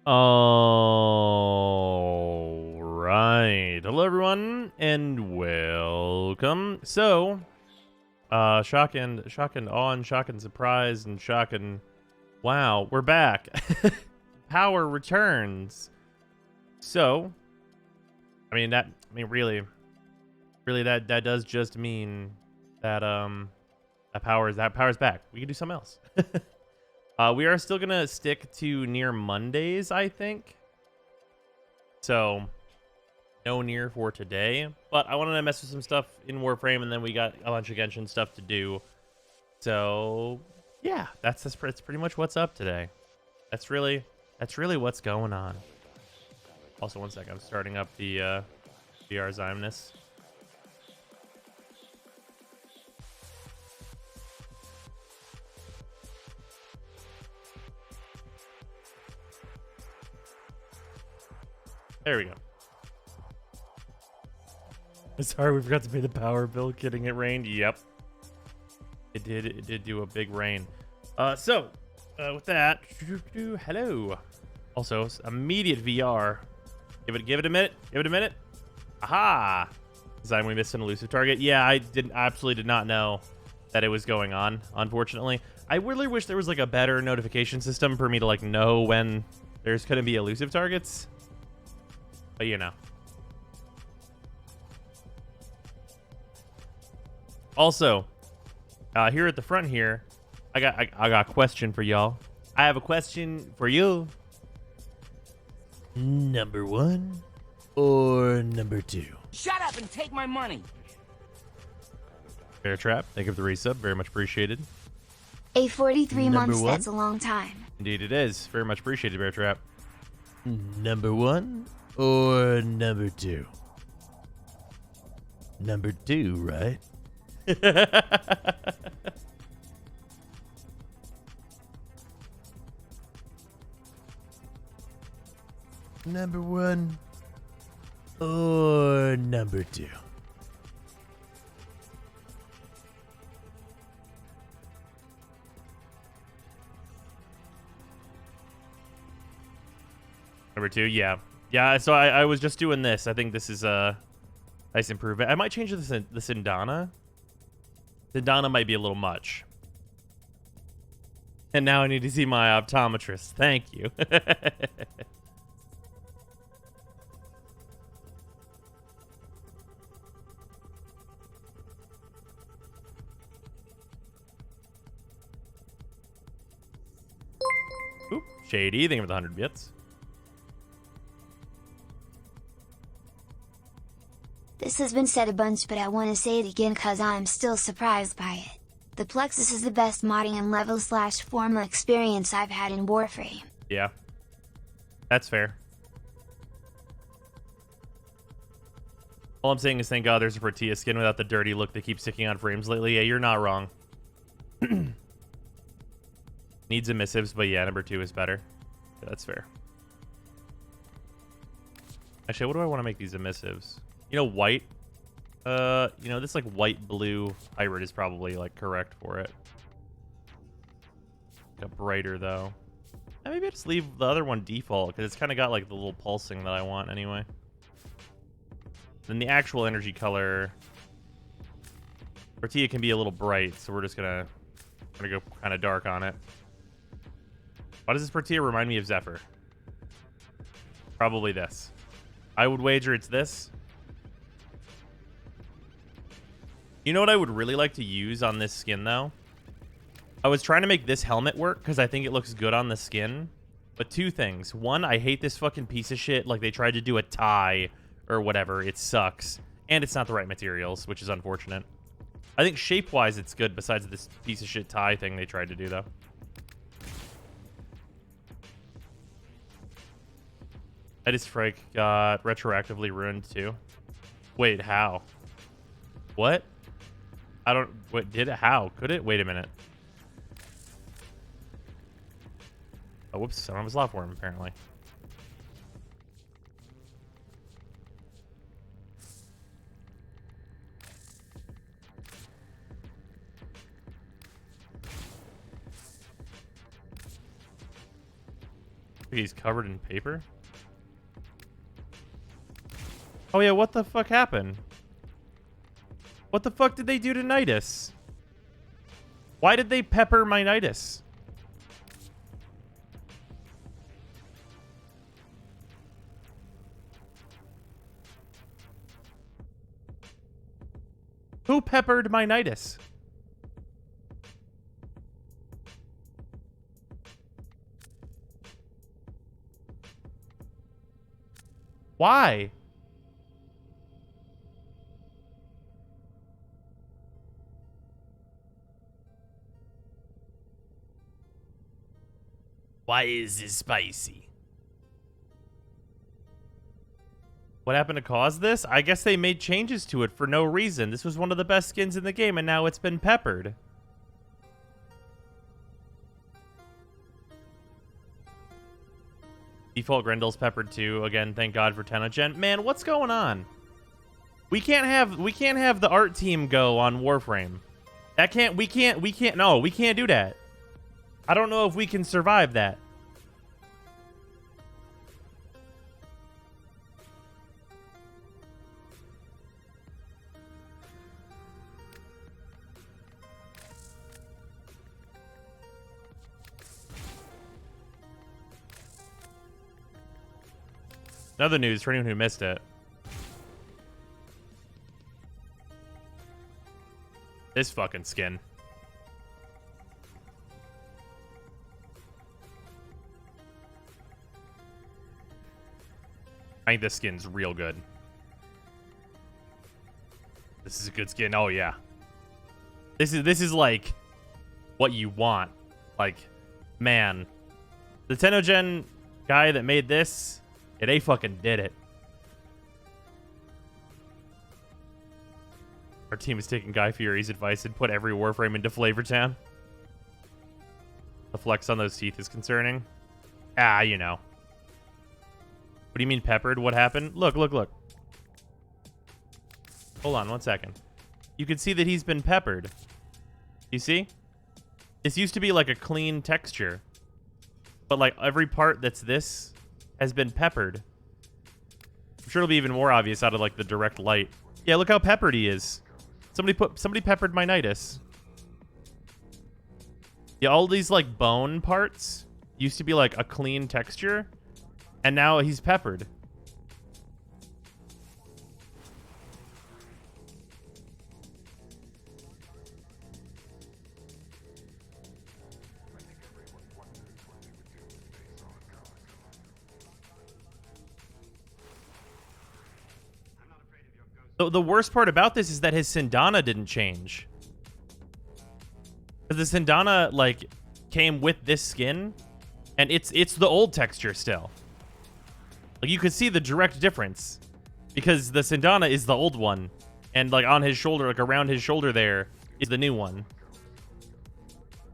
All right. Hello, everyone, and welcome. So, shock and awe and shock and surprise and shock and wow, we're back. Power returns. So, really, that does just mean that that power's back. We can do something else. We are still gonna stick to near Mondays, I think. So, no near for today. But I wanted to mess with some stuff in Warframe, and then we got a bunch of Genshin stuff to do. So, yeah, that's pretty much what's up today. That's really what's going on. Also, one sec, I'm starting up the VR Zymnus. There we go. Sorry, we forgot to pay the power bill. Kidding, it rained. Yep. It did do a big rain. With that, hello. Also, immediate VR. Give it a minute. Give it a minute. Aha! Design, we missed an elusive target. Yeah, I absolutely did not know that it was going on, unfortunately. I really wish there was like a better notification system for me to like know when there's gonna be elusive targets. But you know. Also, here at the front here, I got a question for y'all. I have a question for you. Number 1 or number 2? Shut up and take my money. Bear Trap, thank you for the resub. Very much appreciated. A 43 Number months, 1? that's a long time. Indeed it is. Very much appreciated, Bear Trap. Number 1 or number 2? Number 2, right? Number 1 or number 2? Number 2, yeah. Yeah, so I was just doing this. I think this is a nice improvement. I might change the Sindana. Sindana might be a little much. And now I need to see my optometrist. Thank you. Oop, Shady, thank you for the 100 bits. This has been said a bunch, but I want to say it again cause I'm still surprised by it. The Plexus is the best modding and level/forma experience I've had in Warframe. Yeah. That's fair. All I'm saying is thank God there's a Protea skin without the dirty look that keeps sticking on frames lately. Yeah, you're not wrong. Needs emissives, but yeah, number 2 is better. Yeah, that's fair. Actually, what do I want to make these emissives? You know, white. This like white-blue hybrid is probably like correct for it. Got brighter though. Maybe I just leave the other one default because it's kind of got like the little pulsing that I want anyway. Then the actual energy color, Protea can be a little bright, so we're just gonna go kind of dark on it. Why does this Protea remind me of Zephyr? Probably this. I would wager it's this. You know what I would really like to use on this skin, though? I was trying to make this helmet work because I think it looks good on the skin. But 2 things. 1, I hate this fucking piece of shit. Like, they tried to do a tie or whatever. It sucks. And it's not the right materials, which is unfortunate. I think shape-wise it's good besides this piece of shit tie thing they tried to do, though. Edis Frike got retroactively ruined, too. Wait, how? What? I don't... Wait, did it? How? Could it? Wait a minute. Oh, whoops. I don't have a slot for him, apparently. He's covered in paper. Oh yeah, what the fuck happened? What the fuck did they do to Nidus? Why did they pepper my Nidus? Who peppered my Nidus? Why? Why is this spicy? What happened to cause this? I guess they made changes to it for no reason. This was one of the best skins in the game, and now it's been peppered. Default Grendel's peppered too. Again, thank God for Tenogen. Man, what's going on? We can't have the art team go on Warframe. We can't do that. I don't know if we can survive that. Another news for anyone who missed it. This fucking skin. I think this skin's real good. This is a good skin. Oh yeah. This is like what you want. Like, man. The Tenogen guy that made this, yeah, they fucking did it. Our team is taking Guy Fieri's advice and put every Warframe into Flavor Town. The flex on those teeth is concerning. Ah, you know. What do you mean peppered? What happened? Look. Hold on 1 second. You can see that he's been peppered. You see? This used to be like a clean texture. But like every part that's this has been peppered. I'm sure it'll be even more obvious out of like the direct light. Yeah, look how peppered he is. Somebody peppered my Nidus. Yeah, all these like bone parts used to be like a clean texture, and now he's peppered. The worst part about this is that his Sindana didn't change. Because the Sindana, like, came with this skin, and it's the old texture still. Like, you could see the direct difference. Because the Sindana is the old one. And, like, on his shoulder, like, around his shoulder there, is the new one.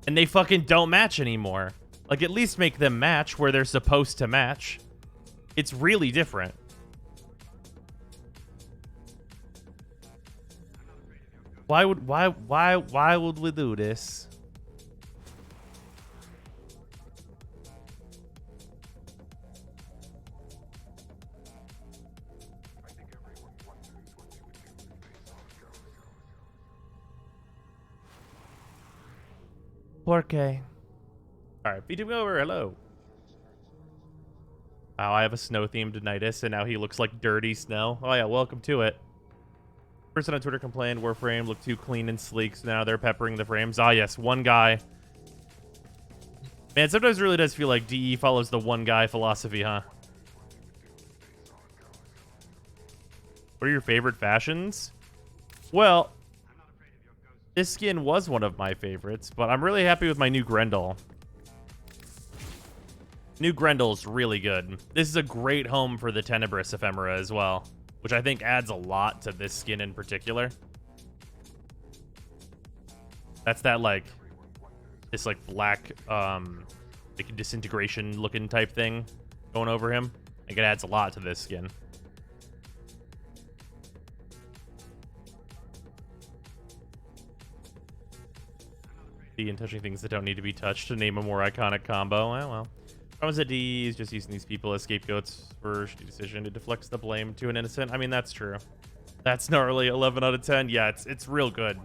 And they fucking don't match anymore. Like, at least make them match where they're supposed to match. It's really different. Why would we do this? Porque. Alright, beat him over, hello. Oh, I have a snow-themed Nidus, and now he looks like dirty snow. Oh yeah, welcome to it. Person on Twitter complained Warframe looked too clean and sleek, so now they're peppering the frames. Ah, yes, one guy. Man, sometimes it really does feel like DE follows the one guy philosophy, huh? What are your favorite fashions? Well, this skin was one of my favorites, but I'm really happy with my new Grendel. New Grendel's really good. This is a great home for the Tenebrous Ephemera as well, which I think adds a lot to this skin in particular. That's that, like, this, like, black, like, disintegration looking type thing going over him. I think it adds a lot to this skin. And touching things that don't need to be touched to name a more iconic combo. Well. Promise D is just using these people as scapegoats for shitty decision to deflect the blame to an innocent. I mean, that's true. That's gnarly. 11 out of 10. Yeah, it's real good.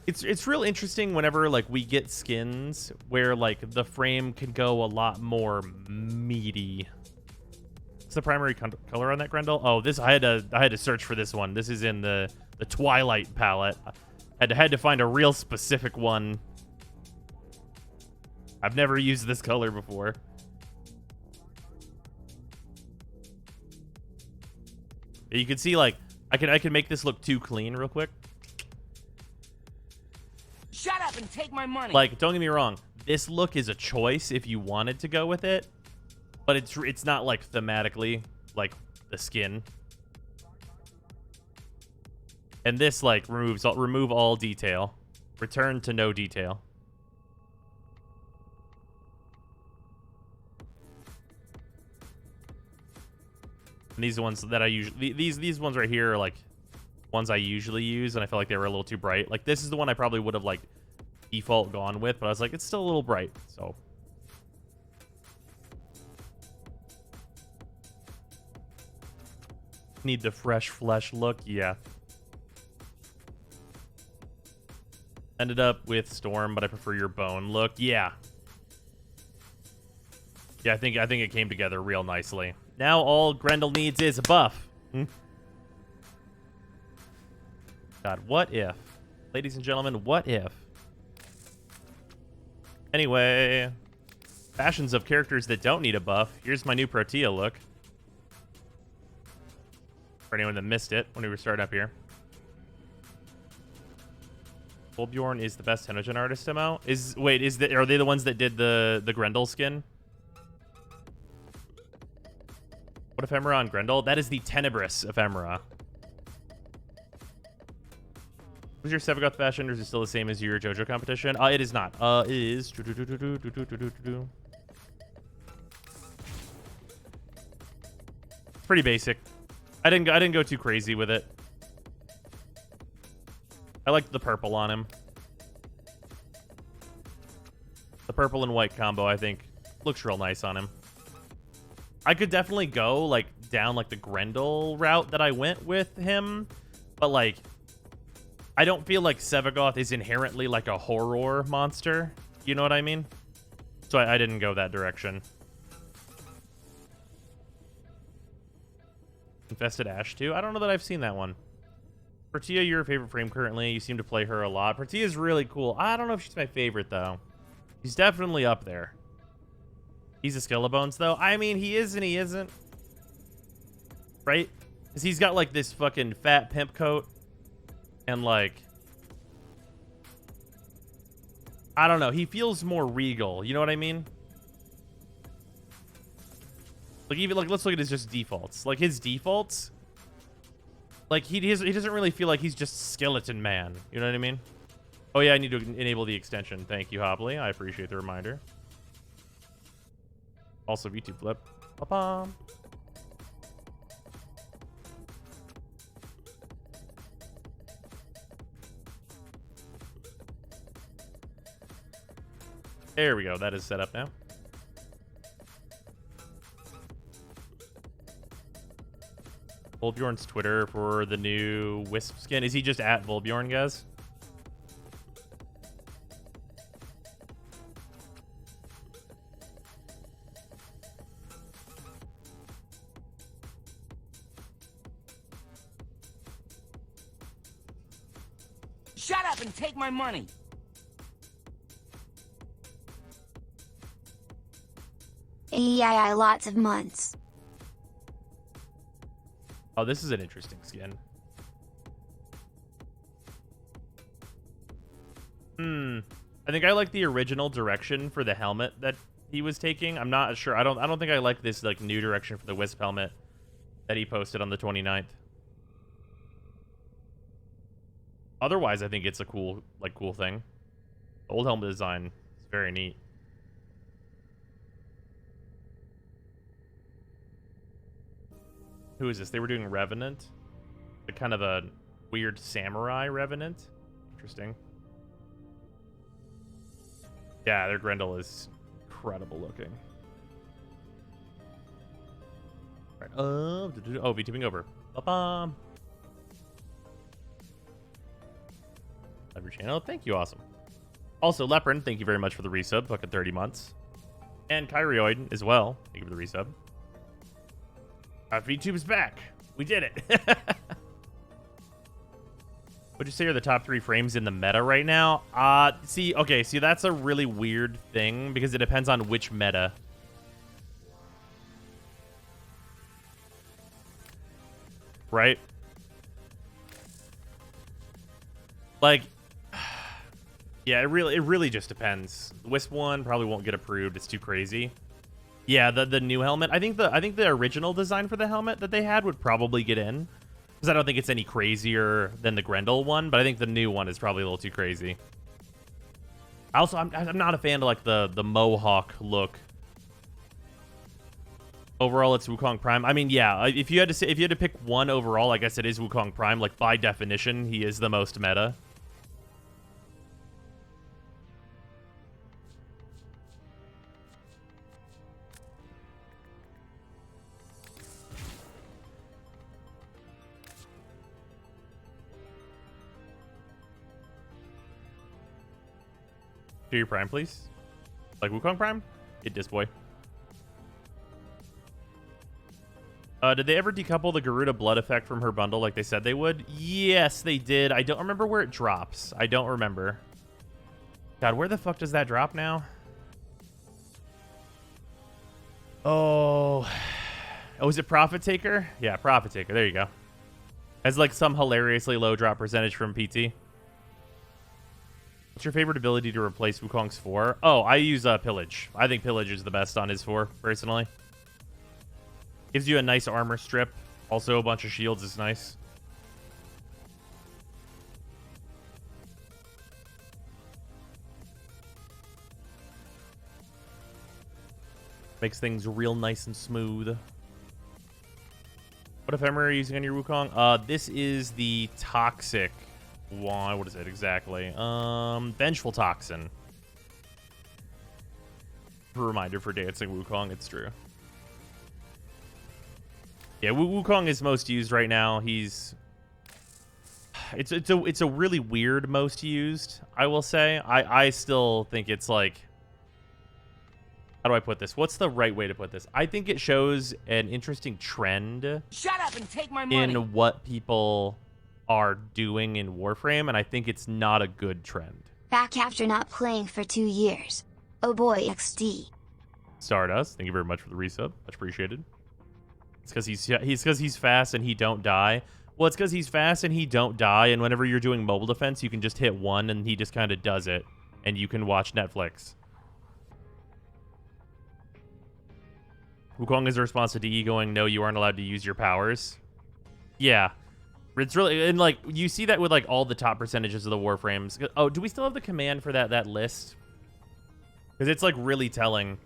It's real interesting whenever like we get skins where like the frame can go a lot more meaty. What's the primary color on that Grendel? Oh, this I had to search for this one. This is in the Twilight palette. I had to find a real specific one. I've never used this color before. You can see like I can make this look too clean real quick. Shut up and take my money. Like, don't get me wrong, this look is a choice if you wanted to go with it, but it's not like thematically like the skin. And this like remove all detail, return to no detail. And these are the ones that I usually these ones right here are like ones I usually use, and I feel like they were a little too bright. Like this is the one I probably would have like default gone with, but I was like, it's still a little bright, so. Need the fresh flesh look, yeah. Ended up with Storm, but I prefer your bone look, yeah. Yeah, I think it came together real nicely. Now all Grendel needs is a buff. God, what if? Ladies and gentlemen, what if? Anyway, fashions of characters that don't need a buff. Here's my new Protea look. For anyone that missed it when we were starting up here. Volbjorn is the best Tenogen artist demo. Are they the ones that did the Grendel skin? What ephemera on Grendel? That is the Tenebrous ephemera. Was your Sevagoth fashion, or is it still the same as your JoJo competition? It is not. It is. It's pretty basic. I didn't go too crazy with it. I liked the purple on him. The purple and white combo, I think, looks real nice on him. I could definitely go like down like the Grendel route that I went with him, but like I don't feel like Sevagoth is inherently like a horror monster. You know what I mean? So I didn't go that direction. Infested Ash 2? I don't know that I've seen that one. Protea, your favorite frame currently. You seem to play her a lot. Protea is really cool. I don't know if she's my favorite, though. She's definitely up there. He's a Skellebones, though. I mean, he is and he isn't. Right? Because he's got, like, this fucking fat pimp coat. And, like... I don't know. He feels more regal. You know what I mean? Like, even, like, let's look at his just defaults. Like, his defaults... Like, he doesn't really feel like he's just Skeleton Man. You know what I mean? Oh, yeah, I need to enable the extension. Thank you, Hobley. I appreciate the reminder. Also, YouTube flip. Ba-bum. There we go. That is set up now. Volbjorn's Twitter for the new Wisp skin. Is he just at Volbjorn, guys? Shut up and take my money. Yeah, lots of months. Oh, this is an interesting skin. I think I like the original direction for the helmet that he was taking. I'm not sure. I don't think I like this like new direction for the Wisp helmet that he posted on the 29th. Otherwise, I think it's a cool thing. The old helmet design is very neat. Who is this? They were doing Revenant. A kind of a weird samurai Revenant. Interesting. Yeah, their Grendel is incredible looking. All right. Oh, VTubing over. Ba-bum. Every channel. Thank you. Awesome. Also, Leprin, thank you very much for the resub. Fucking 30 months. And Kyrioid as well. Thank you for the resub. VTube's back. We did it. Would you say are the top 3 frames in the meta right now? See, that's a really weird thing because it depends on which meta. Right? Like, yeah, it really just depends. The Wisp one probably won't get approved. It's too crazy. Yeah, the new helmet. I think the original design for the helmet that they had would probably get in. Because I don't think it's any crazier than the Grendel one, but I think the new one is probably a little too crazy. Also, I'm not a fan of like the mohawk look. Overall, it's Wukong Prime. I mean, yeah, if you had to pick one overall, I guess it is Wukong Prime. Like by definition, he is the most meta. Do your Prime, please. Like Wukong Prime? Get this boy. Did they ever decouple the Garuda blood effect from her bundle like they said they would? Yes, they did. I don't remember where it drops. I don't remember. God, where the fuck does that drop now? Oh, is it Profit Taker? Yeah, Profit Taker. There you go. Has like some hilariously low drop percentage from PT. What's your favorite ability to replace Wukong's 4? Oh, I use Pillage. I think Pillage is the best on his 4, personally. Gives you a nice armor strip. Also, a bunch of shields is nice. Makes things real nice and smooth. What ephemera are you using on your Wukong? This is the Toxic one. What is it exactly? Vengeful Toxin. A reminder for dancing Wukong, it's true. Yeah, Wukong is most used right now. It's a really weird most used, I will say. I still think it's like, how do I put this? What's the right way to put this? I think it shows an interesting trend. Shut up and take my money. In what people are doing in Warframe, and I think it's not a good trend. Back after not playing for 2 years. Oh boy, XD. Stardust, thank you very much for the resub. Much appreciated. It's because he's fast and he don't die. Well, it's because he's fast and he don't die, and whenever you're doing mobile defense, you can just hit 1 and he just kind of does it, and you can watch Netflix. Wukong is a response to DE going, no, you aren't allowed to use your powers. Yeah. It's really, and like, you see that with like all the top percentages of the Warframes. Oh, do we still have the command for that list? Because it's like really telling.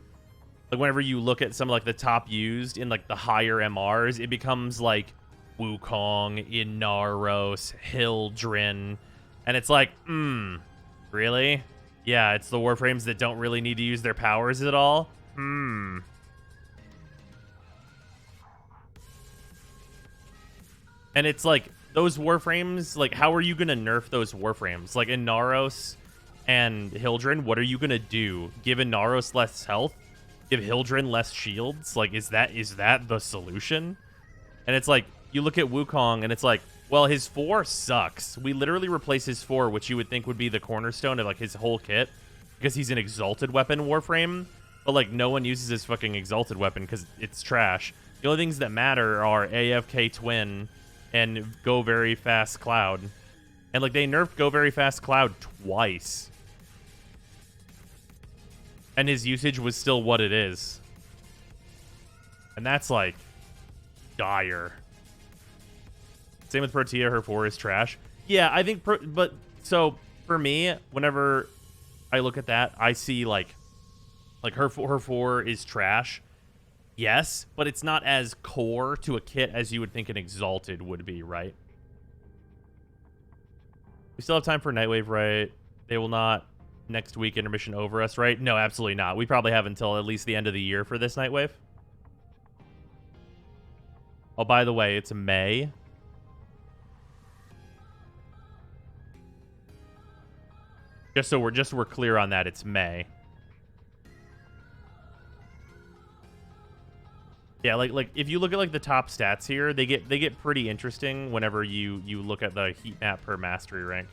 Like whenever you look at some like the top used in like the higher MRs, it becomes like Wukong, Inaros, Hildrin, and it's like, really? Yeah, it's the Warframes that don't really need to use their powers at all. And it's like, those Warframes, like, how are you going to nerf those Warframes? Like, Inaros and Hildrin, what are you going to do? Give Inaros less health? Give Hildrin less shields? Like, is that the solution? And it's like, you look at Wukong, and it's like, well, his 4 sucks. We literally replace his 4, which you would think would be the cornerstone of, like, his whole kit, because he's an Exalted Weapon Warframe. But, like, no one uses his fucking Exalted Weapon because it's trash. The only things that matter are AFK Twin and Go Very Fast Cloud. And, like, they nerfed Go Very Fast Cloud twice. And his usage was still what it is. And that's, like, dire. Same with Protea, her 4 is trash. Yeah, I think, but, so, for me, whenever I look at that, I see, like her 4 is trash. Yes, but it's not as core to a kit as you would think an Exalted would be, right? We still have time for Nightwave, right? They will not next week intermission over us, right? No, absolutely not. We probably have until at least the end of the year for this Nightwave. Oh, by the way, it's May. Just so we're clear on that, it's May. Yeah, like if you look at like the top stats here, they get pretty interesting whenever you look at the heat map per mastery rank.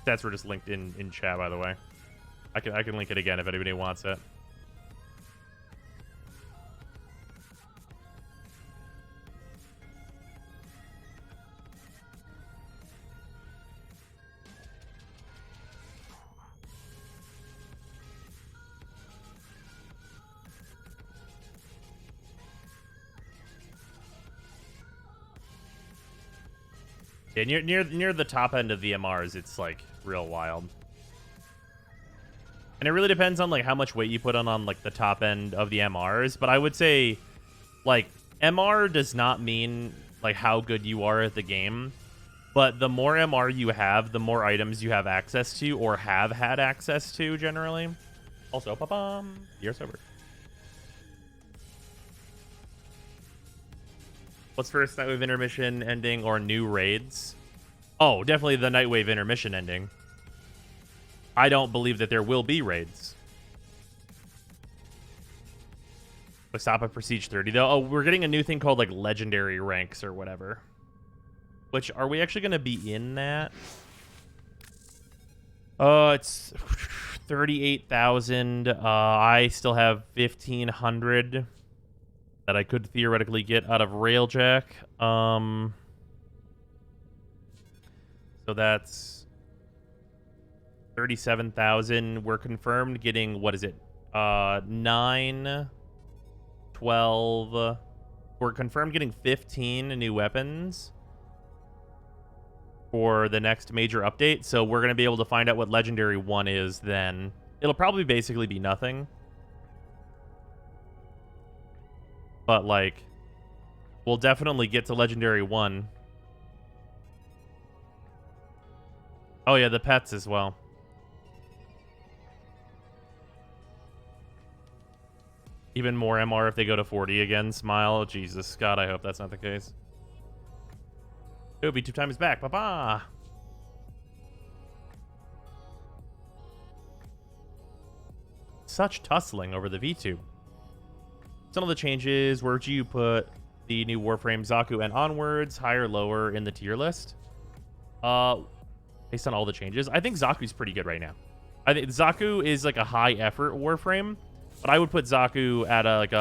Stats were just linked in chat, by the way. I can link it again if anybody wants it. Yeah, near the top end of the MRs, it's like real wild. And it really depends on like how much weight you put on like the top end of the MRs, but I would say like MR does not mean like how good you are at the game, but the more MR you have, the more items you have access to or have had access to generally. Also, year sober. What's first, Nightwave intermission ending or new raids? Oh, definitely the Nightwave intermission ending. I don't believe that there will be raids. Let's stop at Prestige 30 though. Oh, we're getting a new thing called like legendary ranks or whatever. Which, are we actually going to be in that? It's 38,000. I still have 1,500 that I could theoretically get out of Railjack. So that's 37,000. We're confirmed getting, what is it? 9, 12. We're confirmed getting 15 new weapons for the next major update. So we're going to be able to find out what Legendary 1 is then. It'll probably basically be nothing. But, like, we'll definitely get to Legendary 1. Oh, yeah, the pets as well. Even more MR if they go to 40 again. Smile. Jesus. God, I hope that's not the case. It would be 2 times back. Ba-ba! Such tussling over the VTube. Some of the changes, where would you put the new Warframe Zaku and onwards, higher, lower in the tier list? Based on all the changes, I think Zaku's pretty good right now. I think Zaku is like a high effort Warframe, but I would put Zaku at like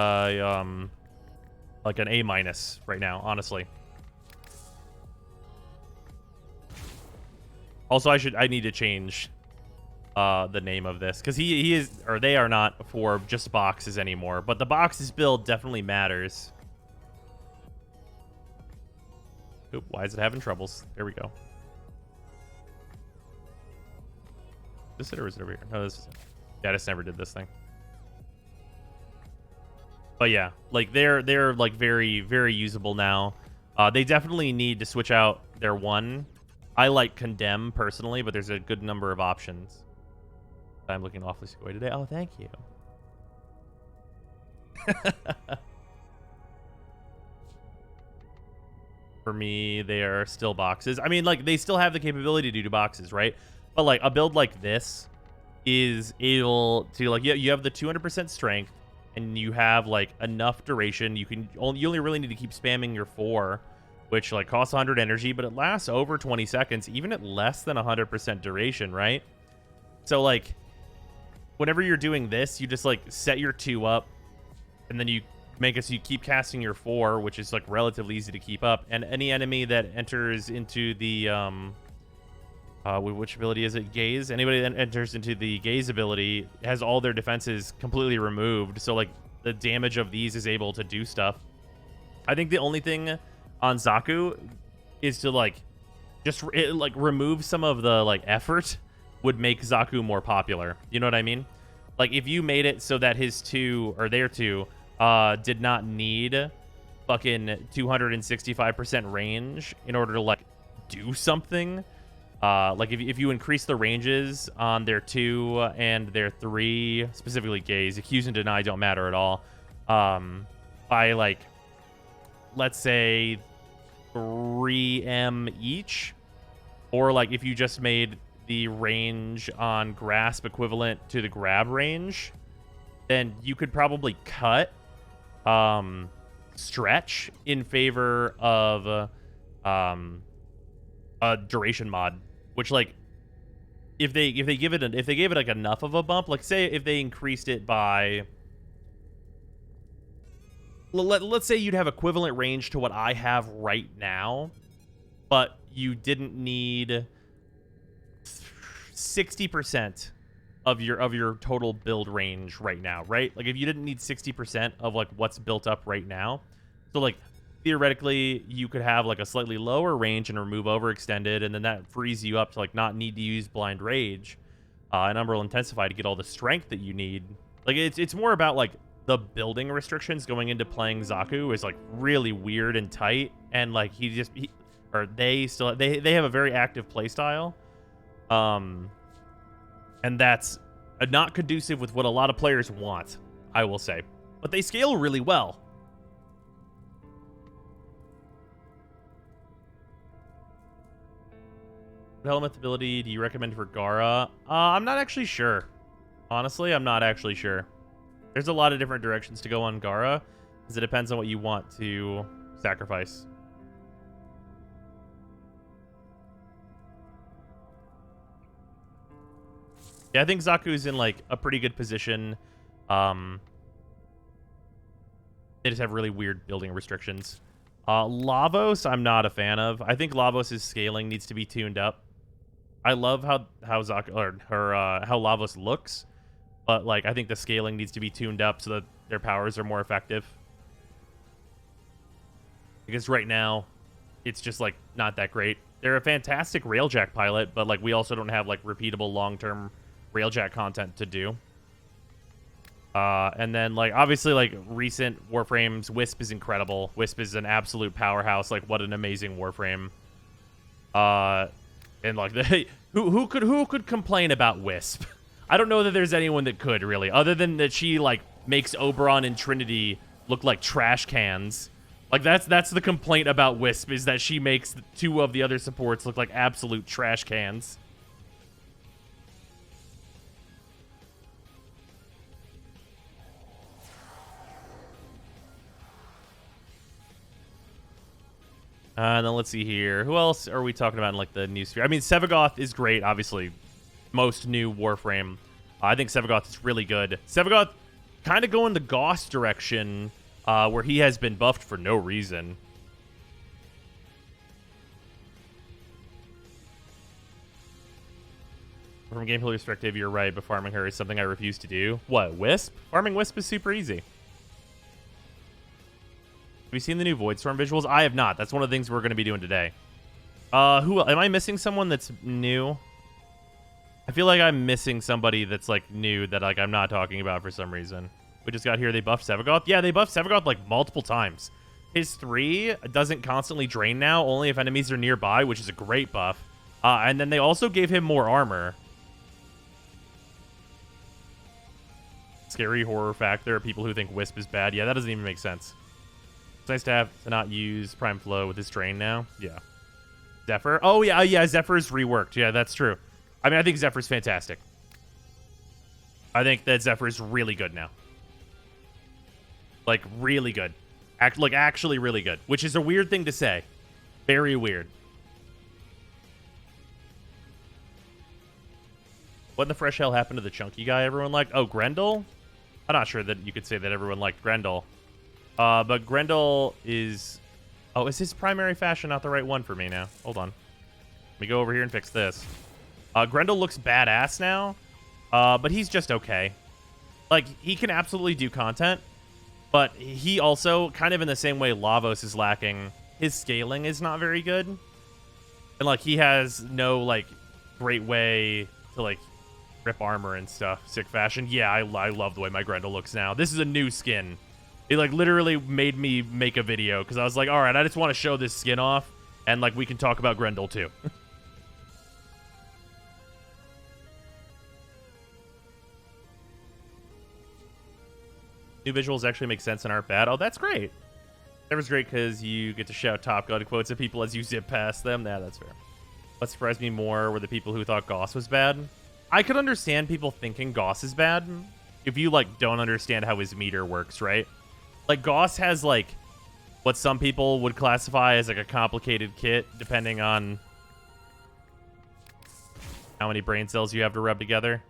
an A- right now, honestly. Also, I need to change the name of this because he is, or they are not for just boxes anymore, but the boxes build definitely matters. Oop, why is it having troubles? There we go. This it, or is it over here? No, this is it. Yeah, I just never did this thing. But yeah, like they're like very, very usable now. They definitely need to switch out their one. I like Condemn personally, but there's a good number of options. I'm looking awfully square today. Oh, thank you. For me, they are still boxes. I mean, like, they still have the capability to do boxes, right? But, like, a build like this is able to, like, you have the 200% strength, and you have, like, enough duration. You only really need to keep spamming your 4, which, like, costs 100 energy, but it lasts over 20 seconds, even at less than 100% duration, right? So, like, whenever you're doing this, you just, like, set your 2 up, and then you make it so you keep casting your 4, which is, like, relatively easy to keep up. And any enemy that enters into the, which ability is it? Gaze? Anybody that enters into the Gaze ability has all their defenses completely removed. So, like, the damage of these is able to do stuff. I think the only thing on Zaku is to, like, just, remove some of the, like, effort would make Zaku more popular. You know what I mean? Like, if you made it so that his 2, or their 2, did not need fucking 265% range in order to, like, do something, Like if you increase the ranges on their 2 and their 3, specifically gaze, accuse and deny don't matter at all, by like, let's say 3M each, or like if you just made the range on grasp equivalent to the grab range, then you could probably cut stretch in favor of a duration mod, which like if they gave it like enough of a bump, like say if they increased it by, let's say you'd have equivalent range to what I have right now, but you didn't need 60% of your total build range right now, right? Like if you didn't need 60% of like what's built up right now, so like theoretically you could have like a slightly lower range and remove overextended, and then that frees you up to like not need to use blind rage and umbral intensify to get all the strength that you need. Like it's more about like the building restrictions going into playing Zaku is like really weird and tight, and like they have a very active play style, and that's not conducive with what a lot of players want, I will say, but they scale really well. What element ability do you recommend for Gara? I'm not actually sure. Honestly, I'm not actually sure. There's a lot of different directions to go on Gara, because it depends on what you want to sacrifice. Yeah, I think Zaku's in like a pretty good position. They just have really weird building restrictions. Lavos, I'm not a fan of. I think Lavos' scaling needs to be tuned up. I love how Zaku or how Lavos looks, but like I think the scaling needs to be tuned up so that their powers are more effective. Because right now, it's just like not that great. They're a fantastic railjack pilot, but like we also don't have like repeatable long-term railjack content to do. And then like obviously like recent Warframes, Wisp is incredible. Wisp is an absolute powerhouse. Like what an amazing Warframe. And like who could complain about Wisp? I don't know that there's anyone that could really, other than that she like makes Oberon and Trinity look like trash cans. Like that's the complaint about Wisp, is that she makes 2 of the other supports look like absolute trash cans. And then let's see here. Who else are we talking about in like the new sphere? I mean, Sevagoth is great, obviously. Most new Warframe. I think Sevagoth is really good. Sevagoth kind of going the Goss direction, where he has been buffed for no reason. From a gameplay perspective, you're right, but farming her is something I refuse to do. What, Wisp? Farming Wisp is super easy. Have you seen the new Voidstorm visuals? I have not. That's one of the things we're going to be doing today. Who am I missing? Someone that's new? I feel like I'm missing somebody that's like new that like I'm not talking about for some reason. We just got here. They buffed Sevagoth. Yeah, they buffed Sevagoth like multiple times. His 3 doesn't constantly drain now, only if enemies are nearby, which is a great buff. And then they also gave him more armor. Scary horror fact. There are people who think Wisp is bad. Yeah, that doesn't even make sense. It's nice to not use Prime Flow with his drain now. Yeah. Zephyr. Oh, yeah, Zephyr's reworked. Yeah, that's true. I mean, I think Zephyr's fantastic. I think that Zephyr's really good now. Like, really good. Actually really good. Which is a weird thing to say. Very weird. What in the fresh hell happened to the chunky guy everyone liked? Oh, Grendel? I'm not sure that you could say that everyone liked Grendel. But Grendel is... Oh, is his primary fashion not the right one for me now? Hold on. Let me go over here and fix this. Grendel looks badass now, but he's just okay. Like, he can absolutely do content, but he also, kind of in the same way Lavos is lacking, his scaling is not very good. And, like, he has no, like, great way to, like, rip armor and stuff. Sick fashion. Yeah, I love the way my Grendel looks now. This is a new skin. It, like, literally made me make a video, because I was like, all right, I just want to show this skin off, and, like, we can talk about Grendel, too. New visuals actually make sense and aren't bad. Oh, that's great. That was great because you get to shout Top Gun quotes at people as you zip past them. Yeah, that's fair. What surprised me more were the people who thought Goss was bad. I could understand people thinking Goss is bad if you, like, don't understand how his meter works, right? Like, Goss has, like, what some people would classify as, like, a complicated kit, depending on how many brain cells you have to rub together.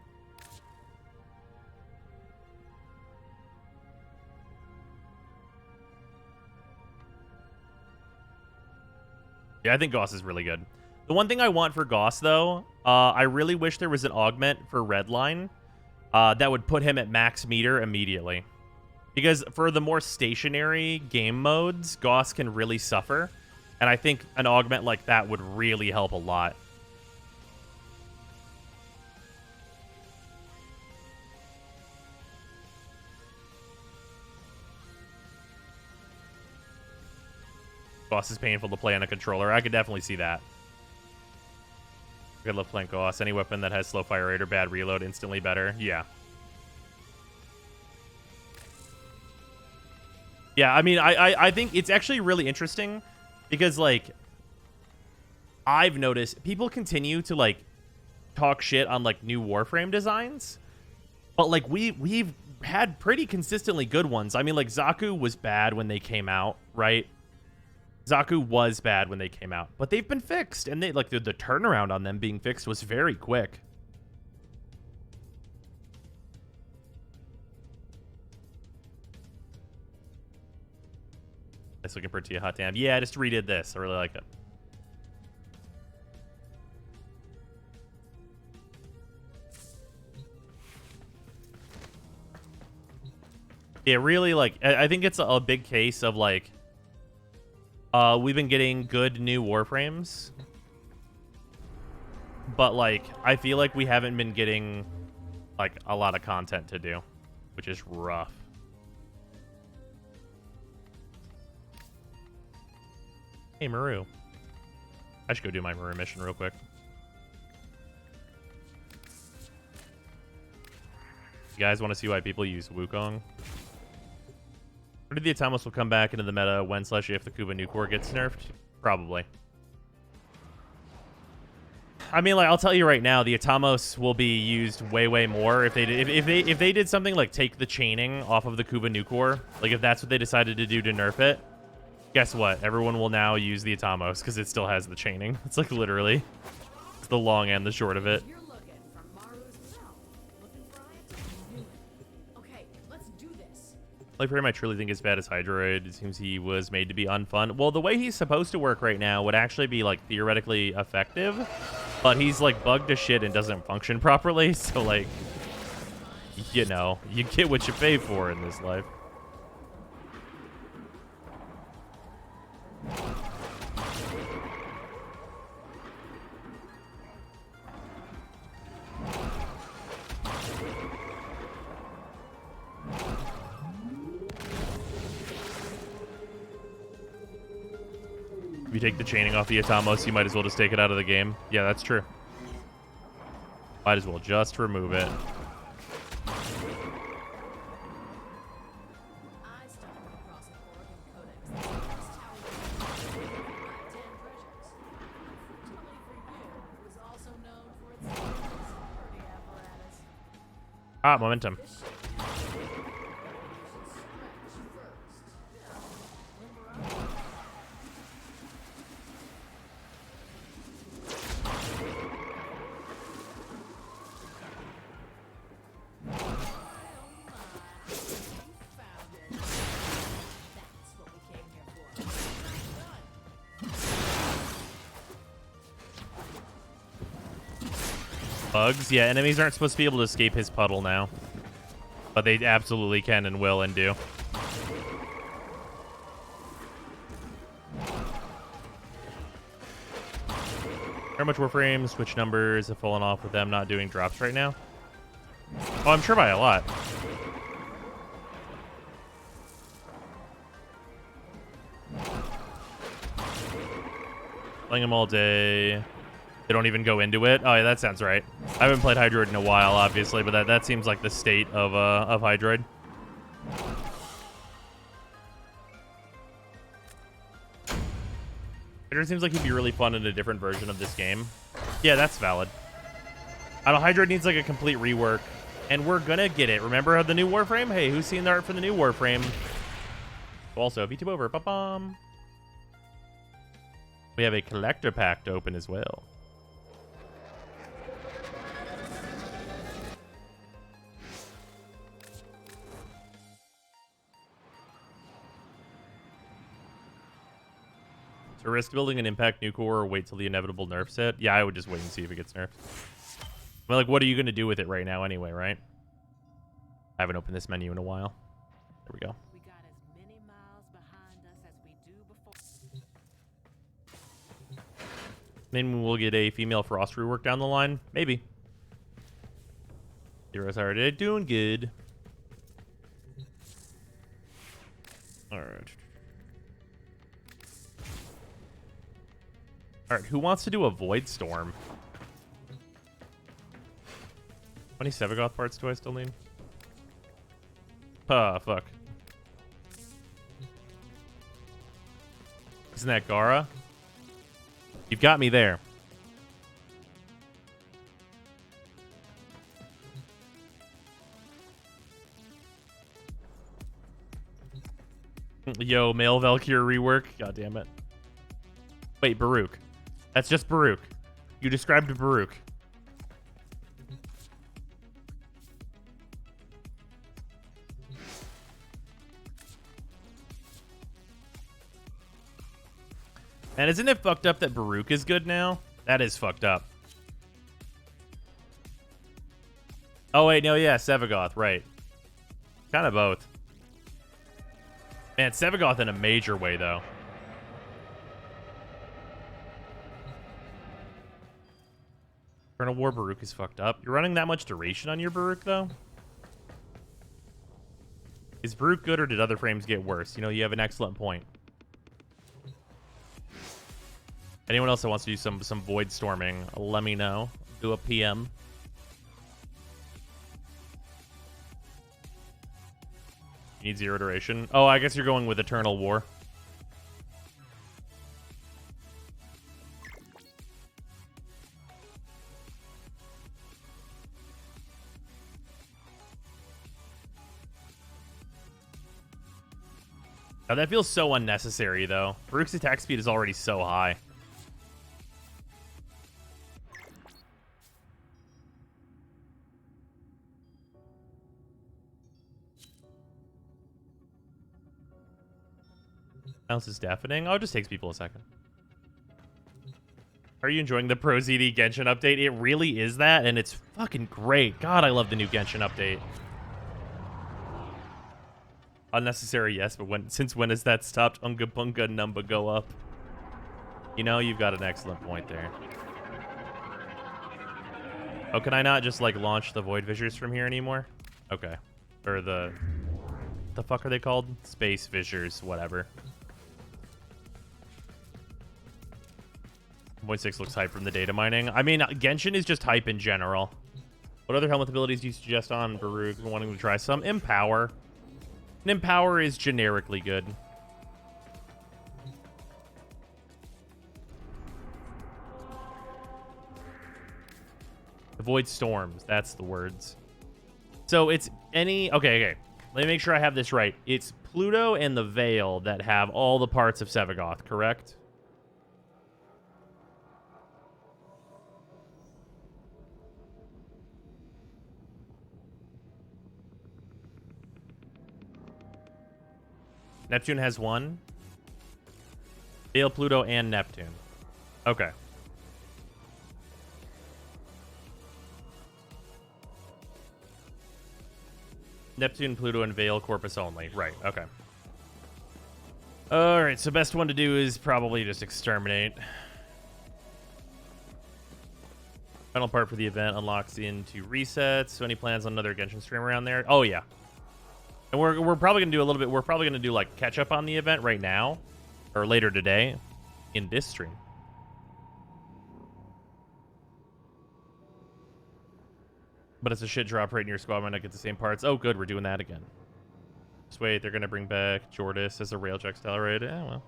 Yeah, I think Goss is really good. The one thing I want for Goss, though, I really wish there was an augment for Redline that would put him at max meter immediately. Because for the more stationary game modes, Goss can really suffer. And I think an augment like that would really help a lot. Goss is painful to play on a controller. I could definitely see that. I love playing Goss. Any weapon that has slow fire rate or bad reload, instantly better. Yeah. Yeah, I mean, I think it's actually really interesting because, like, I've noticed people continue to, like, talk shit on, like, new Warframe designs. But, like, we've had pretty consistently good ones. I mean, like, Zaku was bad when they came out, right? Zaku was bad when they came out, but they've been fixed, and they, like, the turnaround on them being fixed was very quick. Nice looking pretty hot damn. Yeah, I just redid this. I really like it. Yeah, really, like, I think it's a big case of, like, we've been getting good new Warframes, but, like, I feel like we haven't been getting, like, a lot of content to do, which is rough. Hey, Maru. I should go do my Maru mission real quick. You guys want to see why people use Wukong? Or did the Atomos will come back into the meta when/if the Kuba new core gets nerfed? Probably. I mean, like, I'll tell you right now, the Atomos will be used way more if they did something like take the chaining off of the Kuba new core. Like, if that's what they decided to do to nerf it, guess what? Everyone will now use the Atomos because it still has the chaining. It's like literally, it's the long and the short of it. Like, for him, I truly think as bad as Hydroid. It seems he was made to be unfun. Well, the way he's supposed to work right now would actually be, like, theoretically effective. But he's, like, bugged to shit and doesn't function properly. So, like, you know, you get what you pay for in this life. If you take the chaining off the Atomos, you might as well just take it out of the game. Yeah, that's true. Might as well just remove it. Ah, momentum. Bugs? Yeah, enemies aren't supposed to be able to escape his puddle now. But they absolutely can and will and do. How much Warframe switch numbers have fallen off with them not doing drops right now? Oh, I'm sure by a lot. Playing them all day. They don't even go into it. Oh, yeah, that sounds right. I haven't played Hydroid in a while, obviously, but that seems like the state of Hydroid. It just seems like he'd be really fun in a different version of this game. Yeah, that's valid. I don't know, Hydroid needs like a complete rework, and we're gonna get it. Remember the new Warframe? Hey, who's seen the art for the new Warframe? Also, VTube over. Ba-bum. We have a collector pack to open as well. So risk building an impact new core or wait till the inevitable nerf set? Yeah, I would just wait and see if it gets nerfed. Well, like, what are you going to do with it right now anyway, right? I haven't opened this menu in a while. There we go. We got as many miles behind us as we do before. Maybe we'll get a female Frost rework down the line. Maybe. Heroes already doing good. Alright. Alright, who wants to do a Void Storm? How many Sevagoth parts do I still need? Fuck. Isn't that Gara? You've got me there. Yo, male Valkyrie rework. God damn it. Wait, Baruch. That's just Baruch. You described Baruch. And isn't it fucked up that Baruch is good now? That is fucked up. Oh, wait, no, yeah, Sevagoth, right. Kind of both. Man, Sevagoth in a major way, though. Eternal War Baruch is fucked up. You're running that much duration on your Baruch, though? Is Baruch good, or did other frames get worse? You know, you have an excellent point. Anyone else that wants to do some void storming, let me know. Do a PM. You need 0 duration. Oh, I guess you're going with Eternal War. Oh, that feels so unnecessary, though. Baruch's attack speed is already so high. Sounds is deafening. Oh, it just takes people a second. Are you enjoying the Pro ZD Genshin update? It really is that, and it's fucking great. God, I love the new Genshin update. Unnecessary, yes, but since when has that stopped Unga Bunga Numba go up? You know, you've got an excellent point there. Oh, can I not just, like, launch the Void Fissures from here anymore? Okay. Or the fuck are they called? Space Fissures, whatever. 1.6 looks hype from the data mining. I mean, Genshin is just hype in general. What other helmet abilities do you suggest on Baruch? Wanting to try some? Empower. And Empower is generically good. Avoid storms. That's the words. So it's any... Okay. Let me make sure I have this right. It's Pluto and the Veil that have all the parts of Sevagoth, correct? Neptune has one. Veil, Pluto, and Neptune. Okay. Neptune, Pluto, and Veil Corpus only. Right, okay. Alright, so best one to do is probably just Exterminate. Final part for the event unlocks into resets. So any plans on another Genshin stream around there? Oh, yeah. And we're probably gonna do a little bit. We're probably gonna do like catch up on the event right now, or later today, in this stream. But it's a shit drop rate in your squad. Might not get the same parts. Oh, good, we're doing that again. Just wait, they're gonna bring back Jordis as a rail check style raid. Yeah, well.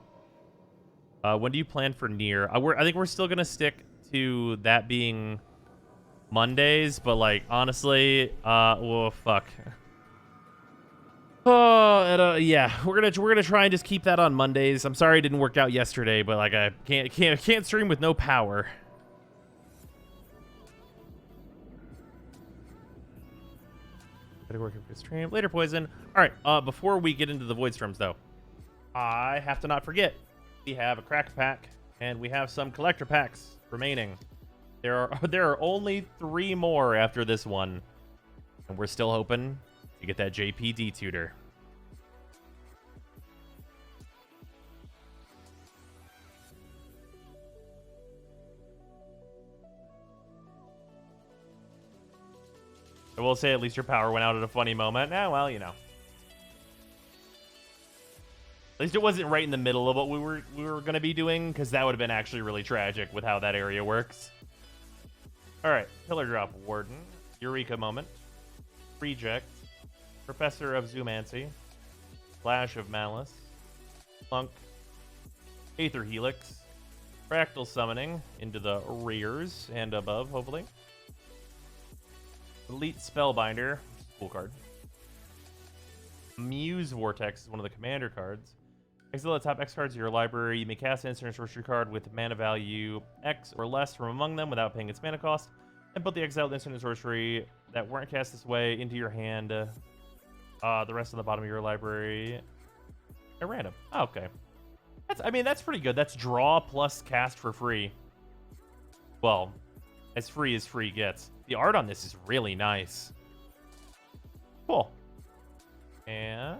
When do you plan for near? I think we're still gonna stick to that being Mondays, but like honestly, well, fuck. Oh, and, yeah, we're gonna try and just keep that on Mondays. I'm sorry it didn't work out yesterday, but like I can't stream with no power. Better work up stream later. Poison. All right. Before we get into the void storms, though, I have to not forget we have a crack pack and we have some collector packs remaining. There are only 3 more after this one, and we're still hoping to get that JPD tutor. I will say at least your power went out at a funny moment. Well, you know. At least it wasn't right in the middle of what we were going to be doing, because that would have been actually really tragic with how that area works. All right, Pillar Drop Warden, Eureka Moment, Reject, Professor of Zoomancy, Flash of Malice, Plunk, Aether Helix, Fractal Summoning into the rears and above, hopefully. Elite Spellbinder, cool card. Muse Vortex is one of the commander cards. Exile the top X cards of your library. You may cast an instant or sorcery card with mana value X or less from among them without paying its mana cost, and put the exiled instant or sorcery that weren't cast this way into your hand. The rest on the bottom of your library at random. Oh, okay. That's pretty good. That's draw plus cast for free. Well, as free gets. The art on this is really nice. Cool. And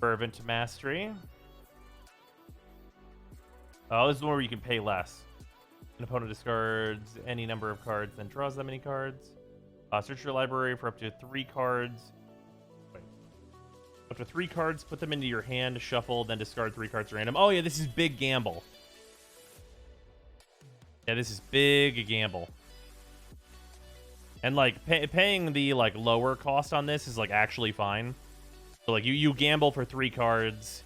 Fervent Mastery. Oh, this is one where you can pay less. An opponent discards any number of cards, then draws that many cards. Search your library for up to 3 cards. Wait. Up to 3 cards, put them into your hand, shuffle, then discard 3 cards at random. Oh yeah, this is big gamble. Yeah, this is big gamble. And like paying the like lower cost on this is like actually fine. So like you gamble for 3 cards,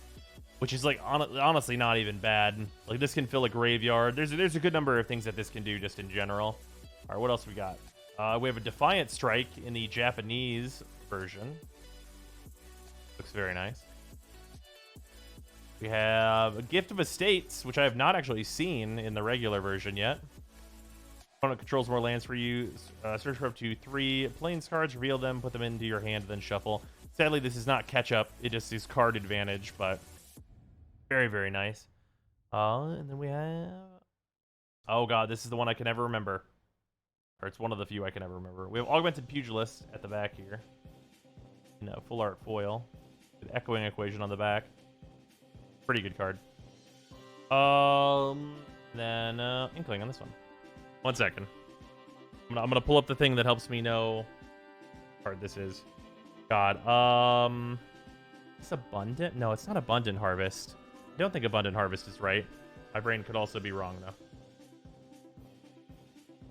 which is like honestly not even bad. Like this can fill a graveyard. There's a good number of things that this can do just in general. All right, what else we got? We have a Defiant Strike in the Japanese version. Looks very nice. We have a Gift of Estates, which I have not actually seen in the regular version yet. Opponent controls more lands for you. Search for up to 3 Plains cards, reveal them, put them into your hand, then shuffle. Sadly, this is not catch up. It just is card advantage, but very, very nice. And then we have... Oh god, this is the one I can never remember. Or it's one of the few I can never remember. We have Augmented Pugilist at the back here. No, full art foil. With Echoing Equation on the back. Pretty good card. Then Inkling on this one. 1 second. I'm gonna pull up the thing that helps me know what card this is. God. It's Abundant? No, it's not Abundant Harvest. I don't think Abundant Harvest is right. My brain could also be wrong though.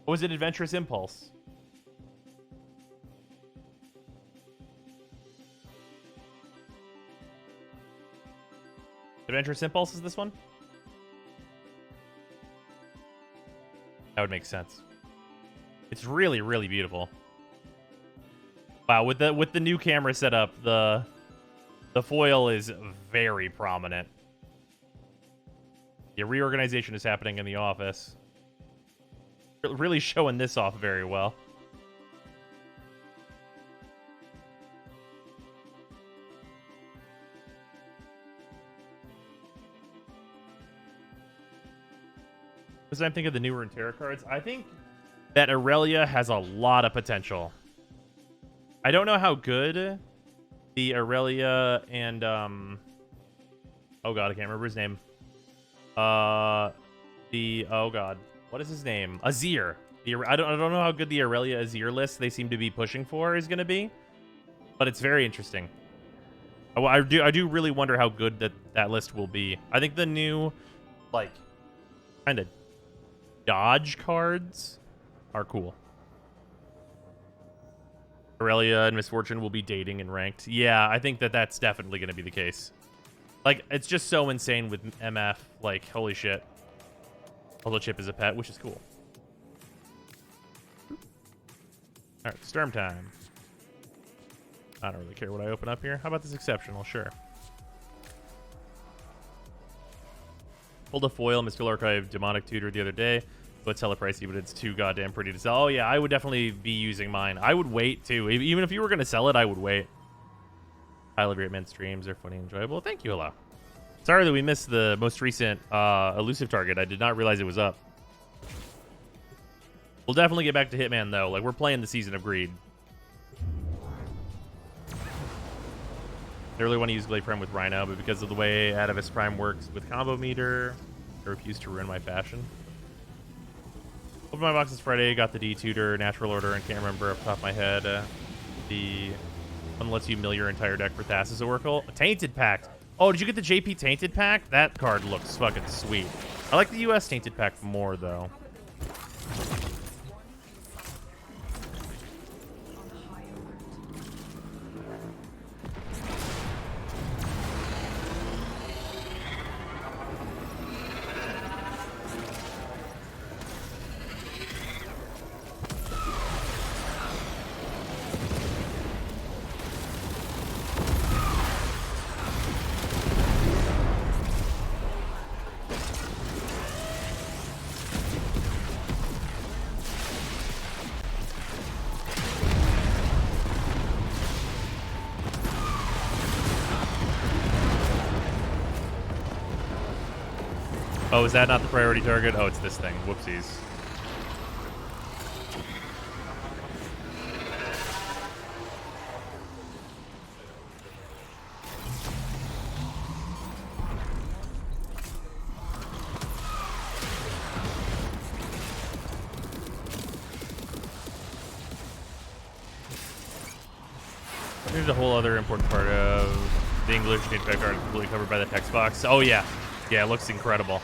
What was it? Adventurous Impulse. Adventurous Impulse is this one? That would make sense. It's really, really beautiful. Wow, with the new camera setup, the foil is very prominent. The reorganization is happening in the office. Really showing this off very well. As I'm thinking of the newer Runeterra cards, I think that Aurelia has a lot of potential. I don't know how good the Aurelia and oh god, I can't remember his name. Oh god, what is his name? Azir. I don't know how good the Aurelia Azir list they seem to be pushing for is going to be, but it's very interesting. I do really wonder how good that list will be. I think the new like kind of dodge cards are cool. Aurelia and Misfortune will be dating and ranked. Yeah, I think that's definitely going to be the case. Like, it's just so insane with MF. Like, holy shit. Although Chip is a pet, which is cool. Alright, storm time. I don't really care what I open up here. How about this exceptional? Sure. Pulled a foil Mystical Archive Demonic Tutor the other day. But it's hella pricey, but it's too goddamn pretty to sell. Oh, yeah, I would definitely be using mine. I would wait, too. Even if you were going to sell it, I would wait. I love your mint streams. They're funny and enjoyable. Thank you, hello. Sorry that we missed the most recent elusive target. I did not realize it was up. We'll definitely get back to Hitman, though. Like, we're playing the Season of Greed. I really want to use Glade Prime with Rhino, but because of the way Atavis Prime works with combo meter, I refuse to ruin my fashion. Opened my boxes Friday, got the D Tutor, Natural Order, and can't remember off the top of my head. The one lets you mill your entire deck for Thassa's Oracle. A Tainted Pact. Oh, did you get the JP Tainted Pact? That card looks fucking sweet. I like the US Tainted Pact more, though. Oh, is that not the priority target? Oh, it's this thing. Whoopsies. There's a whole other important part of the English feedback card completely covered by the text box. Oh, yeah. Yeah, it looks incredible.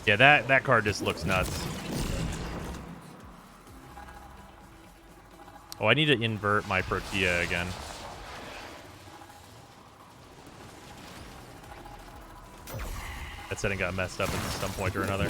Yeah, that card just looks nuts. Oh, I need to invert my Protea again. That setting got messed up at some point or another.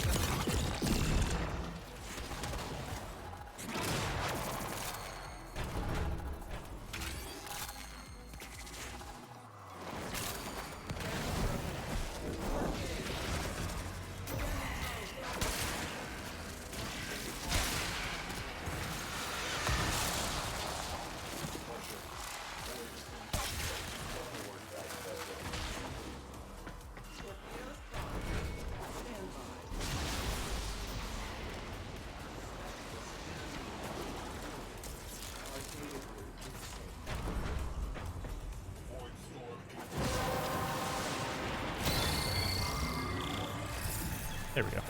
There we go.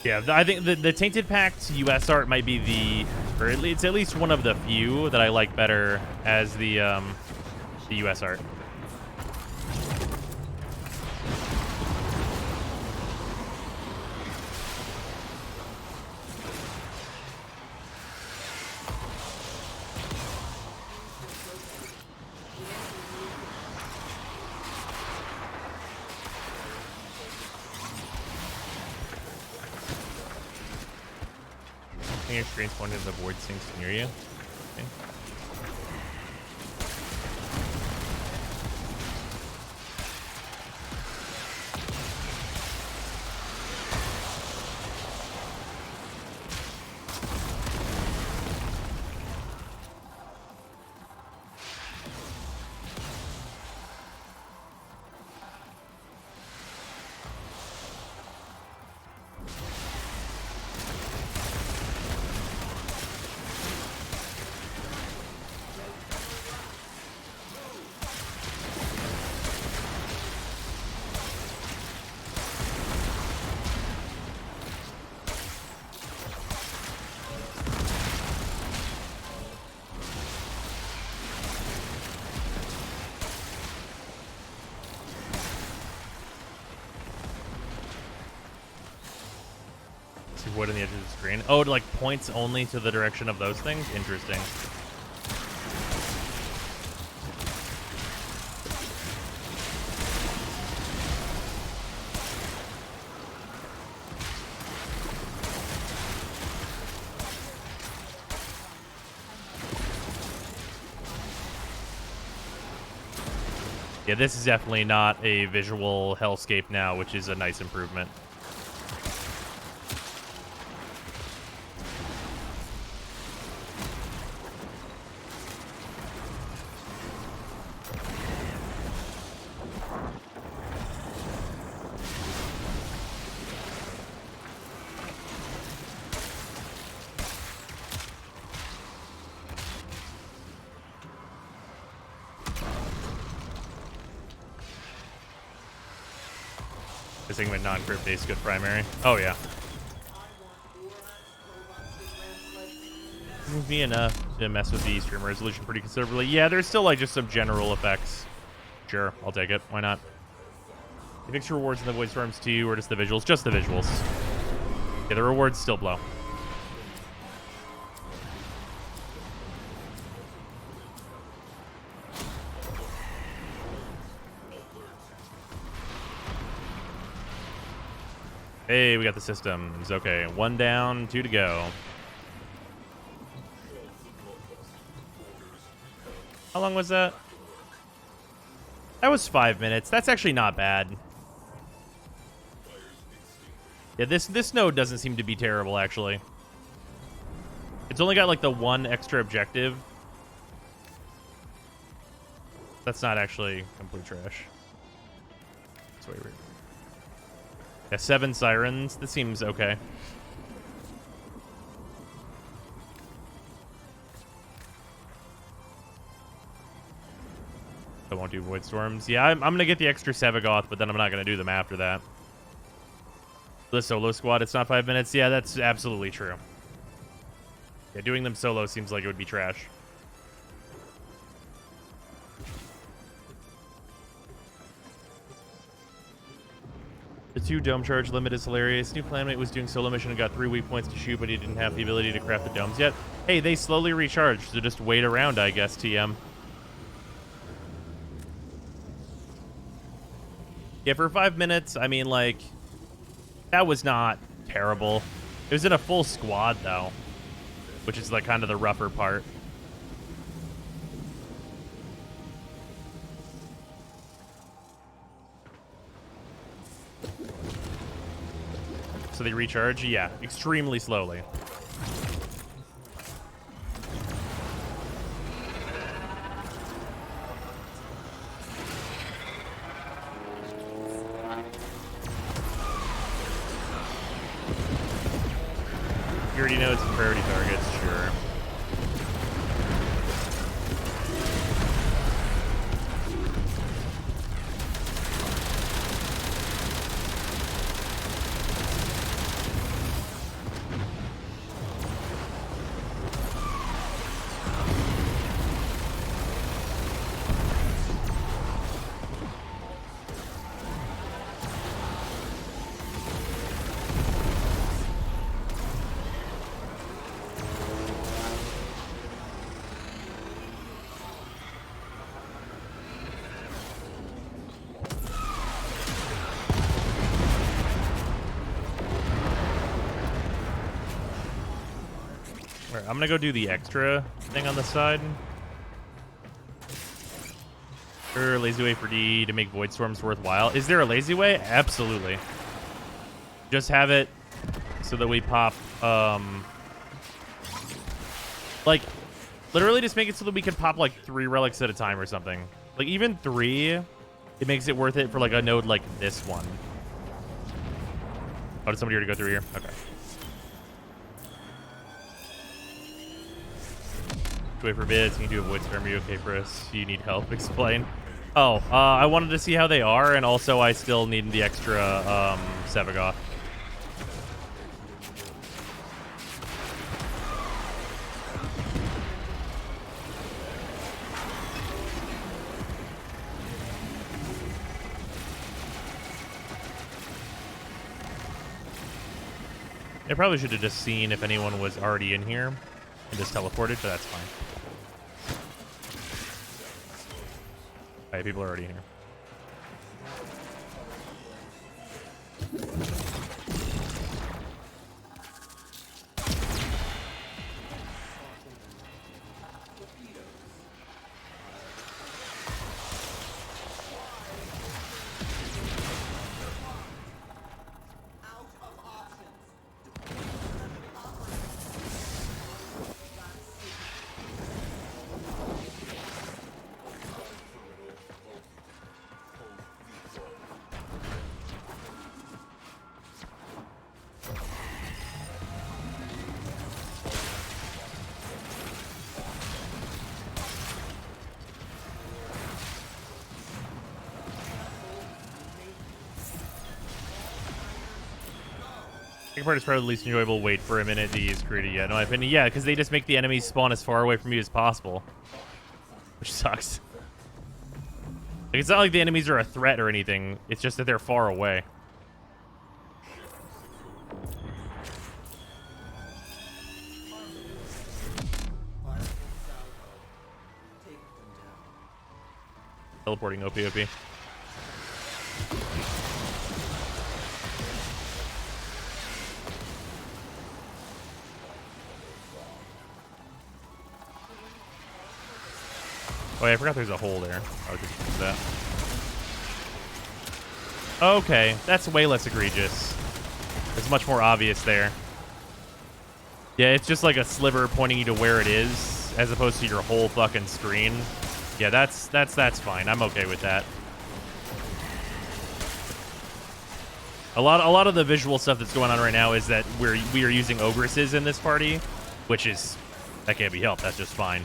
Yeah, I think the Tainted Pact US art might be it's at least one of the few that I like better as the US art. Your screen's pointed to the void sinks near you. Okay. Wood on the edge of the screen. Oh, it like points only to the direction of those things? Interesting. Yeah, this is definitely not a visual hellscape now, which is a nice improvement. This thing with non-crit base good primary. Oh yeah. Wouldn't be enough to mess with the stream resolution pretty considerably. Yeah, there's still like just some general effects. Sure, I'll take it. Why not? The extra rewards in the void storms too, or just the visuals? Just the visuals. Yeah, the rewards still blow. Hey, we got the systems. Okay, 1 down, 2 to go. How long was that? That was 5 minutes. That's actually not bad. Yeah, this node doesn't seem to be terrible, actually. It's only got, like, the 1 extra objective. That's not actually complete trash. That's way weird. Yeah, 7 sirens. This seems okay. I won't do void storms. Yeah, I'm gonna get the extra Sevagoth, but then I'm not gonna do them after that. The solo squad, it's not 5 minutes. Yeah, that's absolutely true. Yeah, doing them solo seems like it would be trash. The 2 dome charge limit is hilarious. New clanmate was doing solo mission and got 3 weak points to shoot, but he didn't have the ability to craft the domes yet. Hey, they slowly recharge, so just wait around, I guess, TM. Yeah, for 5 minutes, I mean, like, that was not terrible. It was in a full squad, though, which is, like, kind of the rougher part. So they recharge? Yeah, extremely slowly. Security nodes and priority targets, sure. I'm gonna go do the extra thing on the side. Or lazy way for D to make void storms worthwhile. Is there a lazy way? Absolutely. Just have it so that we pop like literally just make it so that we can pop like 3 relics at a time or something. Like even 3, it makes it worth it for like a node like this one. Oh, did somebody already go through here? Okay. Way forbids. You can do a void storm. Are you okay, Chris? You need help? Explain. Oh, I wanted to see how they are, and also I still need the extra Sevagoth. I probably should have just seen if anyone was already in here and just teleported, but that's fine. Alright, people are already here. Second part is probably the least enjoyable. Wait for a minute to use Krita. Yeah, in my opinion. Yeah, because they just make the enemies spawn as far away from you as possible. Which sucks. Like, it's not like the enemies are a threat or anything. It's just that they're far away. Teleporting OP. Oh yeah, I forgot there's a hole there. I'll just use that. Okay, that's way less egregious. It's much more obvious there. Yeah, it's just like a sliver pointing you to where it is, as opposed to your whole fucking screen. Yeah, that's fine. I'm okay with that. A lot of the visual stuff that's going on right now is that we are using ogresses in this party, which is, that can't be helped. That's just fine.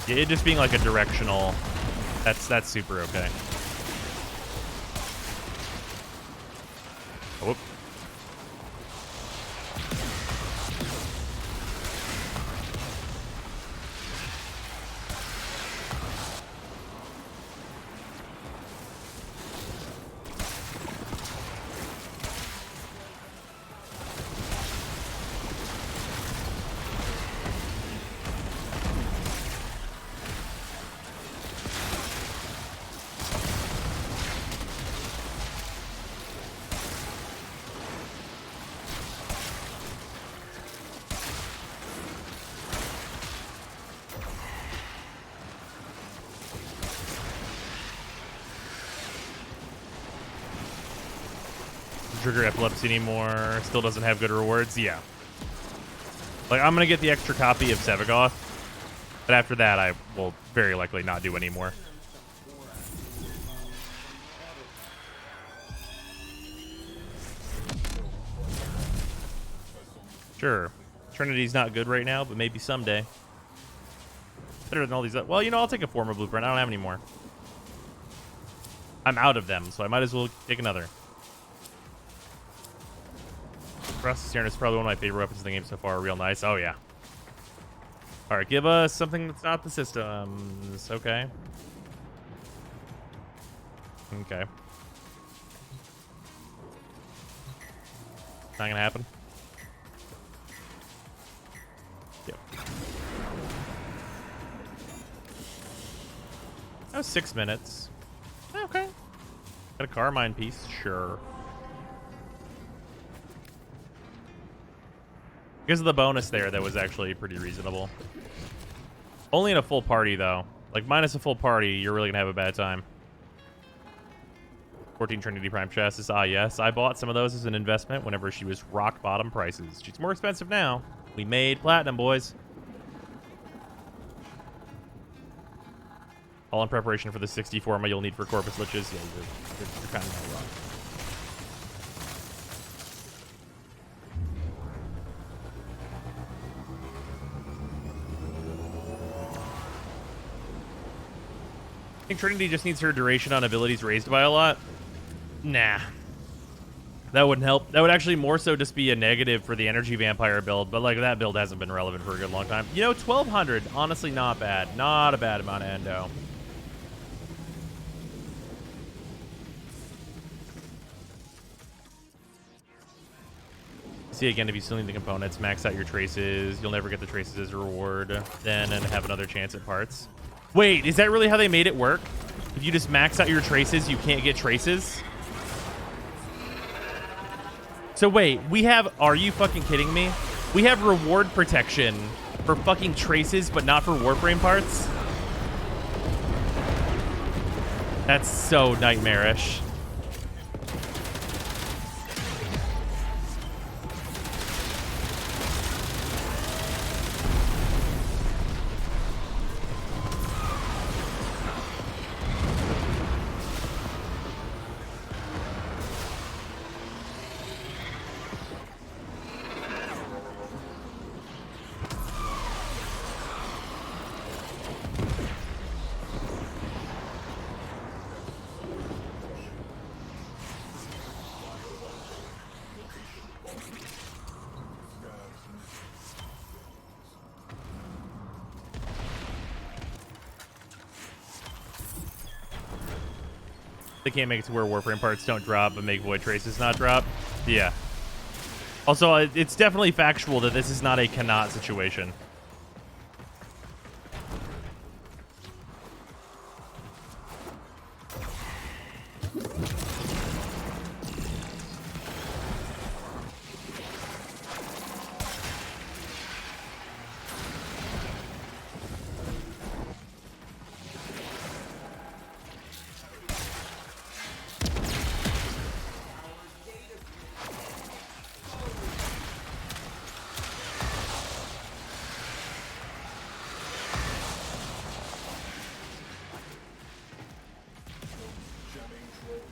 Yeah, it just being like a directional, that's super okay. Whoop. Trigger epilepsy anymore. Still doesn't have good rewards. Yeah. Like, I'm going to get the extra copy of Sevagoth, but after that, I will very likely not do anymore. Sure. Trinity's not good right now, but maybe someday. Better than all these. Well, you know, I'll take a former blueprint. I don't have any more. I'm out of them, so I might as well take another. Frost Stern is probably one of my favorite weapons in the game so far. Real nice. Oh, yeah. All right, give us something that's not the systems. Okay. Okay. Not gonna happen. Yep. That was 6 minutes. Okay. Got a Carmine piece? Sure. Because of the bonus there, that was actually pretty reasonable. Only in a full party, though. Like, minus a full party, you're really going to have a bad time. 14 Trinity Prime chassis. Ah, yes. I bought some of those as an investment whenever she was rock bottom prices. She's more expensive now. We made platinum, boys. All in preparation for the 64 you'll need for Corpus Liches. Yeah, you're kind of not wrong. I think Trinity just needs her duration on abilities raised by a lot. Nah. That wouldn't help. That would actually more so just be a negative for the energy vampire build, but like that build hasn't been relevant for a good long time. You know, 1200, honestly not bad. Not a bad amount of endo. See, again, if you still need the components, max out your traces. You'll never get the traces as a reward then and have another chance at parts. Wait, is that really how they made it work? If you just max out your traces, you can't get traces? So wait, we have... Are you fucking kidding me? We have reward protection for fucking traces, but not for Warframe parts? That's so nightmarish. they can't make it to where Warframe parts don't drop but make Void Traces not drop. Yeah. Also, it's definitely factual that this is not a cannot situation.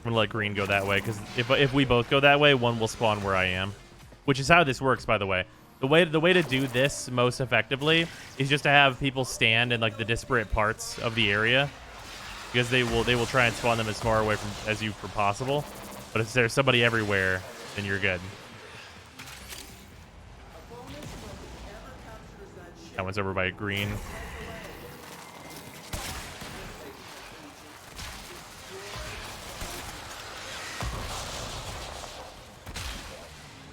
I'm gonna let green go that way because if we both go that way, one will spawn where I am, which is how this works, by the way. The way to do this most effectively is just to have people stand in like the disparate parts of the area, because they will try and spawn them as far away from as you for possible. But if there's somebody everywhere, then you're good. That one's over by green.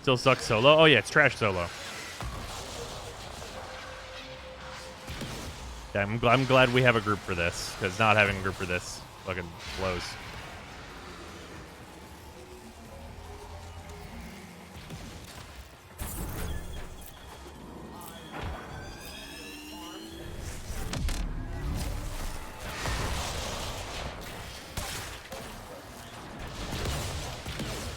Still sucks solo? Oh yeah, it's trash solo. Yeah, I'm glad we have a group for this, because not having a group for this fucking blows.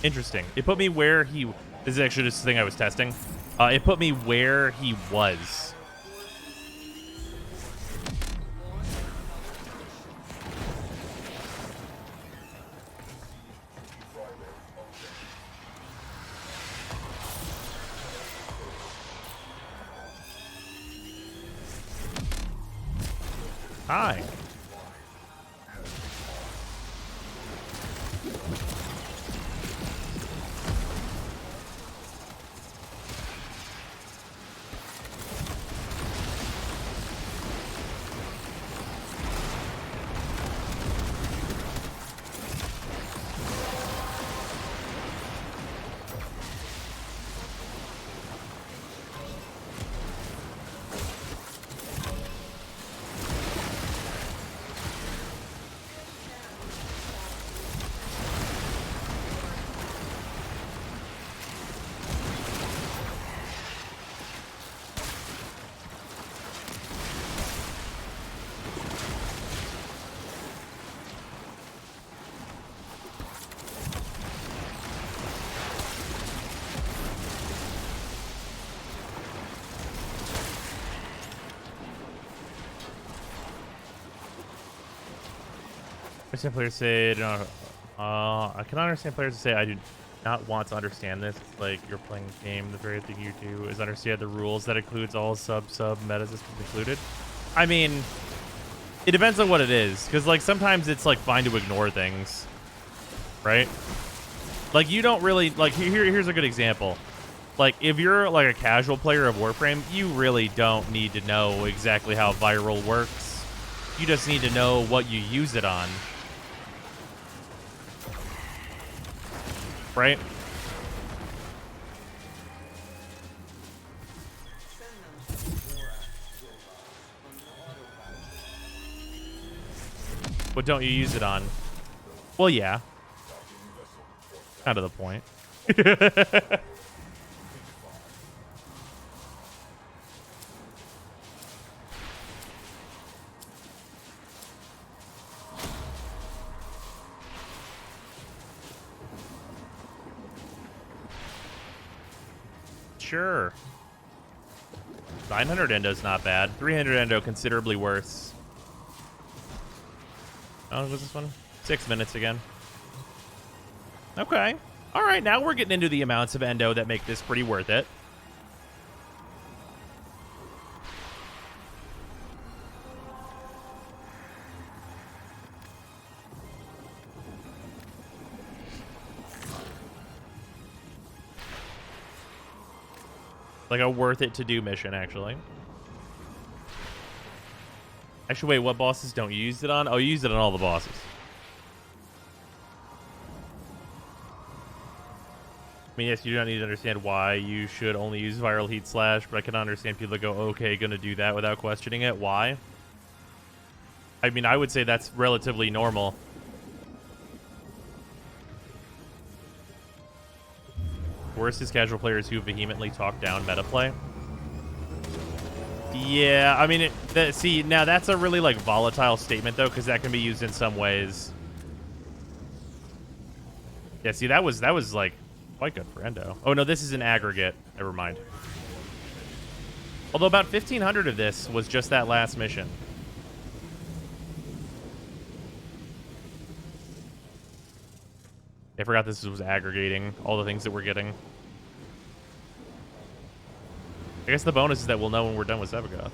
Interesting. It put me where he... This is actually just the thing I was testing. It put me where he was. Hi. I understand players say, I can understand players who say, I do not want to understand this. It's like you're playing a game, the very thing you do is understand the rules. That includes all sub meta systems included. I mean, it depends on what it is, because like sometimes it's like fine to ignore things, right? Like you don't really, like here's a good example. Like if you're like a casual player of Warframe, you really don't need to know exactly how viral works. You just need to know what you use it on. Right? What don't you use it on? Well, yeah. Kind of the point. Sure. 900 endo's not bad. 300 endo considerably worse. Oh, was this one? 6 minutes again. Okay. All right, now we're getting into the amounts of endo that make this pretty worth it. Like a worth it to do mission, actually. Actually, wait, what bosses don't you use it on? Oh, you use it on all the bosses. mean, yes, you do not need to understand why you should only use viral heat slash, but I can understand people that go, okay, gonna do that without questioning it. Why? I mean, I would say that's relatively normal. Worst is casual players who vehemently talk down meta play. Yeah, I mean, see, now that's a really, like, volatile statement, though, because that can be used in some ways. Yeah, see, that was like, quite good for Endo. Oh, no, this is an aggregate. Never mind. Although about 1,500 of this was just that last mission. I forgot this was aggregating all the things that we're getting. I guess the bonus is that we'll know when we're done with Sevagoth.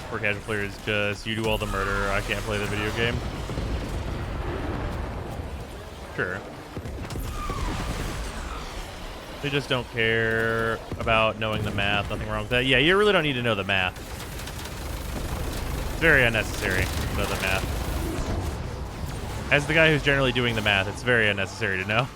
For casual players, just you do all the murder. I can't play the video game. Sure. We just don't care about knowing the math. Nothing wrong with that. Yeah, you really don't need to know the math. It's very unnecessary to know the math. As the guy who's generally doing the math, it's very unnecessary to know.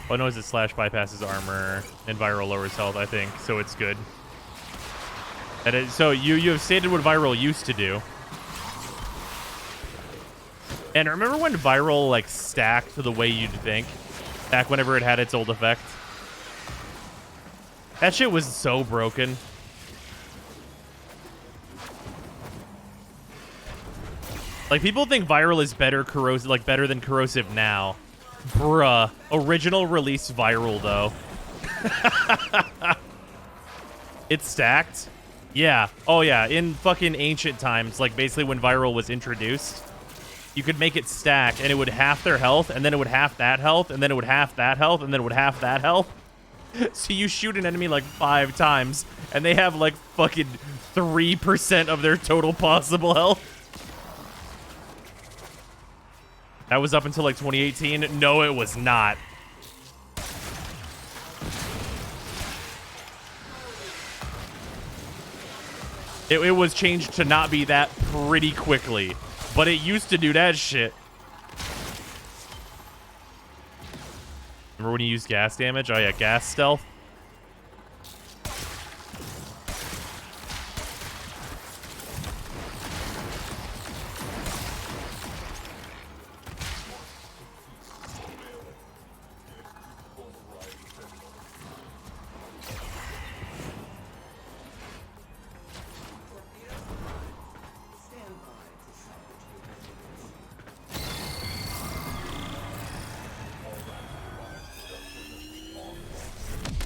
Oh, no, is it slash bypasses armor and viral lowers health, I think, so it's good. So you have stated what viral used to do. And remember when viral, like, stacked the way you'd think? Back whenever it had its old effect? That shit was so broken. Like, people think viral is better corrosive, like, better than corrosive now. Bruh. Original release viral, though. It's stacked? Yeah. Oh, yeah. In fucking ancient times, like, basically when viral was introduced, you could make it stack, and it would half their health, and then it would half that health, and then it would half that health, and then it would half that health. So you shoot an enemy, like, 5 times, and they have, like, fucking 3% of their total possible health. That was up until like 2018. No, it was not. It was changed to not be that pretty quickly. But it used to do that shit. Remember when you used gas damage? Oh yeah, gas stealth.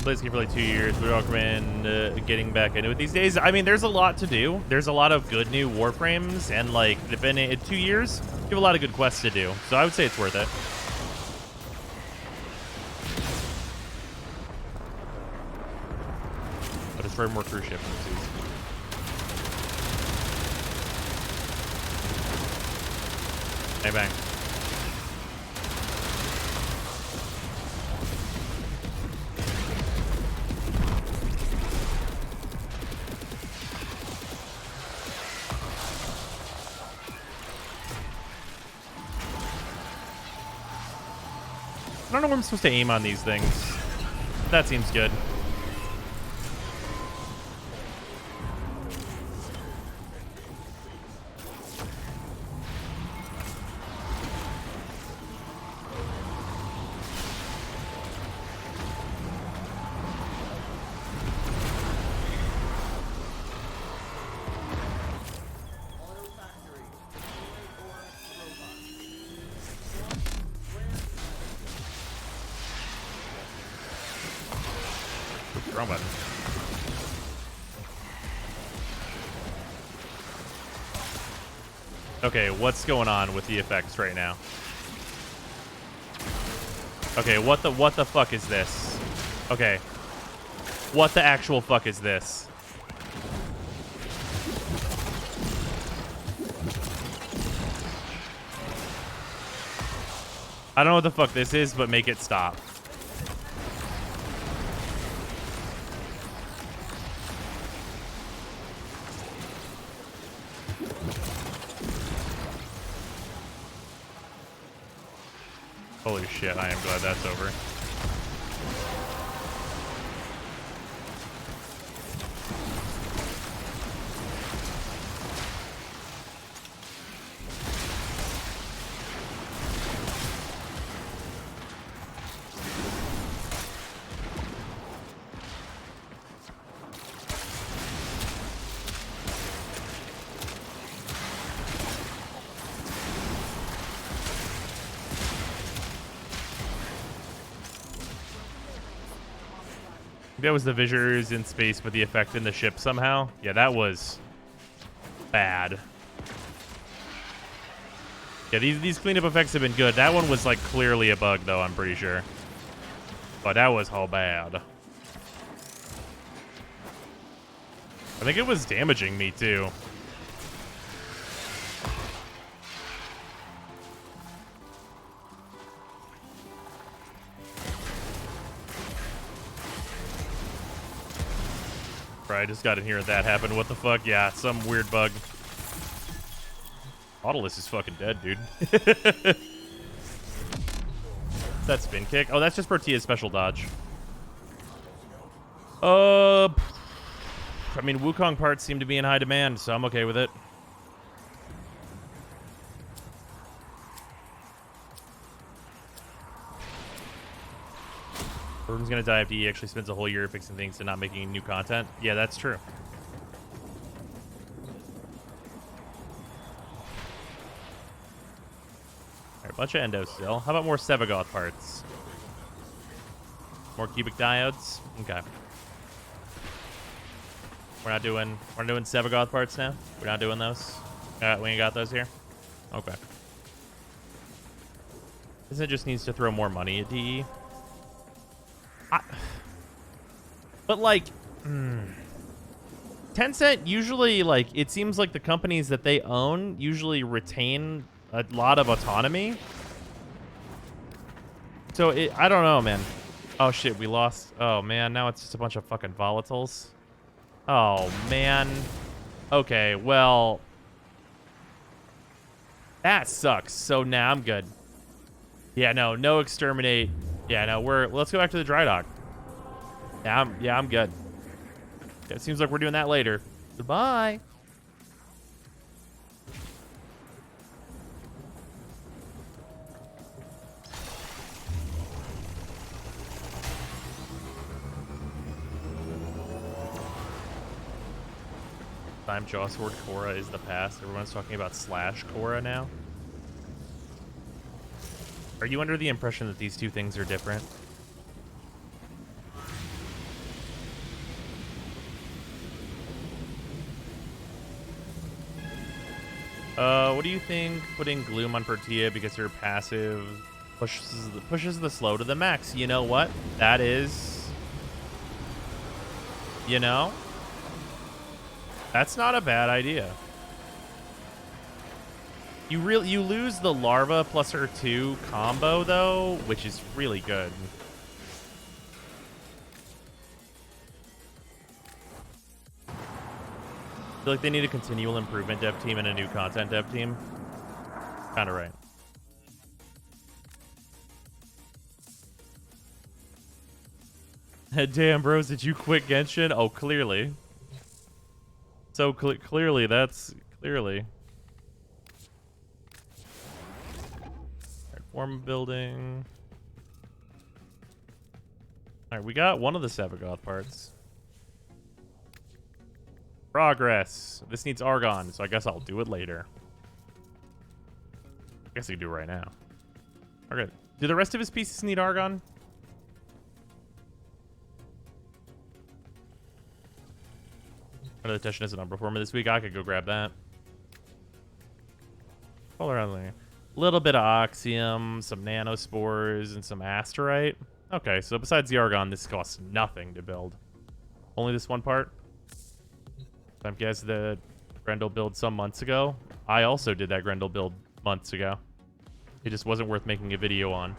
Played this game for like 2 years. We recommend getting back into it these days. I mean, there's a lot to do. There's a lot of good new Warframes, and like, depending in 2 years, you have a lot of good quests to do. So I would say it's worth it. But it's very more cruise ship in the season. Hey, bang. I don't know where I'm supposed to aim on these things. That seems good. Wrong button. Okay, what's going on with the effects right now? Okay, what the fuck is this? Okay. What the actual fuck is this? I don't know what the fuck this is, but make it stop. Holy shit, I am glad that's over. That was the visitors in space, but the effect in the ship somehow. Yeah, that was bad. Yeah, these cleanup effects have been good. That one was like clearly a bug, though. I'm pretty sure. But that was all bad. I think it was damaging me too. I just got in here and that happened. What the fuck? Yeah, some weird bug. Nautilus is fucking dead, dude. That spin kick. Oh, that's just Protea's special dodge. I mean, Wukong parts seem to be in high demand, so I'm okay with it. Everyone's gonna die if he actually spends a whole year fixing things and not making new content. Yeah, that's true. Alright, bunch of endo still. How about more Sevagoth parts? More cubic diodes? Okay. We're not doing Sevagoth parts now? We're not doing those? We ain't got those here? Okay. This it just needs to throw more money at DE. But like, Tencent usually, like, it seems like the companies that they own usually retain a lot of autonomy. So I don't know, man. Oh shit, we lost. Oh man, now it's just a bunch of fucking volatiles. Oh man. Okay, well, that sucks. So now I'm good. Yeah, no exterminate. Yeah, no, let's go back to the dry dock. Yeah, I'm good. It seems like we're doing that later. Goodbye. Time Jawsword Korra is the past. Everyone's talking about Slash Korra now. Are you under the impression that these two things are different? What do you think putting Gloom on Protea because her passive pushes the slow to the max? You know what? That is... You know? That's not a bad idea. You lose the larva plus her 2 combo though, which is really good. I feel like they need a continual improvement dev team and a new content dev team. Kind of right. Damn, bros, did you quit Genshin? Oh, clearly. So clearly, that's clearly. Form building. All right, we got one of the Sevagoth parts. Progress. This needs Argon, so I guess I'll do it later. I guess I can do it right now. Okay. Do the rest of his pieces need Argon? The Teshin is an Umbral Former this week. I could go grab that. All around there. Little bit of Oxium, some Nanospores, and some Asterite. Okay, so besides the Argon, this costs nothing to build. Only this one part. I'm guessing the Grendel build some months ago. I also did that Grendel build months ago. It just wasn't worth making a video on.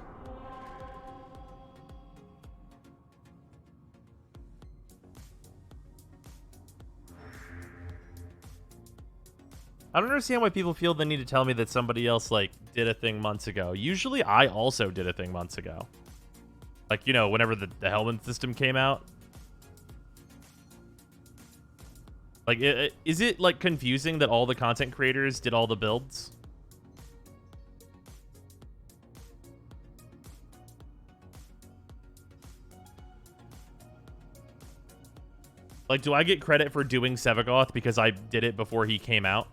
I don't understand why people feel the need to tell me that somebody else, like, did a thing months ago. Usually, I also did a thing months ago. Like, you know, whenever the Hellman system came out. Like, is it, like, confusing that all the content creators did all the builds? Like, do I get credit for doing Sevagoth because I did it before he came out?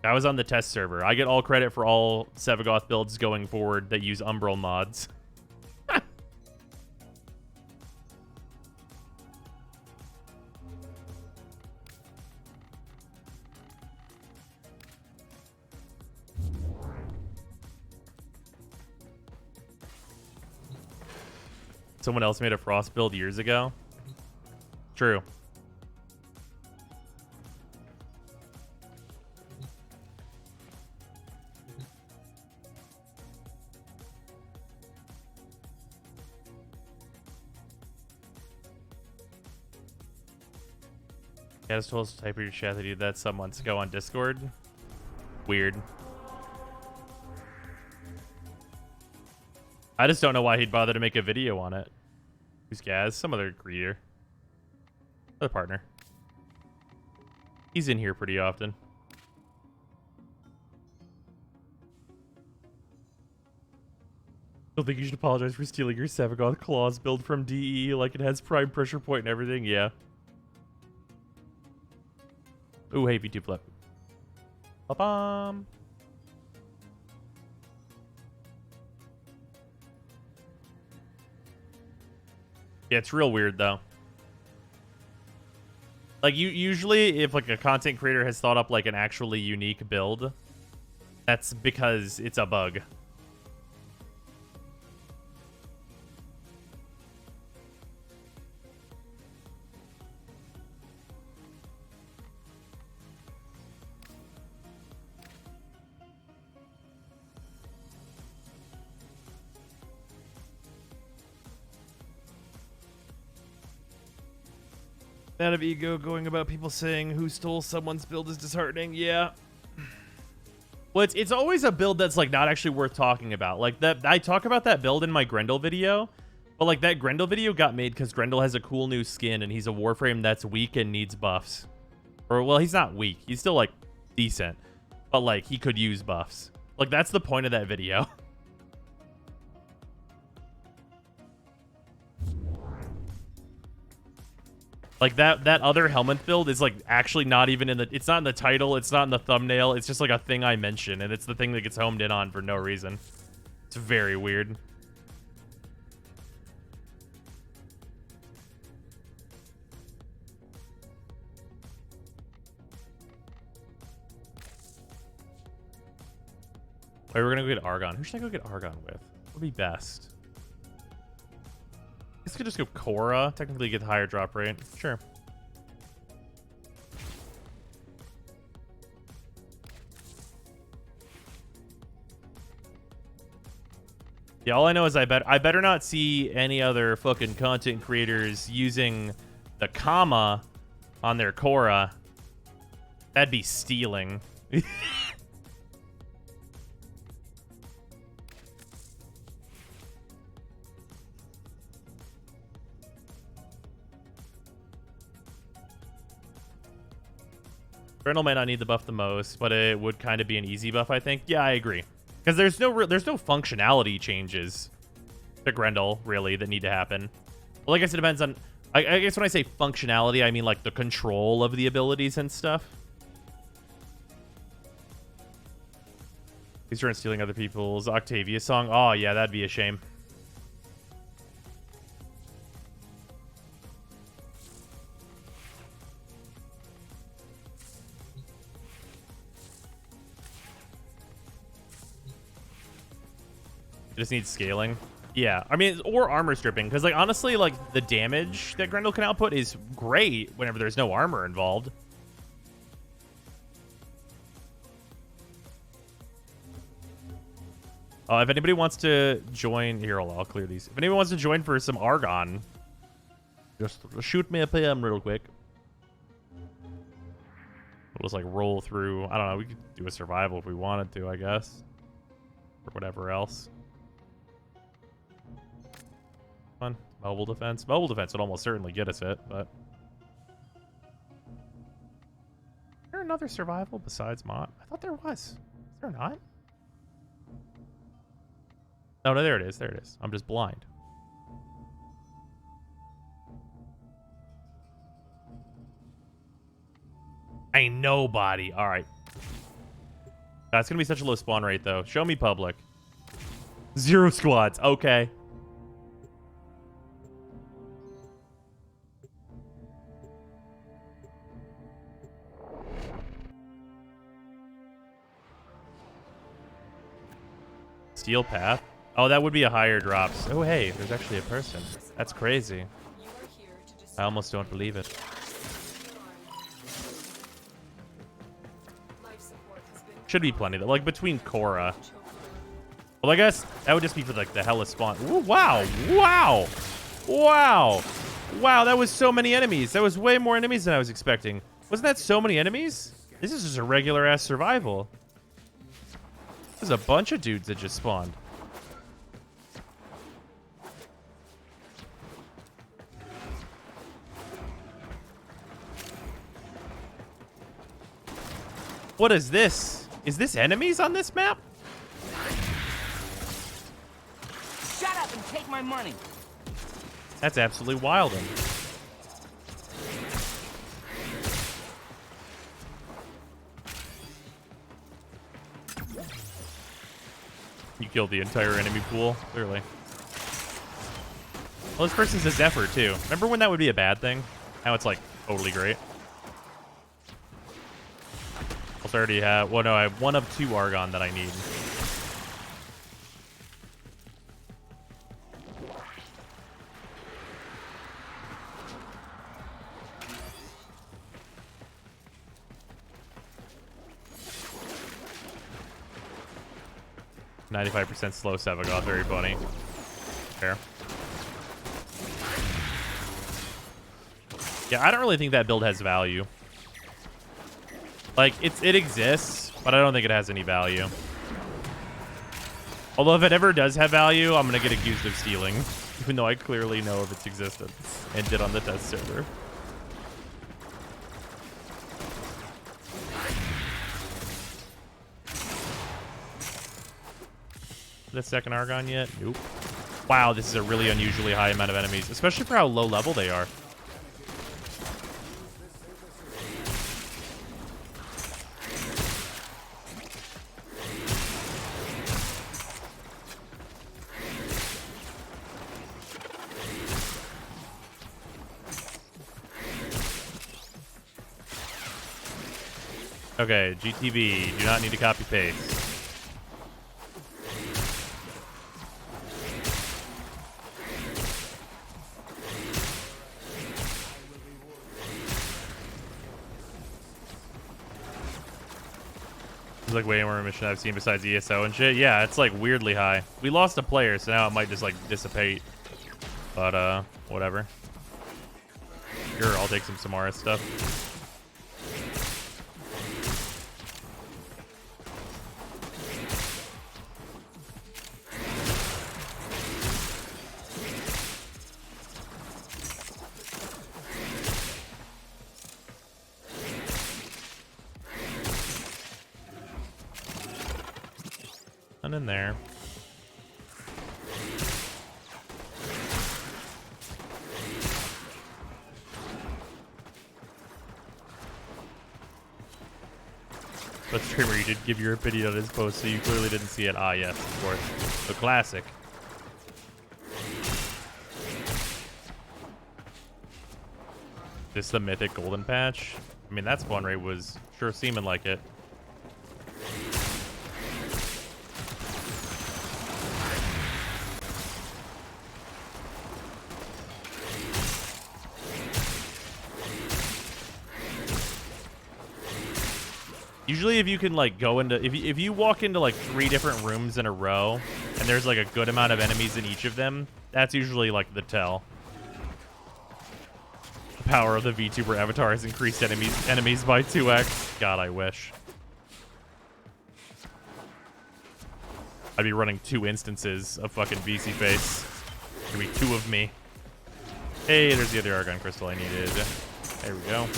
I was on the test server. I get all credit for all Sevagoth builds going forward that use Umbral mods. Someone else made a Frost build years ago. True. Yeah, I just told us to type in your chat that he did that some months ago on Discord. Weird. I just don't know why he'd bother to make a video on it. Who's Gaz? Some other greeter. Other partner. He's in here pretty often. Don't think you should apologize for stealing your Sevagoth Claws build from DE like it has prime pressure point and everything. Yeah. Ooh, hey, V2 flip. Ba-bum. Yeah, it's real weird, though. Like, usually, if, like, a content creator has thought up, like, an actually unique build, that's because it's a bug. Out of ego, going about people saying who stole someone's build is disheartening. Yeah. Well, it's always a build that's like not actually worth talking about. Like that, I talk about that build in my Grendel video, but like that Grendel video got made because Grendel has a cool new skin and he's a Warframe that's weak and needs buffs. Or well, he's not weak. He's still like decent, but like he could use buffs. Like that's the point of that video. Like that other helmet build is like actually not even in the, it's not in the title, it's not in the thumbnail, it's just like a thing I mention, and it's the thing that gets homed in on for no reason. It's very weird. Wait, we're gonna go get Argon. Who should I go get Argon with? What would be best? This could just go Korra. Technically get the higher drop rate. Sure. Yeah, all I know is I better not see any other fucking content creators using the comma on their Korra. That'd be stealing. Grendel might not need the buff the most, but it would kind of be an easy buff, I think. Yeah, I agree. Because there's no functionality changes to Grendel, really, that need to happen. Well, like I said, it depends on... I guess when I say functionality, I mean, like, the control of the abilities and stuff. These aren't stealing other people's Octavia song. Oh, yeah, that'd be a shame. Just needs scaling. Yeah, I mean, or armor stripping, because like honestly, like the damage that Grendel can output is great whenever there's no armor involved. If anybody wants to join, here I'll clear these. If anyone wants to join for some Argon, just shoot me a PM real quick. We'll just like roll through. I don't know. We could do a survival if we wanted to, I guess, or whatever else. Fun. Mobile defense. Mobile defense would almost certainly get us it, but is there another survival besides Mott? I thought there was. Is there not? Oh, no, there it is. There it is. I'm just blind. Ain't nobody. All right. That's going to be such a low spawn rate, though. Show me public. 0 squads. Okay. Steel path. Oh, that would be a higher drops. Oh, hey, there's actually a person. That's crazy. I almost don't believe it. Should be plenty, though. Like, between Korra. Well, I guess that would just be for, like, the Hella spawn. Ooh, wow. Wow. Wow. Wow, that was so many enemies. That was way more enemies than I was expecting. Wasn't that so many enemies? This is just a regular-ass survival. There's a bunch of dudes that just spawned. What is this? Is this enemies on this map? Shut up and take my money. That's absolutely wild. You killed the entire enemy pool, clearly. Well, this person's a Zephyr, too. Remember when that would be a bad thing? Now it's, like, totally great. Also already have... Well, no, I have 1 of 2 Argon that I need. %, slow Sevagoth, very funny. Fair. Yeah, I don't really think that build has value. Like, it exists, but I don't think it has any value. Although if it ever does have value, I'm going to get accused of stealing. Even though I clearly know of its existence and did on the test server. The second Argon yet? Nope. Wow, this is a really unusually high amount of enemies, especially for how low level they are. Okay, GTV, do not need to copy paste. It's like way more mission I've seen besides ESO and shit. Yeah, it's like weirdly high. We lost a player, so now it might just like dissipate. But whatever. Sure, I'll take some Samara stuff. In there. But streamer, you did give your opinion on his post, so you clearly didn't see it. Ah, yes, of course. The classic. This is the mythic golden patch. I mean, that spawn rate was sure seeming like it. Usually if you can like go into, if you walk into like 3 different rooms in a row and there's like a good amount of enemies in each of them, that's usually like the tell. The power of the VTuber avatar has increased enemies by 2x. God, I wish. I'd be running 2 instances of fucking VC face. There'd be 2 of me. Hey, there's the other Argon crystal I needed. There we go.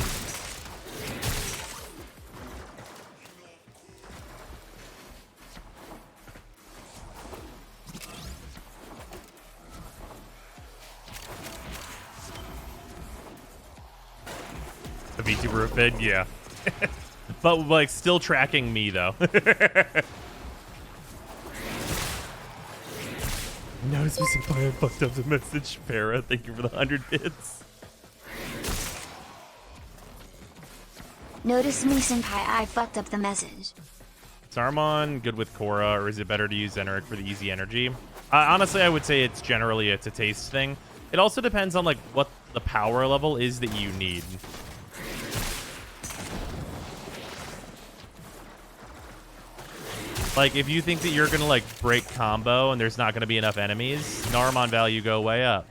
A VTuber fed, yeah. But like still tracking me though. Notice me senpai, I fucked up the message. Farah, thank you for the 100 bits. Notice me, senpai, I fucked up the message. Saruman good with Korra, or is it better to use Zeneric for the easy energy? Honestly, I would say it's a taste thing. It also depends on like what the power level is that you need. Like, if you think that you're going to, like, break combo and there's not going to be enough enemies, Naruman value go way up.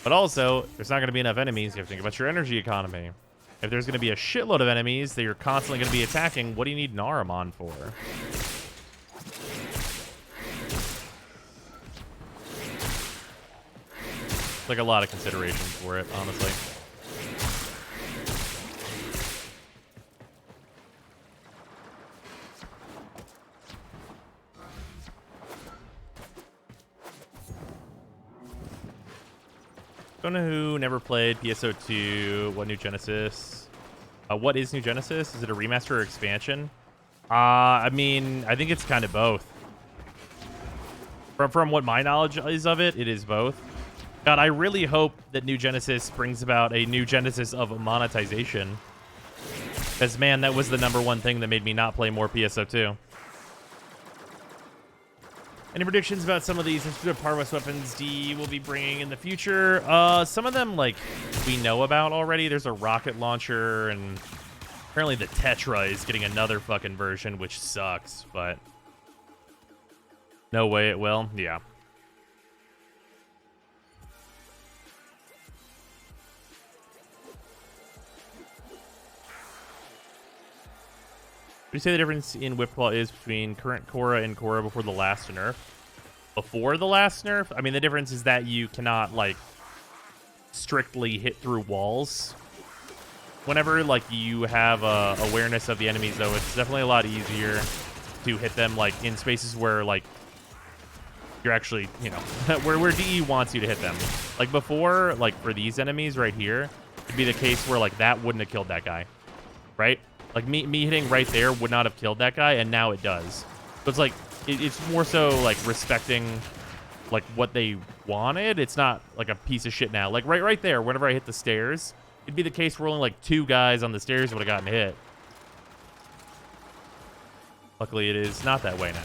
But also, there's not going to be enough enemies. You have to think about your energy economy. If there's going to be a shitload of enemies that you're constantly going to be attacking, what do you need Naruman for? It's like a lot of considerations for it, honestly. Don't know who, never played PSO2. What New Genesis? What is New Genesis? Is it a remaster or expansion? I mean, I think it's kind of both. From what my knowledge is of it, it is both. God, I really hope that New Genesis brings about a New Genesis of monetization. Because, man, that was the #1 thing that made me not play more PSO2. Any predictions about some of these Parvos weapons D will be bringing in the future? Some of them, like, we know about already. There's a rocket launcher, and apparently the Tetra is getting another fucking version, which sucks, but no way it will. Yeah. What do you say the difference in Whip Claw is between current Korra and Korra before the last nerf? Before the last nerf? I mean, the difference is that you cannot, like, strictly hit through walls. Whenever, like, you have awareness of the enemies, though, it's definitely a lot easier to hit them, like, in spaces where, like, you're actually, you know, where DE wants you to hit them. Like, before, like, for these enemies right here, it'd be the case where, like, that wouldn't have killed that guy, right? Like, me hitting right there would not have killed that guy, and now it does. So it's like, it's more so, like, respecting, like, what they wanted. It's not, like, a piece of shit now. Like, right there, whenever I hit the stairs, it'd be the case where only, like, 2 guys on the stairs would have gotten hit. Luckily, it is not that way now.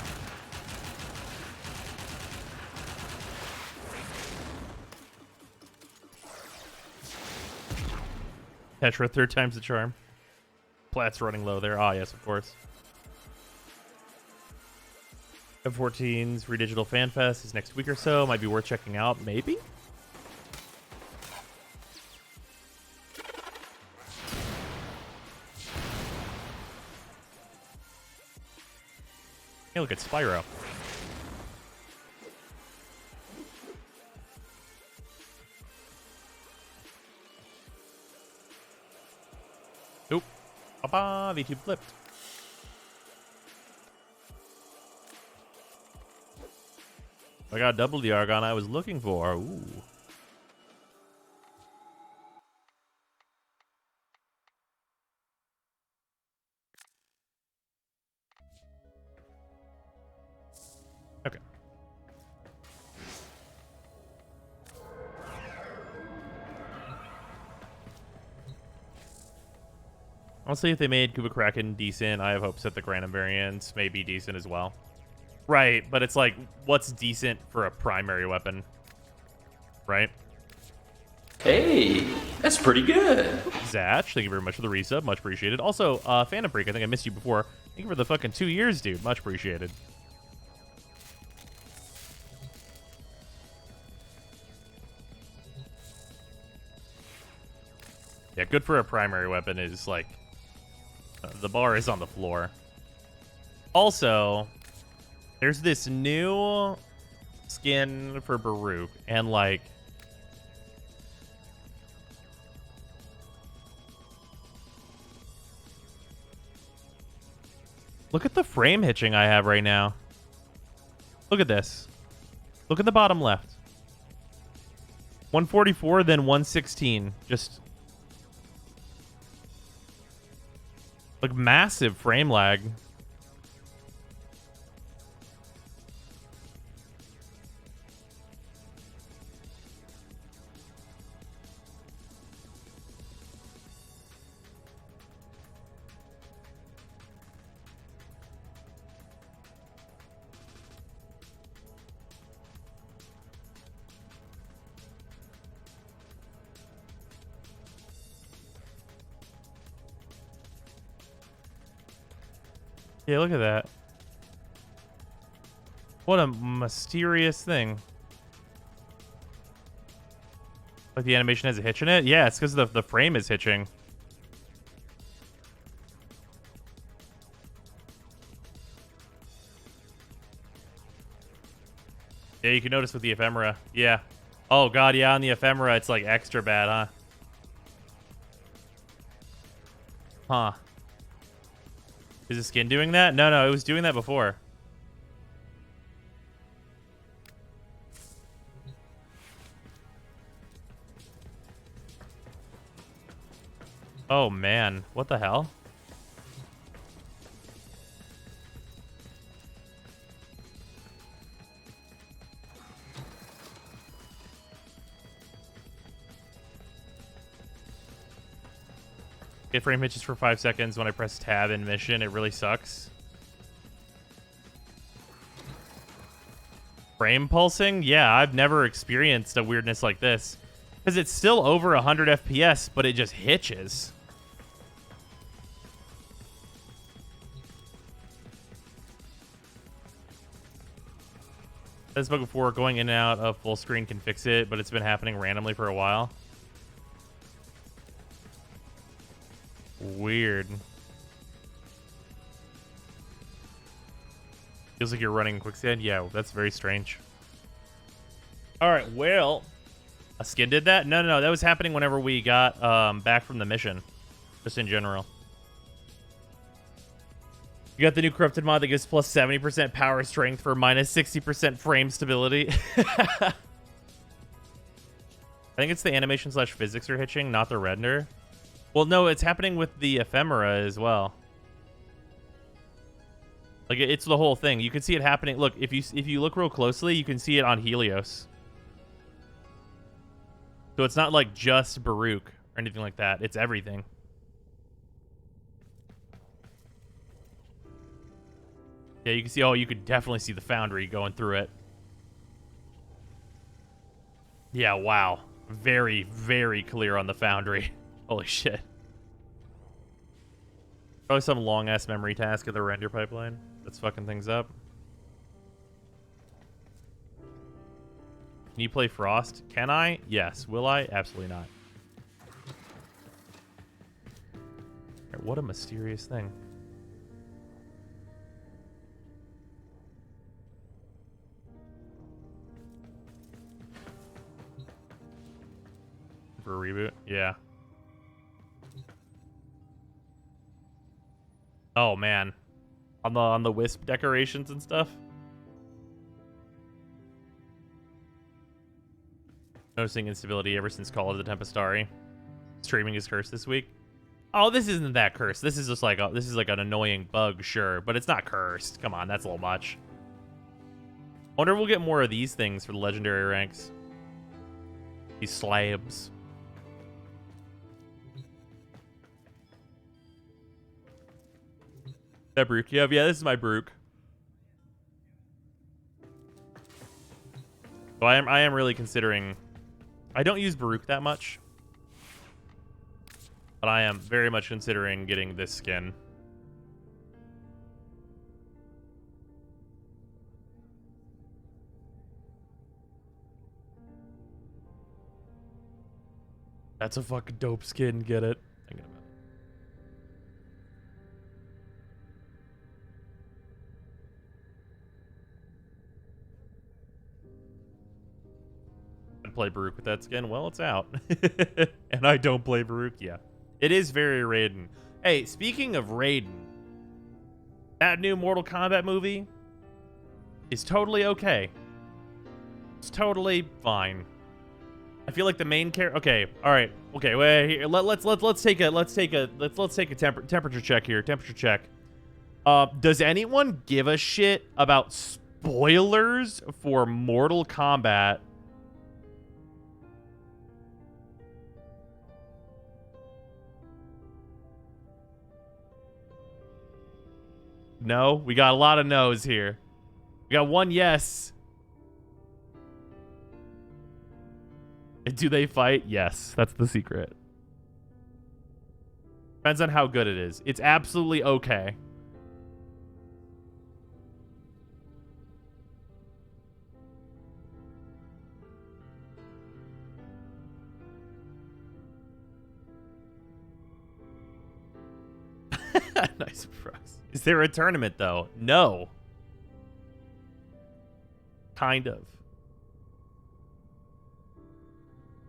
Tetra, 3rd time's the charm. Plat's running low there. Ah, yes, of course. F14's Free Digital Fan Fest is next week or so. Might be worth checking out, maybe? Hey, look at Spyro. Nope. Papa, VTube flipped. I got double the Argon I was looking for. Ooh. Okay. Honestly, if they made Kuba Kraken decent, I have hopes that the Granum variant may be decent as well. Right, but it's like, what's decent for a primary weapon? Right? Hey, that's pretty good. Zatch, thank you very much for the resub. Much appreciated. Also, Phantom Freak, I think I missed you before. Thank you for the fucking 2 years, dude. Much appreciated. Yeah, good for a primary weapon is, like, the bar is on the floor. Also, there's this new skin for Baruch, and, like, look at the frame hitching I have right now. Look at this. Look at the bottom left. 144, then 116. Just like massive frame lag. Yeah, look at that. What a mysterious thing. Like the animation has a hitch in it? Yeah, it's because the frame is hitching. Yeah, you can notice with the ephemera. Yeah. Oh, God, yeah, on the ephemera, it's like extra bad, huh? Huh. Is the skin doing that? No, it was doing that before. Oh, man. What the hell? Get frame hitches for 5 seconds when I press tab in mission. It really sucks. Frame pulsing? Yeah, I've never experienced a weirdness like this. Because it's still over 100 FPS, but it just hitches. As I spoke before, going in and out of full screen can fix it, but it's been happening randomly for a while. Weird. Feels like you're running quicksand. Yeah, that's very strange. All right, well, a skin did that? No. That was happening whenever we got back from the mission, just in general. You got the new corrupted mod that gives plus 70% power strength for minus 60% frame stability. I think it's the animation / physics are hitching, not the render. Well, no, it's happening with the ephemera as well. Like, it's the whole thing. You can see it happening. Look, if you look real closely, you can see it on Helios. So it's not like just Baruch or anything like that. It's everything. Yeah, you can see. Oh, you could definitely see the foundry going through it. Yeah, wow. Very, very clear on the foundry. Holy shit. Probably some long-ass memory task of the render pipeline that's fucking things up. Can you play Frost? Can I? Yes. Will I? Absolutely not. Right, what a mysterious thing. For a reboot? Yeah. Oh man, on the Wisp decorations and stuff. Noticing instability ever since Call of the Tempestari. Streaming is cursed this week. Oh, this isn't that cursed. This is just like this is like an annoying bug, sure, but it's not cursed. Come on, that's a little much. Wonder if we'll get more of these things for the legendary ranks. These slabs. That Baruch. Yeah, this is my Baruch. So I am really considering I don't use Baruch that much, but I am very much considering getting this skin. That's a fucking dope skin. Get it? Thinking about it. I play Baruch with that skin. Well, it's out, and I don't play Baruch. Yeah, it is very Raiden. Hey, speaking of Raiden, that new Mortal Kombat movie is totally okay. It's totally fine. I feel like the main character. Okay, all right. Okay, wait. Here, let's take a temperature check here. Temperature check. Does anyone give a shit about spoilers for Mortal Kombat? No, we got a lot of no's here. We got one yes. Do they fight? Yes, that's the secret. Depends on how good it is. It's absolutely okay. Nice surprise. Is there a tournament, though? No. Kind of.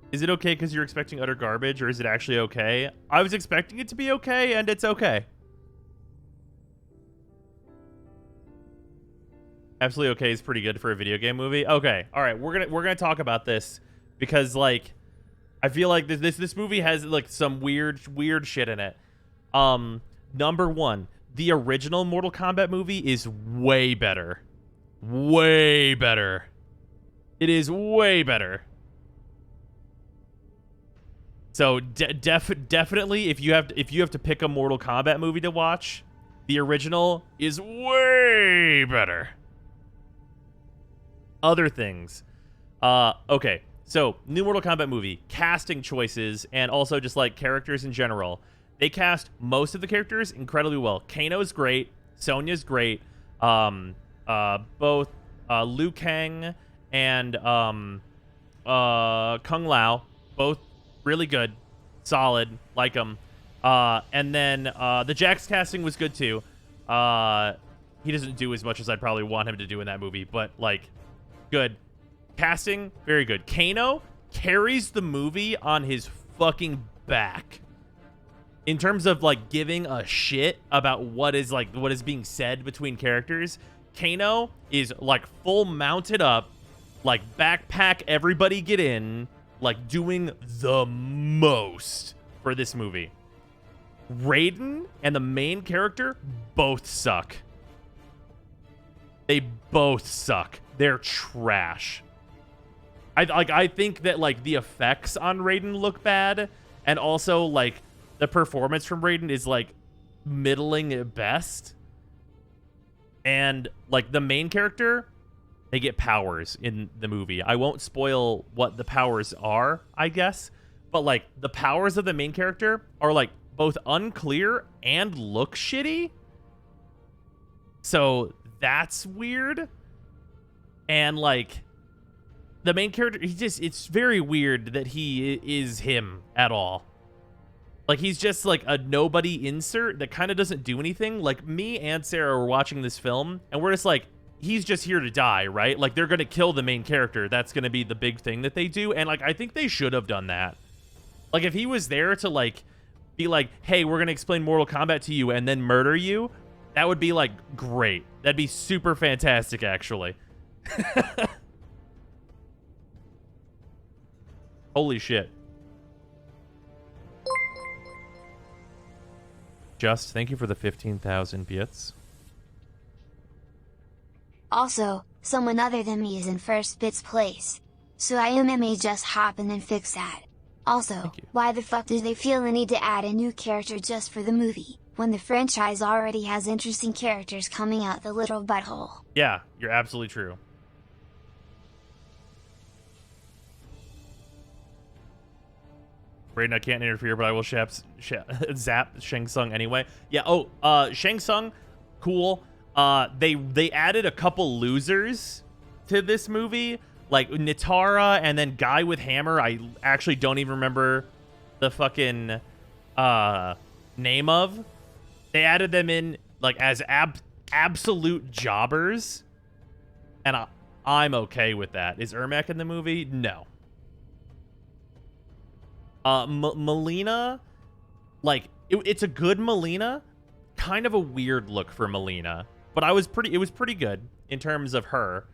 Is it okay because you're expecting utter garbage, or is it actually okay? I was expecting it to be okay, and it's okay. Absolutely okay is pretty good for a video game movie. Okay, all right, we're gonna talk about this because like I feel like this movie has like some weird shit in it. Number one, the original Mortal Kombat movie is way better. Way better. It is way better. So definitely, if you have to pick a Mortal Kombat movie to watch, the original is way better. Other things, okay. So new Mortal Kombat movie casting choices and also just like characters in general. They cast most of the characters incredibly well. Kano's great. Sonya's great. Both Liu Kang and Kung Lao, both really good, solid, like them. And then the Jax casting was good too. He doesn't do as much as I'd probably want him to do in that movie, but like, good. Casting, very good. Kano carries the movie on his fucking back. In terms of like giving a shit about what is being said between characters, Kano is like full mounted up, like backpack, everybody get in, like doing the most for this movie. Raiden and the main character both suck. They both suck. They're trash. I think that like the effects on Raiden look bad, and also like the performance from Raiden is like middling at best. And like the main character, they get powers in the movie. I won't spoil what the powers are, I guess, but like the powers of the main character are like both unclear and look shitty. So that's weird. And like the main character, it's very weird that he is him at all. Like, he's just, like, a nobody insert that kind of doesn't do anything. Like, me and Sarah were watching this film, and we're just like, he's just here to die, right? Like, they're going to kill the main character. That's going to be the big thing that they do. And, like, I think they should have done that. Like, if he was there to, like, be like, hey, we're going to explain Mortal Kombat to you and then murder you, that would be, like, great. That'd be super fantastic, actually. Holy shit. Just, thank you for the 15,000 bits. Also, someone other than me is in first bits place. So I may just hop and then fix that. Also, why the fuck do they feel the need to add a new character just for the movie, when the franchise already has interesting characters coming out the literal butthole? Yeah, you're absolutely true. Brayden, I can't interfere, but I will zap Shang Tsung anyway. Yeah. Oh, Shang Tsung, cool. They added a couple losers to this movie, like Nitara and then guy with hammer. I actually don't even remember the fucking name of. They added them in like as absolute jobbers, and I'm okay with that. Is Ermac in the movie? No. Melina, like it's a good Melina, kind of a weird look for Melina, but it was pretty good in terms of her.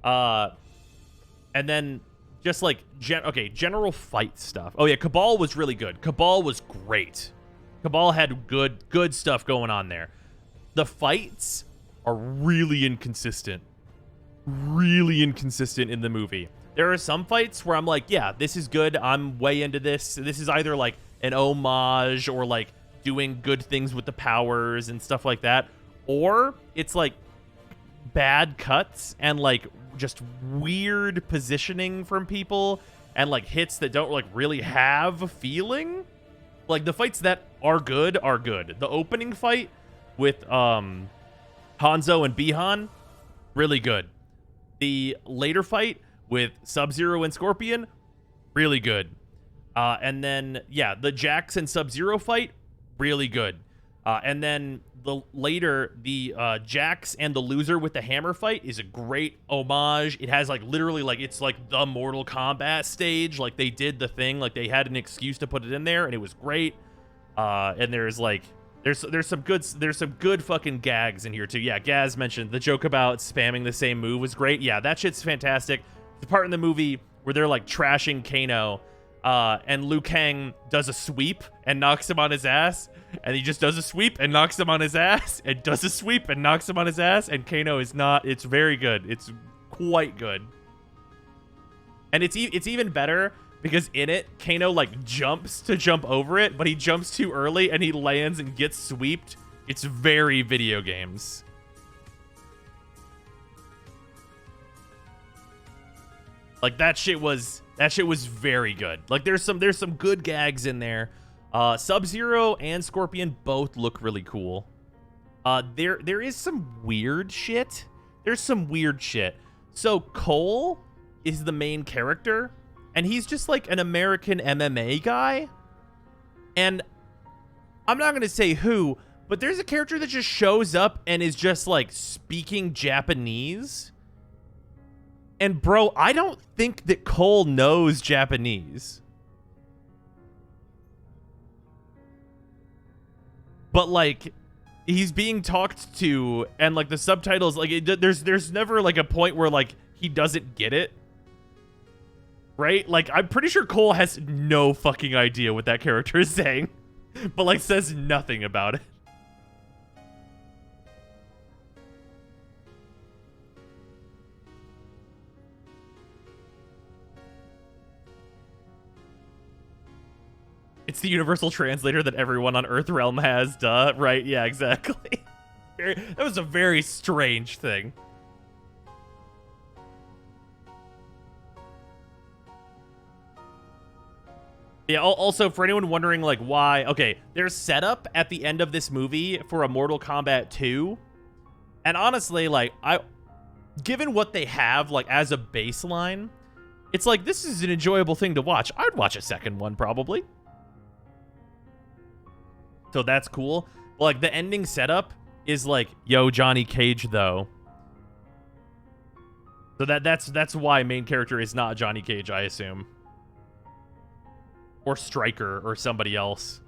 And then just like general fight stuff. Oh yeah, Cabal was really good. Cabal was great. Cabal had good stuff going on there. The fights are really inconsistent in the movie. There are some fights where I'm like, yeah, this is good. I'm way into this. This is either like an homage or like doing good things with the powers and stuff like that. Or it's like bad cuts and like just weird positioning from people and like hits that don't like really have a feeling. Like the fights that are good are good. The opening fight with Hanzo and Bihan, really good. The later fight with Sub-Zero and Scorpion, really good. And then, yeah, the Jax and Sub-Zero fight, really good. And then the Jax and the loser with the hammer fight is a great homage. It has like literally like it's like the Mortal Kombat stage. Like they did the thing, like they had an excuse to put it in there, and it was great. And there's like there's some good fucking gags in here too. Yeah, Gaz mentioned the joke about spamming the same move was great. Yeah, that shit's fantastic. The part in the movie where they're like trashing Kano, and Liu Kang does a sweep and knocks him on his ass, and he just does a sweep and knocks him on his ass, and does a sweep and knocks him on his ass, and Kano is not. It's very good. It's quite good. And it's even better because in it, Kano like jumps to jump over it, but he jumps too early and he lands and gets sweeped. It's very video games. Like that shit was very good. Like there's some good gags in there. Sub-Zero and Scorpion both look really cool. There is some weird shit. There's some weird shit. So Cole is the main character, and he's just like an American MMA guy. And I'm not gonna say who, but there's a character that just shows up and is just like speaking Japanese. And bro, I don't think that Cole knows Japanese. But like, he's being talked to, and like the subtitles, like there's never like a point where like he doesn't get it. Right? Like I'm pretty sure Cole has no fucking idea what that character is saying, but like says nothing about it. It's the universal translator that everyone on Earthrealm has, duh. Right, yeah, exactly. That was a very strange thing. Yeah, also, for anyone wondering, like, why... Okay, there's setup at the end of this movie for a Mortal Kombat 2. And honestly, like, given what they have, like, as a baseline, it's like, this is an enjoyable thing to watch. I'd watch a second one, probably. So that's cool. But like the ending setup is like, yo, Johnny Cage though. So that's why main character is not Johnny Cage, I assume. Or Stryker or somebody else.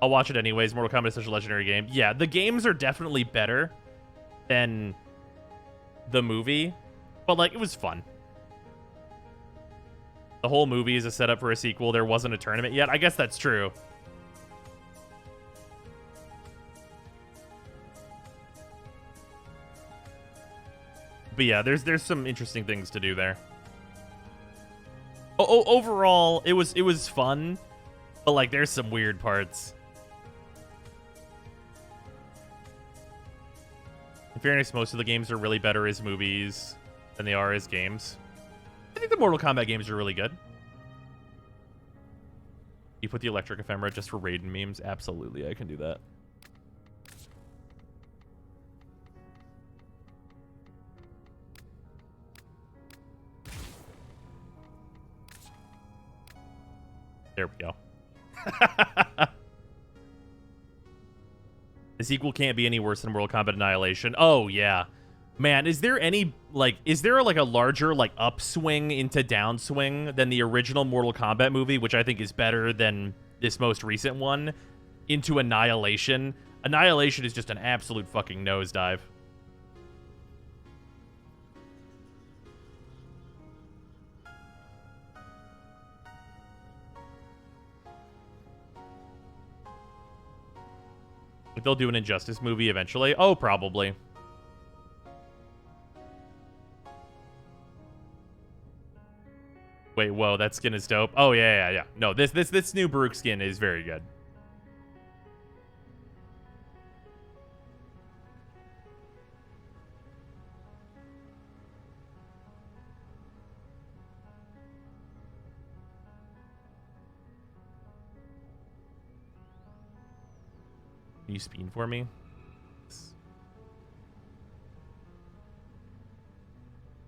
I'll watch it anyways. Mortal Kombat is such a legendary game. Yeah, the games are definitely better than the movie. But like, it was fun. The whole movie is a setup for a sequel. There wasn't a tournament yet. I guess that's true. But yeah, there's some interesting things to do there. Overall, it was fun, but like there's some weird parts. In fairness, most of the games are really better as movies than they are as games. I think the Mortal Kombat games are really good. put the electric ephemera just for Raiden memes? Absolutely, I can do that. There we go. The sequel can't be any worse than Mortal Kombat Annihilation. Oh, yeah. Man, is there any, like, is there, like, a larger, like, upswing into downswing than the original Mortal Kombat movie, which I think is better than this most recent one, into Annihilation? Annihilation is just an absolute fucking nosedive. But they'll do an Injustice movie eventually. Oh, probably. Wait, whoa, that skin is dope. Oh, yeah. No, this new Baruch skin is very good. Can you speed for me? This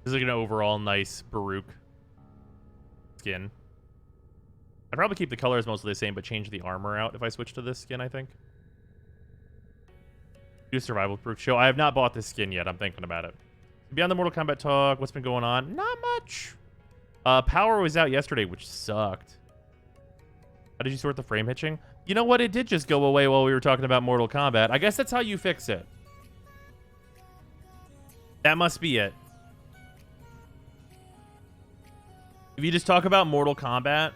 is like an overall nice Baruch skin. I'd probably keep the colors mostly the same, but change the armor out if I switch to this skin, I think. Do a survival proof show. I have not bought this skin yet. I'm thinking about it. Beyond the Mortal Kombat talk, what's been going on? Not much. Power was out yesterday, which sucked. How did you sort the frame hitching? You know what? It did just go away while we were talking about Mortal Kombat. I guess that's how you fix it. That must be it. If you just talk about Mortal Kombat,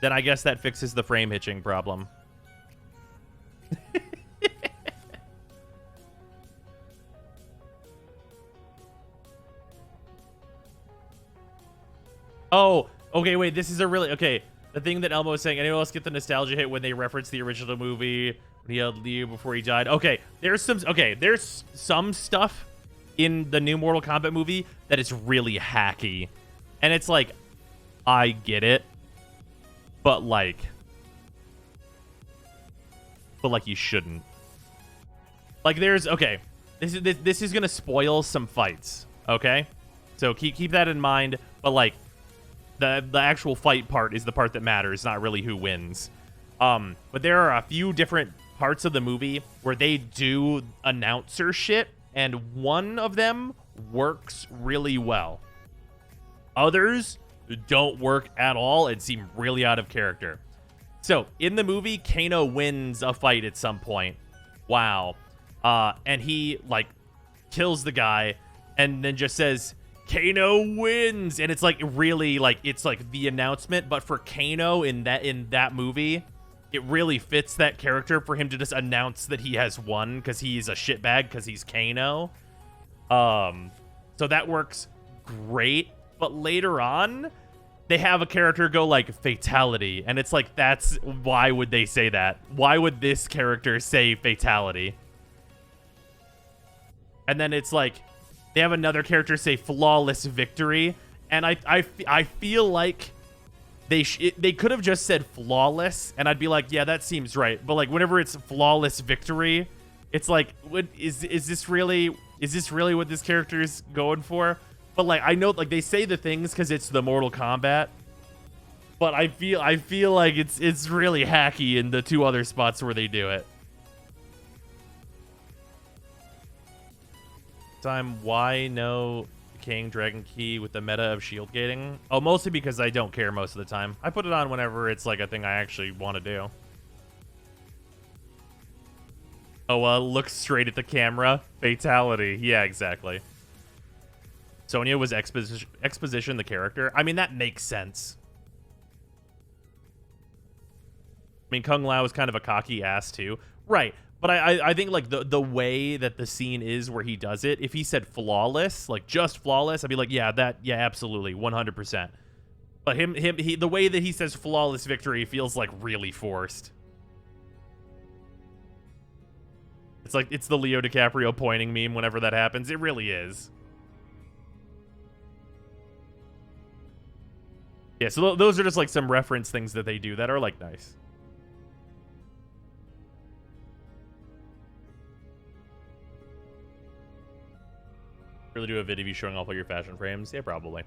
then I guess that fixes the frame hitching problem. Oh, okay, wait, this is a really... Okay, the thing that Elmo was saying, anyone else get the nostalgia hit when they reference the original movie when he held Liu before he died? Okay, there's some stuff in the new Mortal Kombat movie that is really hacky. And it's like, I get it, but like you shouldn't. Like there's, okay, this is gonna spoil some fights, okay? So keep that in mind, but like the actual fight part is the part that matters, not really who wins. But there are a few different parts of the movie where they do announcer shit, and one of them works really well. Others don't work at all and seem really out of character. So in the movie, Kano wins a fight at some point. Wow. And he like kills the guy and then just says, Kano wins. And it's like really like, it's like the announcement, but for Kano in that movie, it really fits that character for him to just announce that he has won because he's a shitbag because he's Kano. So that works great. But later on, they have a character go like fatality. And it's like, that's why would they say that? Why would this character say fatality? And then it's like, they have another character say flawless victory. And I feel like they could have just said flawless. And I'd be like, yeah, that seems right. But like whenever it's flawless victory, it's like, is this really what this character is going for? But like I know like they say the things because it's the Mortal Kombat, but I feel like it's really hacky in the two other spots where they do it. Why no King Dragon Key with the meta of shield gating? Oh, mostly because I don't care most of the time. I put it on whenever it's like a thing I actually want to do. Oh, look straight at the camera. Fatality. Yeah, exactly. Sonya was exposition the character. I mean, that makes sense. I mean, Kung Lao is kind of a cocky ass too. Right. But I think like the way that the scene is where he does it, if he said flawless, like just flawless, I'd be like, yeah, absolutely, 100%. But the way that he says flawless victory feels like really forced. It's like, it's the Leo DiCaprio pointing meme whenever that happens. It really is. Yeah, so those are just like some reference things that they do that are like nice. Really do a vid of you showing off all your fashion frames? Yeah, probably.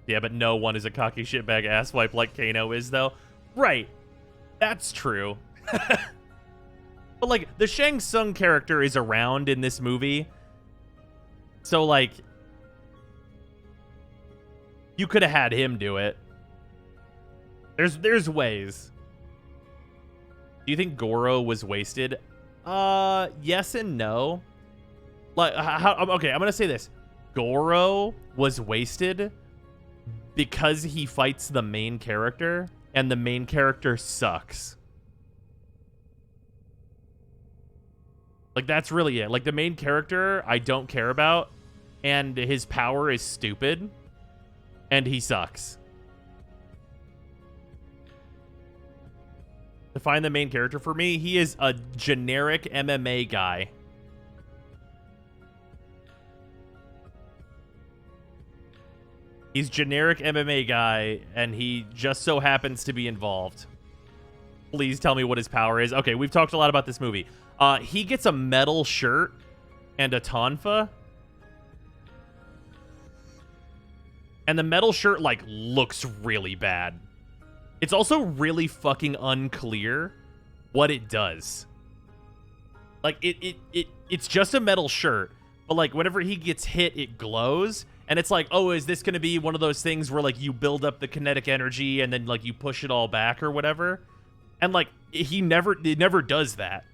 Yeah, but no one is a cocky shitbag asswipe like Kano is, though. Right. That's true. But, like, the Shang Tsung character is around in this movie. So, like, you could have had him do it. There's ways. Do you think Goro was wasted? Yes and no. Like, okay, I'm gonna say this. Goro was wasted because he fights the main character, and the main character sucks. Like, that's really it. Like, the main character I don't care about, and his power is stupid, and he sucks. To find the main character for me, he is a generic MMA guy. He's generic MMA guy, and he just so happens to be involved. Please tell me what his power is. Okay, we've talked a lot about this movie. He gets a metal shirt and a tonfa. And the metal shirt, like, looks really bad. It's also really fucking unclear what it does. Like, it's just a metal shirt, but, like, whenever he gets hit, it glows. And it's like, oh, is this going to be one of those things where, like, you build up the kinetic energy and then, like, you push it all back or whatever? And, like, it never does that.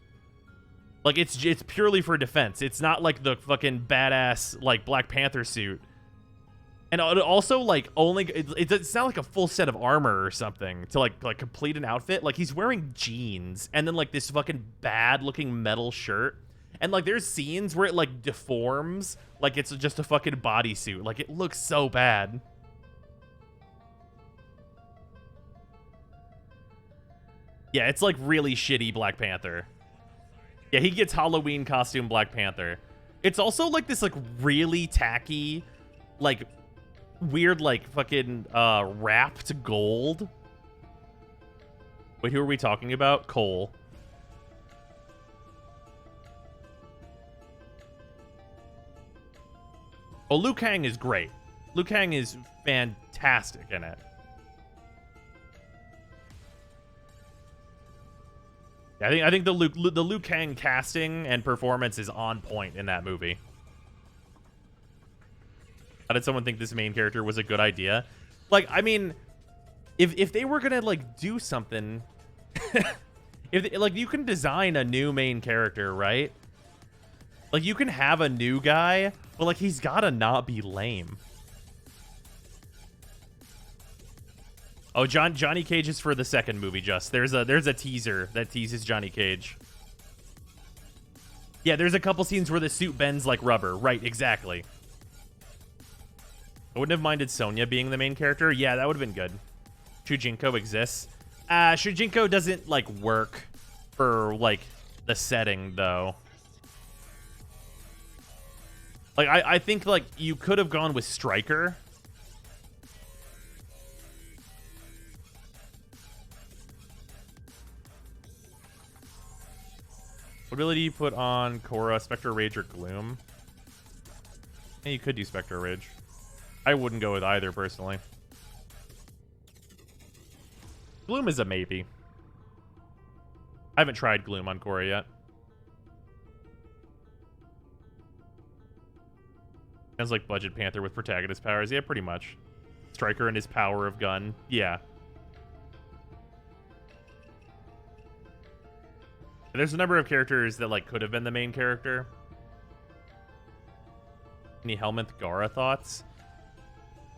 Like, it's purely for defense. It's not like the fucking badass, like, Black Panther suit. And also, like, it's not like a full set of armor or something to, like complete an outfit. Like, he's wearing jeans and then, like, this fucking bad-looking metal shirt. And, like, there's scenes where it, like, deforms like it's just a fucking bodysuit. Like, it looks so bad. Yeah, it's, like, really shitty Black Panther. Yeah, he gets Halloween costume Black Panther. It's also, like, this, like, really tacky, like, weird, like, fucking, wrapped gold. Wait, who are we talking about? Cole. Oh, Liu Kang is great. Liu Kang is fantastic in it. Yeah, I think the Liu Kang casting and performance is on point in that movie. How did someone think this main character was a good idea? Like, I mean, if they were gonna, like, do something, like, you can design a new main character, right? Like, you can have a new guy, but, like, he's gotta not be lame. Oh, Johnny Cage is for the second movie, Just. There's a teaser that teases Johnny Cage. Yeah, there's a couple scenes where the suit bends like rubber. Right, exactly. I wouldn't have minded Sonya being the main character. Yeah, that would have been good. Shujinko exists. Shujinko doesn't, like, work for, like, the setting, though. Like, I think, like, you could have gone with Stryker. What ability do you put on Korra? Spectre Rage or Gloom? Yeah, you could do Spectre Rage. I wouldn't go with either, personally. Gloom is a maybe. I haven't tried Gloom on Korra yet. Sounds like Budget Panther with protagonist powers. Yeah, pretty much. Stryker and his power of gun. Yeah. There's a number of characters that, like, could have been the main character. Any Helminth Gara thoughts?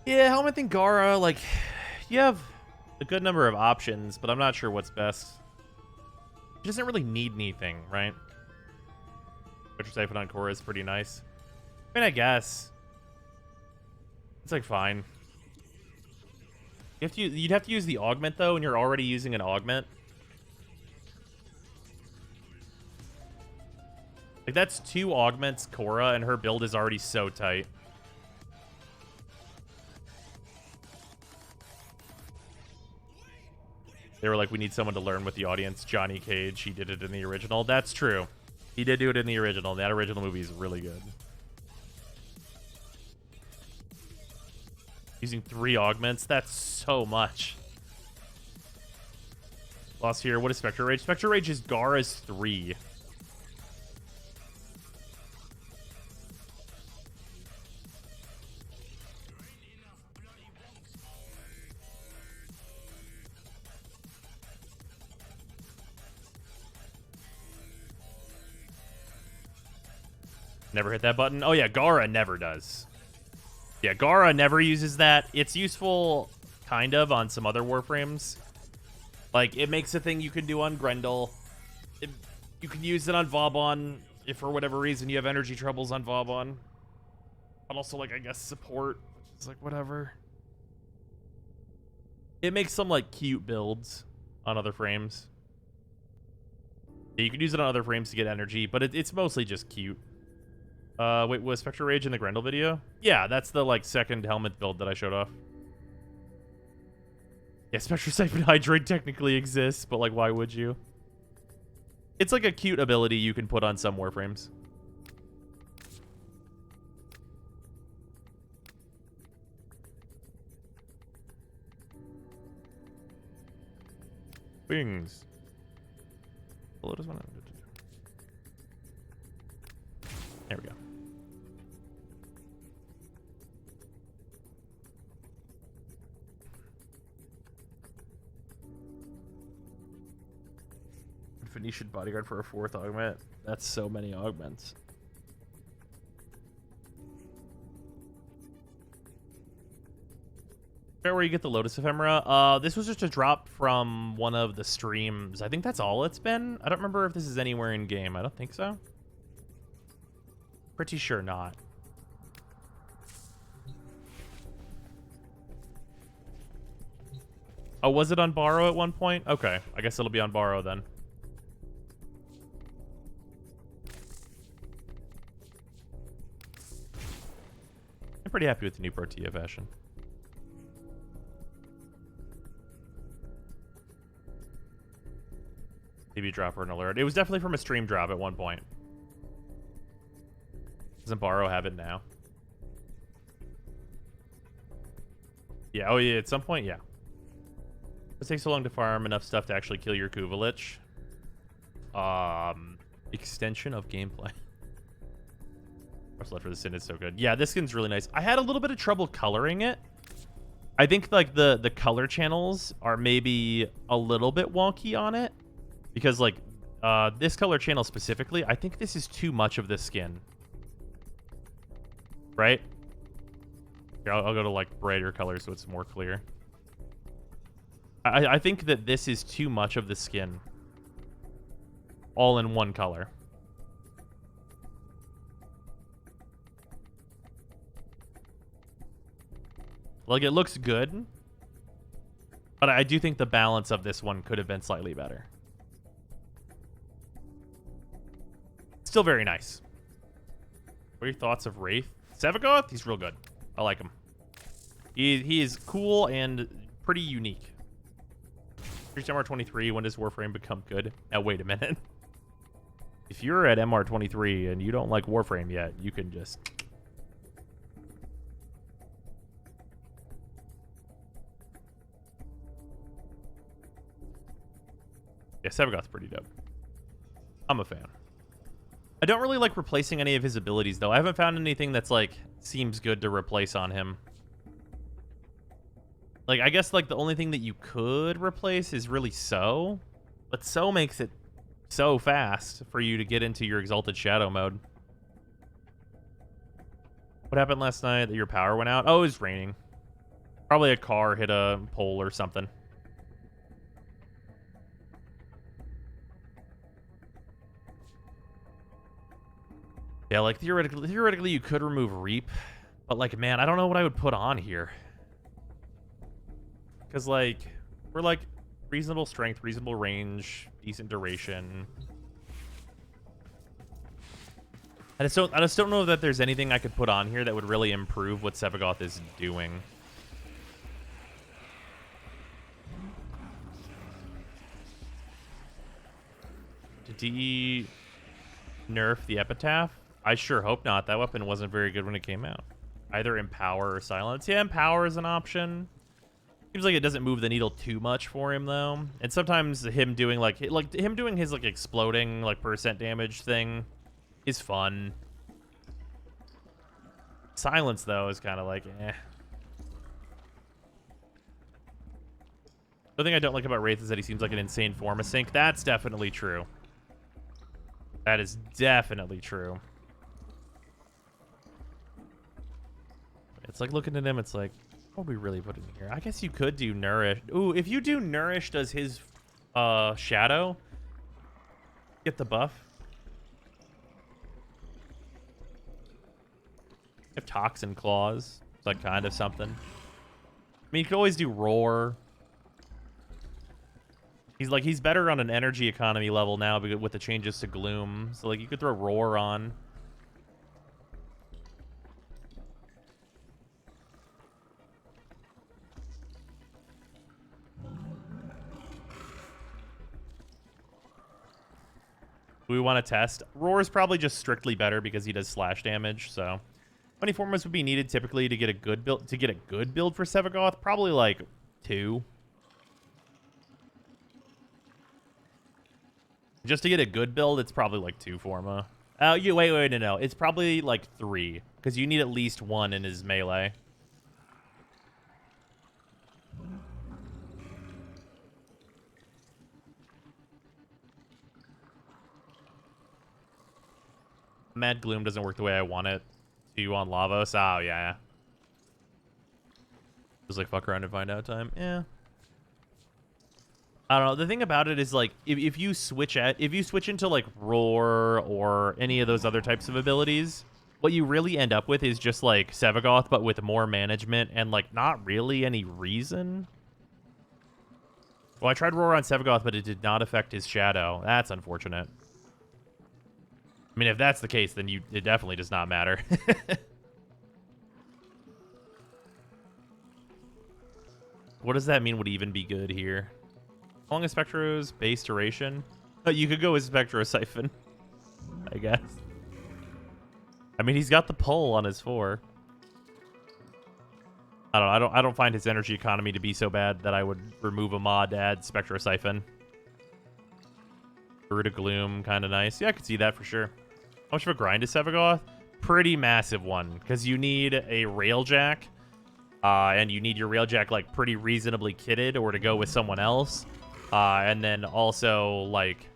Yeah, Helminth and Gara, like, you have a good number of options, but I'm not sure what's best. He doesn't really need anything, right? Butcher Siphon on Korra is pretty nice. I mean, I guess. It's, like, fine. You'd have to use the augment, though, and you're already using an augment. Like, that's 2 augments, Korra, and her build is already so tight. They were like, we need someone to learn with the audience. Johnny Cage, he did it in the original. That's true. He did do it in the original. That original movie is really good. Using 3 augments, that's so much. Lost here. What is Spectre Rage? Spectre Rage is Gara's 3. Never hit that button. Oh yeah, Gara never does. Yeah, Gara never uses that. It's useful, kind of, on some other Warframes. Like, it makes a thing you can do on Grendel. You can use it on Vauban if for whatever reason you have energy troubles on Vauban. But also, like, I guess support, which is like, whatever. It makes some, like, cute builds on other frames. Yeah, you can use it on other frames to get energy, but it's mostly just cute. Wait, was Spectre Rage in the Grendel video? Yeah, that's the, like, second helmet build that I showed off. Yeah, Spectre Siphon Hydrate technically exists, but, like, why would you? It's, like, a cute ability you can put on some Warframes. Wings. Hello, does one. There we go. Phoenician bodyguard for a 4th augment. That's so many augments. Where you get the Lotus Ephemera? This was just a drop from one of the streams. I think that's all it's been. I don't remember if this is anywhere in game. I don't think so. Pretty sure not. Oh, was it on borrow at one point? Okay, I guess it'll be on borrow then. I'm pretty happy with the new Protea fashion. Maybe drop or an alert. It was definitely from a stream drop at one point. Doesn't borrow have it now? Yeah, oh yeah, at some point, yeah. It takes so long to farm enough stuff to actually kill your Kuvelich. Extension of gameplay. What's left for the Sin is so good. Yeah, this skin's really nice. I had a little bit of trouble coloring it. I think like the color channels are maybe a little bit wonky on it. Because like this color channel specifically, I think this is too much of this skin. Right? Here, I'll go to like brighter colors so it's more clear. I think that this is too much of the skin. All in one color. Like, it looks good. But I do think the balance of this one could have been slightly better. Still very nice. What are your thoughts of Wraith? Sevagoth? He's real good. I like him. He is cool and pretty unique. Here's MR23. When does Warframe become good? Now, wait a minute. If you're at MR23 and you don't like Warframe yet, you can just... Yeah, Sevagoth's pretty dope. I'm a fan. I don't really like replacing any of his abilities, though. I haven't found anything that's, like, seems good to replace on him. Like, I guess, like, the only thing that you could replace is really So. But So makes it so fast for you to get into your Exalted Shadow mode. What happened last night that your power went out? Oh, it was raining. Probably a car hit a pole or something. Yeah, like, theoretically you could remove Reap. But, like, man, I don't know what I would put on here. Because, like, we're, like, reasonable strength, reasonable range, decent duration. I just don't know that there's anything I could put on here that would really improve what Sevagoth is doing. nerf the Epitaph? I sure hope not. That weapon wasn't very good when it came out. Either Empower or Silence. Yeah, Empower is an option. Seems like it doesn't move the needle too much for him though. And sometimes him doing like him doing his like exploding like percent damage thing is fun. Silence though is kind of like eh. The thing I don't like about Wraith is that he seems like an insane form sync. That's definitely true. That is definitely true. It's like looking at him, it's like, what would we really put in here? I guess you could do Nourish. Ooh, if you do Nourish, does his Shadow get the buff? If Toxin Claws, it's like kind of something. I mean, you could always do Roar. He's better on an energy economy level now with the changes to Gloom. So like you could throw Roar on. We want to test. Roar is probably just strictly better because he does slash damage. So, how many formats would be needed typically to get a good build? To get a good build for Sevagoth, probably like 2. Just to get a good build, it's probably like 2 forma. Wait, no. It's probably like 3 because you need at least 1 in his melee. Mad Gloom doesn't work the way I want it to on Lavos. Oh, yeah. Just like fuck around and find out time. Yeah. I don't know. The thing about it is like if you switch into like Roar or any of those other types of abilities, what you really end up with is just like Sevagoth but with more management and like not really any reason. Well, I tried Roar on Sevagoth, but it did not affect his Shadow. That's unfortunate. I mean, if that's the case, then it definitely does not matter. What does that mean would even be good here? How long is Spectro's base duration? Oh, you could go with Spectro Siphon, I guess. I mean, he's got the pull on his 4. I don't find his energy economy to be so bad that I would remove a mod to add Spectro Siphon. Root of Gloom, kind of nice. Yeah, I could see that for sure. How much of a grind is Sevagoth? Pretty massive one, because you need a Railjack, and you need your Railjack like pretty reasonably kitted, or to go with someone else. And then also like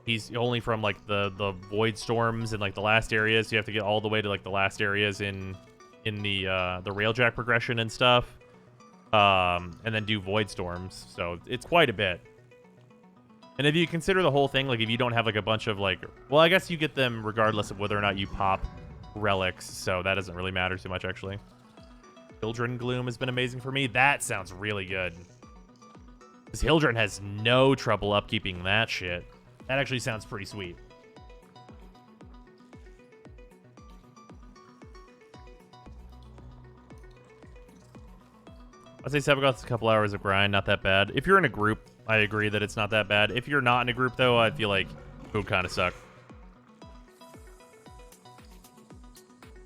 he's only from like the Void Storms and like the last areas. So you have to get all the way to like the last areas in the Railjack progression and stuff, and then do Void Storms. So it's quite a bit. And if you consider the whole thing, like if you don't have like a bunch of like, well, I guess you get them regardless of whether or not you pop relics, so that doesn't really matter too much actually. Hildren Gloom has been amazing for me. That sounds really good. Because Hildren has no trouble upkeeping that shit. That actually sounds pretty sweet. I'd say Sevagoth's a couple hours of grind, not that bad. If you're in a group, I agree that it's not that bad. If you're not in a group, though, I feel like it would kind of suck.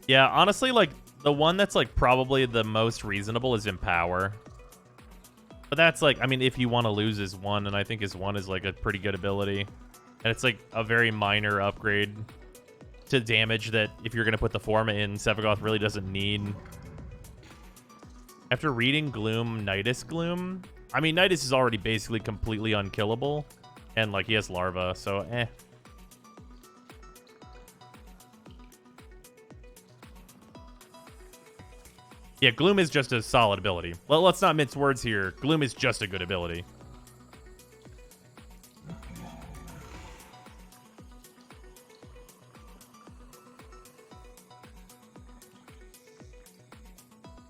Yeah, honestly, like, the one that's, like, probably the most reasonable is Empower. But that's, like, I mean, if you want to lose his 1, and I think his 1 is, like, a pretty good ability. And it's, like, a very minor upgrade to damage that, if you're going to put the Forma in, Sevagoth really doesn't need. After reading Gloom, Nidus Gloom, I mean, Nidus is already basically completely unkillable. And, like, he has Larva, so, eh. Yeah, Gloom is just a solid ability. Well, let's not mince words here. Gloom is just a good ability.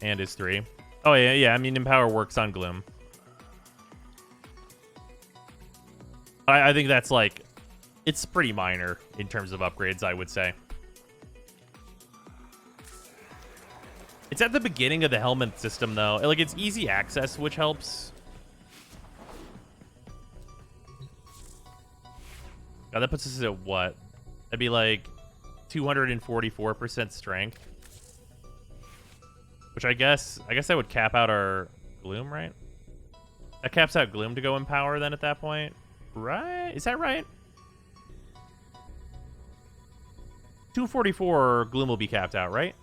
And his 3. Oh, yeah. I mean, Empower works on Gloom. I think that's, like, it's pretty minor in terms of upgrades, I would say. It's at the beginning of the helmet system, though. Like, it's easy access, which helps. God, that puts us at what? That'd be like 244% strength. Which I guess that would cap out our Gloom, right? That caps out Gloom to go in power then at that point. Right? Is that right? 244 Gloom will be capped out, right?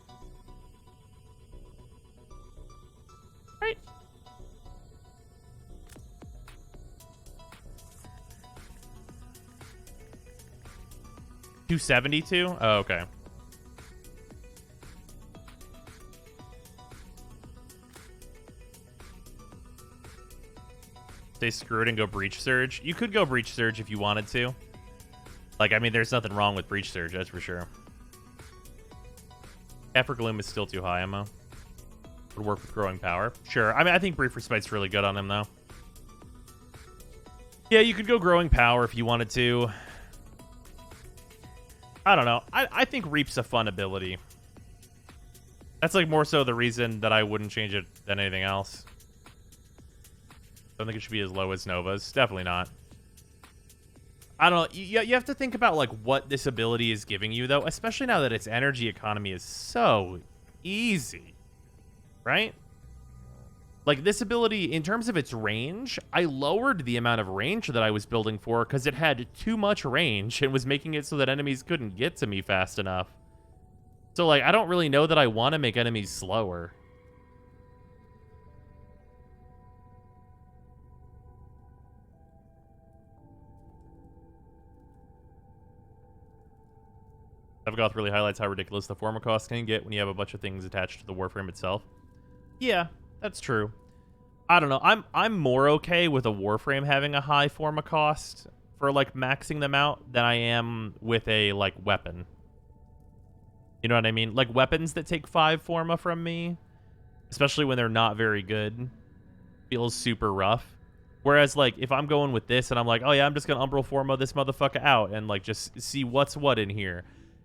Right? $272? Oh, okay. Stay screwed and go Breach Surge. You could go Breach Surge if you wanted to. Like, I mean, there's nothing wrong with Breach Surge, that's for sure. Effort Gloom is still too high, Emma. Would work with Growing Power. Sure. I mean, I think Brief Respite's really good on him, though. Yeah, you could go Growing Power if you wanted to. I don't know. I think Reap's a fun ability. That's, like, more so the reason that I wouldn't change it than anything else. I don't think it should be as low as Nova's. Definitely not. I don't know. You have to think about, like, what this ability is giving you, though, especially now that its energy economy is so easy, right? Like, this ability, in terms of its range, I lowered the amount of range that I was building for because it had too much range and was making it so that enemies couldn't get to me fast enough. So, like, I don't really know that I want to make enemies slower. Sevagoth really highlights how ridiculous the Forma cost can get when you have a bunch of things attached to the Warframe itself. Yeah, that's true. I don't know. I'm more okay with a Warframe having a high Forma cost for, like, maxing them out than I am with a, like, weapon. You know what I mean? Like, weapons that take 5 Forma from me, especially when they're not very good, feels super rough. Whereas, like, if I'm going with this and I'm like, oh yeah, I'm just gonna Umbral Forma this motherfucker out and, like, just see what's what in here.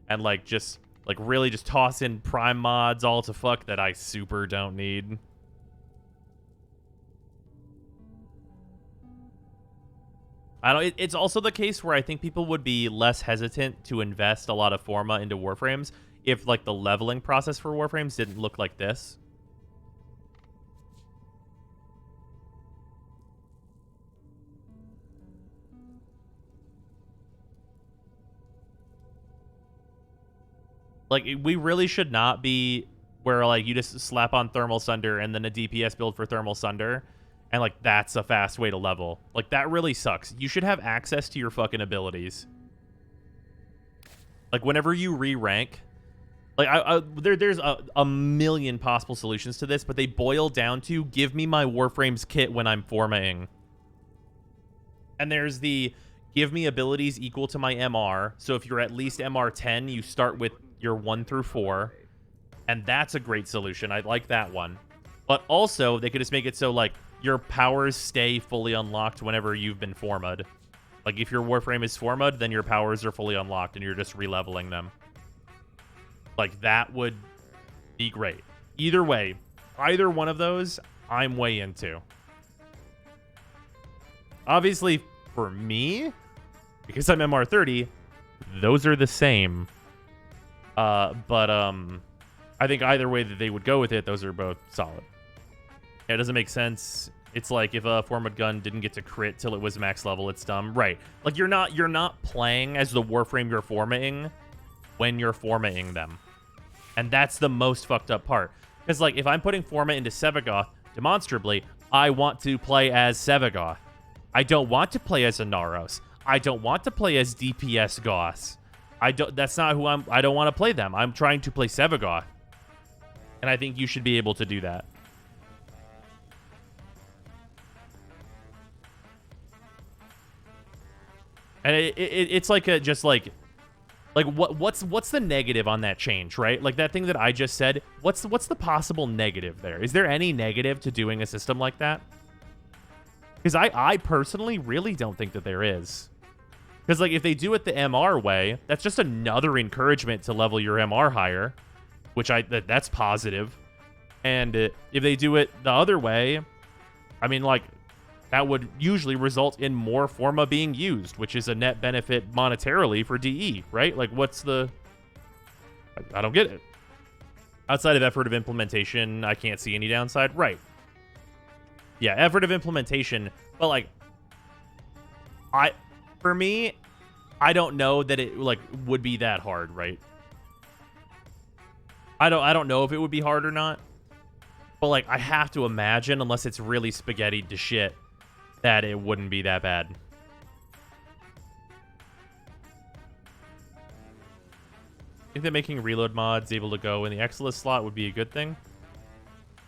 And, like, just, like, really just toss in prime mods all to fuck that I super don't need. I don't. It's also the case where I think people would be less hesitant to invest a lot of Forma into Warframes if, like, the leveling process for Warframes didn't look like this. Like, we really should not be where, like, you just slap on Thermal Sunder and then a DPS build for Thermal Sunder, and, like, that's a fast way to level. Like, that really sucks. You should have access to your fucking abilities. Like, whenever you re-rank, like, there's a million possible solutions to this, but they boil down to give me my Warframes kit when I'm formatting. And there's the give me abilities equal to my MR. So if you're at least MR 10, you start with your 1 through 4. And that's a great solution. I like that one. But also, they could just make it so, like, your powers stay fully unlocked whenever you've been formed. Like, if your Warframe is formed, then your powers are fully unlocked and you're just re-leveling them. Like, that would be great. Either way, either one of those, I'm way into. Obviously, for me, because I'm MR30, those are the same. But I think either way that they would go with it, those are both solid. Yeah, it doesn't make sense. It's like if a formed gun didn't get to crit till it was max level, it's dumb. Right. Like, you're not playing as the Warframe you're formatting when you're formatting them. And that's the most fucked up part. Because, like, if I'm putting Forma into Sevagoth, demonstrably, I want to play as Sevagoth. I don't want to play as Inaros. I don't want to play as DPS Goths. That's not who I don't want to play them. I'm trying to play Sevagoth. And I think you should be able to do that. And it's like a just like what's the negative on that change, right? Like that thing that I just said, what's the possible negative there? Is there any negative to doing a system like that? Because I personally really don't think that there is. Because, like, if they do it the MR way, that's just another encouragement to level your MR higher, which that's positive. And if they do it the other way, I mean, like, that would usually result in more Forma being used, which is a net benefit monetarily for DE, right? Like, what's the... I don't get it. Outside of effort of implementation, I can't see any downside. Right. Yeah, effort of implementation, but, like, for me, I don't know that it, like, would be that hard, right? I don't know if it would be hard or not. But, like, I have to imagine, unless it's really spaghettied to shit, that it wouldn't be that bad. I think that making reload mods able to go in the Exilus slot would be a good thing.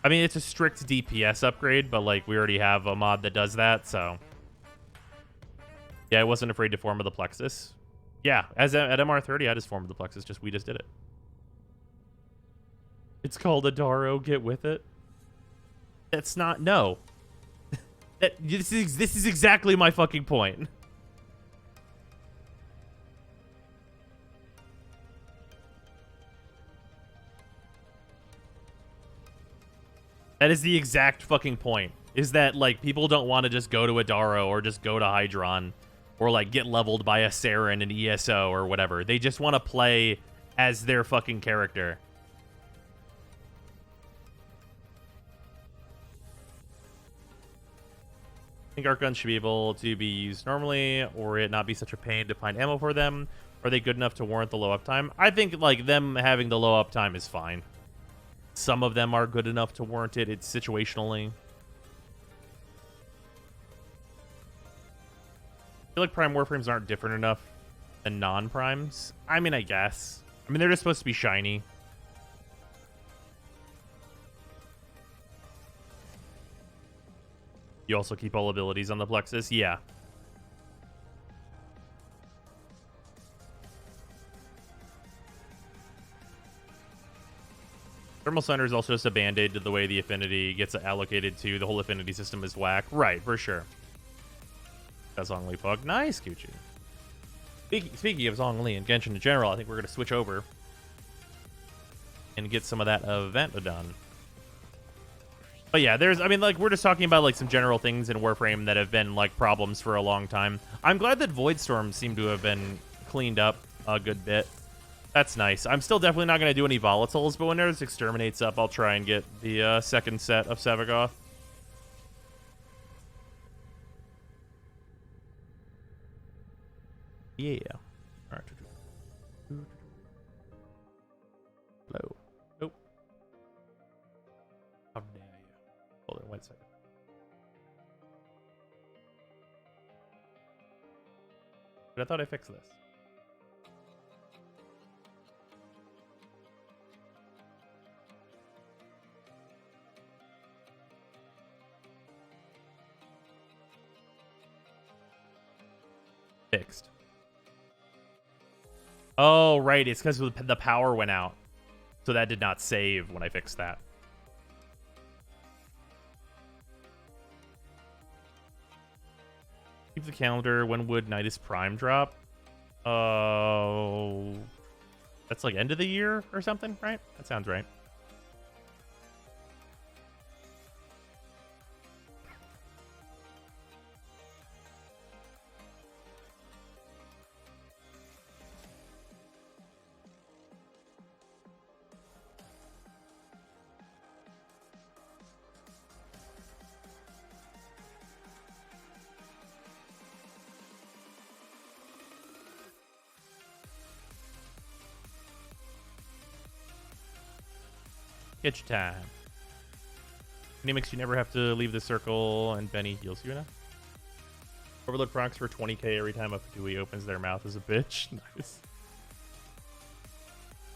I mean, it's a strict DPS upgrade, but, like, we already have a mod that does that, so... Yeah, I wasn't afraid to form of the Plexus. Yeah, at MR30, I just formed the Plexus, we just did it. It's called Adaro, get with it. That's not... No. This is exactly my fucking point. That is the exact fucking point. Is that, like, people don't want to just go to Adaro or just go to Hydron or, like, get leveled by a Saren and ESO or whatever. They just want to play as their fucking character. I think arc guns should be able to be used normally, or it not be such a pain to find ammo for them. Are they good enough to warrant the low uptime? I think, like, them having the low uptime is fine. Some of them are good enough to warrant it. It's situationally. I feel like Prime Warframes aren't different enough than non-Primes. I mean, I guess. I mean, they're just supposed to be shiny. You also keep all abilities on the Plexus? Yeah. Thermal Center is also just a band-aid to the way the affinity gets allocated to. The whole affinity system is whack. Right, for sure. That's Zhongli fuck. Nice, Gucci. Speaking of Zhongli and Genshin in general, I think we're going to switch over and get some of that event done. But yeah, I mean, like, we're just talking about, like, some general things in Warframe that have been, like, problems for a long time. I'm glad that Void Storms seem to have been cleaned up a good bit. That's nice. I'm still definitely not going to do any volatiles, but when there's Exterminates up, I'll try and get the second set of Sevagoth. Yeah. All right. Hello. Nope. How dare you? Hold on 1 second. But I thought I fixed this. Fixed. Oh, right. It's because the power went out. So that did not save when I fixed that. Keep the calendar. When would Nidus Prime drop? Oh, that's like end of the year or something, right? That sounds right. Get your time. Makes you never have to leave the circle, and Benny heals you enough. Overload procs for 20k every time a Fatui opens their mouth as a bitch. Nice.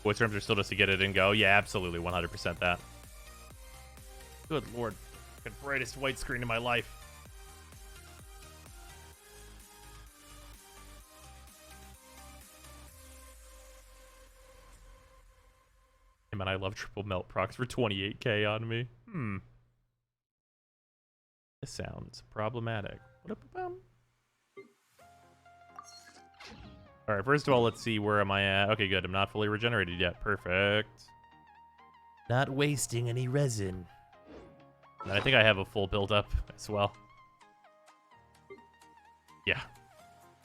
Voice terms are still just to get it and go. Yeah, absolutely, 100% that. Good lord. The brightest white screen in my life. Man, I love triple melt procs for 28k on me. This sounds problematic. Alright, first of all, let's see, where am I at? Okay, good. I'm not fully regenerated yet. Perfect. Not wasting any resin. And I think I have a full build up as well. Yeah.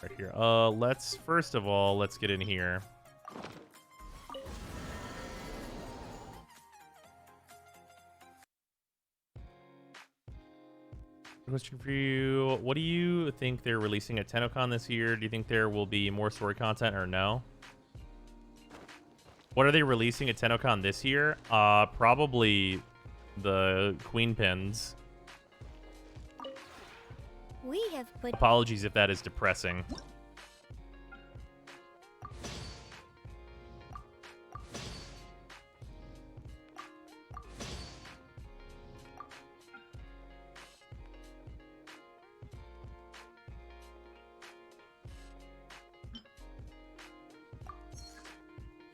Right here. Let's first of all, let's get in here. Question for you. What do you think they're releasing at TennoCon this year? Do you think there will be more story content or no? What are they releasing at TennoCon this year? Probably the Queen Pins. We have put Apologies if that is depressing.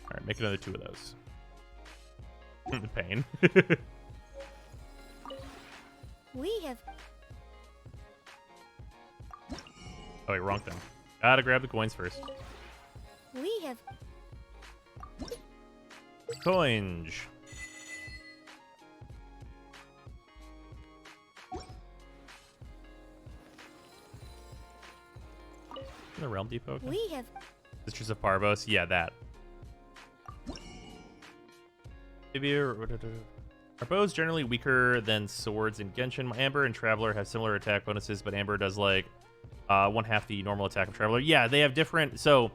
All right, make another 2 of those. Pain. we have Oh, wait, wrong thing. Gotta grab the coins first. we have Coins. The Realm Depot. Okay. we have Sisters of Parvos. Yeah, that. Maybe are bows generally weaker than swords in Genshin? Amber and Traveler have similar attack bonuses, but Amber does like 1/2 the normal attack of Traveler. Yeah, they have different. So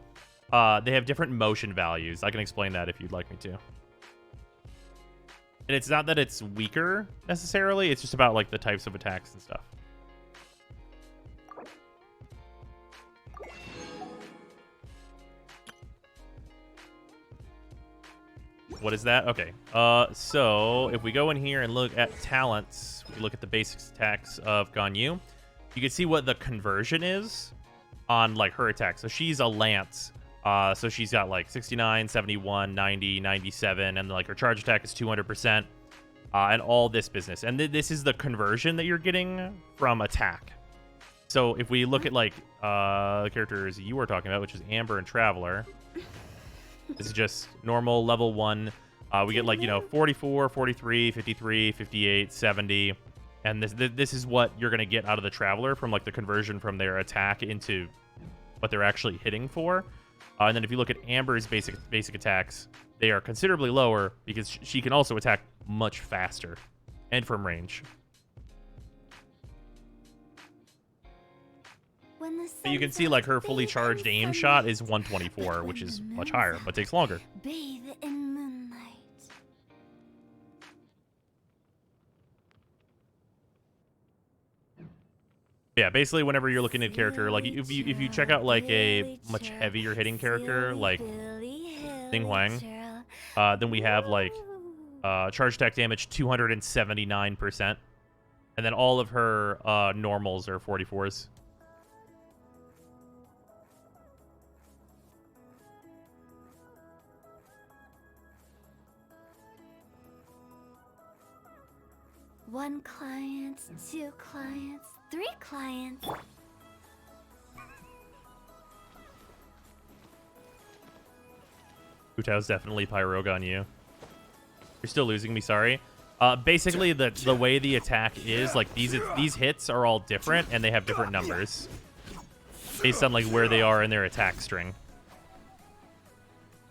they have different motion values. I can explain that if you'd like me to. And it's not that it's weaker necessarily. It's just about like the types of attacks and stuff. What is that? Okay. So if we go in here and look at talents, we look at the basic attacks of Ganyu. You can see what the conversion is on like her attack. So she's a lance. So she's got like 69, 71, 90, 97, and like her charge attack is 200%, and all this business. And this is the conversion that you're getting from attack. So if we look at like the characters you were talking about, which is Amber and Traveler. This is just normal level 1. We get like, 44, 43, 53, 58, 70. And this is what you're going to get out of the Traveler from like the conversion from their attack into what they're actually hitting for. And then if you look at Amber's basic attacks, they are considerably lower because she can also attack much faster and from range. But you can see like her fully charged aim shot is 124, which is much higher, but takes longer. bathe in moonlight. Yeah, basically whenever you're looking at a character, like if you check out like a much heavier hitting character like Ning Huang, then we have like charge attack damage 279%, and then all of her normals are 44s. One client, 2 clients, 3 clients. Hutao's definitely Pyrogue on you. You're still losing me, sorry. Basically, the way the attack is, like, these hits are all different, and they have different numbers. Based on, like, where they are in their attack string.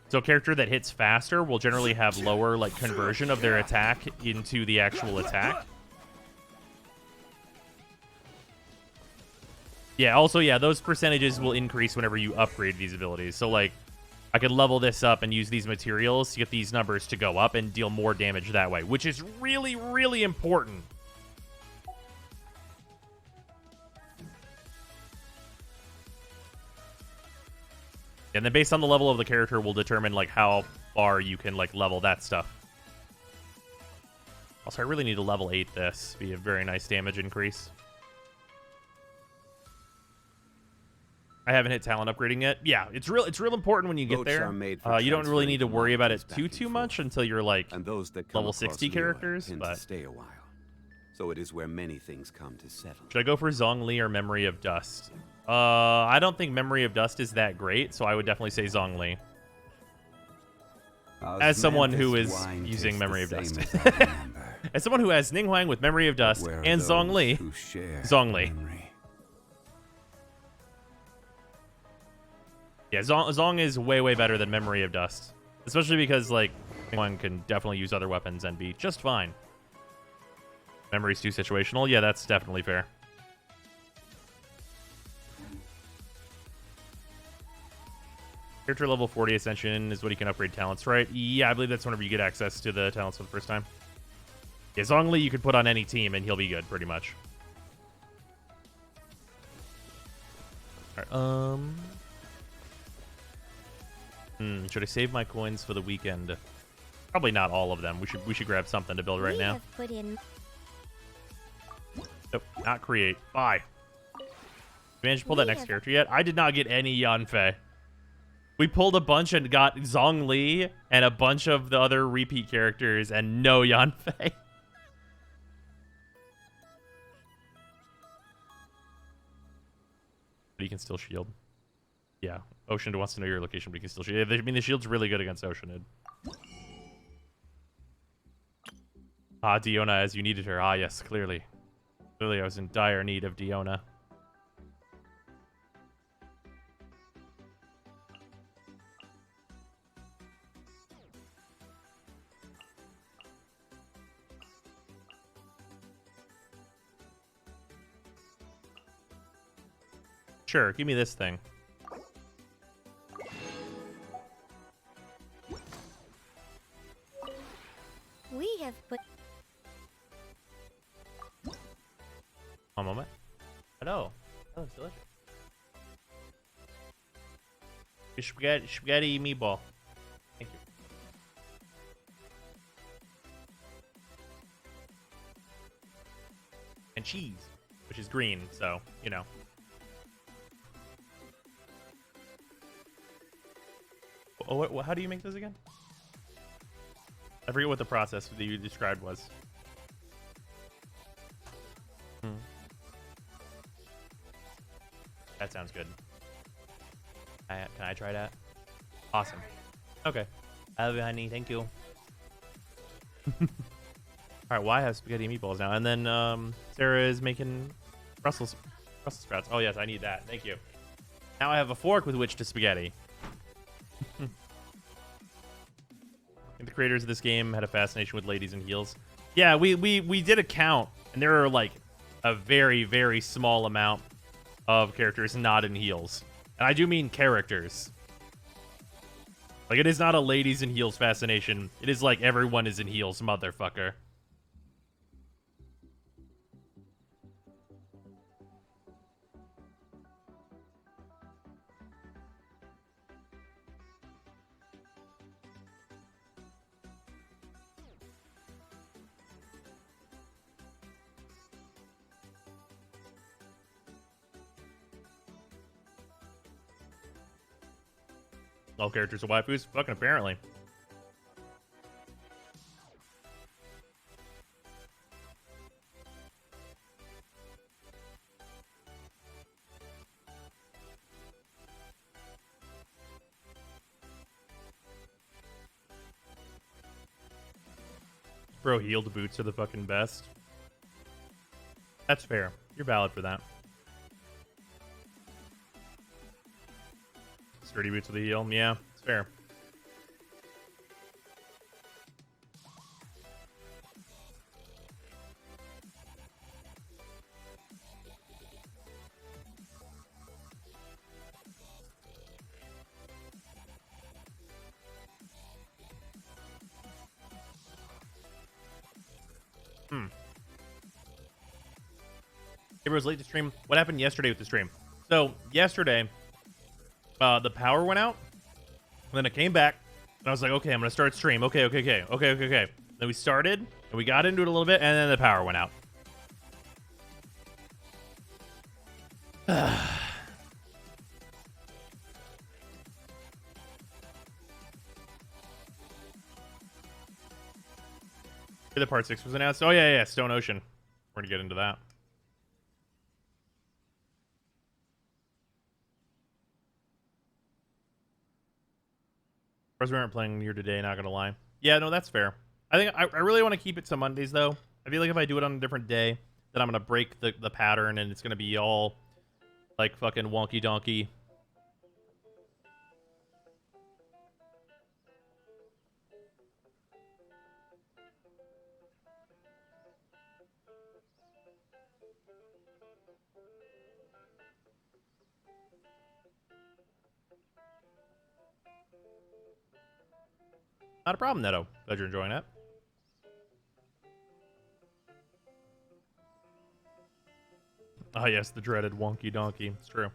So a character that hits faster will generally have lower, like, conversion of their attack into the actual attack. Yeah, also, yeah, those percentages will increase whenever you upgrade these abilities. So, like, I could level this up and use these materials to get these numbers to go up and deal more damage that way, which is really, really important. And then based on the level of the character will determine, like, how far you can, like, level that stuff. Also, I really need to level 8 this. Be a very nice damage increase. I haven't hit talent upgrading yet. Yeah, it's real important when you get there. You don't really need to worry about it too much until you're like level 60 characters, but stay a while. So it is where many things come to settle. Should I go for Zhongli or Memory of Dust? I don't think Memory of Dust is that great, so I would definitely say Zhongli. As someone who is using Memory of Dust. As someone who has Ning Huang with Memory of Dust and Zhongli, Zhongli. Yeah, Zong is way better than Memory of Dust. Especially because, like, one can definitely use other weapons and be just fine. Memory's too situational. Yeah, that's definitely fair. Character level 40 Ascension is what you can upgrade talents, right? Yeah, I believe that's whenever you get access to the talents for the first time. Yeah, Zhongli you could put on any team and he'll be good, pretty much. Alright, should I save my coins for the weekend? Probably not all of them. We should grab something to build right now. Put in... Nope, not create. Bye. You managed to pull that next character yet? I did not get any Yanfei. We pulled a bunch and got Zhongli and a bunch of the other repeat characters and no Yanfei. But he can still shield. Yeah, Oceanid wants to know your location, but he can still shield. I mean, the shield's really good against Oceanid. Ah, Diona, as you needed her. Ah, yes, clearly. Clearly, I was in dire need of Diona. Sure, give me this thing. We have put... One moment. Hello. Oh, it's delicious. Spaghetti meatball. Thank you. And cheese, which is green, so, you know. Oh, how do you make this again? I forget what the process that you described was. That sounds good. Can I try that? Awesome. Okay. Honey, thank you. All right, well, I have spaghetti and meatballs now. And then Sarah is making Brussels sprouts. Oh, yes, I need that. Thank you. Now I have a fork with which to spaghetti. The creators of this game had a fascination with ladies in heels. Yeah, we did a count, and there are like a very small amount of characters not in heels. And I do mean characters. Like, it is not a ladies in heels fascination. It is like everyone is in heels, motherfucker. All characters are waifus? Fucking apparently. Bro, heeled boots are the fucking best. That's fair. You're valid for that. Sturdy boots with a heel. Yeah, it's fair. Everyone's late to stream. What happened yesterday with the stream? So yesterday, the power went out, and then it came back, and I was like, okay, I'm gonna start stream. Okay. Then we started, and we got into it a little bit, and then the power went out. The part 6 was announced. Oh yeah, Stone Ocean. We're gonna get into that. We aren't playing here today, not gonna lie. Yeah, no, that's fair. I think I really want to keep it to Mondays though. I feel like if I do it on a different day, then I'm gonna break the pattern and it's gonna be all like fucking wonky donkey. Not a problem, Neto. Glad you're enjoying it. Oh, yes, the dreaded wonky donkey. It's true.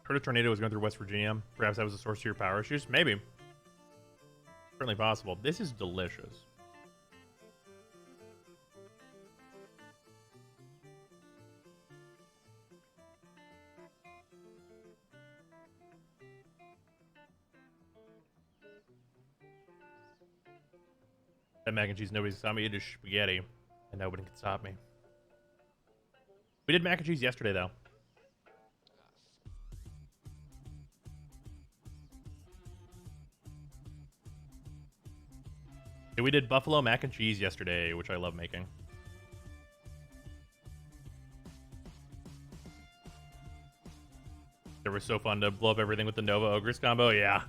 Heard a tornado was going through West Virginia. Perhaps that was the source of your power issues? Maybe. Certainly possible. This is delicious. That mac and cheese, nobody can stop me. It is spaghetti, and nobody can stop me. We did mac and cheese yesterday, though. Yeah, we did buffalo mac and cheese yesterday, which I love making. It was so fun to blow up everything with the Nova Ogres combo. Yeah.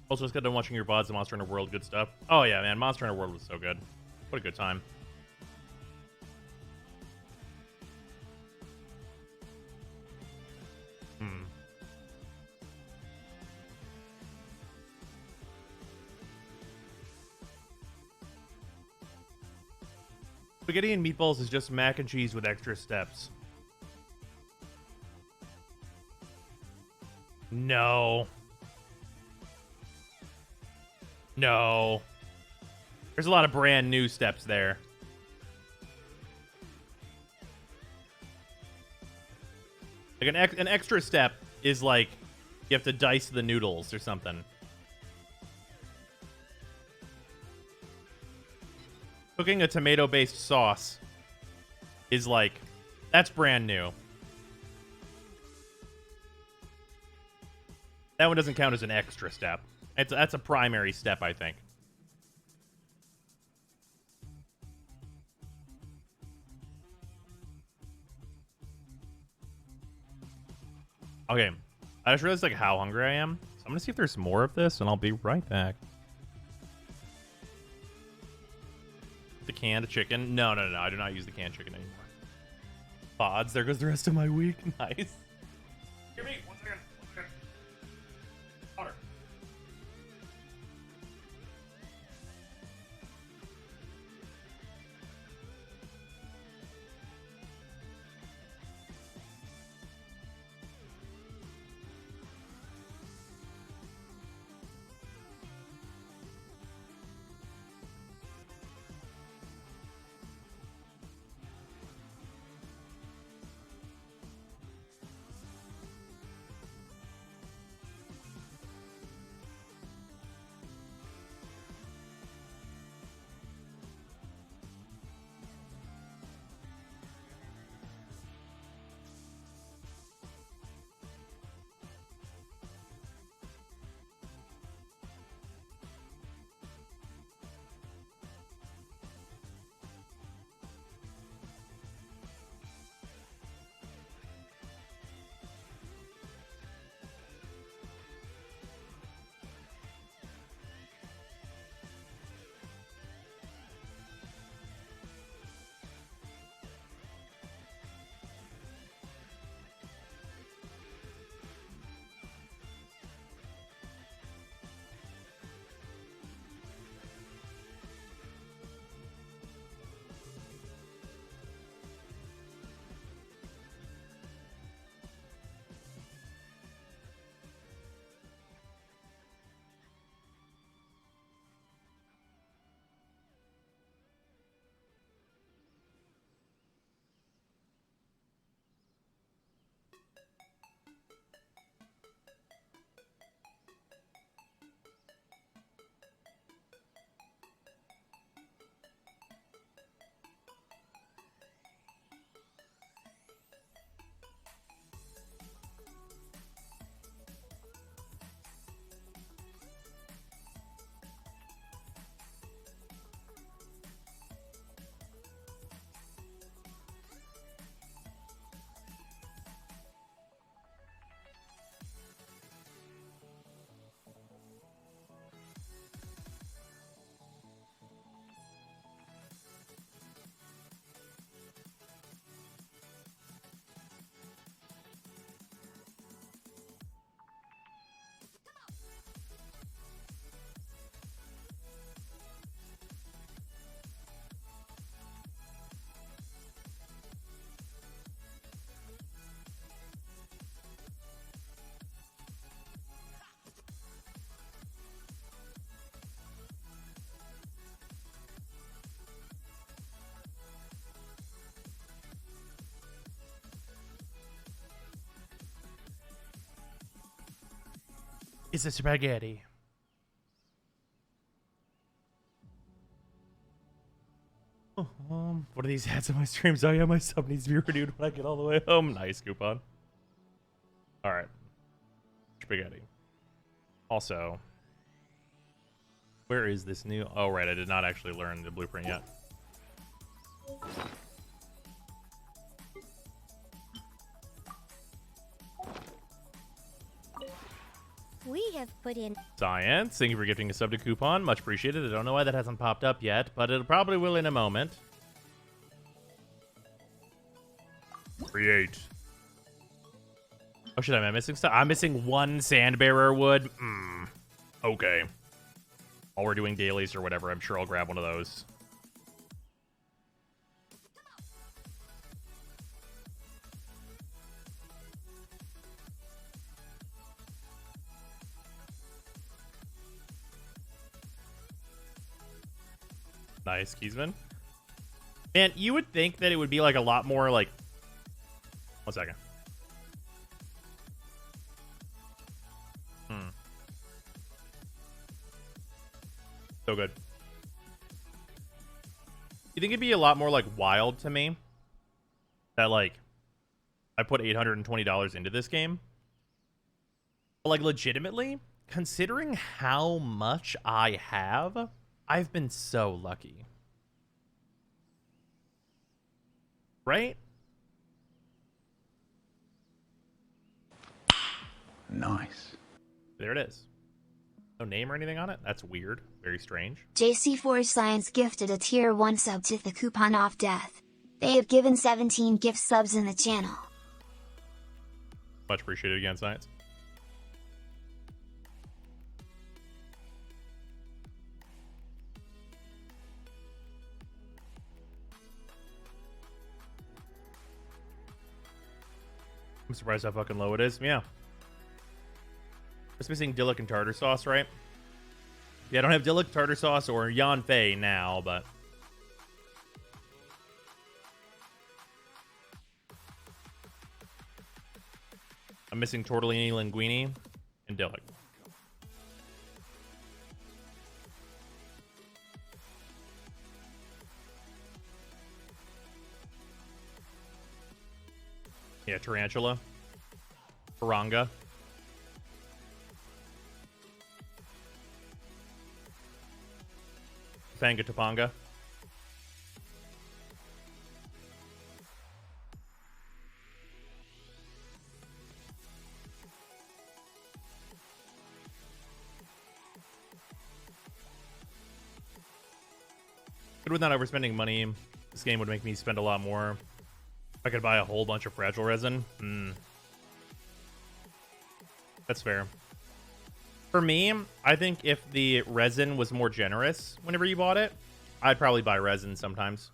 Also, just got done watching your VODs of Monster Hunter World. Good stuff. Oh, yeah, man. Monster Hunter World was so good. What a good time. Spaghetti and meatballs is just mac and cheese with extra steps. No. No. There's a lot of brand new steps there. Like an extra step is like you have to dice the noodles or something. Cooking a tomato-based sauce is like, that's brand new. That one doesn't count as an extra step. That's a primary step, I think. Okay, I just realized like how hungry I am. So I'm gonna see if there's more of this, and I'll be right back. The canned chicken? No. I do not use the canned chicken anymore. Pods. There goes the rest of my week. Nice. Hear me. 1 second. Water. It's a spaghetti. What are these ads on my streams? Oh yeah, my sub needs to be renewed when I get all the way home. Nice coupon. All right, spaghetti. Also, where is this new? Oh right, I did not actually learn the blueprint yet. We have put in Science, thank you for gifting a sub to coupon. Much appreciated. I don't know why that hasn't popped up yet, but it probably will in a moment. Create. Oh shit, am I missing stuff? I'm missing one sandbearer wood. Okay. While we're doing dailies or whatever, I'm sure I'll grab one of those. Nice, Keysman. And you would think that it would be like a lot more like... 1 second. So good. You think it'd be a lot more like wild to me that like I put $820 into this game? But, like legitimately, considering how much I have, I've been so lucky. Right? Nice. There it is. No name or anything on it? That's weird. Very strange. JC4 Science gifted a tier 1 sub to the coupon off death. They have given 17 gift subs in the channel. Much appreciated again, Science. I'm surprised how fucking low it is. Yeah. Just missing Dillik and tartar sauce, right? Yeah, I don't have Dillik, tartar sauce, or Yan Fei now, but... I'm missing tortellini, linguine, and Dillik. Yeah, tarantula. Piranga. Topanga Topanga. Good with not overspending money. This game would make me spend a lot more. I could buy a whole bunch of fragile resin. That's fair. For me, I think if the resin was more generous whenever you bought it, I'd probably buy resin sometimes.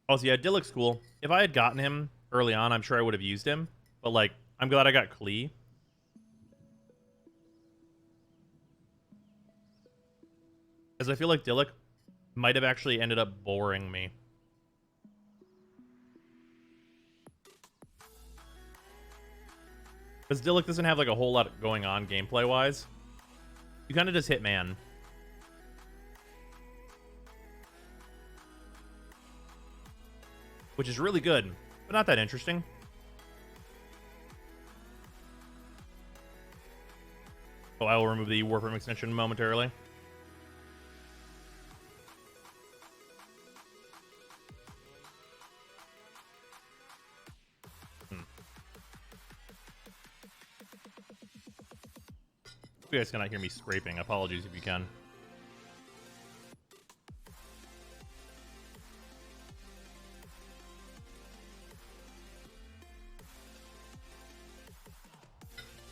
Also, yeah, Dillik's cool. If I had gotten him early on, I'm sure I would have used him. But, like, I'm glad I got Klee. Because I feel like Dillik might have actually ended up boring me. Because Dillik doesn't have like a whole lot going on gameplay wise. You kind of just hit man. Which is really good, but not that interesting. So I will remove the Warframe extension momentarily. You guys cannot hear me scraping. Apologies if you can.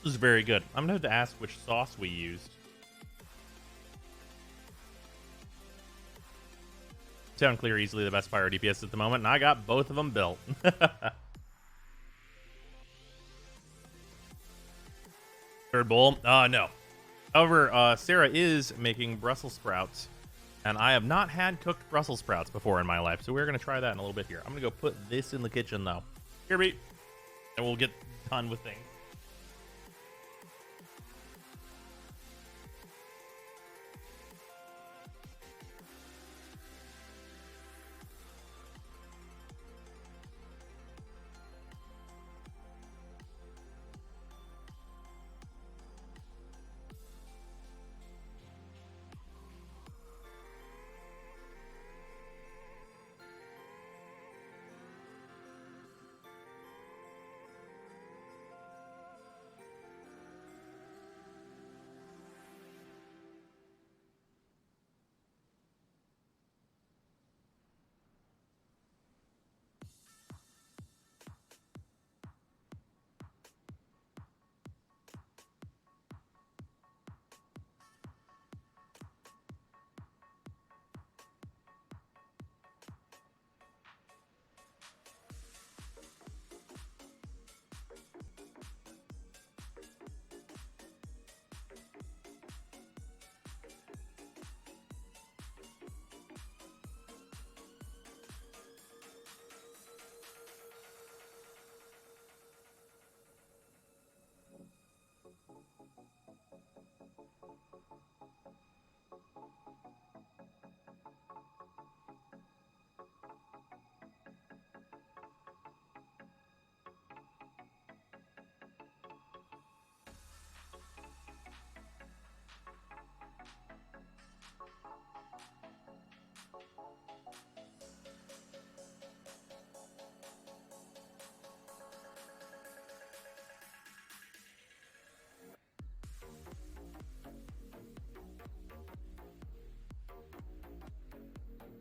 This is very good. I'm gonna have to ask which sauce we used. Sound Clear, easily the best fire DPS at the moment, and I got both of them built. Third bowl? No. However, Sarah is making Brussels sprouts, and I have not had cooked Brussels sprouts before in my life, so we're going to try that in a little bit here. I'm going to go put this in the kitchen, though. Here, Beat. and we'll get done with things.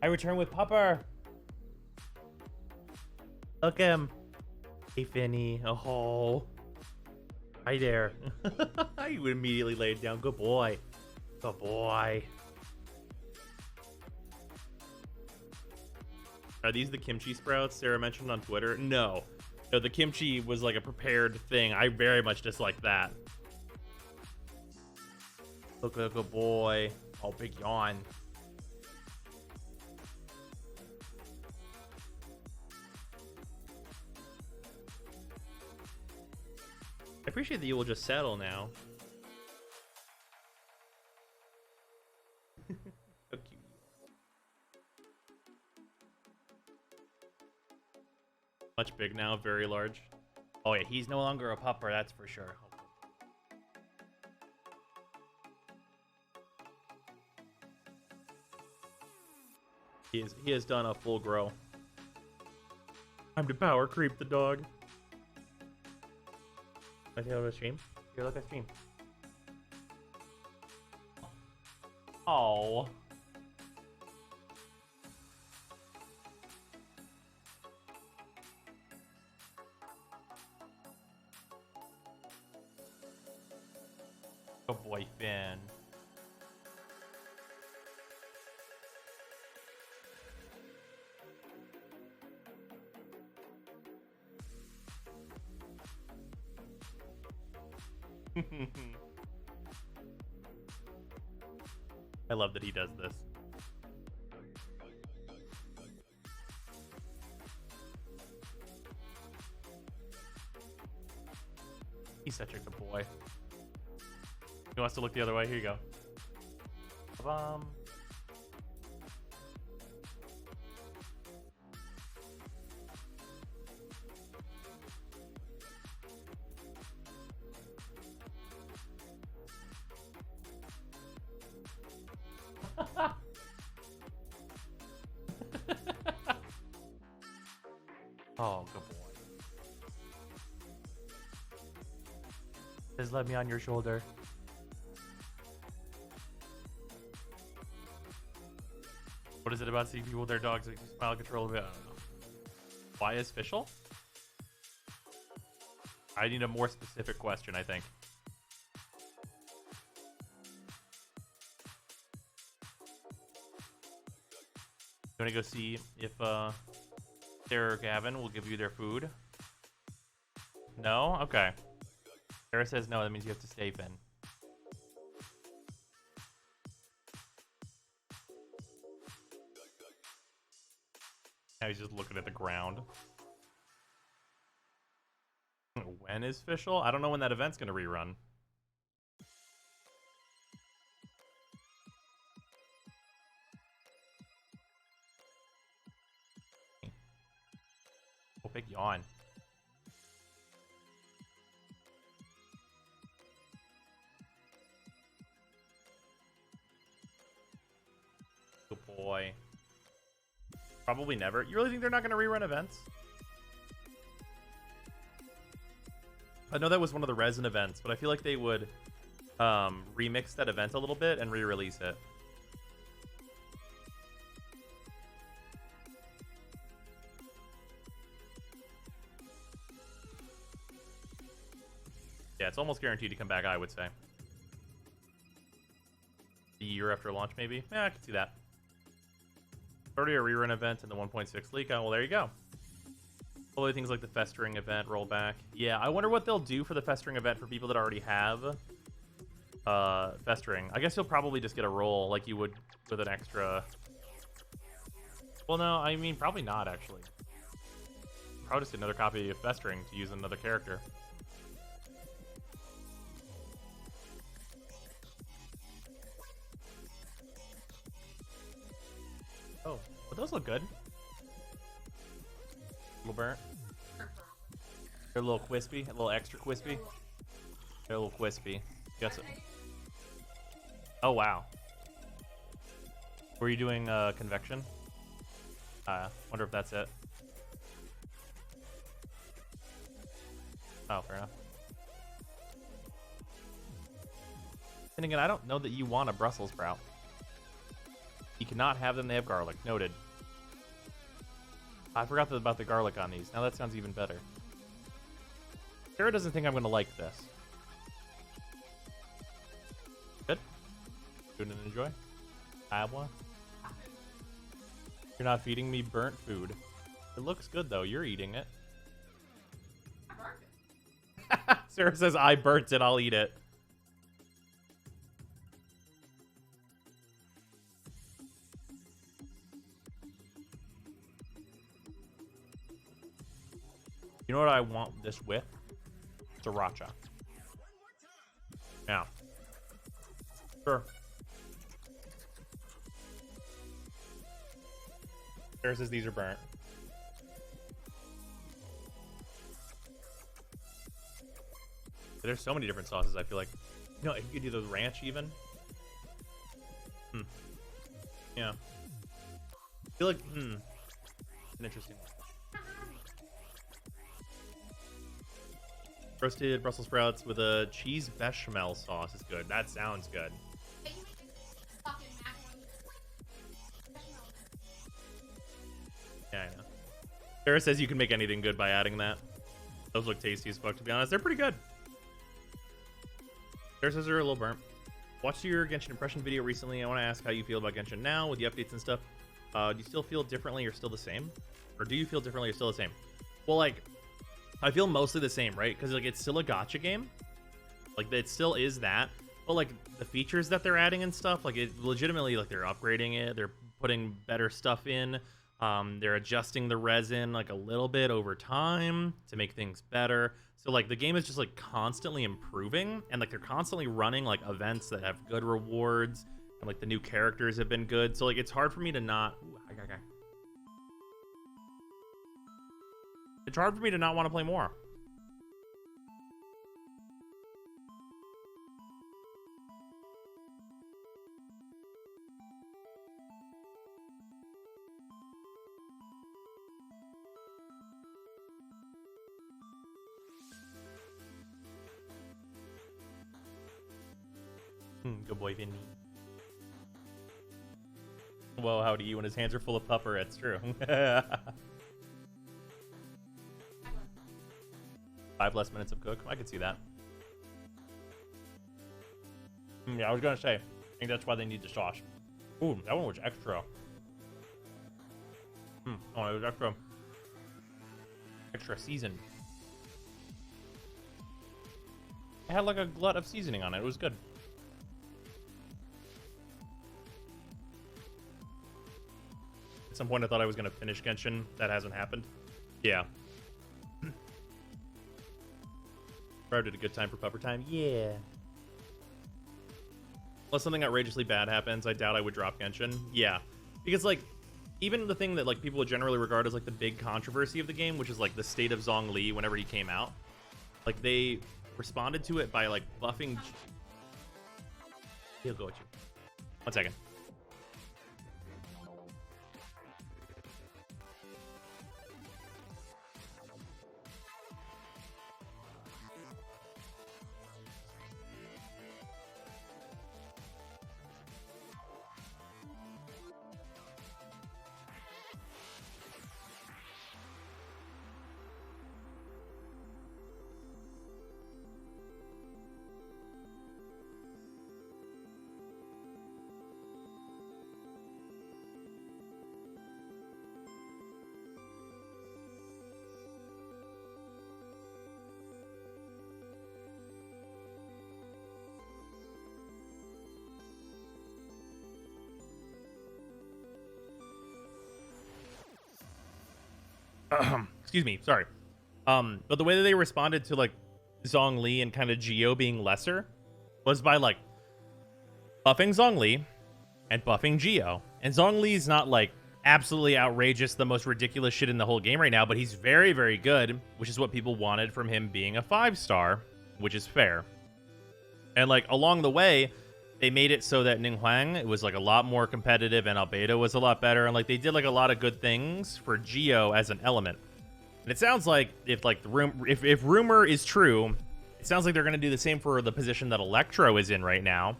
I return with Pupper. Look him. Hey, Finny. Oh. Hi there. You immediately laid down. Good boy. Good boy. Are these the kimchi sprouts Sarah mentioned on Twitter? No. No, the kimchi was like a prepared thing. I very much dislike that. Look, good boy. Oh, big yawn. I appreciate that you will just settle now. So cute. Much big now, very large. Oh yeah, he's no longer a pupper, that's for sure. He has done a full grow. Time to power creep the dog. I see a stream. Here, look at stream. Oh. Good boy, Finn. I love that he does this. He's such a good boy. He wants to look the other way. Here you go. Oh, good boy. Just let me on your shoulder. What is it about seeing people with their dogs that makes you smile control of it? I don't know. Why is official? I need a more specific question, I think. You want to go see if Sarah or Gavin will give you their food? No? Okay. Sarah says no, that means you have to stay, Finn. Now he's just looking at the ground. When is Fischl? I don't know when that event's gonna rerun. Oh, big yawn. Good boy. Probably never. You really think they're not gonna rerun events? I know that was one of the resin events, but I feel like they would remix that event a little bit and re-release it. Yeah, it's almost guaranteed to come back, I would say. A year after launch, maybe? Yeah, I can see that. Already a rerun event in the 1.6 leak. Oh, well, there you go. Probably things like the Festering event rollback. Yeah, I wonder what they'll do for the Festering event for people that already have Festering. I guess you'll probably just get a roll like you would with an extra... Well, no, I mean, probably not, actually. Probably just get another copy of Festering to use another character. Oh, well, those look good. A little burnt. They're a little crispy, a little extra crispy. They're a little crispy. Guess it. Oh wow. Were you doing convection? Wonder if that's it. Oh, fair enough. And again, I don't know that you want a Brussels sprout. You cannot have them. They have garlic. Noted. I forgot about the garlic on these. Now that sounds even better. Sarah doesn't think I'm going to like this. Good. Good and enjoy. Abwa. You're not feeding me burnt food. It looks good, though. You're eating it. Sarah says, I burnt it. I'll eat it. You know what I want this with? Sriracha. Yeah. Sure. Sarah says these are burnt. There's so many different sauces, I feel like. You know, if you could do those ranch even. Yeah. I feel like, an interesting one. Roasted Brussels sprouts with a cheese bechamel sauce is good. That sounds good. Yeah, I know. Sarah says you can make anything good by adding that. Those look tasty as fuck, to be honest. They're pretty good. Sarah says they're a little burnt. Watched your Genshin impression video recently. I want to ask how you feel about Genshin now with the updates and stuff. Do you still feel differently or still the same? Or do you feel differently or still the same? Well, like... I feel mostly the same, right? Because like it's still a gacha game, like it still is that. But like the features that they're adding and stuff, like it legitimately, like they're upgrading it, they're putting better stuff in, they're adjusting the resin like a little bit over time to make things better. So like the game is just like constantly improving, and like they're constantly running like events that have good rewards, and like the new characters have been good. So like it's hard for me to not. It's hard for me to not want to play more. Good boy, Vinny. Well, howdy you when his hands are full of pupper. It's true. 5 less minutes of cook. I could see that. Yeah, I was gonna say. I think that's why they need the sauce. Ooh, that one was extra. Oh, it was extra seasoned. It had like a glut of seasoning on it. It was good. At some point, I thought I was gonna finish Genshin. That hasn't happened. Yeah. Arrived at a good time for pupper time. Yeah. Unless something outrageously bad happens, I doubt I would drop Genshin. Yeah. Because, like, even the thing that, like, people would generally regard as, like, the big controversy of the game, which is, like, the state of Zhongli whenever he came out, like, they responded to it by, like, buffing... He'll go at you. 1 second. Excuse me, sorry. But the way that they responded to like Zhongli and kind of Geo being lesser was by like buffing Zhongli and buffing Geo. And Zhongli's not like absolutely outrageous, the most ridiculous shit in the whole game right now, but he's very, very good, which is what people wanted from him being a 5-star, which is fair. And like along the way, they made it so that Ninghuang, it was like a lot more competitive and Albedo was a lot better. And like they did like a lot of good things for Geo as an element. And it sounds like if like the if rumor is true, it sounds like they're going to do the same for the position that Electro is in right now,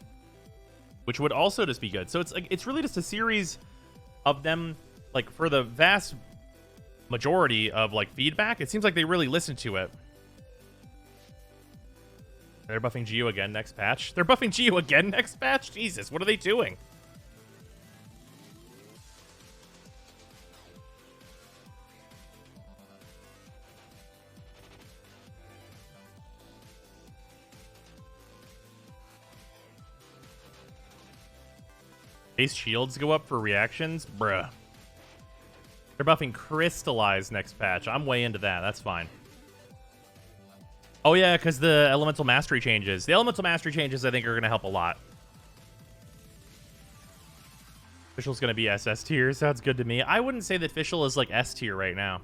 which would also just be good. So it's like it's really just a series of them, like for the vast majority of like feedback, it seems like they really listened to it. They're buffing Geo again next patch. They're buffing Geo again next patch? Jesus, what are they doing? Base shields go up for reactions? Bruh. They're buffing Crystallize next patch. I'm way into that. That's fine. Oh, yeah, because the Elemental Mastery changes. The Elemental Mastery changes, I think, are going to help a lot. Fischl's going to be SS tier. Sounds good to me. I wouldn't say that Fischl is, like, S tier right now.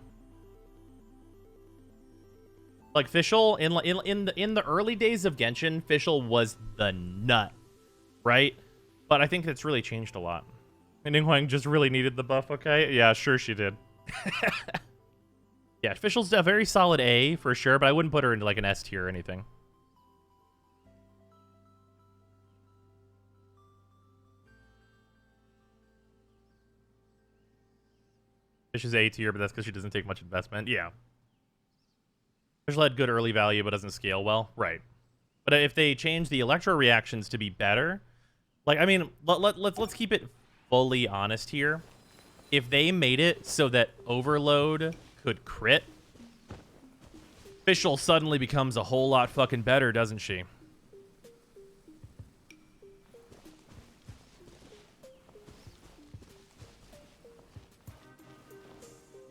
Like, Fischl, in the early days of Genshin, Fischl was the nut, right? But I think it's really changed a lot. And Ninghuang just really needed the buff, okay? Yeah, sure she did. Yeah, Fischl's a very solid A for sure, but I wouldn't put her into like an S tier or anything. Fish is A tier, but that's because she doesn't take much investment. Yeah. Fischl had good early value, but doesn't scale well. Right. But if they change the Electro reactions to be better, like, I mean, let's keep it fully honest here. If they made it so that Overload could crit, Fischl suddenly becomes a whole lot fucking better, doesn't she?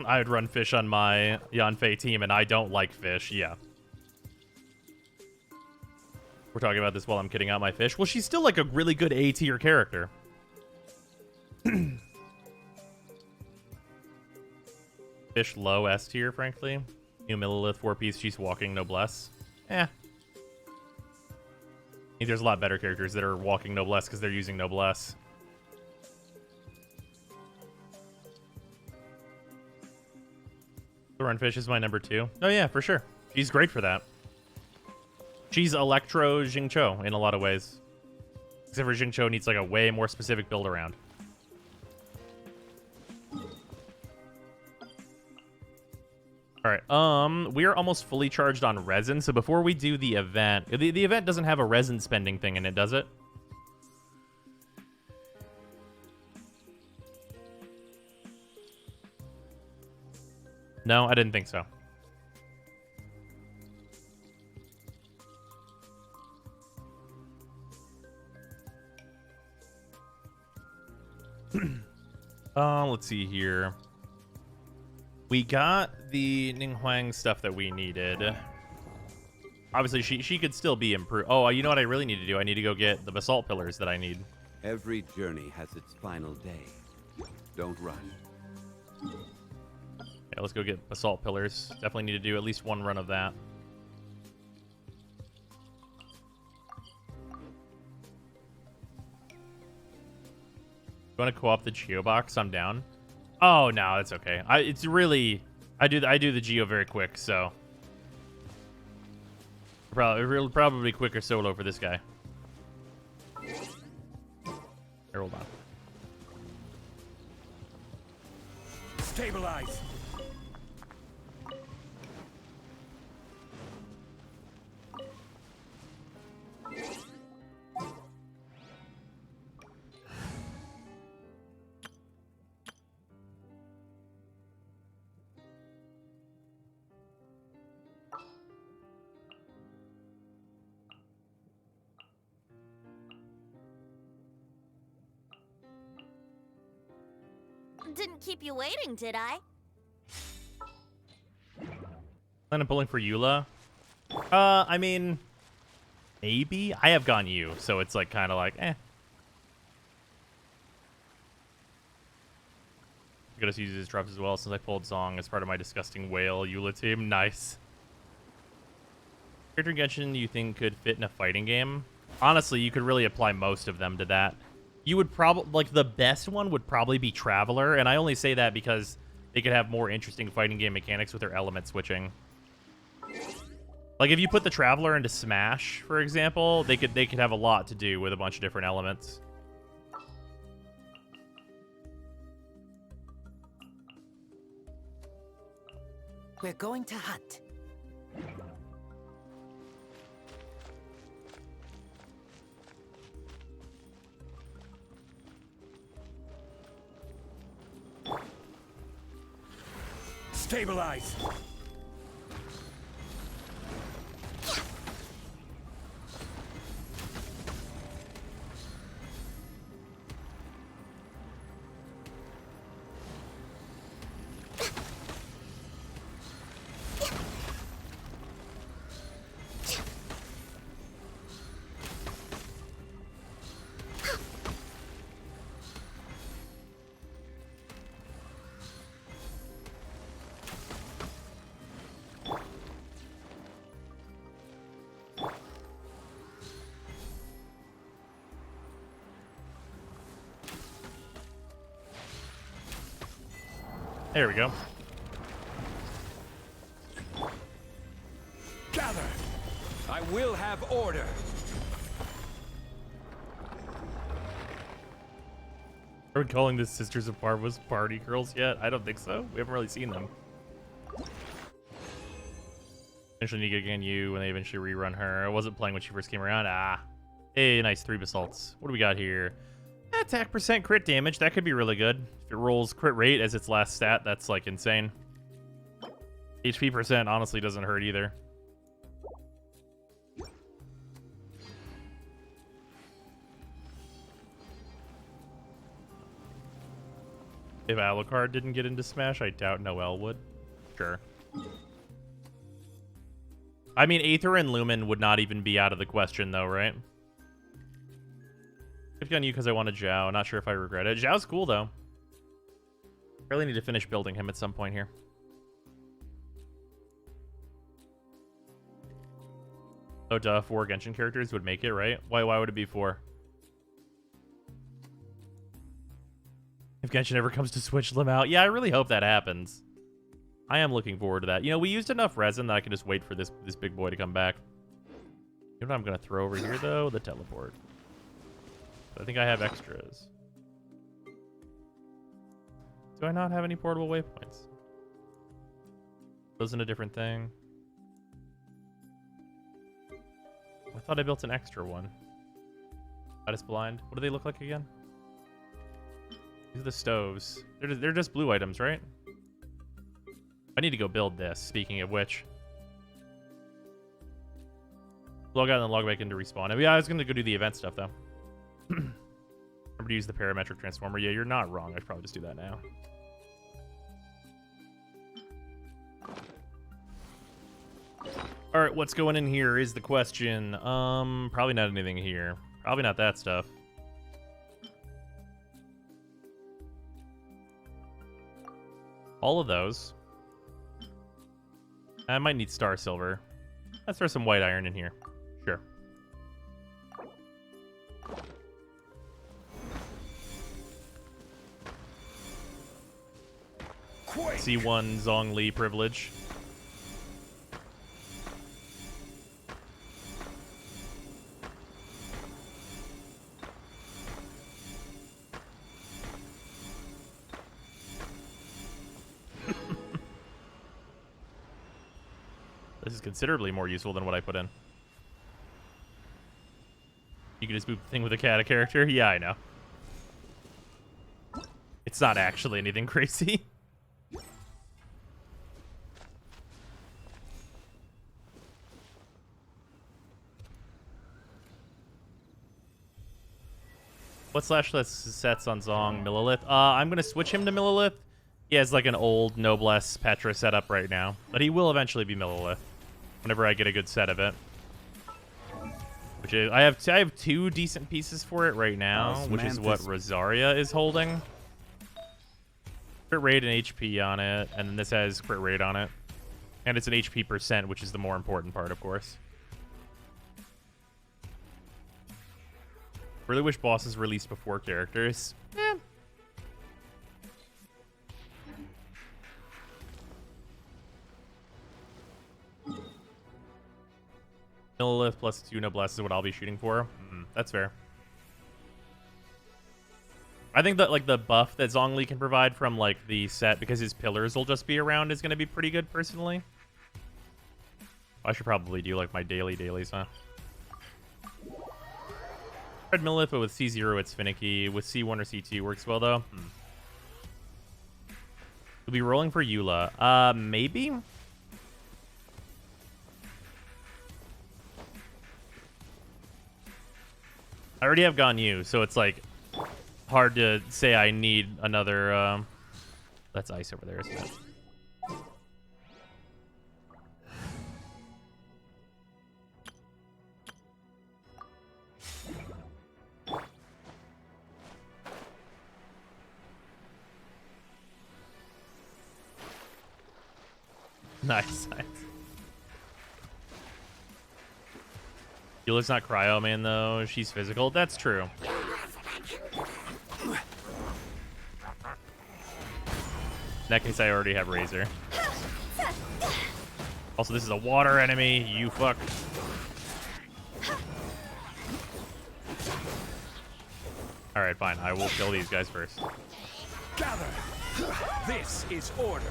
I would run Fish on my Yanfei team, and I don't like Fish. Yeah. We're talking about this while I'm kidding out my Fish. Well, she's still like a really good A tier character. Fish low S tier, frankly. New Millilith 4-piece, she's walking Noblesse. I think there's a lot better characters that are walking Noblesse because they're using Noblesse. Runfish is my number 2. Oh yeah, for sure. She's great for that. She's Electro Xingqiu in a lot of ways. Except for Xingqiu needs like a way more specific build around. Alright, we are almost fully charged on resin, so before we do the event... The event doesn't have a resin spending thing in it, does it? No, I didn't think so. Let's see here. We got the Ninghuang stuff that we needed. Obviously, she could still be improved. Oh, you know what I really need to do? I need to go get the basalt pillars that I need. Every journey has its final day. Don't rush. Yeah, let's go get basalt pillars. Definitely need to do at least one run of that. You want to co-op the Geobox? I'm down. Oh no, it's okay. It's really I do the Geo very quick, so probably quicker solo for this guy. Here, hold on. Stabilize. Didn't keep you waiting, did I? Plan on pulling for Eula? I mean, maybe. I have gone you, so it's like kind of like, eh. I gotta use his drops as well since I pulled Zong as part of my disgusting whale Eula team. Nice. Character in Genshin you think could fit in a fighting game? Honestly, you could really apply most of them to that. You would probably, like, the best one would probably be Traveler, and I only say that because they could have more interesting fighting game mechanics with their element switching. Like, if you put the Traveler into Smash, for example, they could have a lot to do with a bunch of different elements. We're going to hunt. Stabilize. There we go. Gather. I will have order. Are we calling the Sisters of Parvus party girls yet? I don't think so. We haven't really seen them. Eventually need to get again you when they eventually rerun her. I wasn't playing when she first came around. Ah. Hey, nice 3 basalts. What do we got here? Attack percent crit damage. That could be really good. If it rolls crit rate as its last stat, that's like insane. HP percent honestly doesn't hurt either. If Alucard didn't get into Smash, I doubt Noelle would. Sure. I mean, Aether and Lumen would not even be out of the question, though, right? I've on you because I wanted Zhao. Not sure if I regret it. Zhao's cool, though. Really need to finish building him at some point here. Oh, duh. 4 Genshin characters would make it, right? Why would it be 4? If Genshin ever comes to switch them out. Yeah, I really hope that happens. I am looking forward to that. You know, we used enough resin that I can just wait for this big boy to come back. You know what I'm going to throw over here, though? The teleport. I think I have extras. Do I not have any portable waypoints? Wasn't a different thing. I thought I built an extra one. Goddess Blind. What do they look like again? These are the stoves. They're just blue items, right? I need to go build this, speaking of which. Log out and then log back into respawn. Yeah, I was going to go do the event stuff, though. Remember to use the parametric transformer. Yeah, you're not wrong. I should probably just do that now. All right, right, what's going in here is the question. Probably not anything here. Probably not that stuff. All of those. I might need star silver. Let's throw some white iron in here. Sure. C1 Zhongli privilege. This is considerably more useful than what I put in. You can just move the thing with a cat character? Yeah, I know. It's not actually anything crazy. What /less sets on Zong? Millilith? I'm going to switch him to Millilith. He has like an old Noblesse Petra setup right now, but he will eventually be Millilith whenever I get a good set of it. Which is, I have 2 decent pieces for it right now, which is what Rosaria is holding. Crit rate and HP on it, and then this has crit rate on it. And it's an HP %, which is the more important part, of course. Really wish bosses released before characters. Eh. Millilith plus 2 Noblesse is what I'll be shooting for. That's fair. I think that like the buff that Zhongli can provide from like the set, because his pillars will just be around, is going to be pretty good personally. I should probably do like my dailies, huh? Red Millilith, but with C0 it's finicky. With C1 or C2 works well though. We'll be rolling for Eula. Maybe? I already have Ganyu, so it's like hard to say I need another. That's ice over there, isn't it? Nice. Eula's not Cryo Man though. She's physical. That's true. In that case, I already have Razor. Also, this is a water enemy. You fuck. All right, fine. I will kill these guys first. Gather. This is order.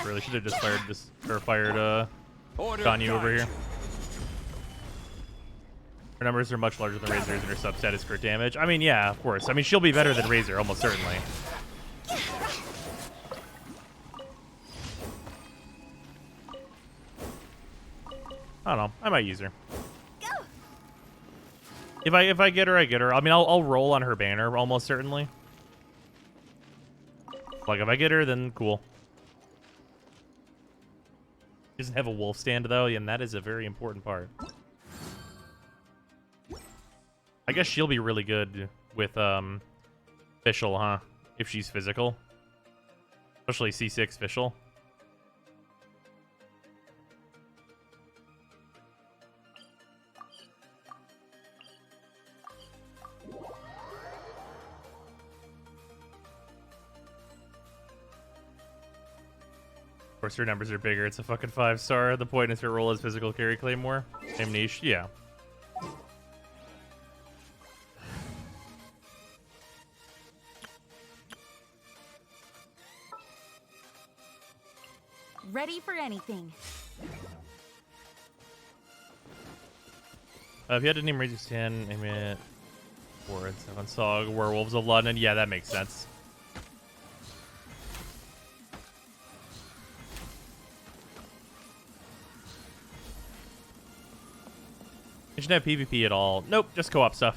Really should have just fired Ganyu over here. Her numbers are much larger than Razor's, and her substat is crit damage. I mean, yeah, of course. I mean, she'll be better than Razor, almost certainly. I don't know. I might use her. If I get her, I get her. I mean, I'll roll on her banner almost certainly. Like if I get her, then cool. She doesn't have a wolf stand though, and that is a very important part. I guess she'll be really good with Fischl, huh? If she's physical, especially C6 Fischl. Of course, her numbers are bigger. It's a fucking 5-star. The point is her role as physical carry claymore. Same niche, yeah. Ready for anything. If you had to name Razor's 10, name it 4 and 7 Sog, Werewolves of London. Yeah, that makes sense. It shouldn't have PvP at all. Nope, just co-op stuff.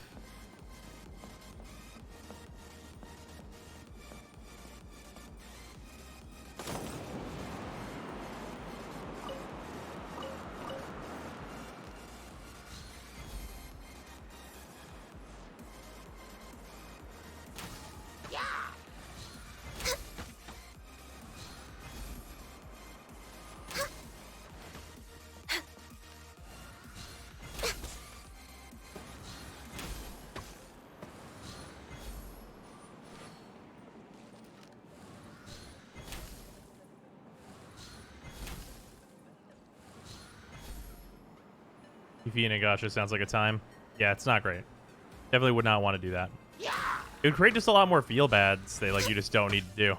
PvP and a gacha sounds like a time. Yeah, it's not great. Definitely would not want to do that. It would create just a lot more feel bads that like you just don't need to do.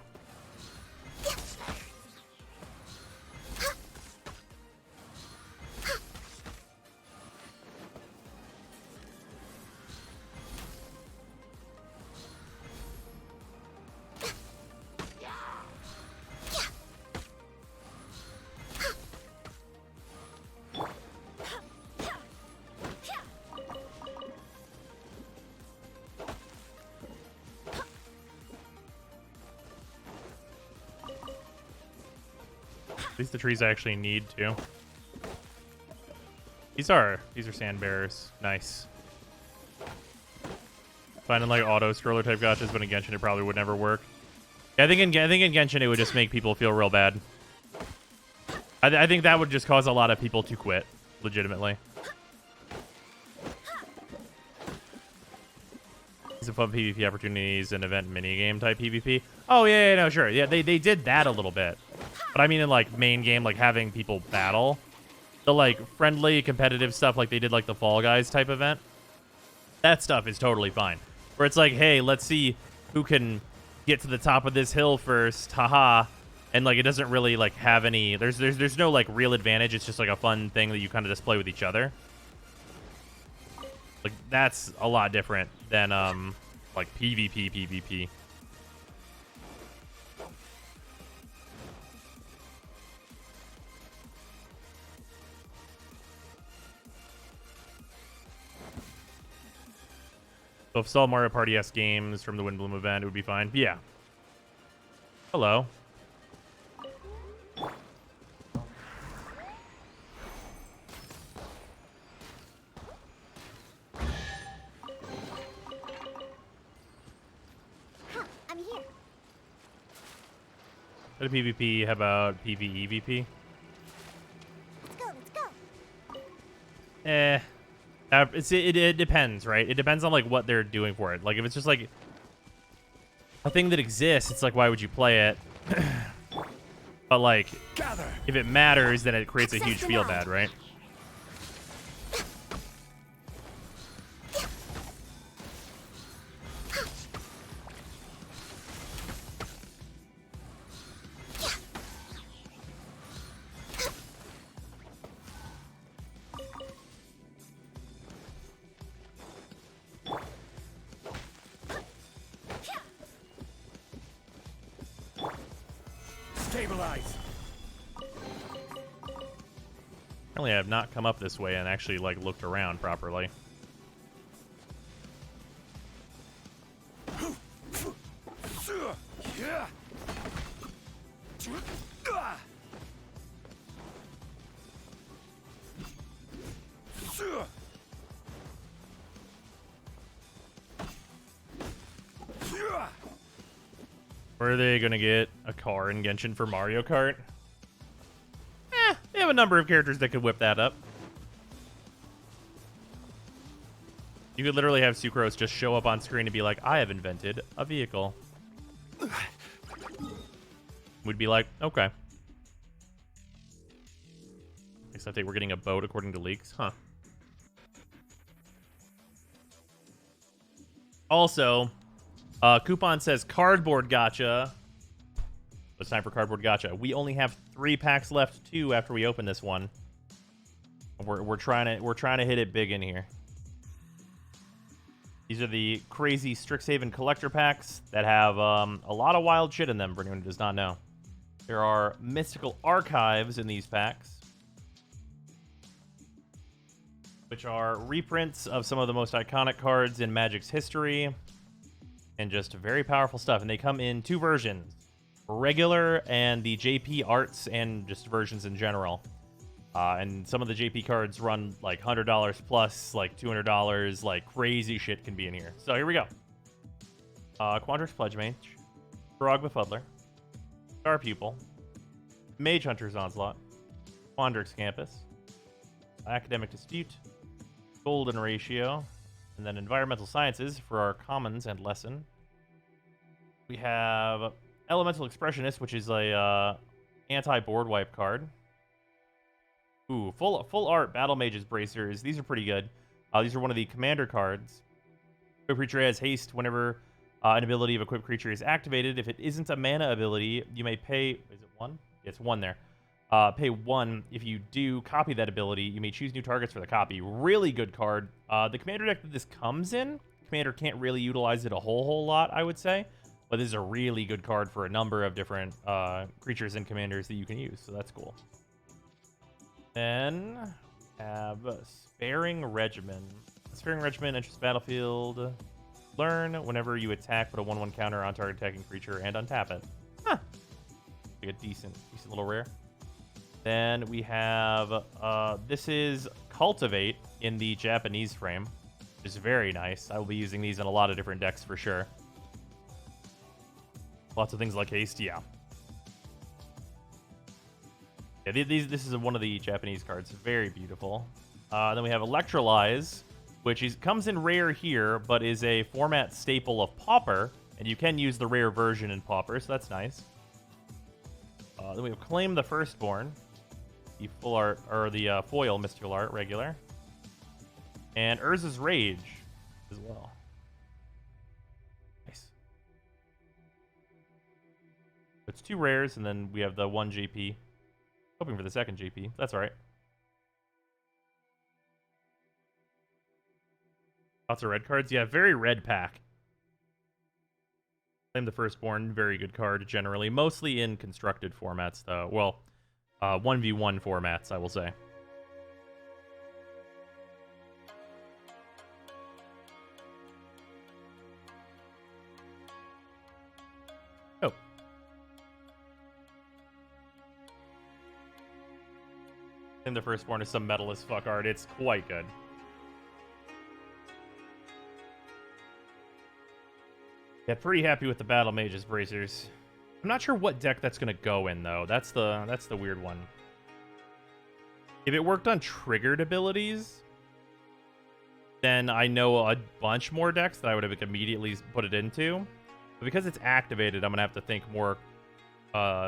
At least the trees I actually need to. These are sand bearers. Nice. Finding like auto scroller type gotchas, but in Genshin it probably would never work. Yeah, I think in Genshin it would just make people feel real bad. I think that would just cause a lot of people to quit, legitimately. Some fun PvP opportunities and event minigame type PvP. Oh yeah, no, sure. Yeah, they did that a little bit. But I mean in like main game, like having people battle. The like friendly competitive stuff like they did like the Fall Guys type event. That stuff is totally fine. Where it's like, hey, let's see who can get to the top of this hill first. Haha. And like it doesn't really like have any there's no like real advantage. It's just like a fun thing that you kind of just play with each other. Like that's a lot different than like PvP. So if all Mario Party-esque games from the Windbloom event, it would be fine. Yeah. Hello. I'm here. What a PvP? How about PvEVP? Let's go. It depends, right? It depends on like what they're doing for it. Like if it's just like a thing that exists, it's like why would you play it? But like if it matters, then it creates a huge feel bad, right? Stabilize. Apparently I have not come up this way and actually like looked around properly. Where are they gonna get a car in Genshin for Mario Kart? They have a number of characters that could whip that up. You could literally have Sucrose just show up on screen and be like, I have invented a vehicle. We'd be like, okay. Next update, we're getting a boat according to leaks. Huh. Also, Coupon says cardboard gacha. It's time for cardboard gacha. We only have 3 packs left too after we open this one. We're trying to hit it big in here. These are the crazy Strixhaven collector packs that have a lot of wild shit in them for anyone who does not know. There are mystical archives in these packs. which are reprints of some of the most iconic cards in Magic's history, and just very powerful stuff. And they come in 2 versions, regular and the JP arts, and just versions in general. And some of the JP cards run like $100 plus, like $200, like crazy shit can be in here. So here we go. Quandrix Pledge Mage, Frog Befuddler, Star Pupil, Mage Hunter's Onslaught, Quandrix Campus, Academic Dispute, Golden Ratio, and then Environmental Sciences for our commons and lesson. We have Elemental Expressionist, which is a anti-board wipe card. Ooh, full art Battle Mage's Bracers. These are pretty good. These are one of the commander cards. Equipped creature has haste whenever an ability of equipped creature is activated. If it isn't a mana ability, you may pay... Is it 1? Yeah, it's 1 there. Pay 1. If you do copy that ability, you may choose new targets for the copy. Really good card. The commander deck that this comes in, commander can't really utilize it a whole lot, I would say. But this is a really good card for a number of different creatures and commanders that you can use. So that's cool. Then we have Sparing Regimen. Sparing Regimen enters the battlefield. Learn whenever you attack, put a 1/1 counter on target attacking creature and untap it. Huh. Like a decent little rare. Then we have this is Cultivate in the Japanese frame, which is very nice. I will be using these in a lot of different decks for sure. Lots of things like haste, yeah. Yeah, this is one of the Japanese cards. Very beautiful. Then we have Electrolyze, which comes in rare here, but is a format staple of Pauper, and you can use the rare version in Pauper, so that's nice. Then we have Claim the Firstborn, the full art or the foil mystical art regular, and Urza's Rage as well. Nice. It's 2 rares, and then we have the 1 JP. Hoping for the 2nd JP. That's all right. Lots of red cards. Yeah, very red pack. Claim the Firstborn. Very good card, generally. Mostly in constructed formats, though. Well, 1v1 formats, I will say. Oh. And the Firstborn is some metal as fuck art. It's quite good. Yeah, pretty happy with the Battle Mage's Bracers. I'm not sure what deck that's gonna go in though. That's the weird one. If it worked on triggered abilities, then I know a bunch more decks that I would have immediately put it into. But because it's activated, I'm gonna have to think more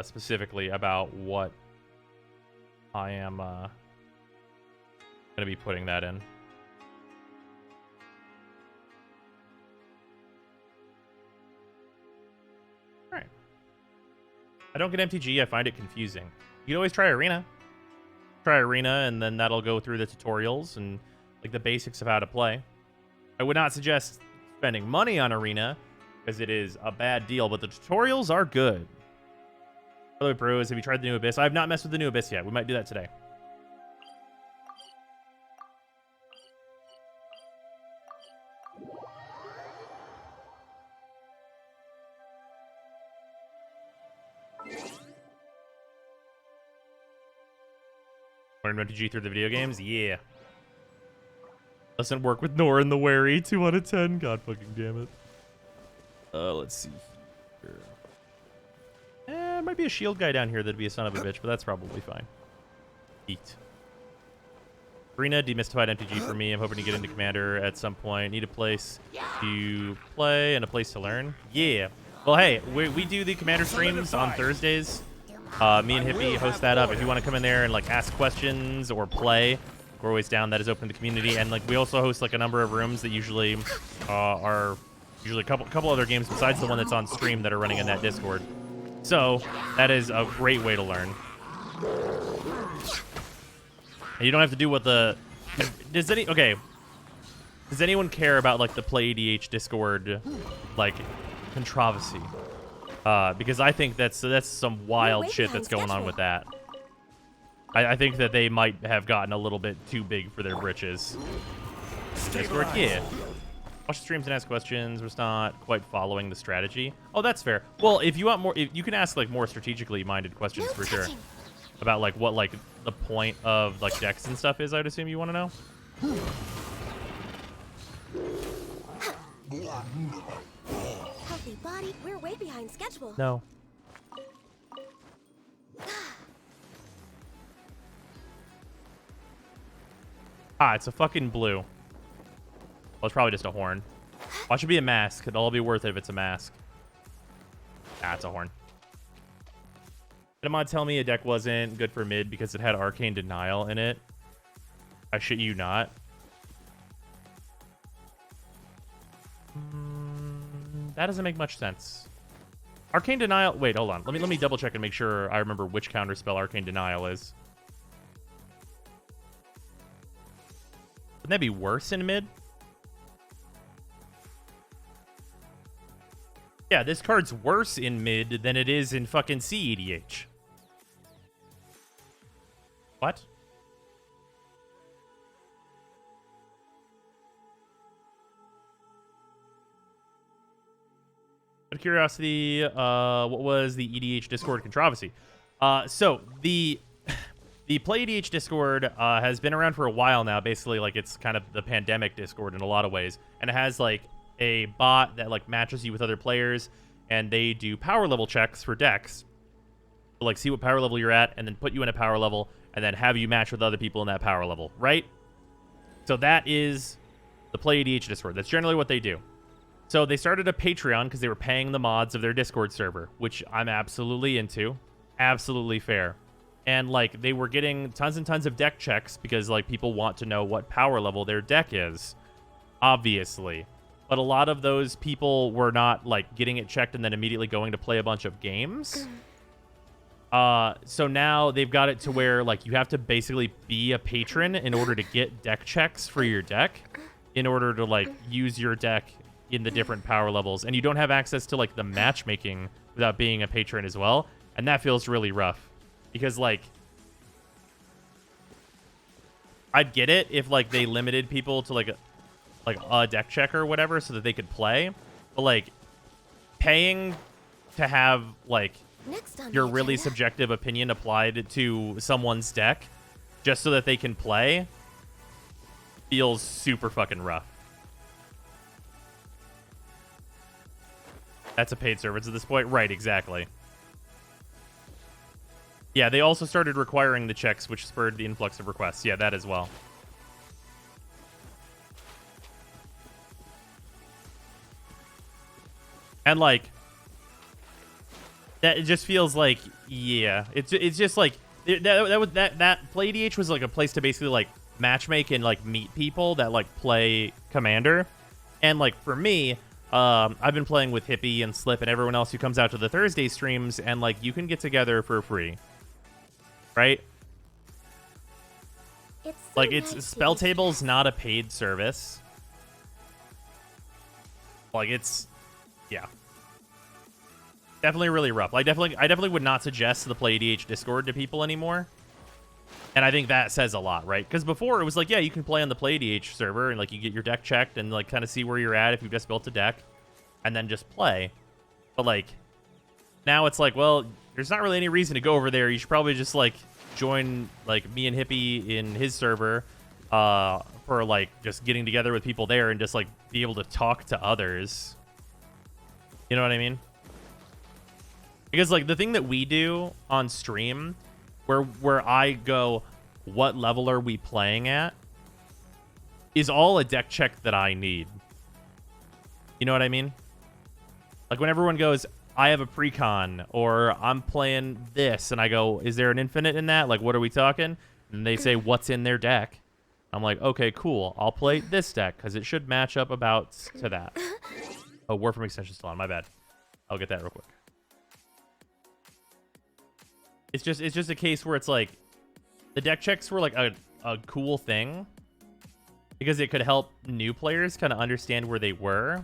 specifically about what I am gonna be putting that in. All right. I don't get MTG. I find it confusing. You can always try Arena. Try Arena, and then that'll go through the tutorials and like the basics of how to play. I would not suggest spending money on Arena because it is a bad deal, but the tutorials are good. By the way, bros, have you tried the new Abyss? I have not messed with the new Abyss yet. We might do that today. Learn MTG through the video games? Yeah. Doesn't work with Nora and the Wary. 2 out of 10. God fucking damn it. Let's see here. Might be a shield guy down here that'd be a son of a bitch, but that's probably fine. Eat. Arena, demystified MTG for me. I'm hoping to get into Commander at some point. Need a place to play and a place to learn. Yeah. Well, hey, we do the Commander streams on Thursdays. Me and Hippie host that up. If you want to come in there and like ask questions or play, we're always down. That is open to the community. And like we also host like a number of rooms that usually are usually a couple other games besides the one that's on stream that are running in that Discord. So that is a great way to learn. And you don't have to do what the does anyone care about like the Play EDH Discord like controversy? Because I think that's some wild shit that's going on with that. I think that they might have gotten a little bit too big for their britches. Discord, yeah. Watch the streams and ask questions. We're not quite following the strategy. Oh, that's fair. Well, if you want more, you can ask like more strategically minded questions for sure. About like what like the point of like decks and stuff is. I'd assume you want to know. Healthy body. We're way behind schedule. No. Ah, it's a fucking blue. Well, it's probably just a horn. Watch it be a mask. It'll all be worth it if it's a mask. Ah, it's a horn. Did a mod tell me a deck wasn't good for mid because it had Arcane Denial in it? I shit you not. That doesn't make much sense. Arcane Denial. Wait, hold on. Let me double check and make sure I remember which counterspell Arcane Denial is. Wouldn't that be worse in mid? Yeah, this card's worse in mid than it is in fucking CEDH. What? Out of curiosity, what was the EDH Discord controversy? So the Play EDH Discord has been around for a while now. Basically, like it's kind of the pandemic Discord in a lot of ways, and it has like a bot that like matches you with other players, and they do power level checks for decks. So, like see what power level you're at, and then put you in a power level, and then have you match with other people in that power level, right? So that is the Play EDH Discord. That's generally what they do. So they started a Patreon because they were paying the mods of their Discord server, which I'm absolutely into. Absolutely fair. And like they were getting tons and tons of deck checks because like people want to know what power level their deck is, obviously. But a lot of those people were not like getting it checked and then immediately going to play a bunch of games. So now they've got it to where like you have to basically be a patron in order to get deck checks for your deck, in order to like use your deck in the different power levels, and you don't have access to like the matchmaking without being a patron as well, and that feels really rough because like I'd get it if like they limited people to like a deck check or whatever so that they could play, but like paying to have like your really subjective opinion applied to someone's deck just so that they can play feels super fucking rough. That's a paid service at this point. Right, exactly. Yeah, they also started requiring the checks, which spurred the influx of requests. Yeah, that as well. And, like, that it just feels like, yeah. It's just, like, that Play DH was, like, a place to basically, like, matchmake and, like, meet people that, like, play Commander. And, like, for me... I've been playing with Hippie and Slip and everyone else who comes out to the Thursday streams, and like you can get together for free, right? Like it's Spell Table's not a paid service. Like it's, yeah, definitely really rough. Like I definitely would not suggest the Play DH Discord to people anymore. And I think that says a lot, right? Because before it was like, yeah, you can play on the Play DH server and like you get your deck checked and like kind of see where you're at if you've just built a deck and then just play. But like now it's like, well, there's not really any reason to go over there. You should probably just like join like me and Hippie in his server for like just getting together with people there and just like be able to talk to others. You know what I mean? Because like the thing that we do on stream where I go, what level are we playing at, is all a deck check that I need. You know what I mean? Like when everyone goes, I have a precon, or I'm playing this, and I go, is there an infinite in that? Like, what are we talking? And they say, what's in their deck? I'm like, okay, cool. I'll play this deck, because it should match up about to that. Oh, Warframe extension's still on. My bad. I'll get that real quick. It's just a case where it's like the deck checks were like a cool thing because it could help new players kind of understand where they were,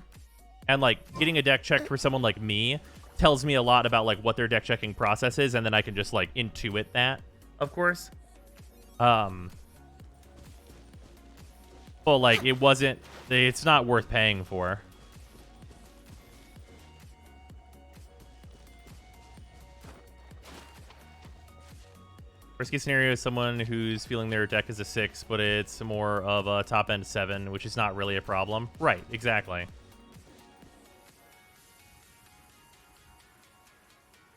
and like getting a deck checked for someone like me tells me a lot about like what their deck checking process is, and then I can just like intuit that, of course. Well, like, it's not worth paying for. Worst case scenario is someone who's feeling their deck is a 6, but it's more of a top end 7, which is not really a problem. Right, exactly.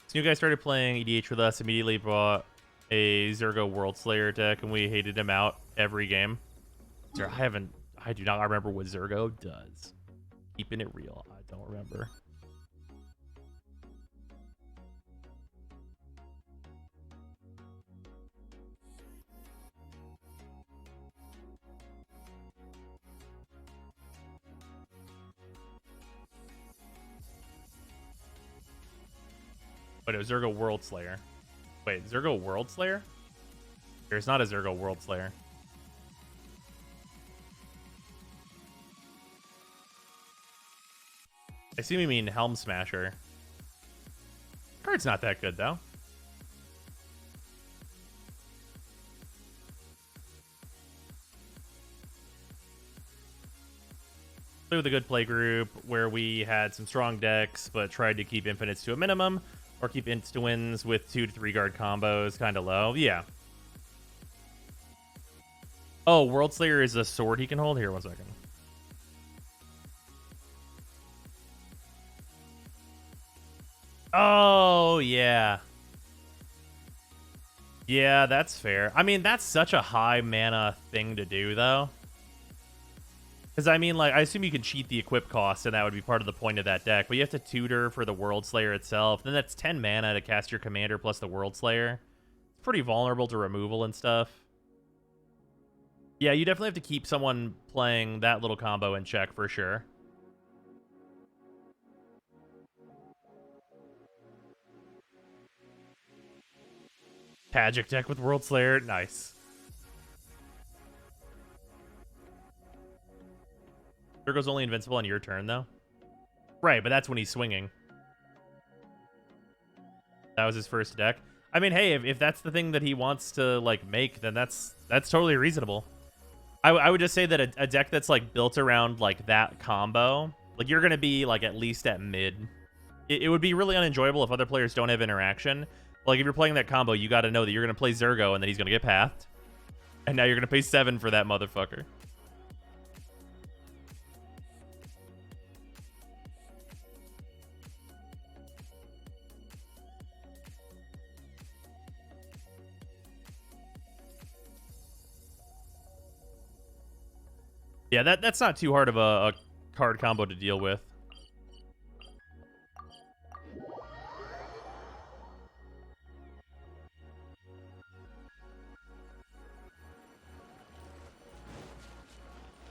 So you guys started playing EDH with us, immediately bought a Zergo World Slayer deck, and we hated him out every game. I do not remember what Zergo does. Keeping it real, I don't remember. But it was Zergo World Slayer. Wait, Zergo World Slayer? There's not a Zergo World Slayer. I assume you mean Helm Smasher. Card's not that good, though. Play with a good play group where we had some strong decks, but tried to keep infinites to a minimum, or keep insta-wins with 2 to 3 guard combos kind of low. Yeah. Oh, World Slayer is a sword he can hold? Here, 1 second. Oh, yeah. Yeah, that's fair. I mean, that's such a high mana thing to do, though. Because, I mean, like, I assume you can cheat the equip cost, and that would be part of the point of that deck. But you have to tutor for the World Slayer itself. Then that's 10 mana to cast your commander plus the World Slayer. It's pretty vulnerable to removal and stuff. Yeah, you definitely have to keep someone playing that little combo in check for sure. Pagic deck with World Slayer. Nice. Zergo's only invincible on your turn, though. Right, but that's when he's swinging. That was his first deck. I mean, hey, if that's the thing that he wants to, like, make, then that's totally reasonable. I would just say that a deck that's, like, built around, like, that combo, like, you're going to be, like, at least at mid. It would be really unenjoyable if other players don't have interaction. Like, if you're playing that combo, you got to know that you're going to play Zergo, and then he's going to get pathed. And now you're going to pay 7 for that motherfucker. Yeah, that's not too hard of a card combo to deal with.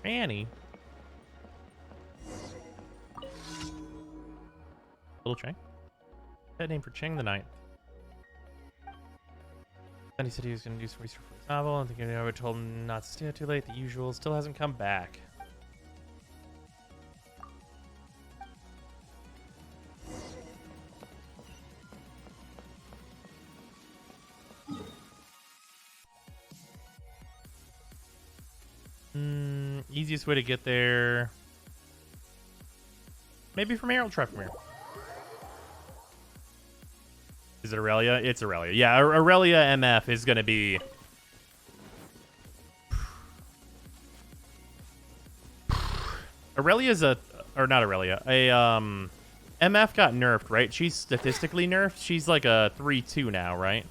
Annie. Little Cheng. Pet name for Cheng the Ninth. Then he said he was going to do some research for his novel. I'm thinking I would told him not to stay out too late. The usual still hasn't come back. Easiest way to get there. Maybe from here. I'll try from here. Is it Aurelia? It's Aurelia. Yeah, Aurelia MF is going to be... Aurelia's a... Or not Aurelia. MF got nerfed, right? She's statistically nerfed. She's like a 3-2 now, right?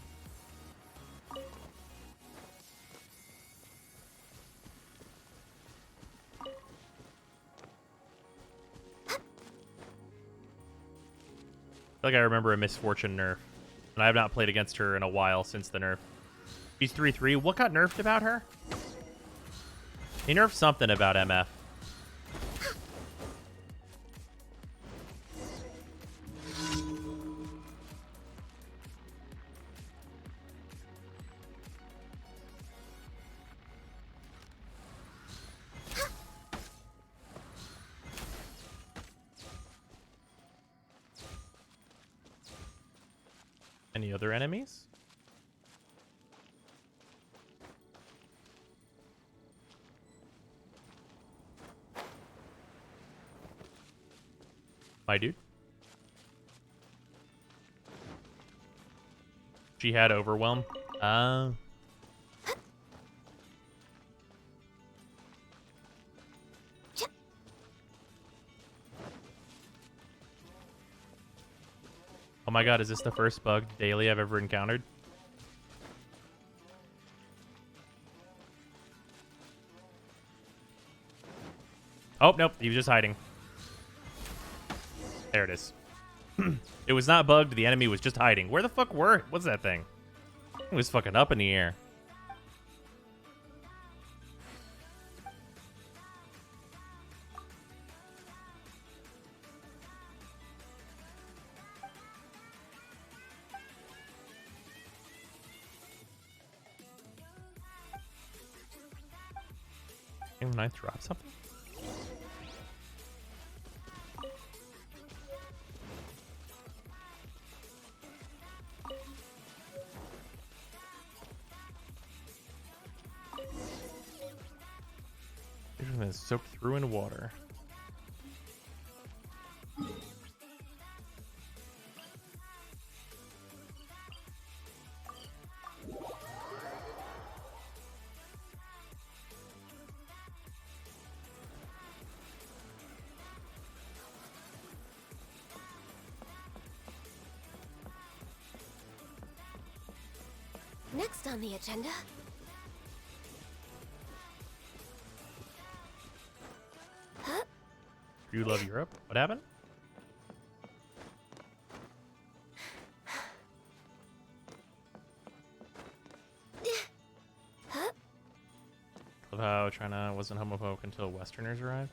I feel like I remember a Misfortune nerf. And I have not played against her in a while since the nerf. She's 3-3. What got nerfed about her? He nerfed something about MF. Any other enemies? My dude. She had overwhelm. Oh my god, is this the first bugged daily I've ever encountered? Oh, nope, he was just hiding. There it is. It was not bugged, the enemy was just hiding. Where the fuck what's that thing? It was fucking up in the air. Can I drop something? It's soaked through in water. Next on the agenda. You love Europe? What happened? Love how China wasn't homophobic until Westerners arrived.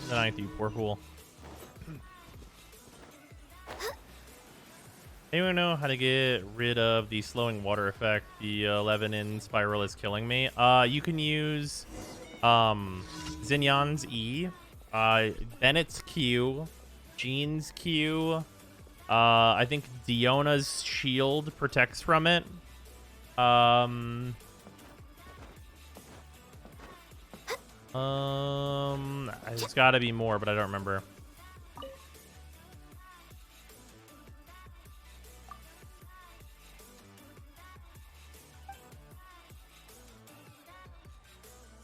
The ninth, you poor fool. Anyone know how to get rid of the slowing water effect? The 11 in spiral is killing me. You can use Zinyan's E, Bennett's Q, Jean's Q. I think Diona's shield protects from it. There's got to be more, but I don't remember.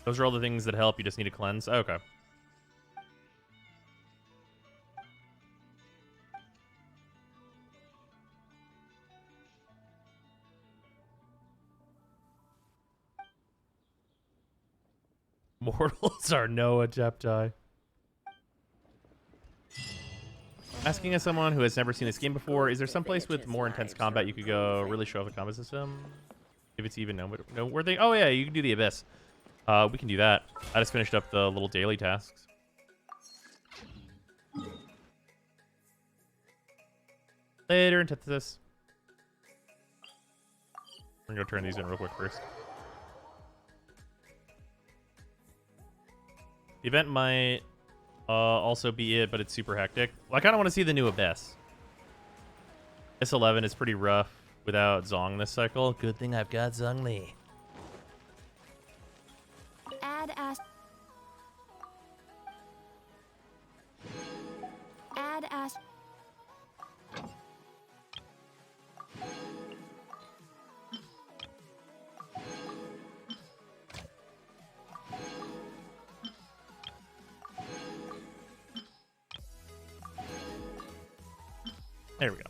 Those are all the things that help. You just need to cleanse. Okay. Mortals are no adepti. Asking as someone who has never seen this game before, is there some place with more intense combat you could go really show off the combat system? If it's even noteworthy. Oh yeah, you can do the Abyss. We can do that. I just finished up the little daily tasks. Later, antithesis. I'm gonna go turn these in real quick first. The event might also be it, but it's super hectic. Well, I kind of want to see the new Abyss. S11 is pretty rough without Zong this cycle. Good thing I've got Zhongli. Add as. There we go.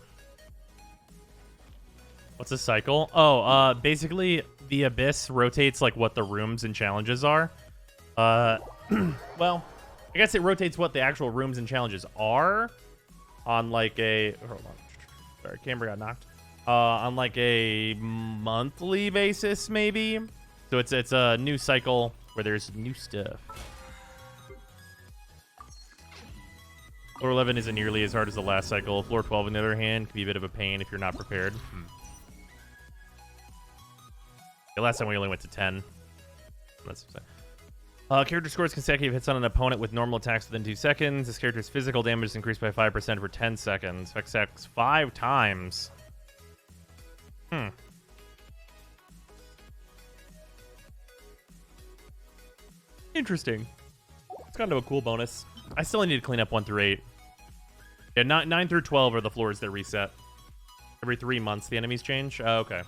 What's a cycle? Oh, basically the Abyss rotates like what the rooms and challenges are. Well, I guess it rotates what the actual rooms and challenges are on like a... Hold on. Sorry, camera got knocked. on like a monthly basis, maybe. So it's a new cycle where there's new stuff. Floor 11 isn't nearly as hard as the last cycle. Floor 12, on the other hand, can be a bit of a pain if you're not prepared. The last time we only went to 10. That's character scores consecutive hits on an opponent with normal attacks within 2 seconds. This character's physical damage is increased by 5% for 10 seconds. Effects 5 times. Interesting. It's kind of a cool bonus. I still need to clean up 1 through 8. Yeah, 9 through 12 are the floors that reset. Every 3 months the enemies change. Oh, okay.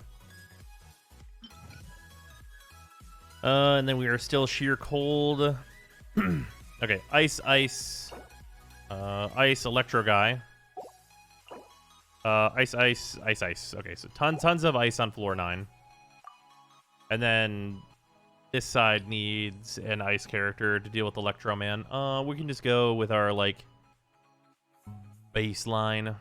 And then we are still sheer cold. Okay, ice, electro guy. Ice. Okay, so tons of ice on floor 9. And then this side needs an ice character to deal with Electro Man. We can just go with our, like, baseline.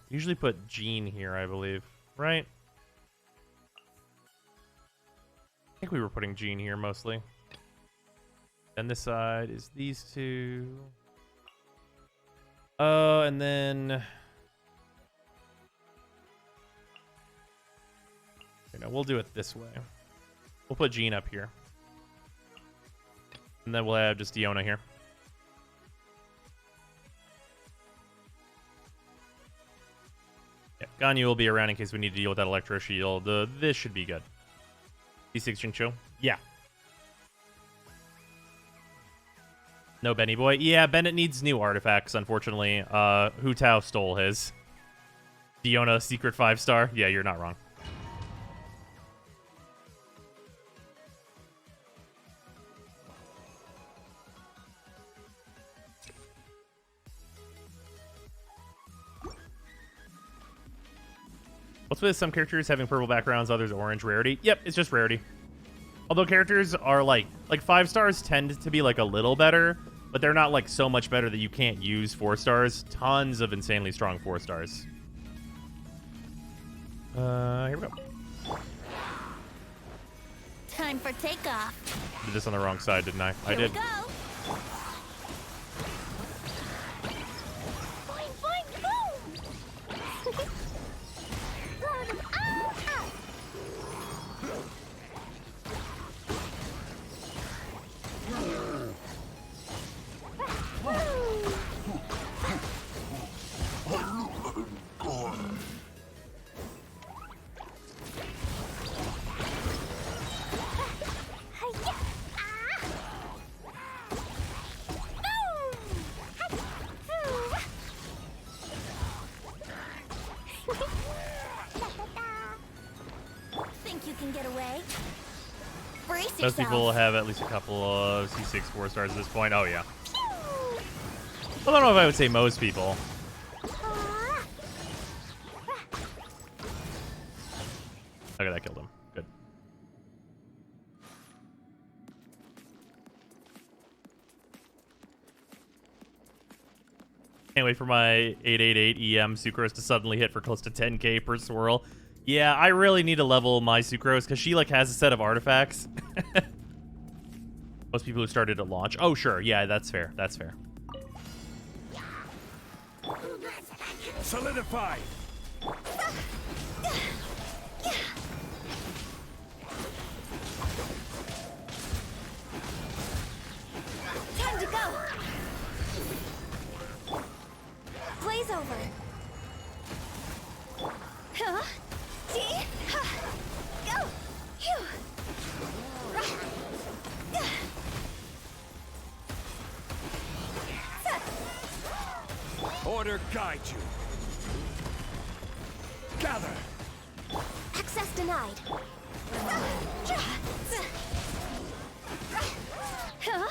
Usually put Jean here, I believe. Right? I think we were putting Jean here, mostly. And this side is these two. And then... no, we'll do it this way. We'll put Jean up here. And then we'll have just Diona here. Yeah, Ganyu will be around in case we need to deal with that Electro Shield. This should be good. D6 Jincho? Yeah. No Benny Boy? Yeah, Bennett needs new artifacts, unfortunately. Hu Tao stole his. Diona, secret 5-star? Yeah, you're not wrong. What's with some characters having purple backgrounds, others orange? Rarity? Yep, it's just rarity. Although characters are like 5 stars tend to be like a little better, but they're not like so much better that you can't use 4 stars. Tons of insanely strong 4 stars. Here we go. Time for takeoff. Did this on the wrong side, didn't I? I did. Here we go. Boing, boing, boom. Blow them all up. Think you can get away? Brace yourself. Most people have at least a couple of C6 4 stars at this point. Oh, yeah. I don't know if I would say most people. Okay, that killed him. Good. Can't wait for my 888 EM Sucrose to suddenly hit for close to 10k per swirl. Yeah, I really need to level my Sucrose because she like has a set of artifacts. Most people who started at launch. Oh, sure. Yeah, that's fair. That's fair. Solidify. Time to go. Blaze over. Huh? See? Go. Phew. Order guide you. Gather. Access denied. Huh?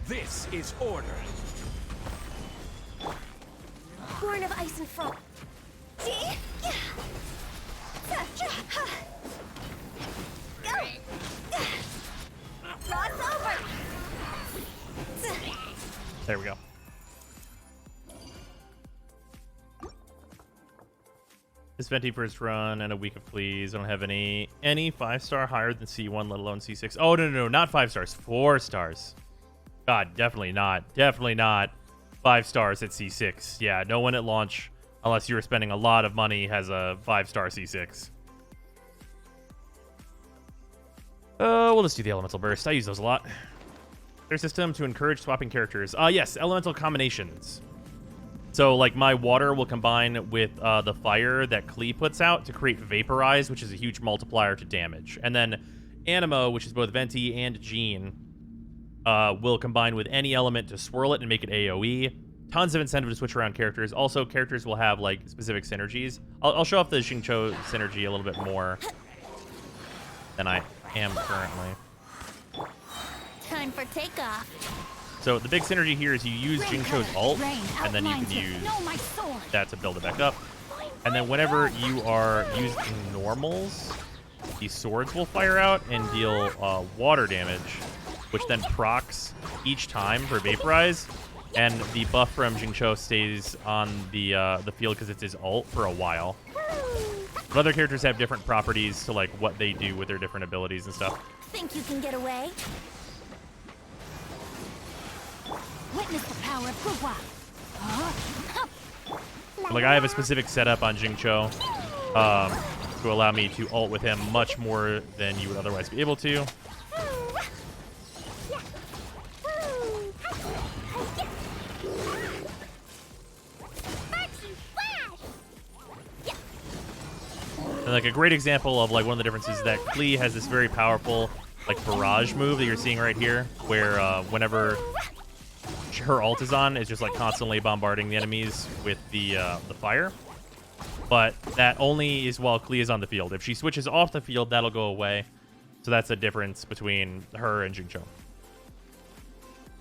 This is order. Born of ice and frost. See? There we go. This Venti first run and a week of please. I don't have any 5-star higher than C1, let alone C6. Oh, no, not 5 stars. 4 stars. God, definitely not. Definitely not 5 stars at C6. Yeah, no one at launch, unless you were spending a lot of money, has a 5-star C6. We'll just do the Elemental Burst. I use those a lot. Their system to encourage swapping characters. Yes, elemental combinations. So, like, my water will combine with the fire that Klee puts out to create Vaporize, which is a huge multiplier to damage. And then Animo, which is both Venti and Jean, will combine with any element to swirl it and make it AoE. Tons of incentive to switch around characters. Also, characters will have, like, specific synergies. I'll show off the Xingqiu synergy a little bit more than I am currently. Time for takeoff. So the big synergy here is you use Jingqiu's ult, and then you can use that to build it back up. And then whenever you are using normals, these swords will fire out and deal water damage, which then procs each time for Vaporize. And the buff from Xingqiu stays on the field because it's his ult for a while. But other characters have different properties to like what they do with their different abilities and stuff. Think you can get away? Witness the power of Fuhua. Like, I have a specific setup on Xingqiu to allow me to ult with him much more than you would otherwise be able to. And like a great example of like one of the differences is that Klee has this very powerful like barrage move that you're seeing right here, where whenever her ult is on, it's just like constantly bombarding the enemies with the fire. But that only is while Klee is on the field. If she switches off the field, that'll go away. So that's a difference between her and Xingqiu.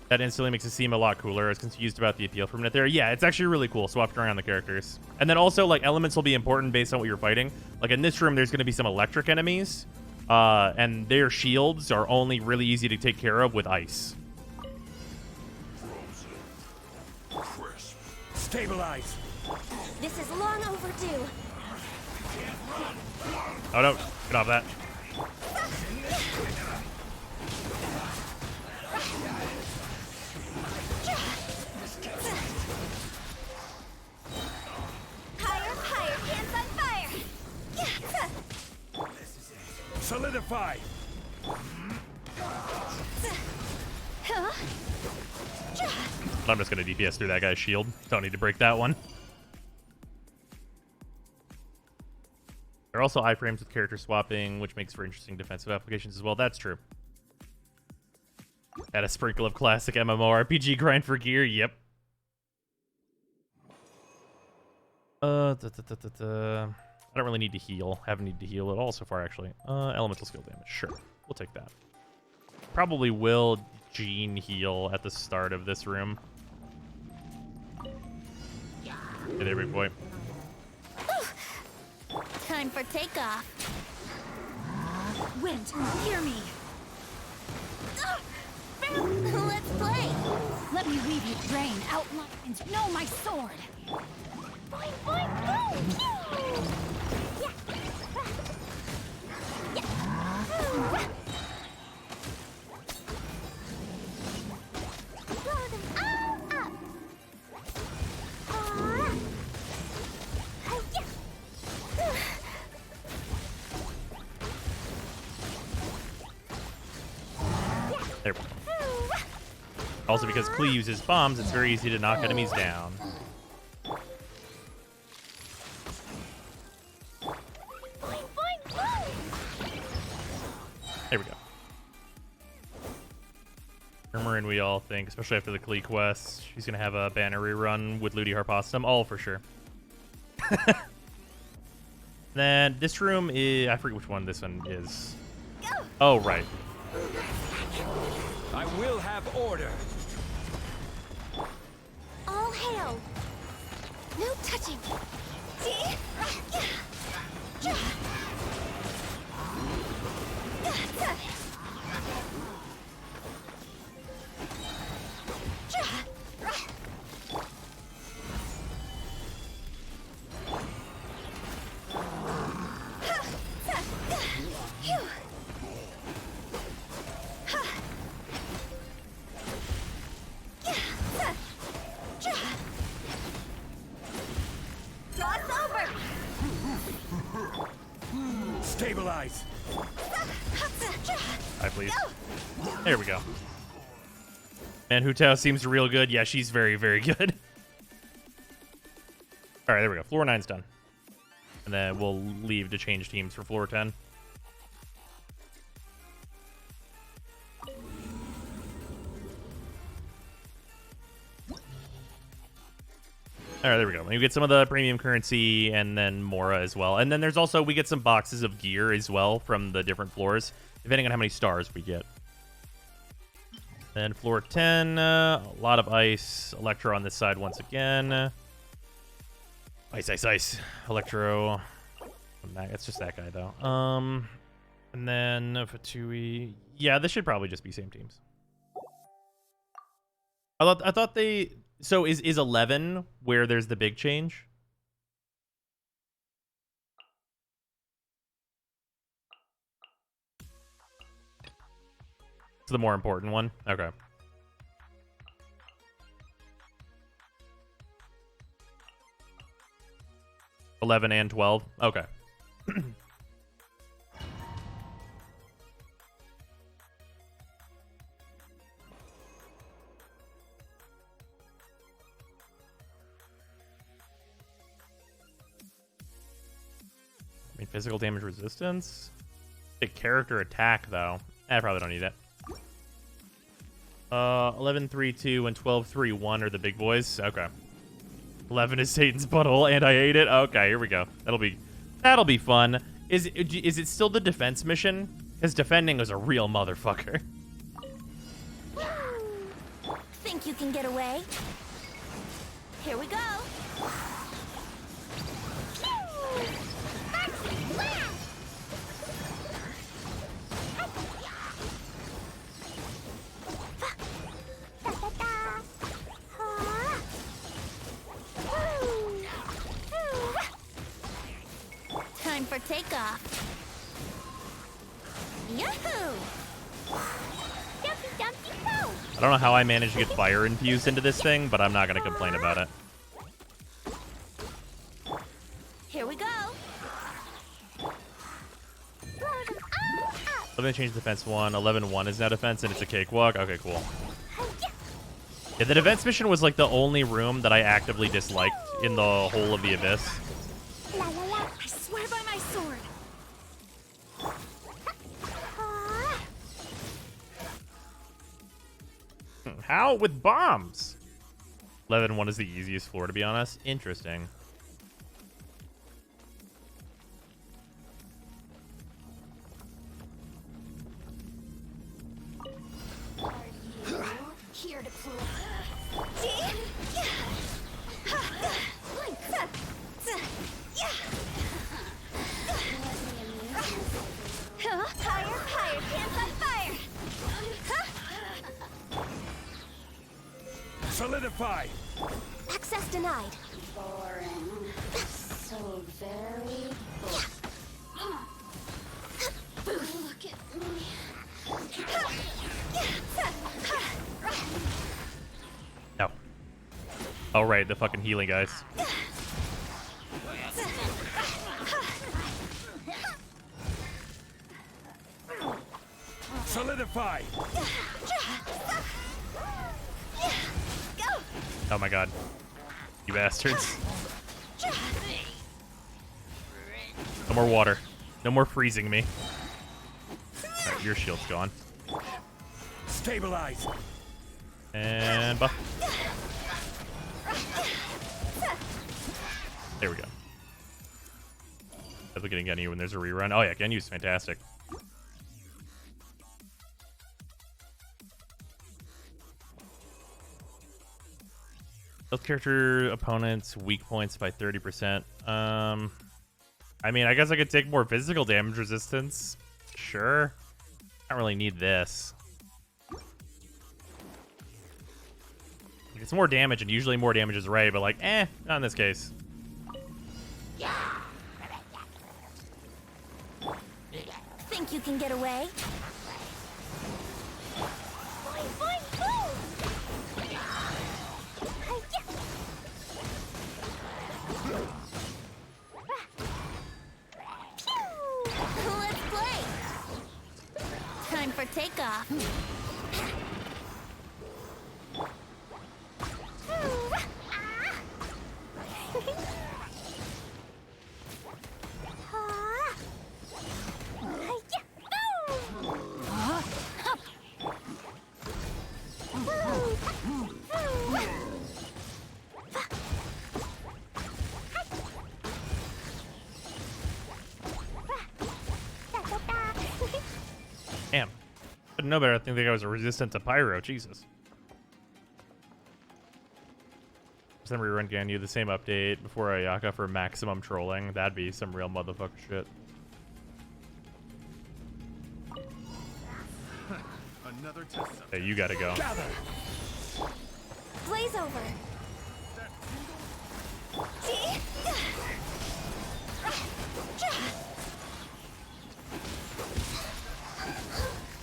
That instantly makes it seem a lot cooler. I was confused about the appeal for a minute there. Yeah, it's actually really cool, swapping around the characters. And then also, like, elements will be important based on what you're fighting. Like, in this room, there's going to be some electric enemies. And their shields are only really easy to take care of with ice. Stabilize. This is long overdue. Oh, no. Get off that. Higher, higher, hands on fire. Solidify. I'm just going to DPS through that guy's shield. Don't need to break that one. There are also iframes with character swapping, which makes for interesting defensive applications as well. That's true. Add a sprinkle of classic MMORPG grind for gear. Yep. I don't really need to heal. Haven't needed to heal at all so far, actually. Elemental skill damage. Sure. We'll take that. Probably will Jean heal at the start of this room. Hey there, big boy. Time for takeoff. Wind, hear me. Let's play. Let me weave you grain, outlines, know my sword. Boing, boing, boing. There we go. Also, because Klee uses bombs, it's very easy to knock enemies down. There we go. Murmurin, we all think, especially after the Klee quest, she's going to have a banner rerun with Ludi Harpastum. All for sure. Then this room is... I forget which one this one is. Oh, right. I will have order. All hail. No touching. Stabilize. Hi, please. There we go. Man, Hu Tao seems real good. Yeah, she's very, very good. All right, there we go. Floor 9's done. And then we'll leave to change teams for floor 10. All right, there we go. We get some of the premium currency and then Mora as well. And then there's also, we get some boxes of gear as well from the different floors, depending on how many stars we get. Then floor 10, a lot of ice. Electro on this side once again. Ice, ice, ice. Electro. It's just that guy, though. And then Fatui. Yeah, this should probably just be same teams. I thought they... So is 11 where there's the big change? It's the more important one? Okay. $11 and $12? Okay. I mean, physical damage resistance? Big character attack, though. I probably don't need it. 11-3-2 and 12-3-1 are the big boys. Okay. 11 is Satan's butthole, and I ate it. Okay, here we go. That'll be fun. Is it still the defense mission? Because defending is a real motherfucker. Think you can get away? Here we go. Time for takeoff. Yahoo! Dumpy, dumpy, go! I don't know how I managed to get fire infused into this thing, but I'm not going to complain about it. Here we go. Let me change defense 1. 11-1 is now defense, and it's a cakewalk. Okay, cool. Yeah, the defense mission was like the only room that I actively disliked in the whole of the Abyss. La, la, la. I swear by my sword. How? With bombs? 11-1 is the easiest floor, to be honest. Interesting. Here to play. Higher, higher, pants on fire. Solidify. Access denied. So very look at me. No. Oh, right, the fucking healing guys. Solidify. Oh my god. You bastards. No more water. No more freezing me. Alright, your shield's gone. Stabilize. And buff. There we go. Definitely getting Genyu when there's a rerun. Oh yeah, Genyu's fantastic. Health character opponents weak points by 30%. I mean, I guess I could take more physical damage resistance. Sure. I don't really need this. It's more damage, and usually more damage is right, but like, not in this case. Think you can get away? Boing, boing, boom! Let's Time for takeoff. Damn. I didn't know better. I think I was resistant to pyro. Jesus. Some rerun Ganyu, the same update before Ayaka for maximum trolling. That'd be some real motherfucker shit. Another test. Hey, you gotta go. Blaze over.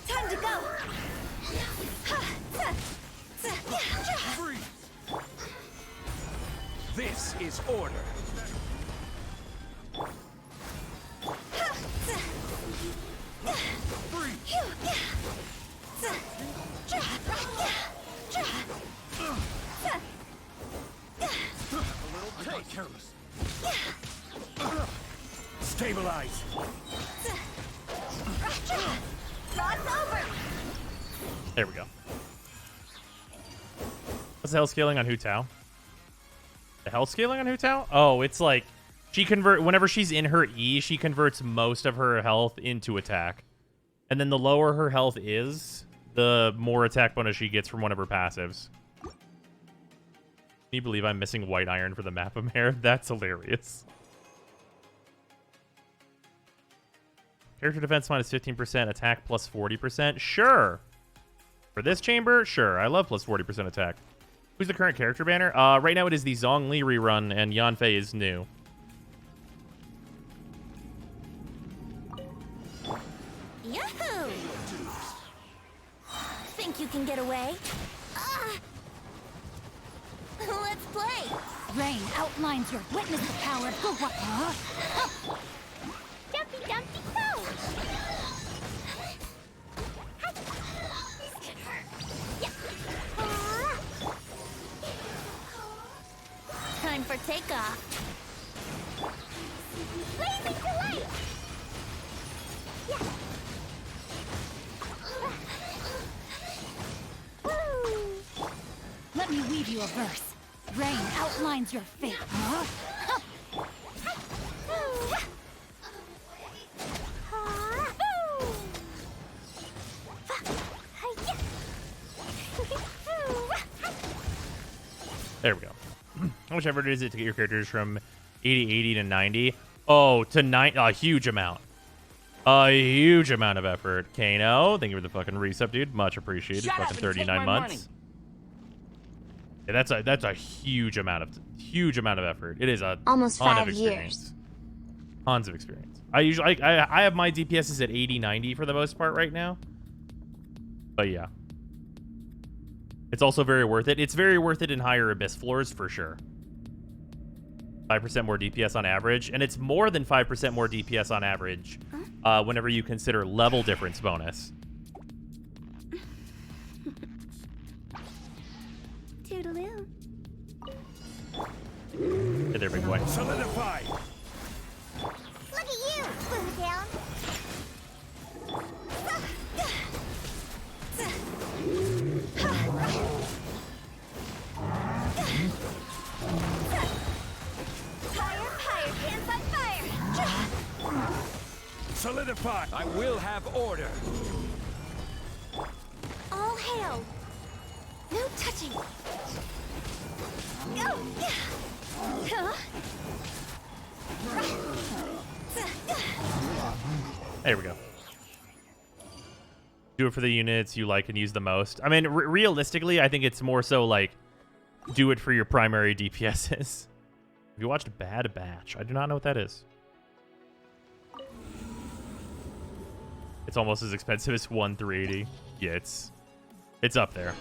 Time to go. Freeze. This is order. Stabilize. Rod's over. There we go. What's the health scaling on Hu Tao? The health scaling on Hu Tao? Oh, it's like whenever she's in her E, she converts most of her health into attack. And then the lower her health is, the more attack bonus she gets from one of her passives. Can you believe I'm missing white iron for the map of hair? That's hilarious. Character defense minus 15%, attack plus 40%. Sure. For this chamber, sure. I love plus 40% attack. Who's the current character banner? Right now it is the Zhongli rerun, and Yanfei is new. Yahoo! Think you can get away? Let's play. Rain outlines your witness the power of the Dumpty Dumpty Go! Time for takeoff. Blazing delight! Let me weave you a verse. Rain outlines your fate. There we go. How much effort is it to get your characters from 80 to 90? Oh, to 9, a huge amount. A huge amount of effort. Kano, thank you for the fucking resub, dude. Much appreciated. Shut Fucking up and 39 take my months. Yeah, that's a huge amount of effort. It is a Almost ton 5 of years. experience. Tons of experience. I have my DPSs at 80, 90 for the most part right now. But yeah. It's also very worth it. It's very worth it in higher Abyss floors for sure. 5% more DPS on average, and it's more than 5% more DPS on average whenever you consider level difference bonus. Toodaloo. Hey there, big boy. Solidify. Look at you, Boo Down. Higher, hands on fire. Solidify. I will have order. All hail. No touching. Go. There we go. Do it for the units you like and use the most. I mean, realistically, I think it's more so like, do it for your primary DPSs. Have you watched Bad Batch? I do not know what that is. It's almost as expensive as 1/380. Yeah, it's up there.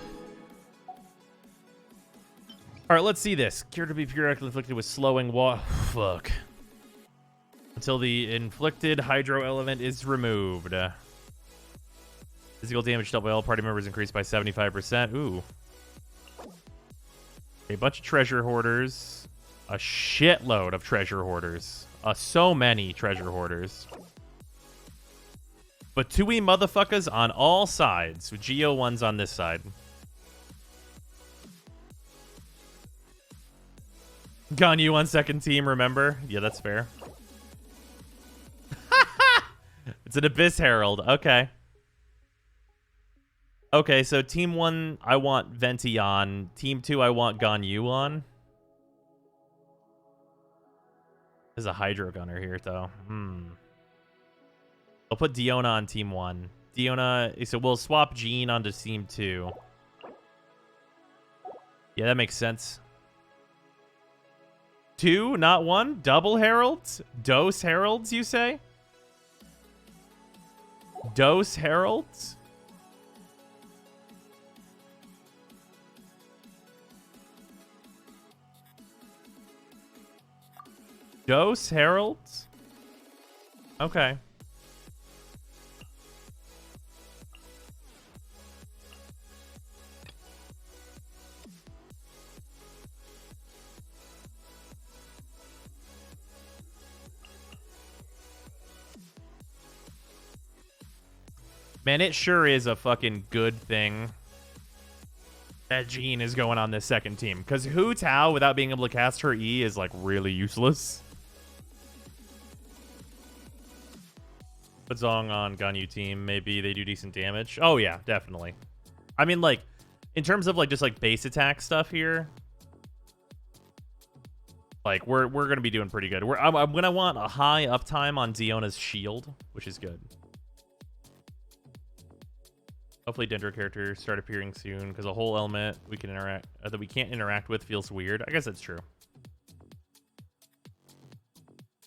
All right, let's see this. Cure to be periodically inflicted with slowing fuck. Until the inflicted hydro element is removed. Physical damage dealt by all party members increased by 75%. Ooh. A bunch of treasure hoarders. A shitload of treasure hoarders. So many treasure hoarders. But 2E motherfuckers on all sides. Geo ones on this side. Ganyu on second team, remember? Yeah, that's fair. It's an Abyss Herald. Okay. Okay, so team 1, I want Venti on. Team 2, I want Ganyu on. There's a Hydro Gunner here, though. I'll put Diona on team 1. Diona, so we'll swap Jean onto team 2. Yeah, that makes sense. 2, not 1? Double Heralds? Dose Heralds, you say? Dose Heralds? Dose Heralds? Okay. Man, it sure is a fucking good thing that Jean is going on this second team. Because Hu Tao, without being able to cast her E, is, like, really useless. Put Zong on Ganyu team. Maybe they do decent damage. Oh, yeah, definitely. I mean, like, in terms of, like, just, like, base attack stuff here, like, we're going to be doing pretty good. I'm going to want a high uptime on Diona's shield, which is good. Hopefully Dendro characters start appearing soon, because a whole element we can interact that we can't interact with feels weird. I guess that's true.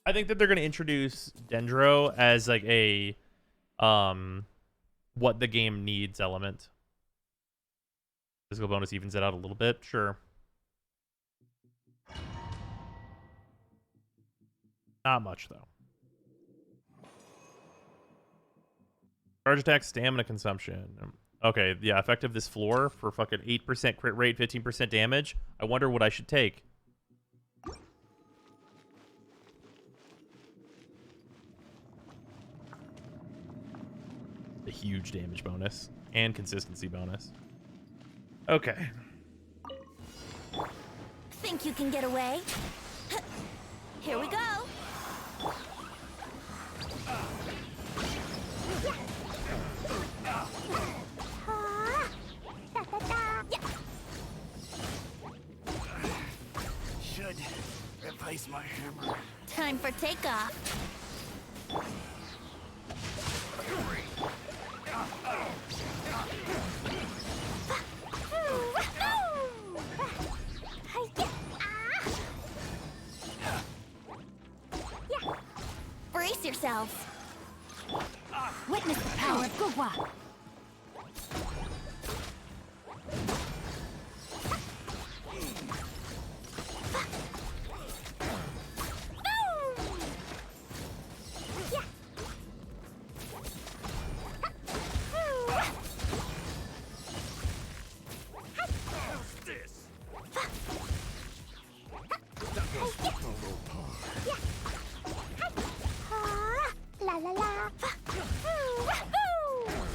I think that they're going to introduce Dendro as like a what the game needs element. Physical bonus evens it out a little bit, sure. Not much though. Charge attack, stamina consumption. Okay, yeah, effective this floor for fucking 8% crit rate, 15% damage. I wonder what I should take. A huge damage bonus and consistency bonus. Okay. Think you can get away? Here we go. Should replace my hammer. Time for takeoff. Brace yourselves. Witness the power of Gugwa.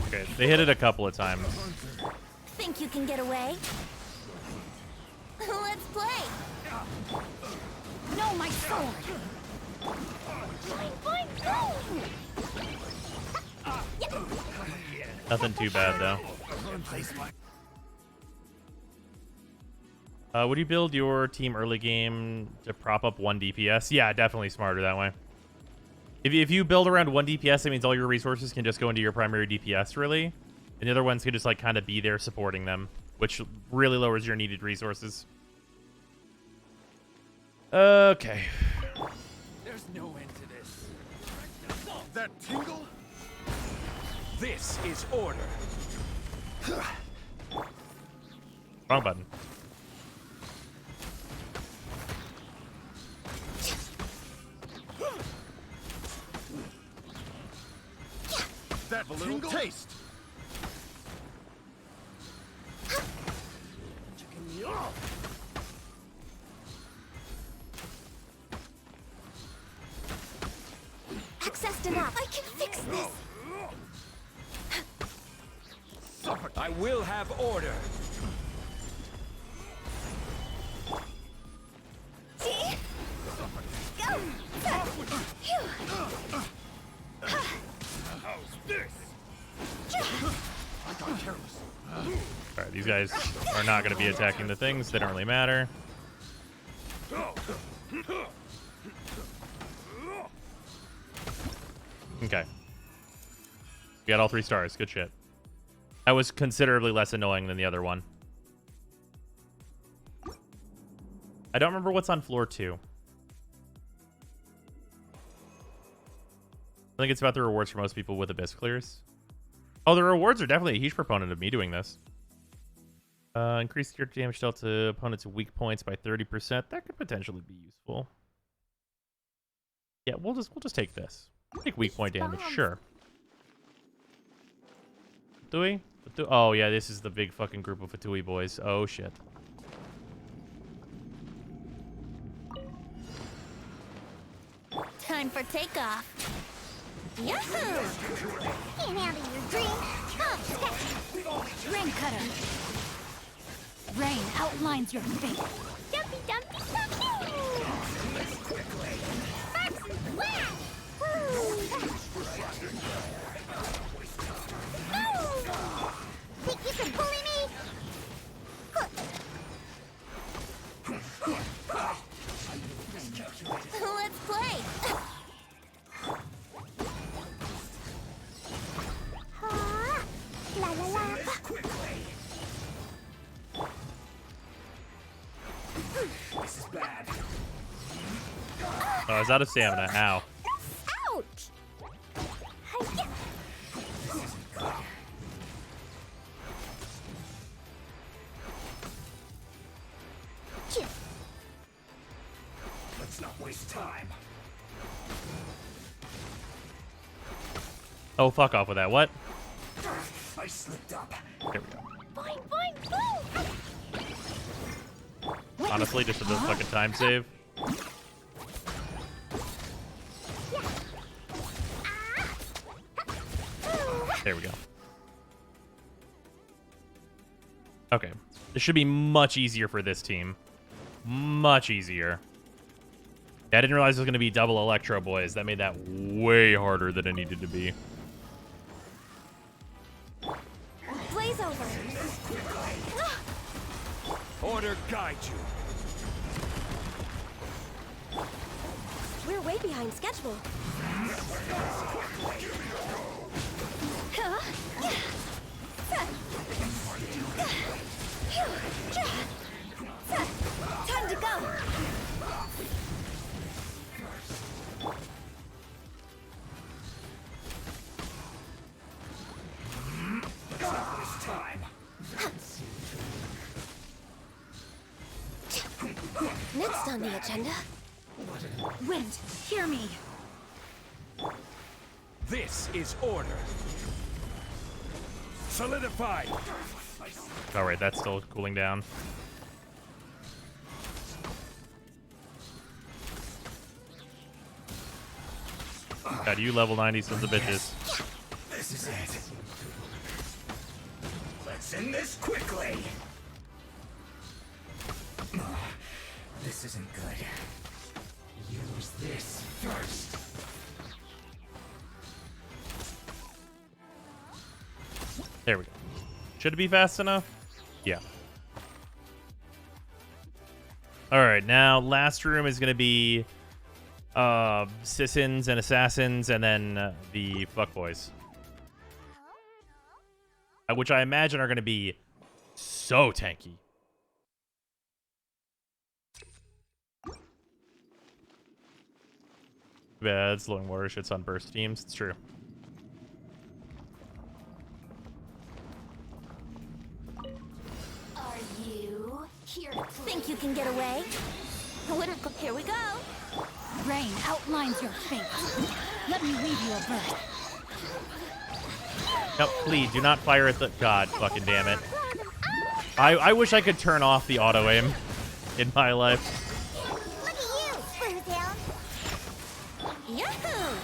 Okay, they hit it a couple of times. Think you can get away? Let's play. No, my sword. Fine, go. Nothing too bad though. Would you build your team early game to prop up 1 DPS? Yeah, definitely smarter that way. If you build around 1 DPS, that means all your resources can just go into your primary DPS, really. And the other ones can just, like, kind of be there supporting them, which really lowers your needed resources. Okay. There's no end to this. That tingle? This is order. Wrong button. That a little taste. Accessed enough. I can fix this. I will have order. See? Go. How's this? Alright, these guys are not going to be attacking the things. They don't really matter. Okay. We got all 3 stars. Good shit. That was considerably less annoying than the other one. I don't remember what's on floor 2. I think it's about the rewards for most people with abyss clears. Oh, the rewards are definitely a huge proponent of me doing this. Increase your damage dealt to opponents' weak points by 30%. That could potentially be useful. Yeah, we'll just take this. Take weak point damage, sure. Fatui? Oh yeah, this is the big fucking group of Fatui boys. Oh shit. Time for takeoff. Yahoo! Can't handle your dream. Rain cutter. Rain outlines your fate. Dumpy, dumpy, dumpy. Sparks and flash. Think you can bully me? Let's play. La la la. This is bad. Oh, I was out of stamina. Ow. Ouch! Hi-ya. Let's not waste time. Oh, fuck off with that. What? I slipped up. There we go. Boing, boing, boing. Honestly, just for the fucking time save. There we go. Okay. This should be much easier for this team. Much easier. Yeah, I didn't realize it was going to be double Electro Boys. That made that way harder than it needed to be. Blaze over. Order guide you. We're way behind schedule. Time to go. It's time. Next on the agenda. Wind, hear me. This is order. Solidified. Alright, that's still cooling down. God, you level 90 sons of bitches. This is it. Let's end this quickly. This isn't good. Use this first. There we go. Should it be fast enough? Yeah. Alright, now last room is going to be Sissons and Assassins, and then the fuckboys. Which I imagine are going to be so tanky. Yeah, it's Glowing Water shits on burst teams. It's true. Are you here? Think you can get away? Here we go. Rain outlines your fate. Let me weave you a birth. No, please do not fire at the. God fucking damn it. I wish I could turn off the auto aim in my life. Look at you, Blue Down. Yahoo!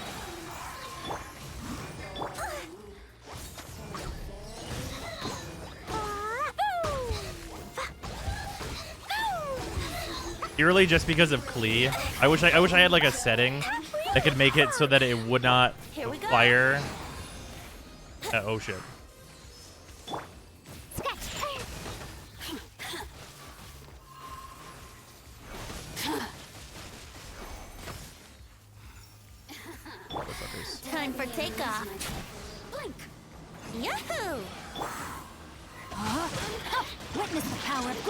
Purely just because of Klee. I wish I had like a setting that could make it so that it would not fire. Oh shit. Time for takeoff. Blink. Yahoo! Witness the power of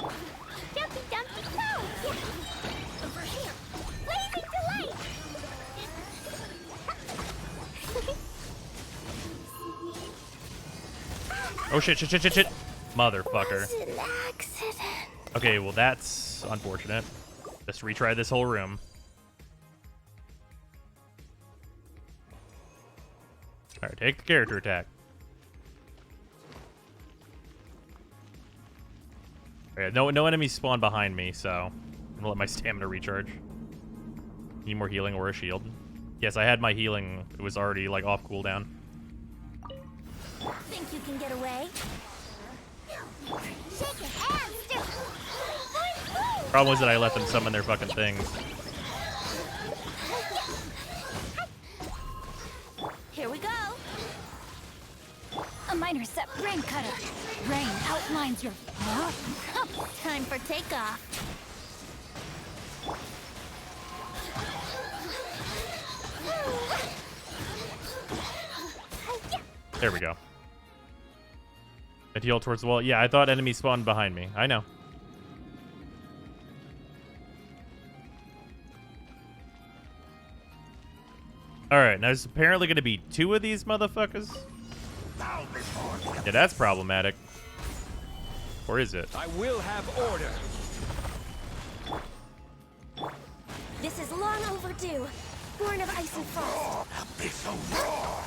Dumpy Dumpy Toe! Over here! Blazing delight! Oh shit, shit, shit, shit, shit. Motherfucker. Was an accident. Okay, well that's unfortunate. Just retry this whole room. Alright, take the character attack. Alright, no enemies spawn behind me, so I'm gonna let my stamina recharge. Need more healing or a shield. Yes, I had my healing. It was already like off cooldown. Think you can get away? Shake your hands, Problem was that I let them summon their fucking things. Here we go. A minor set brain cutter. Brain outlines your. Time for takeoff. There we go. I heal towards the wall. Yeah, I thought enemies spawned behind me. I know. Alright, now there's apparently going to be 2 of these motherfuckers. Yeah, that's problematic. Or is it? I will have order. This is long overdue. Born of ice and frost. Abyssal roar.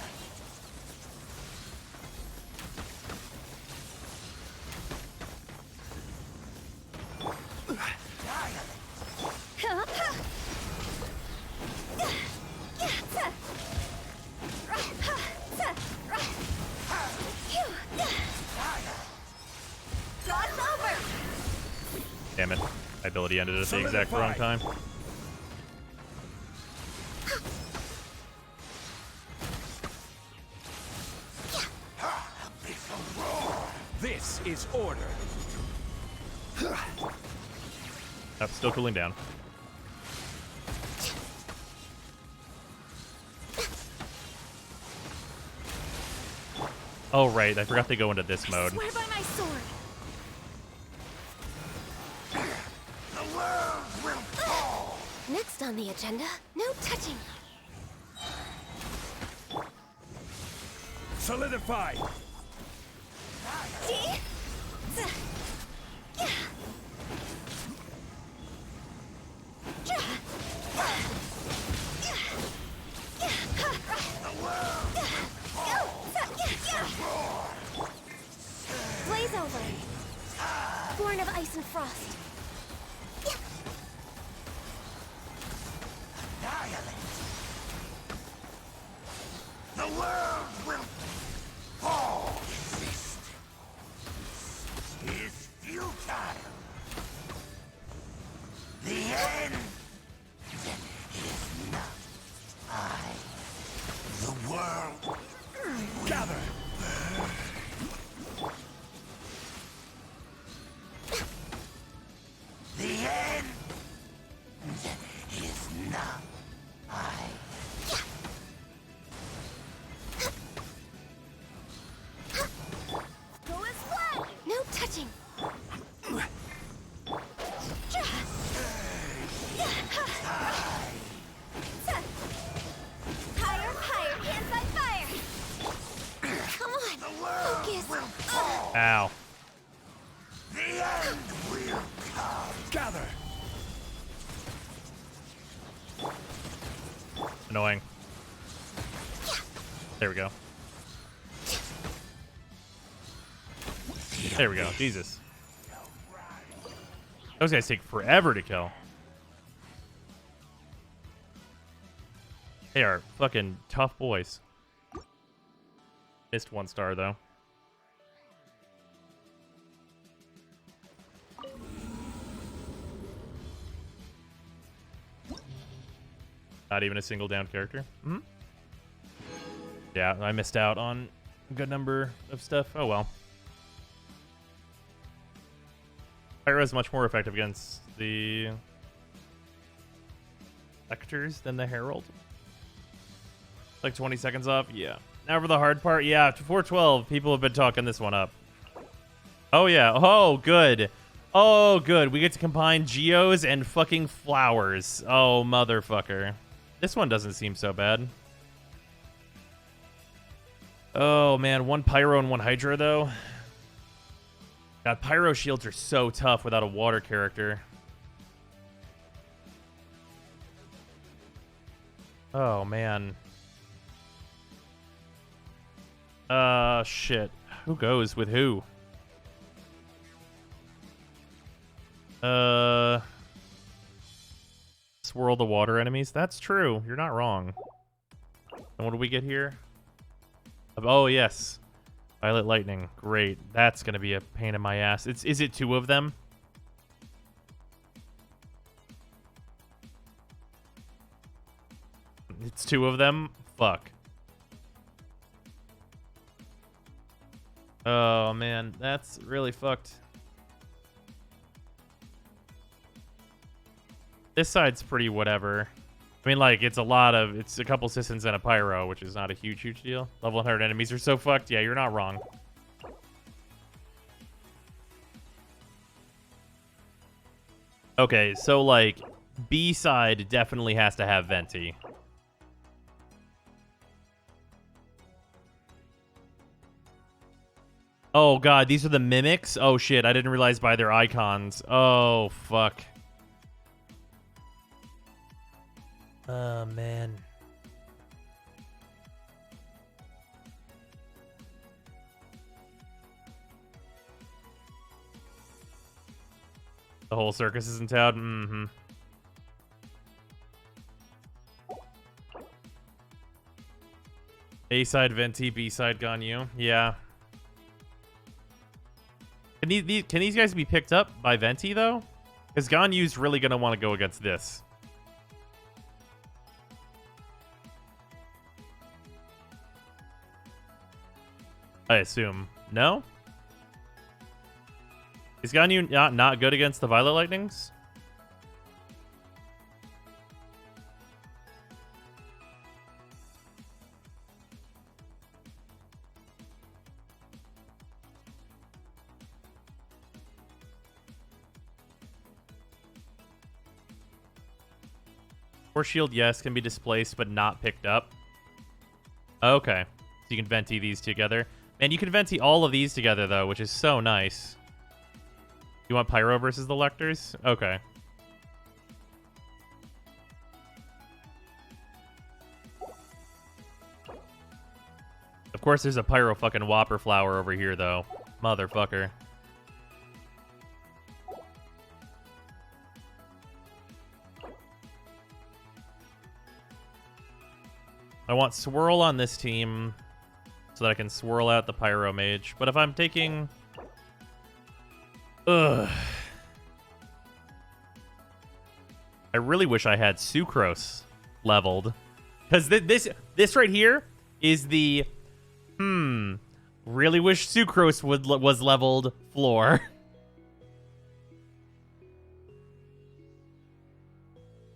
Damn it. My ability ended at the exact wrong time. This is order. Oh, still cooling down. Oh, right. I forgot they go into this mode. Swear by my sword. The world will fall. Next on the agenda, no touching. Solidify. Blaze over. Born of ice and frost. The world will fall. Resist is futile. The end is not I. The world gather. The end is not I. Go as one. No touching. Higher, higher, hands on fire. Come on, focus. Ow. The end will come. Gather. Annoying. There we go. There we go. Jesus. Those guys take forever to kill. They are fucking tough boys. Missed 1 star, though. Not even a single down character. Mm-hmm. Yeah, I missed out on a good number of stuff. Oh, well. Pyro is much more effective against the Lectors than the Herald. Like 20 seconds off? Yeah. Now for the hard part. Yeah, 412. People have been talking this one up. Oh, yeah. Oh, good. Oh, good. We get to combine geos and fucking flowers. Oh, motherfucker. This one doesn't seem so bad. Oh, man. 1 Pyro and 1 Hydra, though. God, Pyro shields are so tough without a water character. Oh, man. Shit. Who goes with who? Swirl the water enemies. That's true. You're not wrong. And what do we get here? Oh, yes. Violet Lightning. Great. That's going to be a pain in my ass. Is it 2 of them? It's 2 of them? Fuck. Oh, man. That's really fucked. This side's pretty whatever. I mean, like, it's a couple Sissons and a Pyro, which is not a huge deal. Level 100 enemies are so fucked. Yeah, you're not wrong. Okay, so, like, B side definitely has to have Venti. Oh, God, these are the mimics? Oh, shit, I didn't realize by their icons. Oh, fuck. Oh, man. The whole circus is in town? Mm-hmm. A-side Venti, B-side Ganyu. Yeah. Can these guys be picked up by Venti, though? Because Ganyu's really going to want to go against this. I assume. No? Is Ganyu not good against the Violet Lightnings? Force Shield, yes, can be displaced, but not picked up. Okay. So you can Venti these together. Man, you can Venti all of these together, though, which is so nice. You want Pyro versus the Lectors? Okay. Of course, there's a Pyro fucking Whopper Flower over here, though. Motherfucker. I want Swirl on this team so that I can swirl out the Pyro Mage. But if I'm taking... Ugh. I really wish I had Sucrose leveled. Because this right here is the... Really wish Sucrose was leveled floor.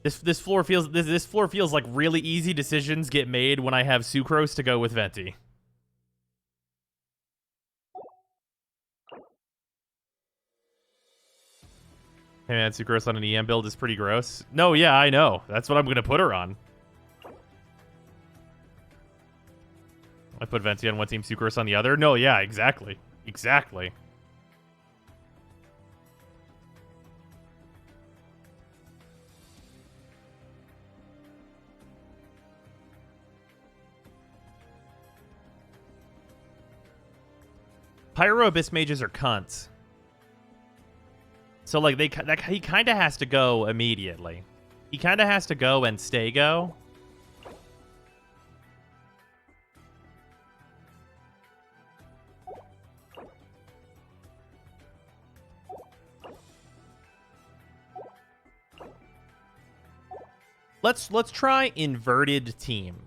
This floor feels like really easy decisions get made when I have Sucrose to go with Venti. Hey man, Sucrose on an EM build is pretty gross. No, yeah, I know. That's what I'm gonna put her on. I put Venti on one team, Sucrose on the other. No, yeah, exactly. Exactly. Pyro Abyss Mages are cunts. So like he kind of has to go immediately. He kind of has to go and stay go. Let's try inverted teams.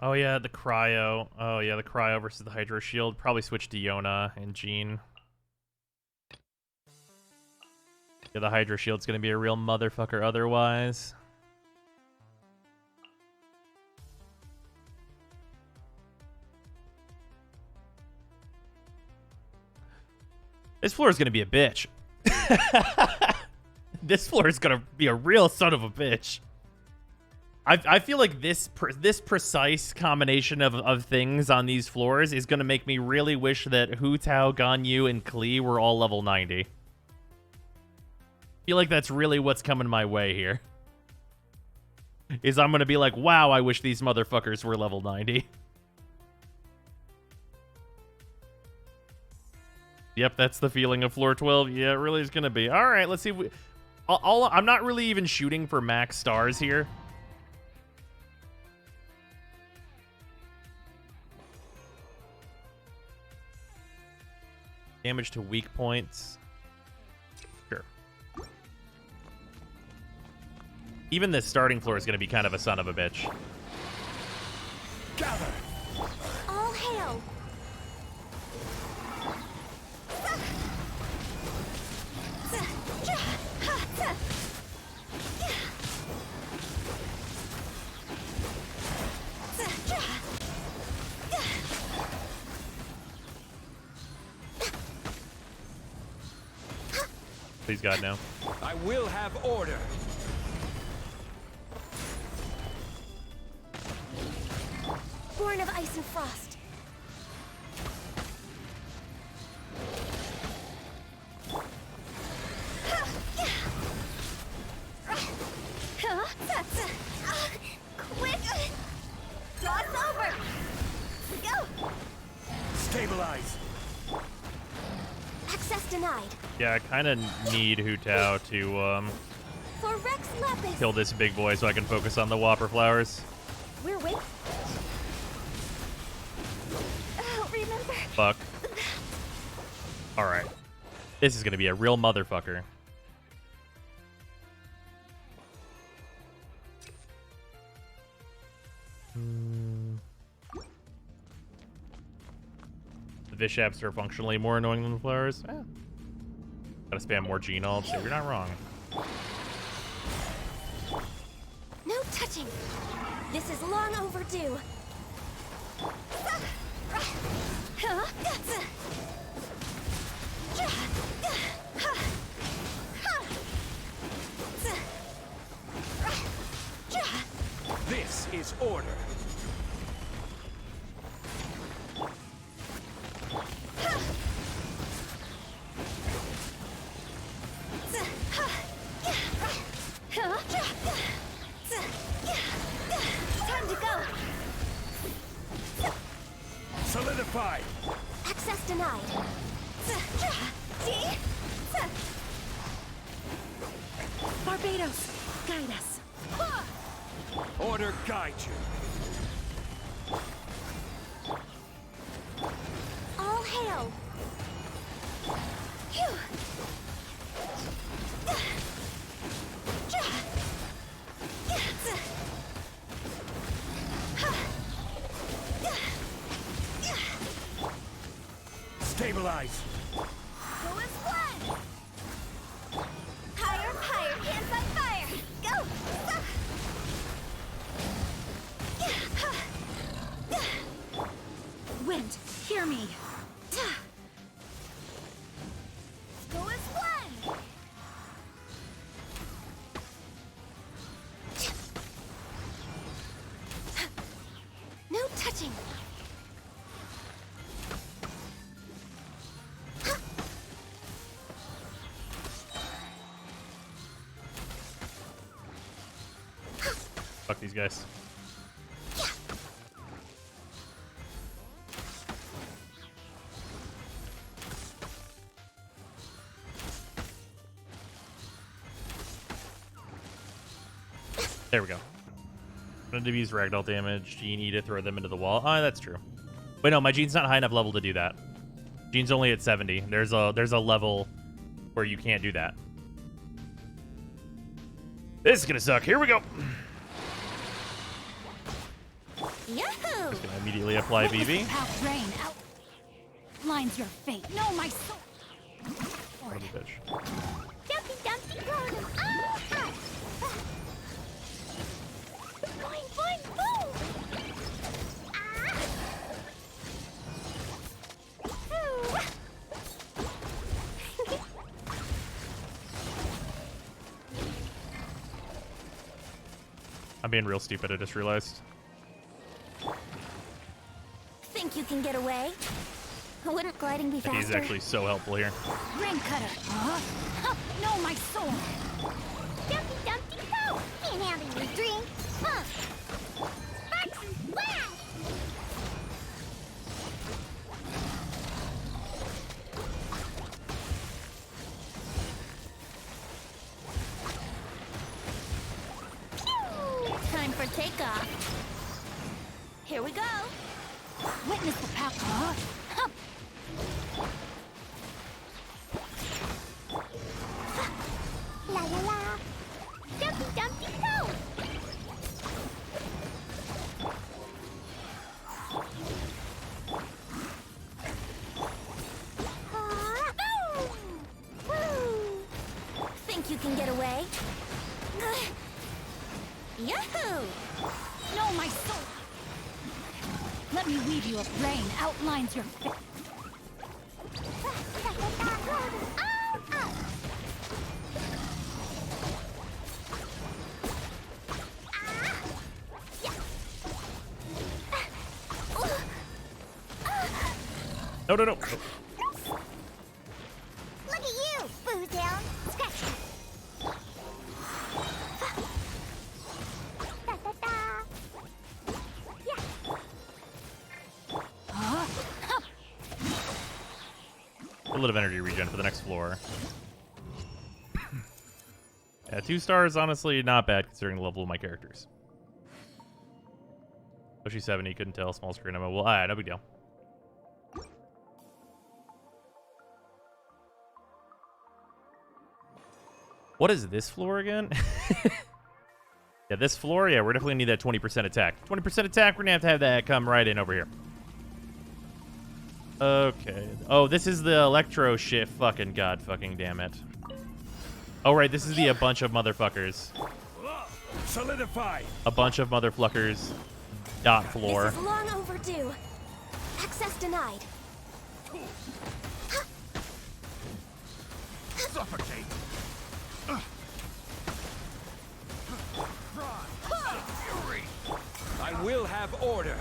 Oh yeah, the cryo. Oh yeah, the cryo versus the hydro shield. Probably switch to Yona and Jean. Yeah, the hydro shield's gonna be a real motherfucker otherwise. This floor is gonna be a bitch. This floor is gonna be a real son of a bitch. I feel like this precise combination of things on these floors is going to make me really wish that Hu Tao, Ganyu, and Klee were all level 90. I feel like that's really what's coming my way here. Is I'm going to be like, wow, I wish these motherfuckers were level 90. Yep, that's the feeling of floor 12. Yeah, it really is going to be. All right, let's see if we... I'm not really even shooting for max stars here. Damage to weak points. Sure. Even this starting floor is going to be kind of a son of a bitch. Gather. All hail. Please God, no. I will have order. Born of ice and frost. Quick! Cross over! Go! Stabilize. Access denied. Yeah, I kind of need Hu Tao to For Rex Lapis. kill this big boy so I can focus on the Whopper flowers. We're waiting. Oh, remember. Fuck. Alright. This is going to be a real motherfucker. The Vishaps are functionally more annoying than the flowers. Eh. Gotta spam more Gene ults. You're not wrong. No touching. This is long overdue. This is order. Time to go. Solidify. Access denied. Barbados, guide us. Order guide you. All hail. Phew. Stabilize. Go as one. Higher, higher, hands on fire. Go. Wind, hear me. Go as one. Fuck these guys. There we go. I'm gonna use ragdoll damage. Gene E to throw them into the wall. Oh, that's true. Wait, no, my Gene's not high enough level to do that. Gene's only at 70. There's a level where you can't do that. This is gonna suck. Here we go. Yahoo! Just gonna immediately apply BB. Rain outlines your fate. No, my soul. Son of a bitch. Dumpty, dumpty, golden. Ah! Boing, boing, boom! Ah! Ooh. I'm being real stupid, I just realized. Think you can get away? Wouldn't gliding be faster? He's actually so helpful here. Rain cutter. Huh? No, my sword. Dumpty, dumpty, go! Can't have any drink. Huh? Sparks and splash! Pew! Time for takeoff. Here we go. Witness the power. Huh? La la la. Dumpty dumpty go. Think you can get away? Yahoo! No, my soul. Let me weave you a brain outlines your face. No, no, no. Look at you, boo down. Scratch. Da, da, da. Yeah. A little of energy regen for the next floor. Yeah, 2 stars, honestly, not bad considering the level of my characters. Especially 70, couldn't tell. Small screen ammo. Well, alright, no big deal. What is this floor again? Yeah, this floor, yeah, we're definitely need that 20% attack. 20% attack, we're gonna have that come right in over here. Okay. Oh, this is the electro shit. Fucking god fucking damn it. Oh, right, this is the a bunch of motherfuckers. Solidify. A bunch of motherfuckers. Dot floor. This is long overdue. Access denied. Suffocate. Fury. I will have order.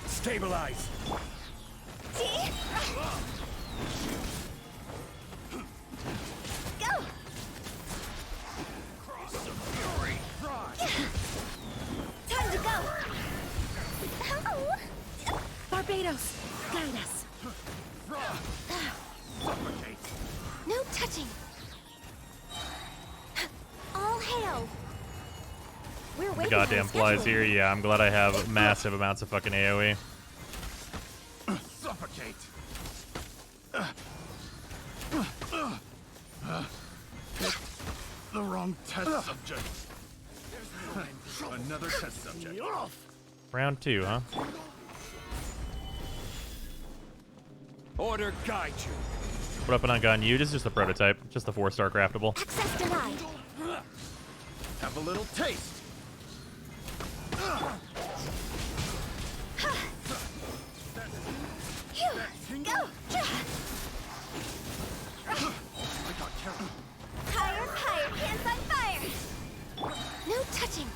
Stabilize. Go. Cross the fury. Time to go. Oh. Barbados, guide us. Suffocate. No touching. All hail. We're The waiting goddamn on flies schedule. here. Yeah, I'm glad I have massive amounts of fucking AoE. Suffocate. The wrong test subject. Another test subject. Round 2, huh? Order guide you. What up and on gun you? This is just the prototype. Just the 4-star craftable. Access denied. Have a little taste. Go. Higher, higher, hands on fire. No touching.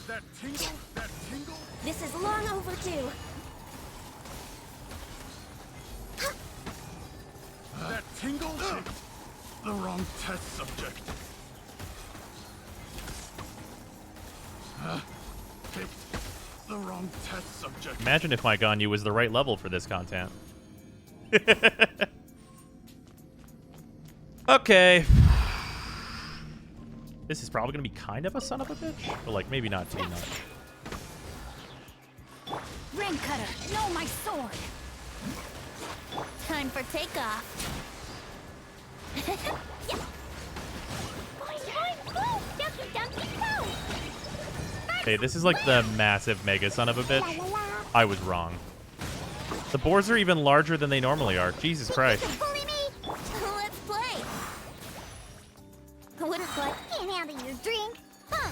That tingle. This is long overdue. That tingle. The wrong test subject. Imagine if my Ganyu was the right level for this content. Okay. This is probably going to be kind of a son of a bitch, but like maybe not too much. Rain cutter, no, my sword. Time for takeoff. Yeah. Boing, boing, boom, dumpy, dumpy, boom. Hey, this is like the massive mega son of a bitch. I was wrong. The boars are even larger than they normally are. Jesus Christ. Bully me. Let's play. What is like? Can't handle your drink. Huh?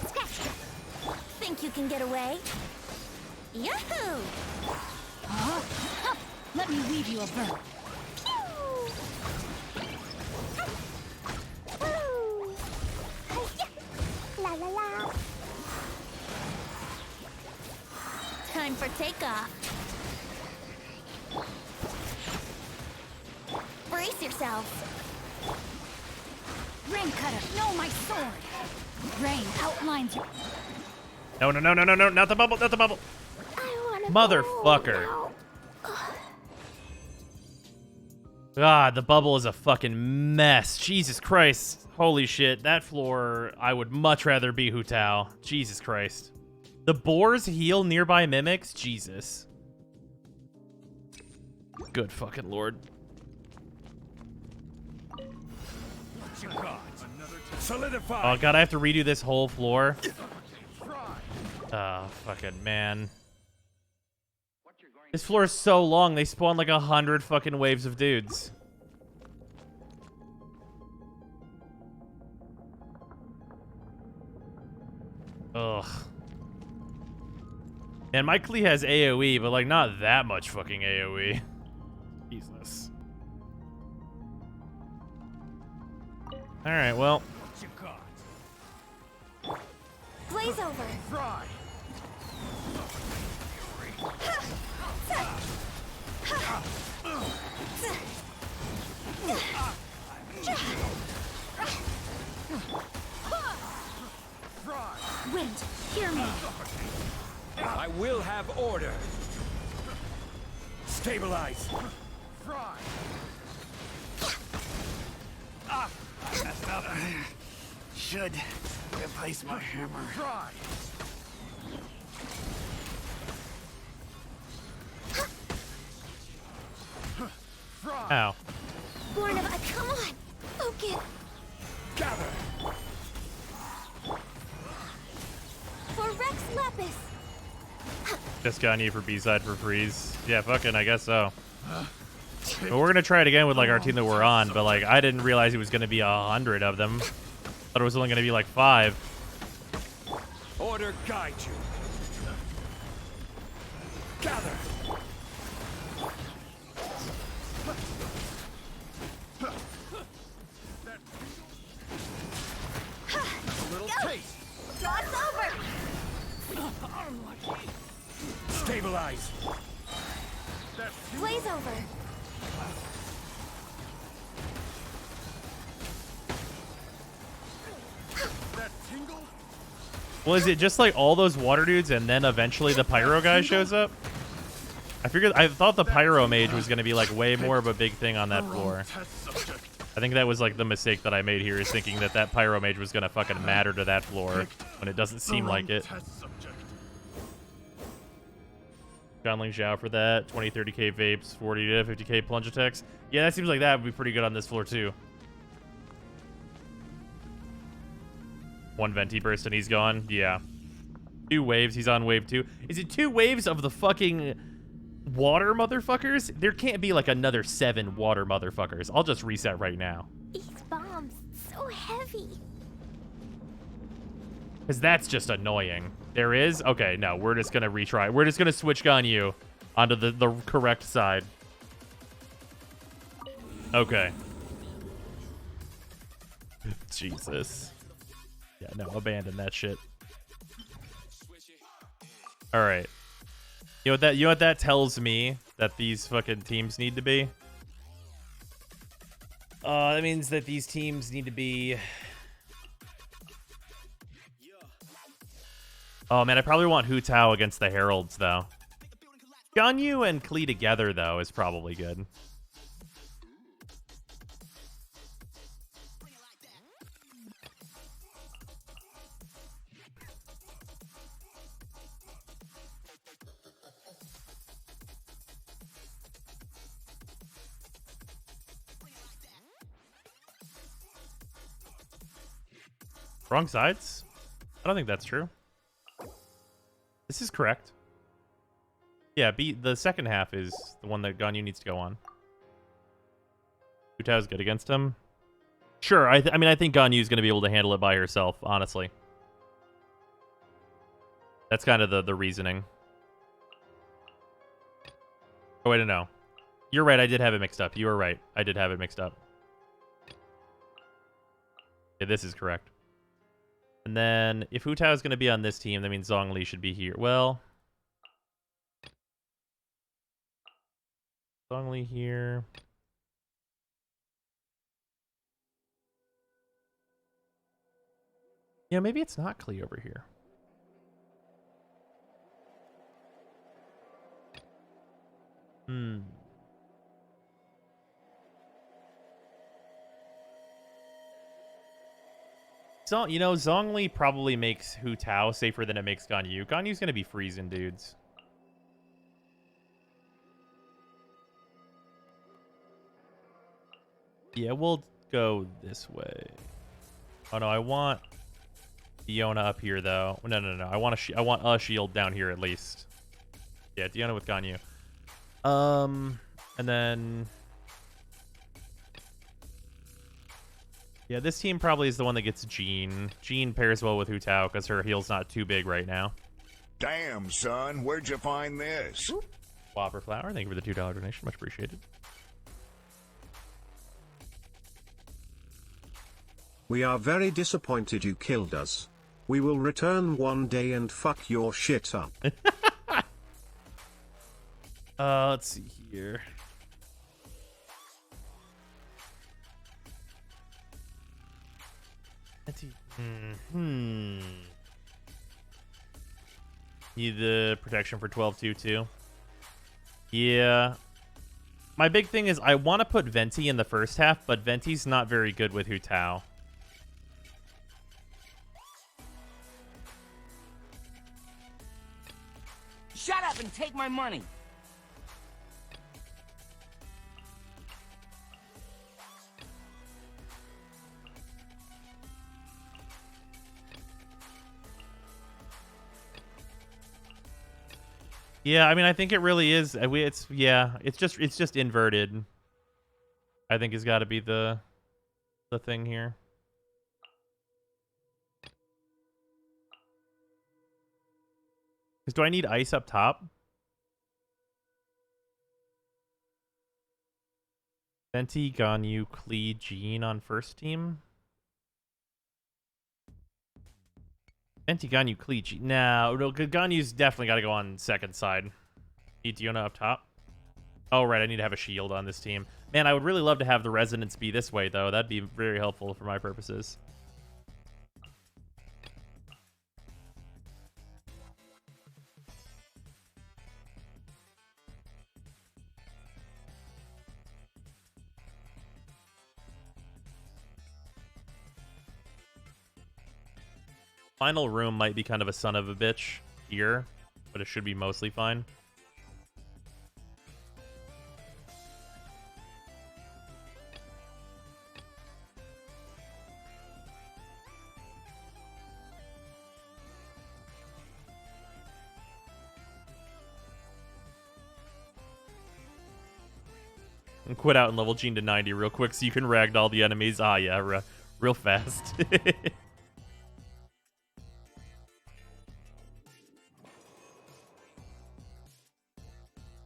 Scratch. Think you can get away? Yahoo! Huh? Let me weave you a bird. La la la. Time for takeoff. Brace yourselves. Rain cutter, no, my sword. Rain outlines your. No, no, no, no, no, no, not the bubble, not the bubble. Motherfucker. God, the bubble is a fucking mess. Jesus Christ. Holy shit. That floor, I would much rather be Hu Tao. Jesus Christ. The boars heal nearby mimics? Jesus. Good fucking lord. Solidify. Oh god, I have to redo this whole floor. Oh, fucking man. This floor is so long, they spawn like 100 fucking waves of dudes. Ugh. And my Klee has AoE, but like not that much fucking AoE. Jesus. Alright, well. Blaze over. Fry. Wind, hear me. I will have order. Stabilize. Fry. That's enough. Should replace my hammer. Fry. Ow. Born of a, come on. Focus. Gather. For Rex Lapis. Just got you for B-side for freeze. Yeah, fucking, I guess so. But we're gonna try it again with like our team that we're on, but like I didn't realize it was gonna be 100 of them. Thought it was only gonna be like 5. Order guide you. Gather. A little taste. Cross over. Stabilize. Blaze over. Well, is it just like all those water dudes and then eventually the pyro guy shows up? I thought the pyro mage was gonna be like way more of a big thing on that floor. I think that was like the mistake that I made here, is thinking that that pyro mage was gonna fucking matter to that floor when it doesn't seem like it. Gunling Zhao for that. 20, 30k vapes, 40 to 50k plunge attacks. Yeah, that seems like that would be pretty good on this floor too. One venti burst and he's gone. Yeah. 2 waves. He's on wave 2. Is it 2 waves of the fucking water motherfuckers? There can't be like another 7 water motherfuckers. I'll just reset right now. These bombs, so heavy. Because that's just annoying. There is? Okay, no. We're just going to retry. We're just going to switch Ganyu onto the correct side. Okay. Jesus. Yeah, no, abandon that shit. All right. You know what that tells me that these fucking teams need to be? That means that these teams need to be Oh man, I probably want Hu Tao against the Heralds though. Ganyu and Klee together though is probably good. Wrong sides? I don't think that's true. This is correct. Yeah, the second half is the one that Ganyu needs to go on. Hu Tao's good against him. Sure, I mean, I think Ganyu's going to be able to handle it by herself, honestly. That's kind of the reasoning. Oh, wait, no. You're right, I did have it mixed up. You were right. I did have it mixed up. Yeah, this is correct. And then, if Hu Tao is going to be on this team, that means Zhongli should be here. Well, Zhongli here. Yeah, maybe it's not Klee over here. So, you know, Zhongli probably makes Hu Tao safer than it makes Ganyu. Ganyu's gonna be freezing dudes. Yeah, we'll go this way. Oh no, I want Diona up here though. No. I want a shield down here at least. Yeah, Diona with Ganyu. And then yeah, this team probably is the one that gets Jean. Jean pairs well with Hu Tao because her heal's not too big right now. Damn, son, where'd you find this? Whopper Flower, thank you for the $2 donation, much appreciated. We are very disappointed you killed us. We will return one day and fuck your shit up. Let's see here. Need the protection for 12-2 too. Yeah. My big thing is I want to put Venti in the first half, but Venti's not very good with Hu Tao. Shut up and take my money. Yeah, I mean, I think it really is. It's just inverted. I think has got to be the thing here. Because do I need ice up top? Venti, Ganyu, Klee, Jean on first team. Venti, Ganyu, Klee, Jean. No, Ganyu's definitely got to go on second side. Need Diona up top. Oh, right, I need to have a shield on this team. Man, I would really love to have the resonance be this way, though. That'd be very helpful for my purposes. Final room might be kind of a son of a bitch here, but it should be mostly fine. And quit out and level Jean to 90 real quick so you can ragdoll the enemies. Ah, yeah, real fast.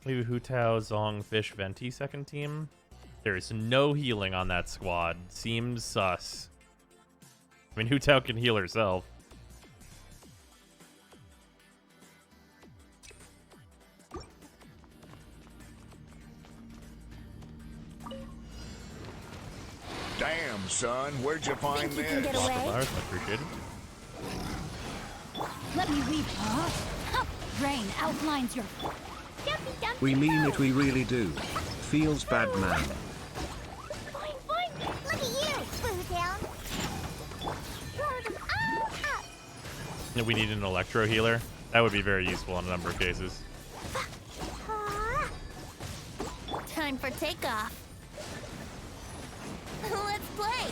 Maybe Hu Tao, Zong, Fish, Venti second team. There's no healing on that squad. Seems sus. I mean, Hu Tao can heal herself. Damn, son, where'd you find this? Flowers, much appreciated. Let me weave. Rain outlines your. We mean it, we really do. Feels bad, man. Look at you, Boo Down. We need an electro healer. That would be very useful in a number of cases. Time for takeoff. Let's play.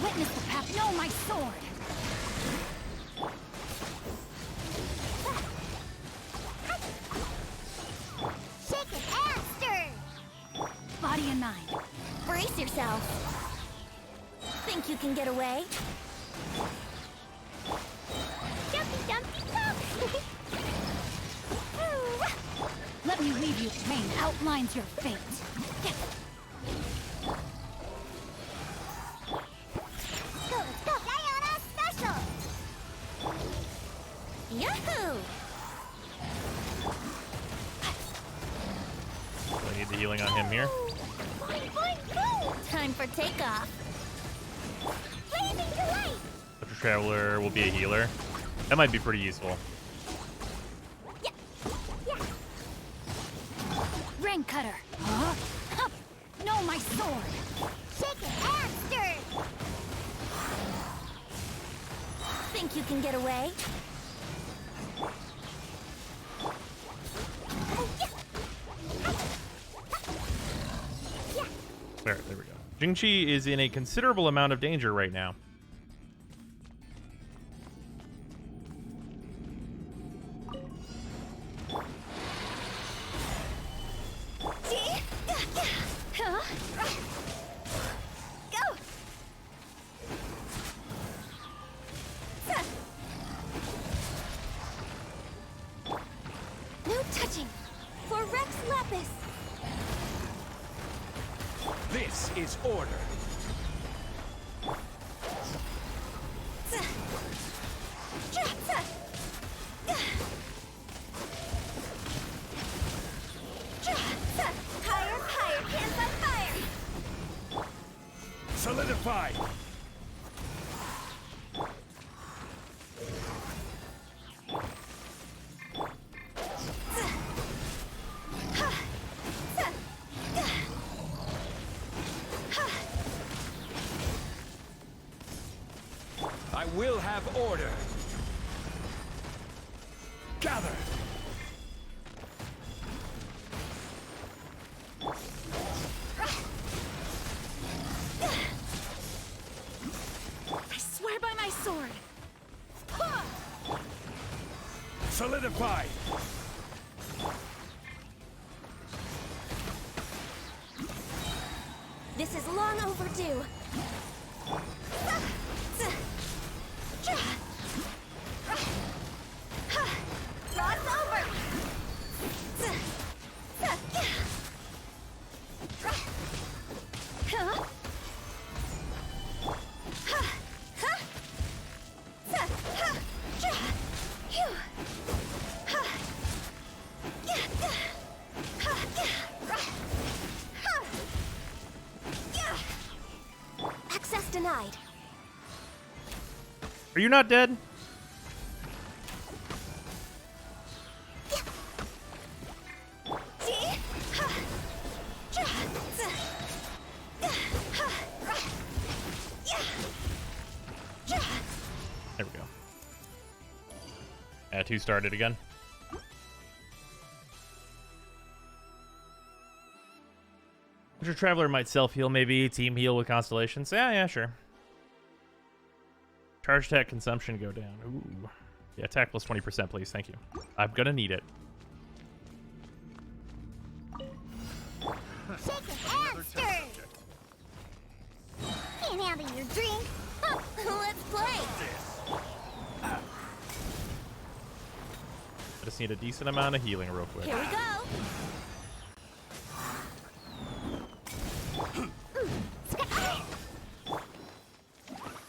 Witness the path. No, my sword. Shake it and stir. Body and mind. Brace yourself. Think you can get away? Jumpy, jumpy, jump. Let me leave you. Rain outlines your fate. Let's go. Diana special. Yahoo! I need the healing on him here. Boing, boing, boing. Time for takeoff. Blazing to light. Ultra Traveler will be a healer. That might be pretty useful. Rain cutter. No, my sword. Shake it and stir. Think you can get away? There we go. Jingchi is in a considerable amount of danger right now. No touching. For Rex Lapis. This is order. Higher, higher, hands on fire. Solidified. I will have order. Gather. I swear by my sword. Solidified. This is long overdue. Rod's over. Access denied. Are you not dead? There we go. Two started again. Ultra Traveler might self-heal, maybe. Team heal with Constellations. Yeah, sure. Charge attack consumption go down. Ooh. Yeah, attack plus 20%, please. Thank you. I'm gonna need it. Shake it and stir. Can't handle your drink. Let's play. I just need a decent amount of healing real quick. Here we go.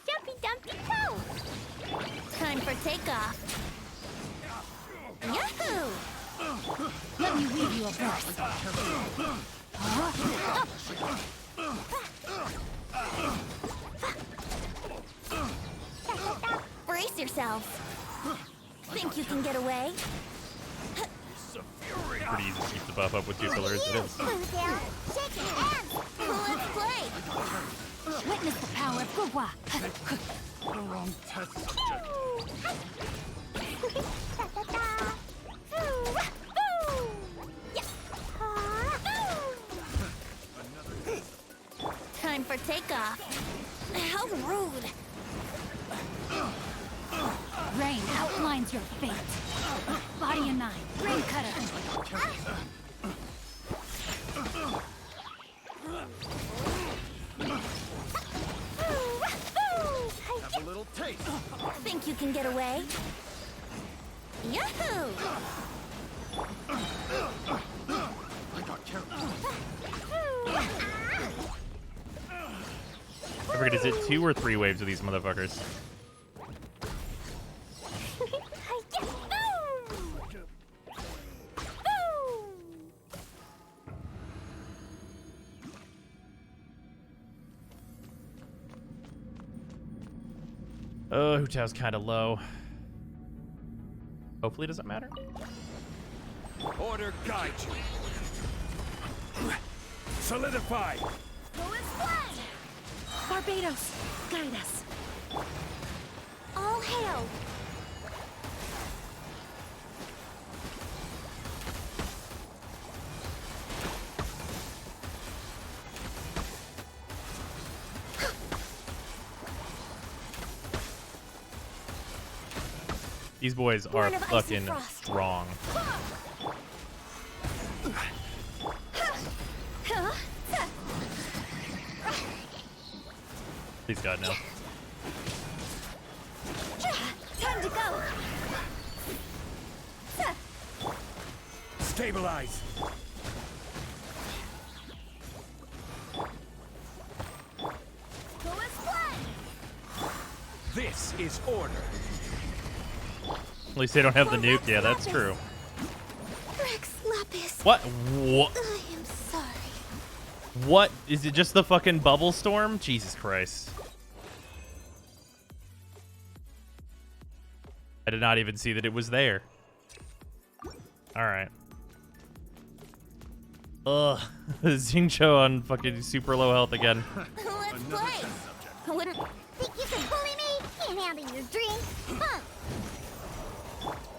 Jumpy dumpy go. Time for takeoff. Yahoo! Let me weave you a burst. Brace yourself. Think you can get away? Pretty easy to keep the buff up with 2 pillars. It is. Shake your hands! Let's play! Witness the power of Gugwa! The wrong test subject. Time for takeoff. How rude! Rain outlines your fate. Body and 9, rain cutter. Have a little taste. Think you can get away? Yahoo! I got carried. I forget, is it 2 or 3 waves of these motherfuckers? Oh, Hutao's kind of low. Hopefully it doesn't matter. Order guide you. Solidify. Go and fly! Barbados, guide us. All hail! These boys are fucking strong. Please God, no. Time to go! Stabilize. Go and fly! This is order. At least they don't have the nuke. Yeah, that's true. Rex Lapis. What? What? I am sorry. What? Is it just the fucking bubble storm? Jesus Christ. I did not even see that it was there. Alright. Ugh. Xingqiu on fucking super low health again. Let's play. Think you can bully me? Can't handle your drink. Huh.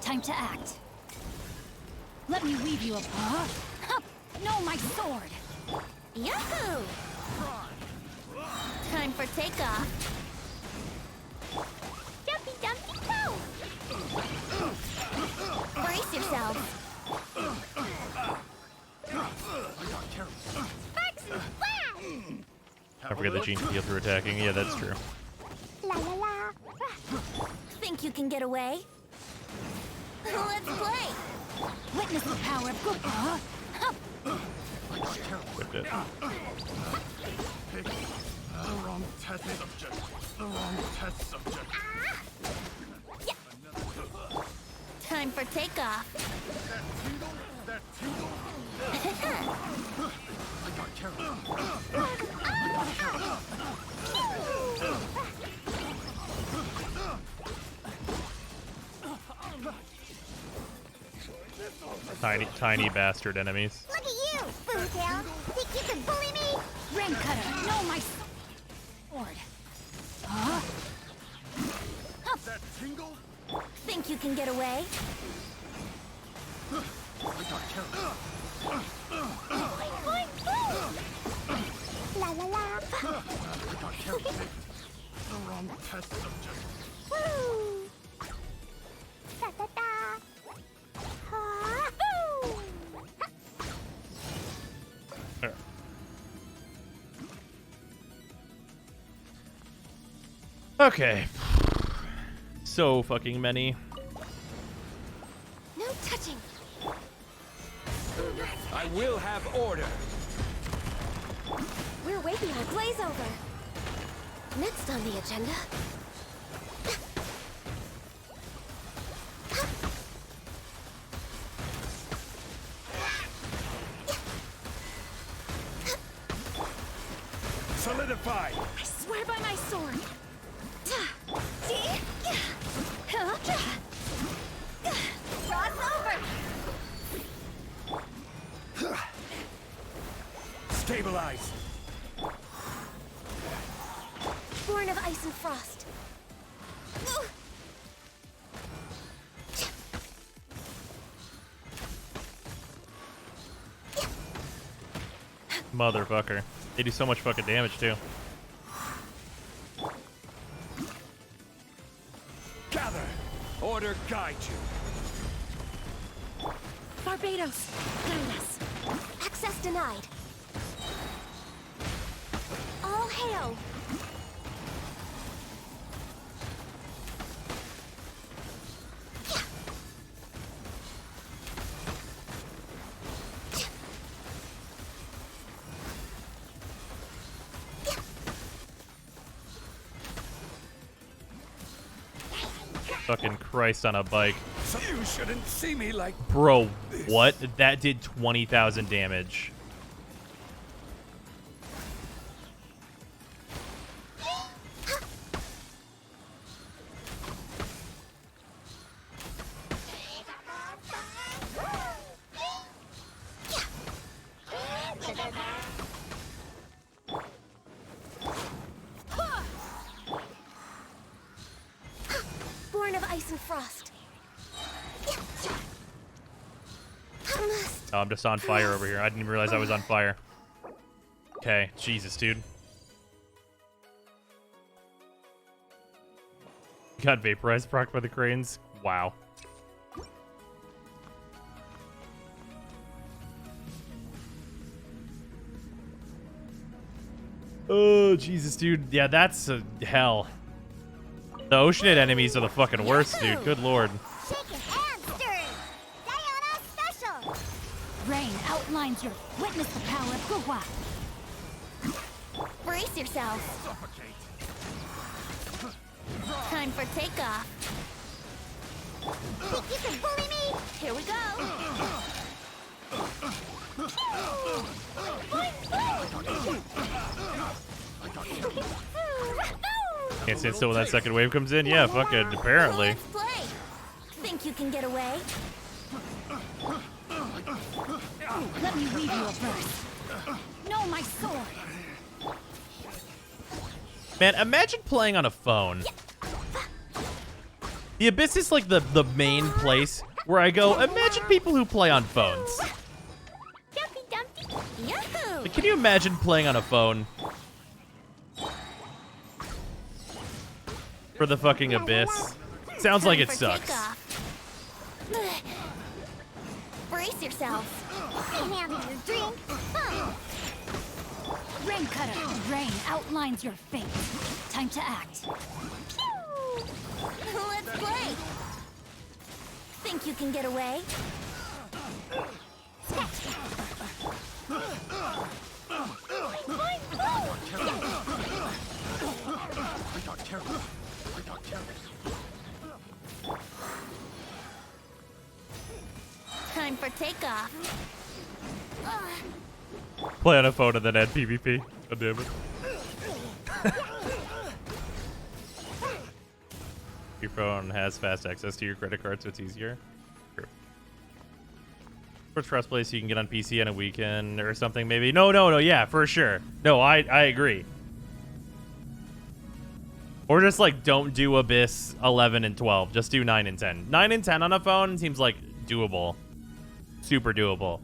Time to act. Let me weave you a paw. No, my sword. Yahoo! Time for takeoff. Jumpy, jumpy, go! Brace yourself. Sparks and flash! I forget that Gene can heal through attacking. Yeah, that's true. La la la. Think you can get away? Let's play. Witness the power of Gugwa. Whipped it. Pick the wrong test subject. The wrong test subject. Time for takeoff. That tingle. I got carried. Tiny bastard enemies. Look at you, Foodtail. Think you can bully me? Rain cutter, no, my sword. Huh? That tingle. Think you can get away? I got carried. La la la. I got carried. The wrong test subject. Woo! Da da da. There. Okay. So fucking many. No touching. I will have order. We're waiting for glaze over. Next on the agenda. Solidify. I swear by my sword. Stabilize. Born of ice and frost. Motherfucker. They do so much fucking damage, too. Gather. Order guide you. Barbados, guide us. Access denied. All hail. Fucking Christ on a bike. You shouldn't see me like... Bro, what? That did 20,000 damage. Born of ice and frost. Oh, I'm just on fire over here. I didn't even realize I was on fire. Okay, Jesus, dude. Got vaporized, procced by the cranes. Wow. Oh, Jesus, dude. Yeah, that's hell. The Oceanid enemies are the fucking worst, dude. Good lord. Rain outlines your witness the power of Guhua. Brace yourself. Time for takeoff. Think you can bully me? Here we go. Can't stand still when that second wave comes in? Yeah, fucking apparently. Let's play. Think you can get away? Let me weave you a verse. No, my sword. Man, imagine playing on a phone. The Abyss is like the main place where I go, imagine people who play on phones. Like, can you imagine playing on a phone? For the fucking Abyss. Sounds like it sucks. Brace yourself. Handle your drink. Rain cutter. Rain outlines your fate. Time to act. Let's play. Think you can get away? Time for takeoff. Play on a phone and then add PvP. God damn it. Your phone has fast access to your credit card, so it's easier. True. For crossplay, so you can get on PC on a weekend or something, maybe. No, yeah, for sure. No, I agree. Or just like don't do Abyss 11 and 12. Just do 9 and 10. 9 and 10 on a phone seems like doable. Super doable.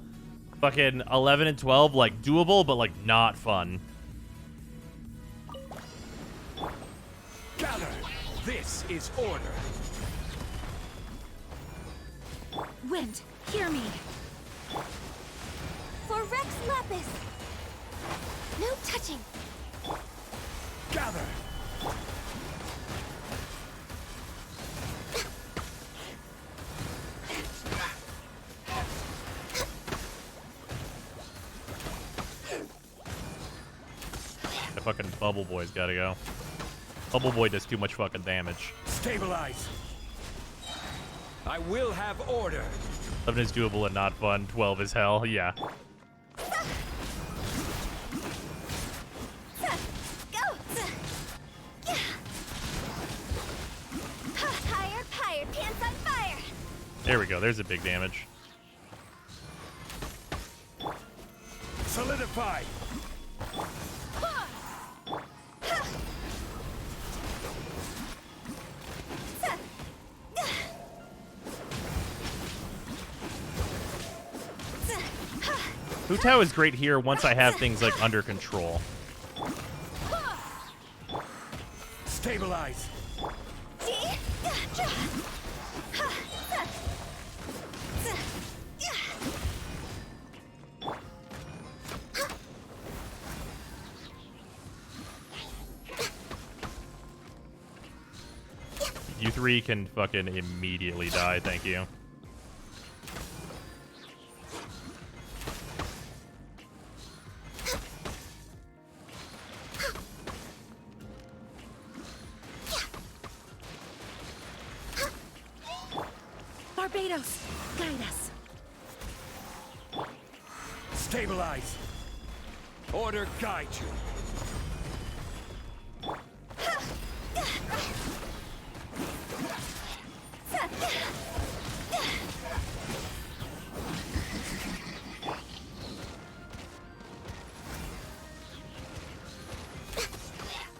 Fucking 11 and 12, like doable, but like not fun. Gather. This is order. Wind, hear me. For Rex Lapis. No touching. Gather. The fucking Bubble Boy's gotta go. Bubble Boy does too much fucking damage. Stabilize. I will have order. 11 is doable and not fun. 12 is hell. Yeah. Higher, pants on fire. There we go. There's a big damage. Solidify. Hu Tao is great here once I have things like under control. Stabilize. You three can fucking immediately die, thank you. Barbados, guide us. Stabilize. Order guide you.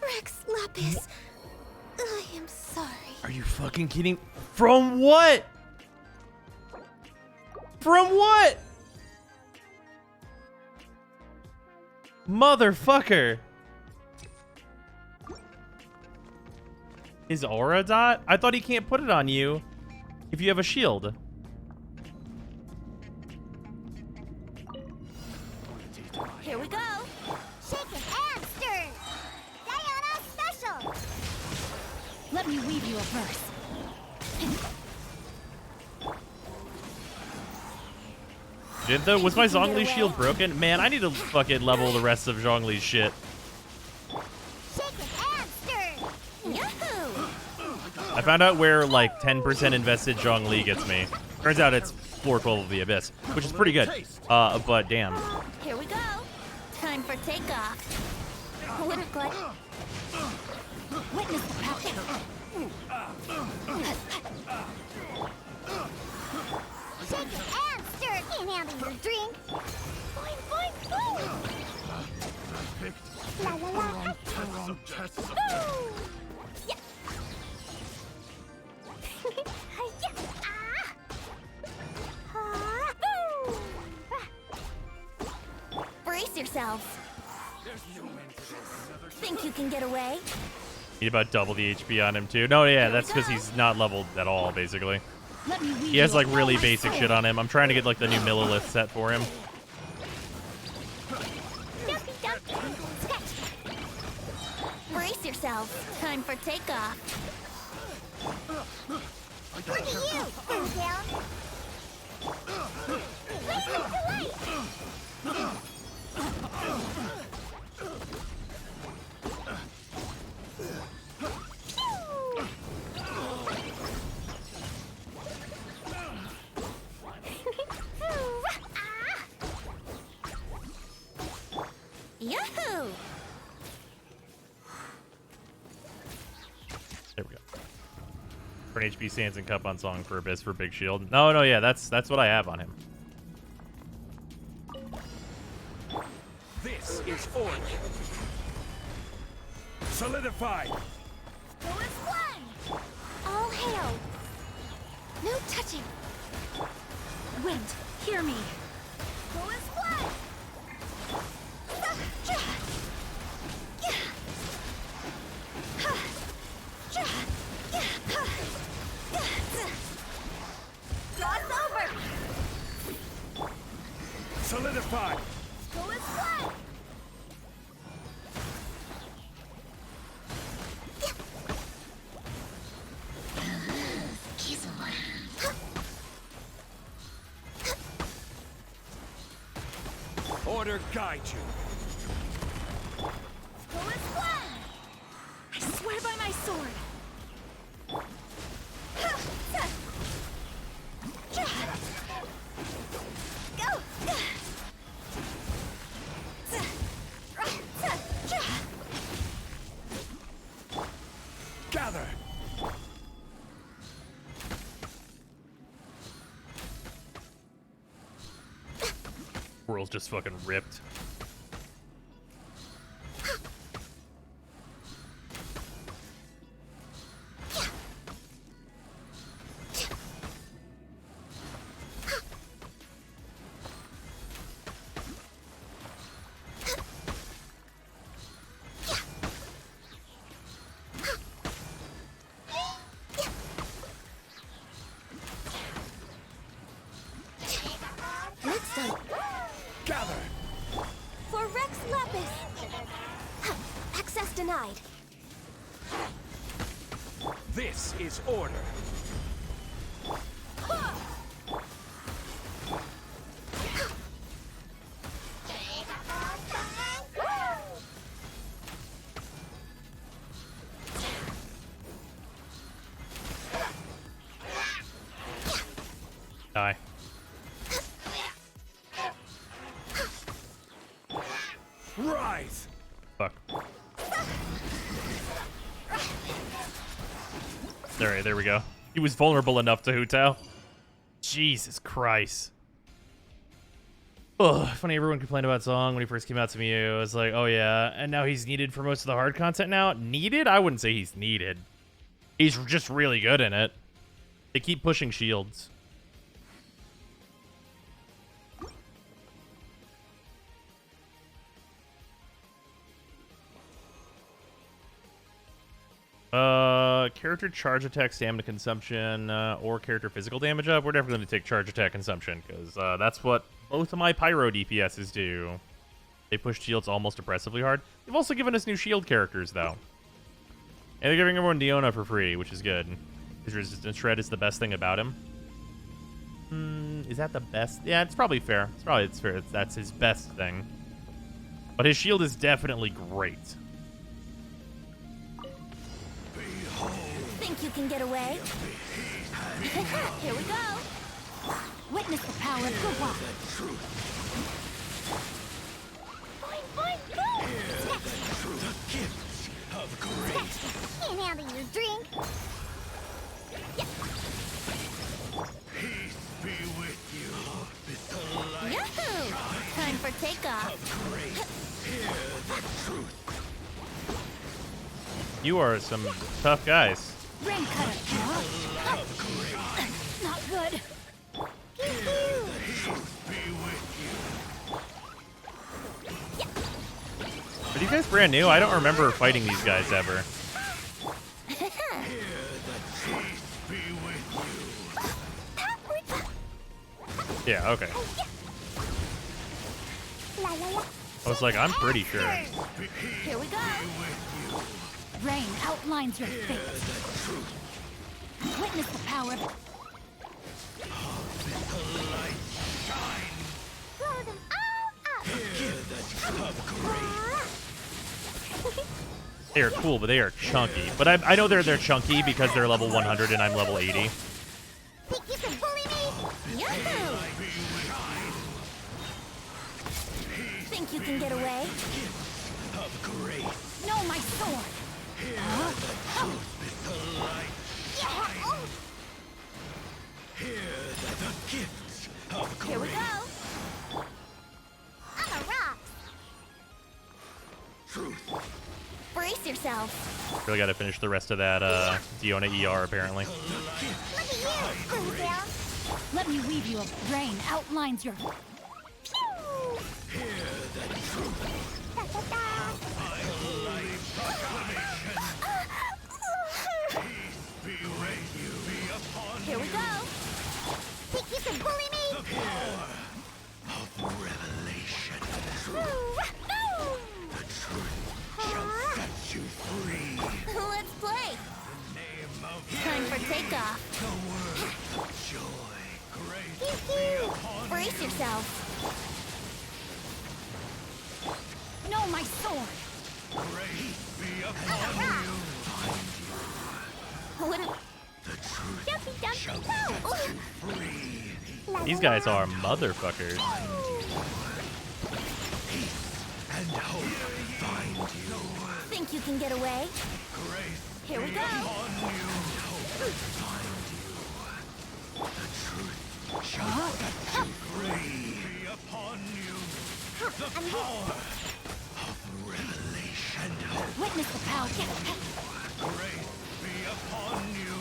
Rex Lapis, I am sorry. Are you fucking kidding? From what? From what? Motherfucker. His aura dot? I thought he can't put it on you if you have a shield. Here we go. Shaken and stirred. Diana special. Let me weave you a verse. Was my Zhongli shield broken? Man, I need to fucking level the rest of Zhongli's shit. Shaken and stirred. Yahoo! I found out where like 10% invested Zhongli gets me. Turns out it's floor 12 of the Abyss, which is pretty good. But damn. Here we go. Time for takeoff. Wouldn't like. Witness the power. Shaken and stirred. Can't handle your drink. Boing, boing, boing. La la la. Ooh. Yeah. Yeah. Ah. Ooh. Brace yourselves. Think you can get away? Need about double the HP on him too. No, yeah, that's because he's not leveled at all, basically. He has like really basic shit on him. I'm trying to get like the new Millilith set for him. Brace yourselves. Time for takeoff. Look at you, Boom Down. Yahoo! There we go. For an HP Sands and Cup on Song for Abyss for Big Shield. No, yeah, that's what I have on him. This is order. Solidified. Go as one! All hail! No touching! Wind, hear me! Go as one! Cross over! Solidified. Go as one! Order guide you. Go as one! I swear by my sword! Go! Gather. World's just fucking ripped. Ex Lapis! Access denied. This is order. Die. Rise! Fuck. Alright, there we go. He was vulnerable enough to Hu Tao. Jesus Christ. Ugh, funny everyone complained about Song when he first came out to me. It was like, oh yeah, and now he's needed for most of the hard content now? Needed? I wouldn't say he's needed. He's just really good in it. They keep pushing shields. Character charge attack stamina consumption, or character physical damage up. We're definitely going to take charge attack consumption, because that's what both of my pyro DPSs do. They push shields almost oppressively hard. They've also given us new shield characters, though. And they're giving everyone Diona for free, which is good. His resistance shred is the best thing about him. Is that the best? Yeah, it's probably fair. It's fair. That's his best thing. But his shield is definitely great. Think you can get away? Here we go. Witness the power of Guhua. Fine, fine, go! The gifts of grace. Can't handle your drink. Peace be with you. With the light Yahoo! Time for takeoff. of grace. Hear the truth. You are some tough guys. Rain cutter. Not good. Peace be with Are these guys brand new? I don't remember fighting these guys ever. you. Hear the peace be with you. Yeah, okay. I was like, I'm pretty sure. Here we go. Rain outlines your fate. Witness the power of... Blow them all up. They are cool, but they are chunky. But I know they're chunky because they're level 100 and I'm level 80. Think you can bully me? Yahoo! Think you can get away? Of grace. No, my sword! Hear the truth with the light. Hear the gifts of grace. Here we go! On a rock! Truth. Brace yourself! Really got to finish the rest of that Diona ER apparently. Look at you, Screwtail! Let me weave you a brain outlines your... Pew! Hear the truth. Da, da, da. Here we go. Think you can bully me? The power of revelation. No. The truth shall set you free. Let's play. The name of Time for takeoff. the word of joy. Grace be upon Brace you. yourself. No, my sword. Grace be upon you. Wouldn't... The truth Jumpy, jumpy, shall go. set you free. These guys are motherfuckers. And hope find you. Think you can get away? Grace Here we be go. upon you. Hope find you. The truth shall set you free. Be upon you. The power of revelation. Hope. Witness the power. Grace be upon you.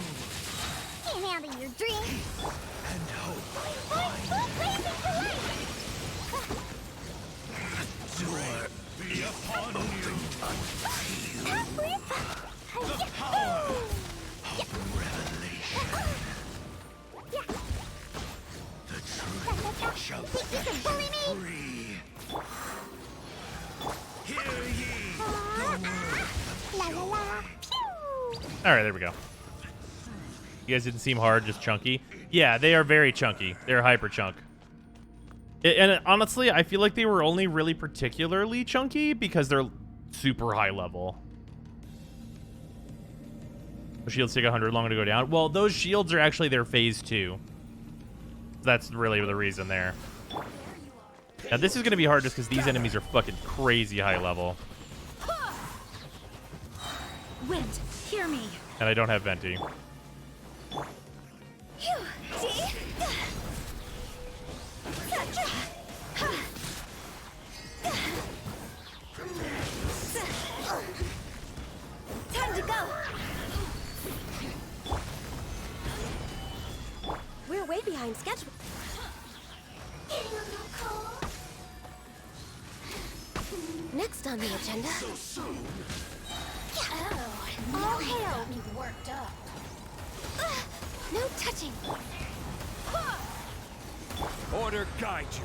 Can't handle your drink. And hope Door be upon you. The Power of revelation. The truth shall set you free. All right, there we go. You guys didn't seem hard, just chunky. Yeah, they are very chunky. They're hyper chunk. And honestly, I feel like they were only really particularly chunky because they're super high level. The shields take 100 longer to go down. Well, those shields are actually their phase 2. That's really the reason there. Now, this is going to be hard just because these enemies are fucking crazy high level. Wind, hear me. And I don't have Venti. Time to go. We're way behind schedule. Next on the agenda. All hail. Me worked up. No touching. Order guide you.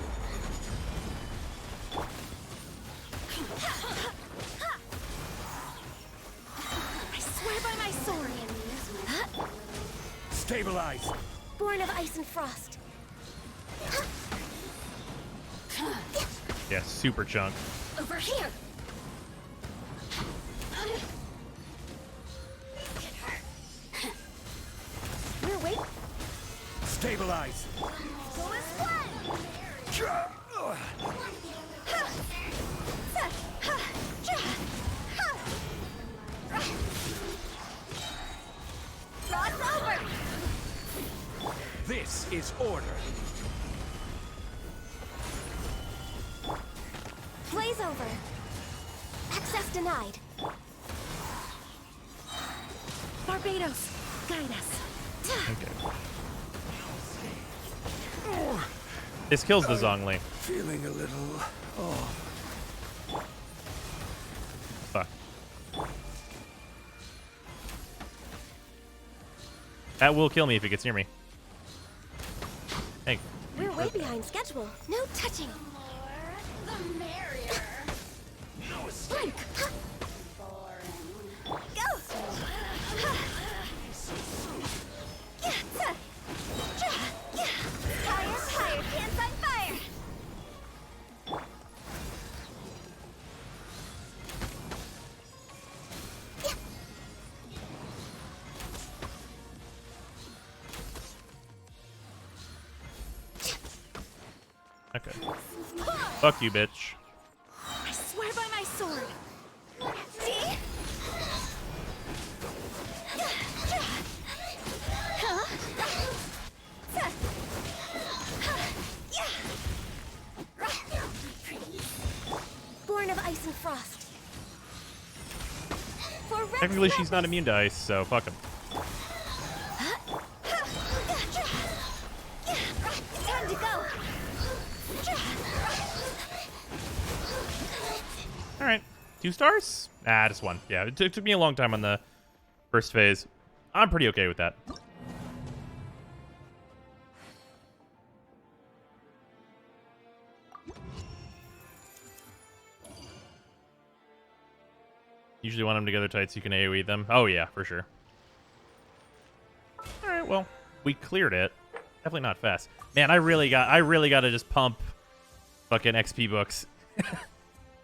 I swear by my sword. Stabilize. Born of ice and frost. Yeah, super chunk. Over here. We're waiting. Stabilize. Go as one. Cross over. This is order. Blaze over. Access denied. Barbados, guide us. Okay. This kills the Zhongli. Feeling a little off. Fuck. That will kill me if it gets near me. Hey. We're way behind schedule. No touching. The merrier. Blink. Go. Fire, pants on fire. Okay. Fuck you, bitch. I swear by my sword. See? Born of ice and frost. Technically, she's not immune to ice, so fuck him. Time to go. All right. 2 stars? Ah, just 1. Yeah, it took me a long time on the first phase. I'm pretty okay with that. Usually want them together tight so you can AoE them. Oh, yeah, for sure. All right, well, we cleared it. Definitely not fast. Man, I really got to just pump fucking XP books.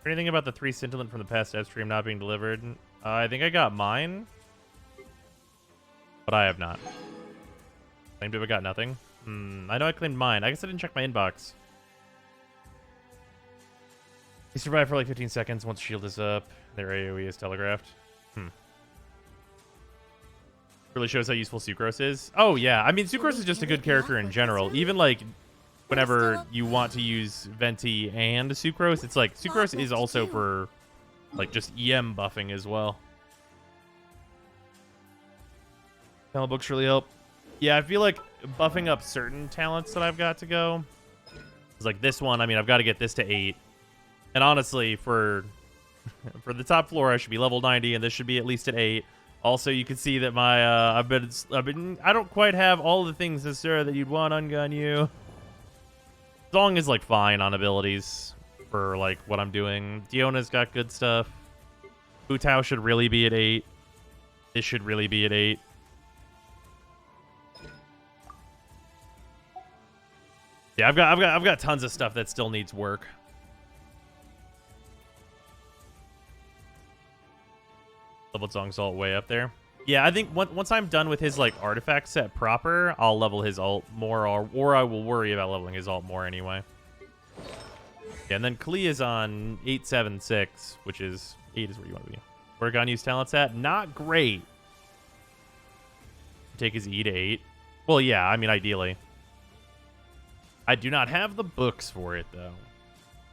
Anything about the 3 scintillant from the past dev stream not being delivered? I think I got mine, but I have not. Claimed to have got nothing. I know I claimed mine. I guess I didn't check my inbox. He survived for like 15 seconds once shield is up. Their AoE is telegraphed. Really shows how useful Sucrose is. Oh, yeah. I mean, Sucrose is just a good character in general. Even, like, whenever you want to use Venti and Sucrose, it's like, Sucrose is also for, like, just EM buffing as well. Talent books really help. Yeah, I feel like buffing up certain talents that I've got to go. It's like this one, I mean, I've got to get this to 8. And honestly, for the top floor, I should be level 90, and this should be at least at 8. Also, you can see that my I don't quite have all the things necessarily that you'd want on Ganyu. Zong is like fine on abilities for like what I'm doing. Diona's got good stuff. Hu Tao should really be at 8. This should really be at 8. Yeah, I've got tons of stuff that still needs work. Leveled Zong's ult way up there. Yeah, I think once I'm done with his like artifact set proper, I'll level his ult more, or I will worry about leveling his ult more anyway. Yeah, and then Klee is on 876, which is 8 is where you want to be. Where Ganyu's talent's at, not great. Take his E to 8. Well, yeah, I mean ideally. I do not have the books for it though.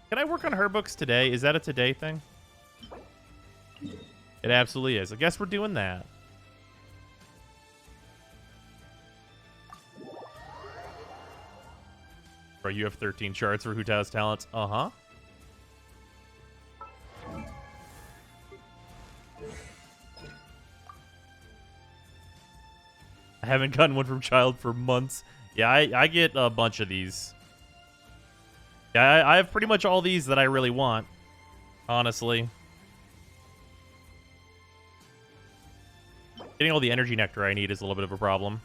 Can I work on her books today? Is that a today thing? It absolutely is. I guess we're doing that. Bro, you have 13 charts for Hu Tao's talents. Uh-huh. I haven't gotten one from Child for months. Yeah, I get a bunch of these. Yeah, I have pretty much all these that I really want, honestly. Getting all the energy nectar I need is a little bit of a problem.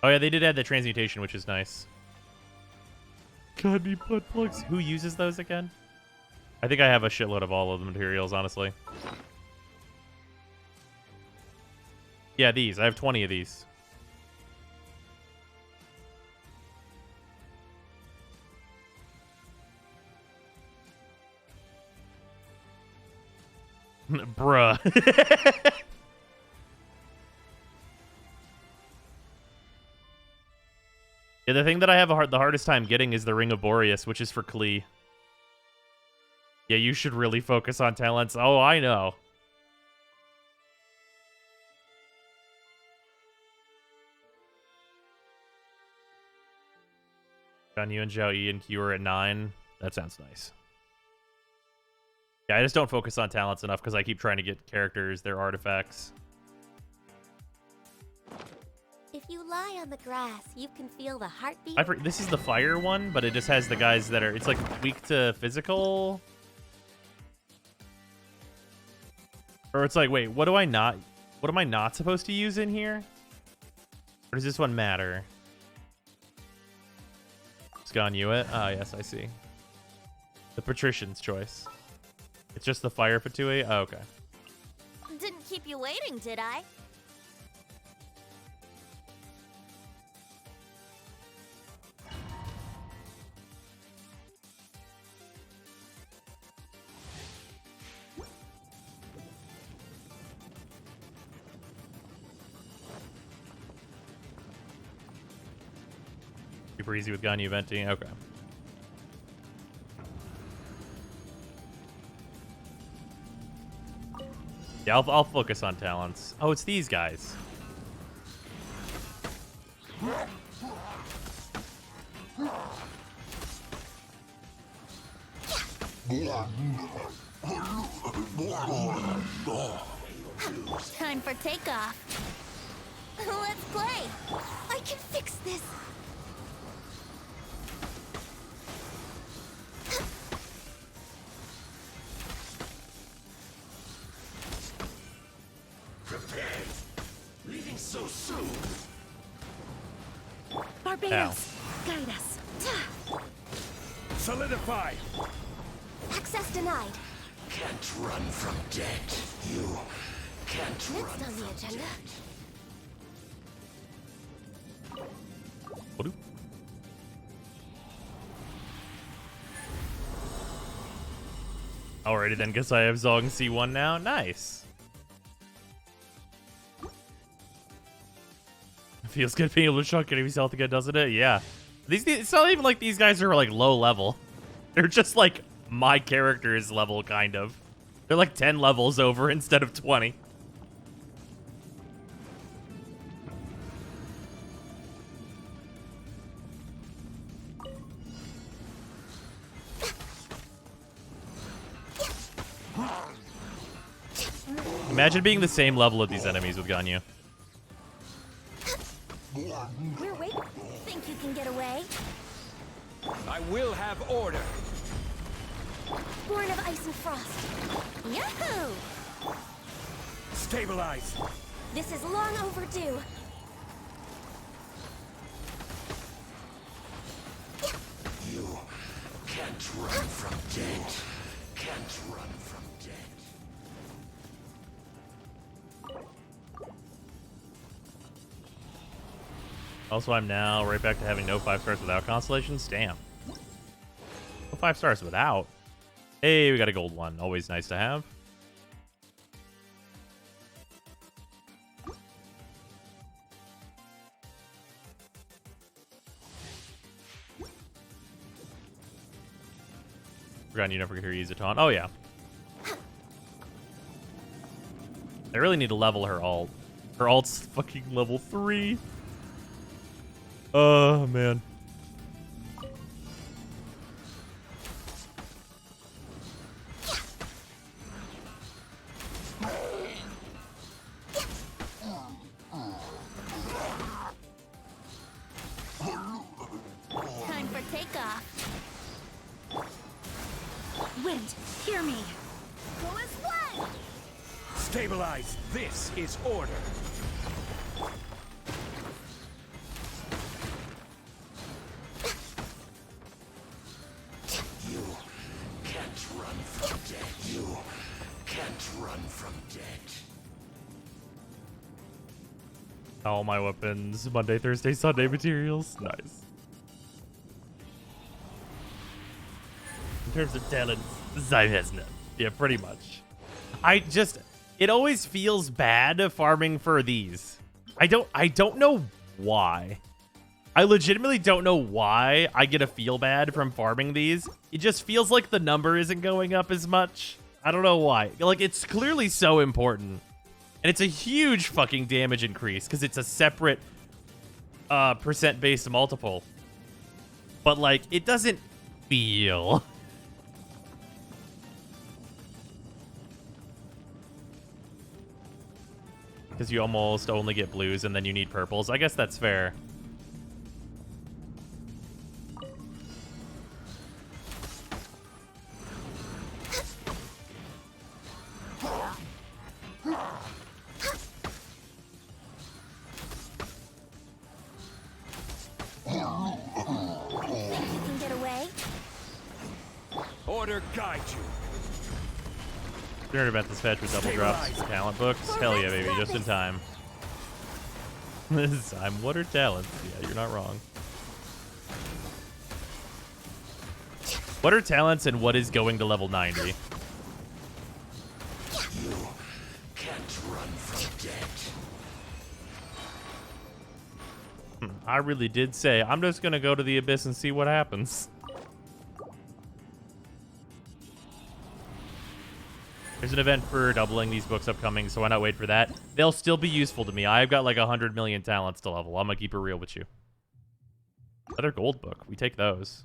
Oh yeah, they did add the transmutation, which is nice. God, me butt plugs. Who uses those again? I think I have a shitload of all of the materials, honestly. Yeah, these. I have 20 of these. Bruh. Yeah, the thing that I have the hardest time getting is the Ring of Boreas, which is for Klee. Yeah, you should really focus on talents. Oh, I know. Ganyu and Zhao Yi and Q are at 9. That sounds nice. Yeah, I just don't focus on talents enough because I keep trying to get characters, their artifacts. If you lie on the grass, you can feel the heartbeat. This is the fire one, but it just has the guys that are... It's like weak to physical. Or it's like, wait, what am I not supposed to use in here? Or does this one matter? It's Ganyu it? Ah, yes, I see. The Patrician's choice. It's just the fire Fatui? Oh, okay. Didn't keep you waiting, did I? Super easy with Ganyu venting. Okay. Yeah, I'll focus on talents. Oh, it's these guys. Time for takeoff. Let's play. I can fix this. Leaving so soon. Barbados, guide us. Solidify. Access denied. Can't run from debt. You can't run Next on the agenda. Alrighty then, guess I have Zong C1 now. Nice. Feels good being able to chunk enemies health again, doesn't it? Yeah. It's not even like these guys are like low level. They're just like my character's level, kind of. They're like 10 levels over instead of 20. Imagine being the same level of these enemies with Ganyu. We're waiting. Think you can get away? I will have order. Born of ice and frost. Yahoo! Stabilize. This is long overdue. You can't run from death. Can't run from death. Also, I'm now right back to having no 5 stars without constellations. Damn. No 5 stars without. Hey, we got a gold one. Always nice to have. Forgotten you never get her use a taunt. Oh, yeah. I really need to level her ult. Her ult's fucking level 3. Oh, man. Time for takeoff. Wind, hear me. Go as one. Stabilize. This is order. You can't run from death. You can't run from death. All my weapons. Monday, Thursday, Sunday materials. Nice. In terms of talent, Zyme has none. Yeah, pretty much. It always feels bad farming for these. I don't know why. I legitimately don't know why I get a feel bad from farming these. It just feels like the number isn't going up as much. I don't know why. Like, it's clearly so important. And it's a huge fucking damage increase because it's a separate percent-based multiple. But, like, it doesn't feel... Because you almost only get blues and then you need purples. I guess that's fair. Think you can get away? Order guide you. Spirit event this fetch with double drops talent books. Hell yeah, baby, just in time. I'm what are talents? Yeah, you're not wrong. What are talents and what is going to level 90? You can't run from death. I really did say, I'm just gonna go to the abyss and see what happens. There's an event for doubling these books upcoming, so why not wait for that? They'll still be useful to me. I've got like 100 million talents to level. I'm gonna keep it real with you. Another gold book. We take those.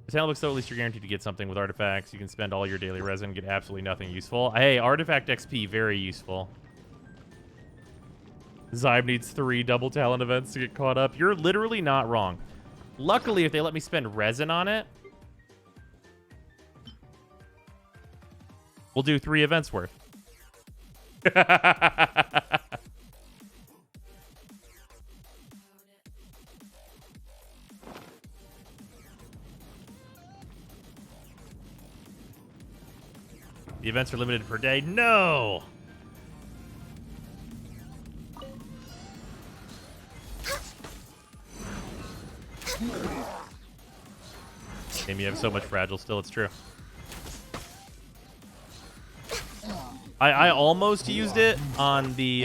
The talent books, though, at least you're guaranteed to get something with artifacts. You can spend all your daily resin and get absolutely nothing useful. Hey, artifact XP, very useful. Zyme needs 3 double talent events to get caught up. You're literally not wrong. Luckily, if they let me spend resin on it, we'll do 3 events worth. The events are limited per day. No! Game, you have so much fragile still, it's true. I almost used it on the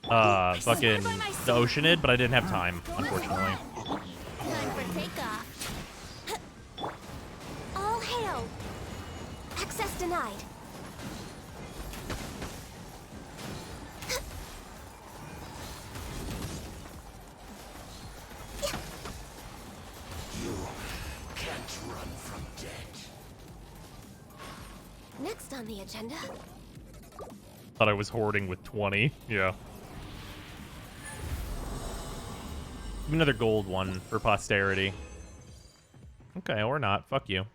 fucking the Oceanid, but I didn't have time, unfortunately. Time for takeoff. All hail. Access denied. You can't run from death. Next on the agenda. Thought I was hoarding with 20. Yeah. Give me another gold one for posterity. Okay, or not. Fuck you.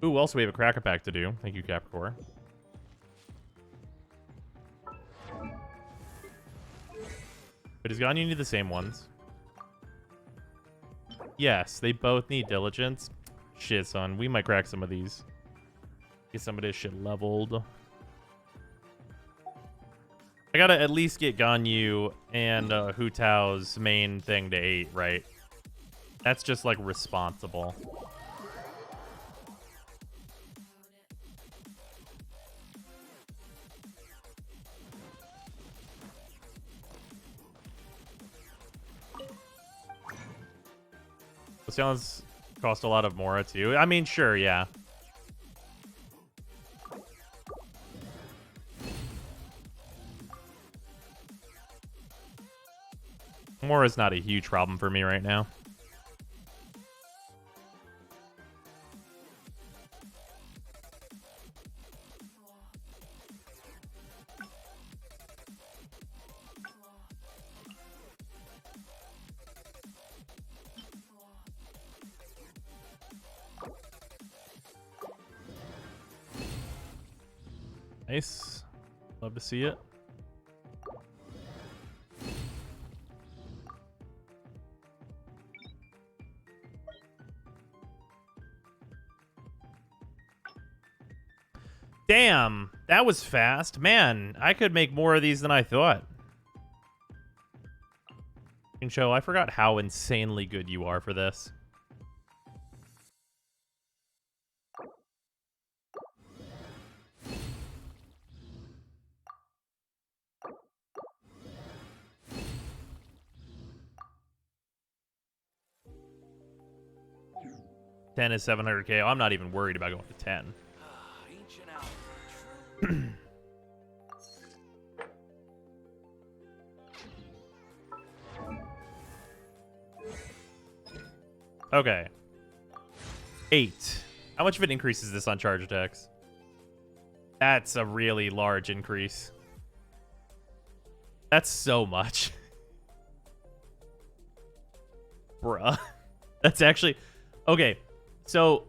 Ooh, also we have a cracker pack to do. Thank you, Capricorn. But does Ganyu need the same ones? Yes, they both need diligence. Shit, son. We might crack some of these. Get some of this shit leveled. I gotta at least get Ganyu and Hu Tao's main thing to 8, right? That's just, like, responsible. Sounds cost a lot of Mora too. I mean, sure, yeah. Mora's not a huge problem for me right now. Nice. Love to see it. Damn, that was fast. Man, I could make more of these than I thought. Show, I forgot how insanely good you are for this. Ten is 700k. Oh, I'm not even worried about going to 10. Okay. 8. How much of an increase is this on charge attacks? That's a really large increase. That's so much. Bruh. That's actually... Okay. So,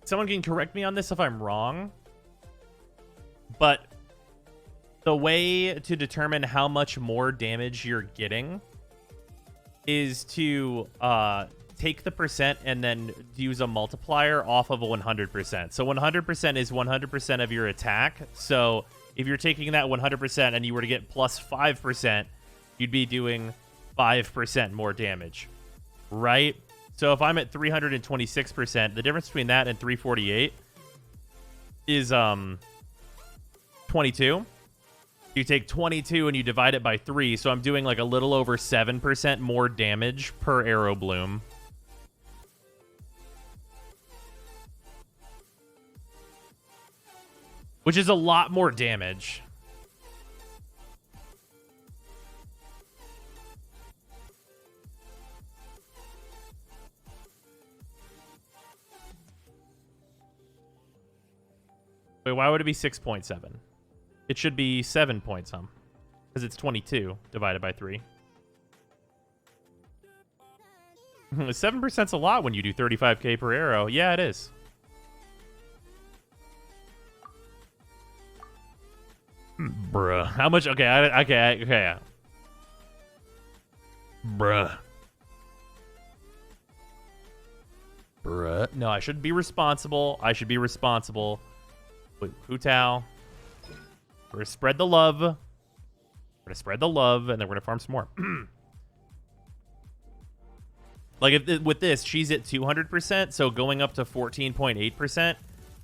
someone can correct me on this if I'm wrong, but the way to determine how much more damage you're getting is to take the percent and then use a multiplier off of a 100%. So 100% is 100% of your attack. So if you're taking that 100% and you were to get plus 5%, you'd be doing 5% more damage, right? So if I'm at 326%, the difference between that and 348 is 22. You take 22 and you divide it by 3, so I'm doing like a little over 7% more damage per arrow bloom. Which is a lot more damage. Wait, why would it be 6.7? It should be 7 point some. Because it's 22 divided by 3. 7%'s a lot when you do 35k per arrow. Yeah, it is. Bruh. How much? Okay, okay. Bruh. No, I should be responsible. Wait, Hu Tao. We're gonna spread the love. And then we're gonna farm some more. Like with this, she's at 200%, so going up to 14.8%.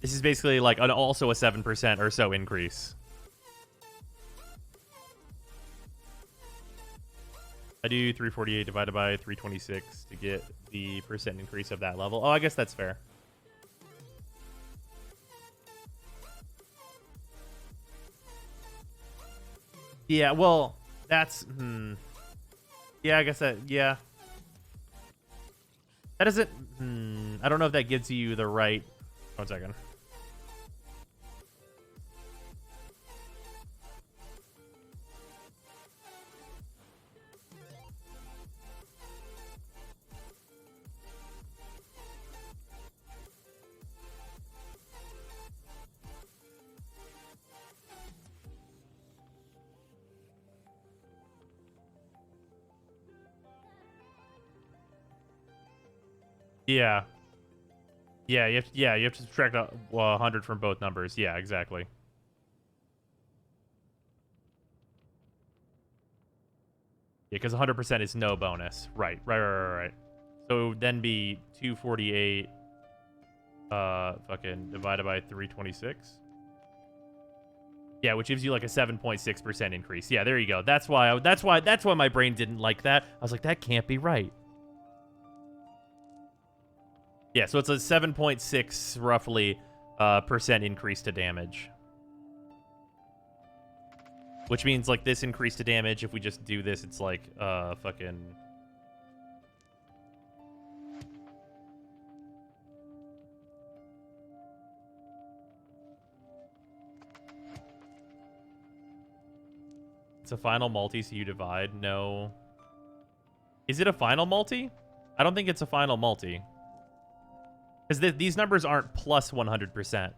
This is basically like also a 7% or so increase. I do 348 divided by 326 to get the percent increase of that level. Oh, I guess that's fair. Yeah, well, that's... Yeah, I guess that... Yeah. That doesn't... I don't know if that gives you the right... 1 second. Yeah. Yeah, you have to subtract 100 from both numbers. Yeah, exactly. Yeah, because 100% is no bonus. Right. So it would then be 248 fucking divided by 326. Yeah, which gives you like a 7.6% increase. Yeah, there you go. That's why my brain didn't like that. I was like, that can't be right. Yeah, so it's a 7.6 roughly percent increase to damage. Which means like this increase to damage, if we just do this, it's like fucking it's a final multi, so you divide. No. Is it a final multi? I don't think it's a final multi. Because these numbers aren't plus 100%.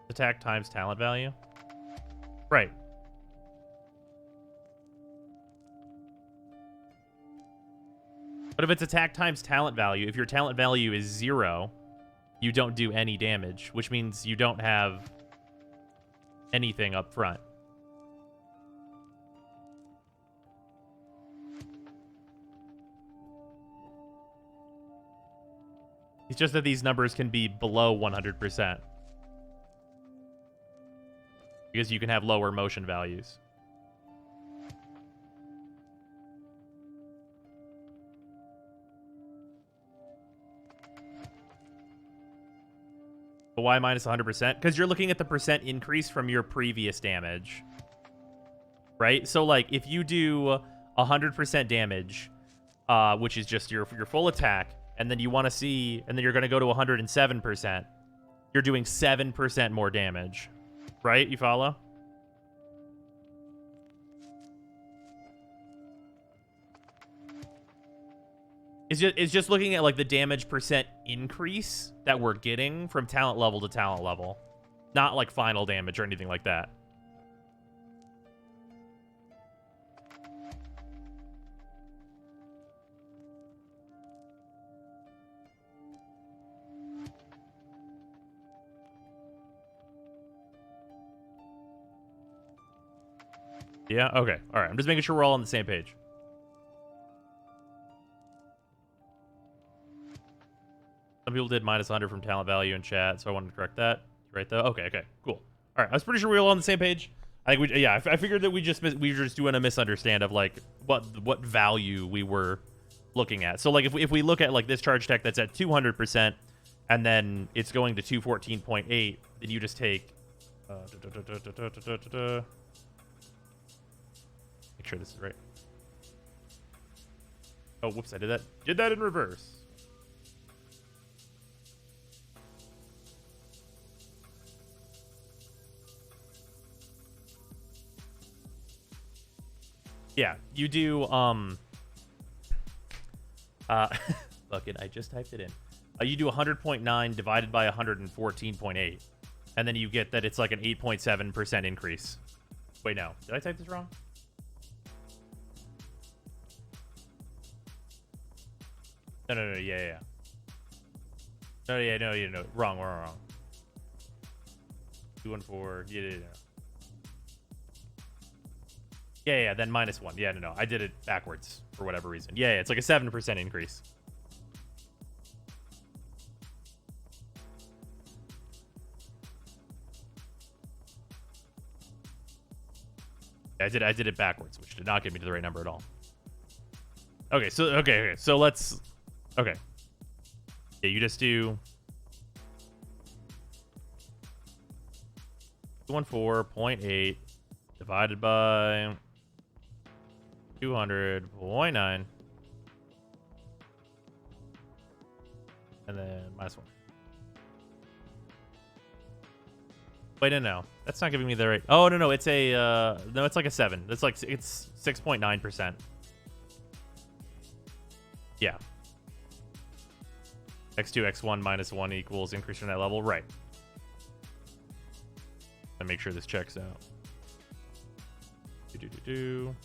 Attack times talent value. Right. But if it's attack times talent value, if your talent value is 0, you don't do any damage, which means you don't have anything up front. It's just that these numbers can be below 100%. Because you can have lower motion values. But why minus 100%? Because you're looking at the percent increase from your previous damage. Right? So, like, if you do 100% damage, which is just your full attack, and then you want to see, and then you're going to go to 107%, you're doing 7% more damage. Right? You follow? It's just looking at like the damage percent increase that we're getting from talent level to talent level. Not like final damage or anything like that. Yeah, okay. All right, I'm just making sure we're all on the same page. Some people did minus 100 from talent value in chat, so I wanted to correct that. Right though. Okay, cool. All right, I was pretty sure we were all on the same page. I think I figured that we were just doing a misunderstand of like what value we were looking at. So like if we look at like this charge tech that's at 200% and then it's going to 214.8, then you just take make sure this is right. Oh, whoops, I did that in reverse. Yeah, you do, fucking, I just typed it in. You do 100.9 divided by 114.8, and then you get that it's like an 8.7% increase. Wait, no. Did I type this wrong? No, yeah. No, wrong. 214, yeah. Yeah, then minus 1. Yeah, no. I did it backwards for whatever reason. Yeah, it's like a 7% increase. I did it backwards, which did not get me to the right number at all. Okay, so let's... Okay. Yeah, you just do... 214.8 divided by 200.9, and then minus 1. Wait, no. That's not giving me the right. Oh, no. It's a, no, it's like a 7. It's 6.9%. Yeah. X2, X1 minus 1 equals increase your net level. Right. Let me make sure this checks out. Do.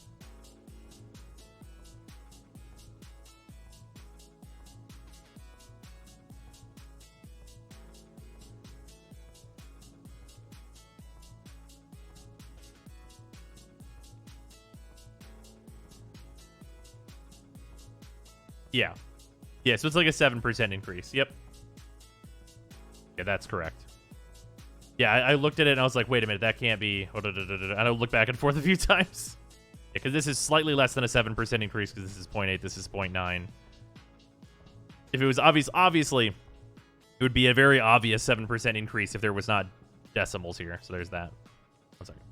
Yeah. Yeah, so it's like a 7% increase. Yep. Yeah, that's correct. Yeah, I looked at it and I was like, wait a minute, that can't be. And I looked back and forth a few times. Yeah, because this is slightly less than a 7% increase because this is 0.8, this is 0.9. If it was obviously, it would be a very obvious 7% increase if there was not decimals here. So there's that. 1 second.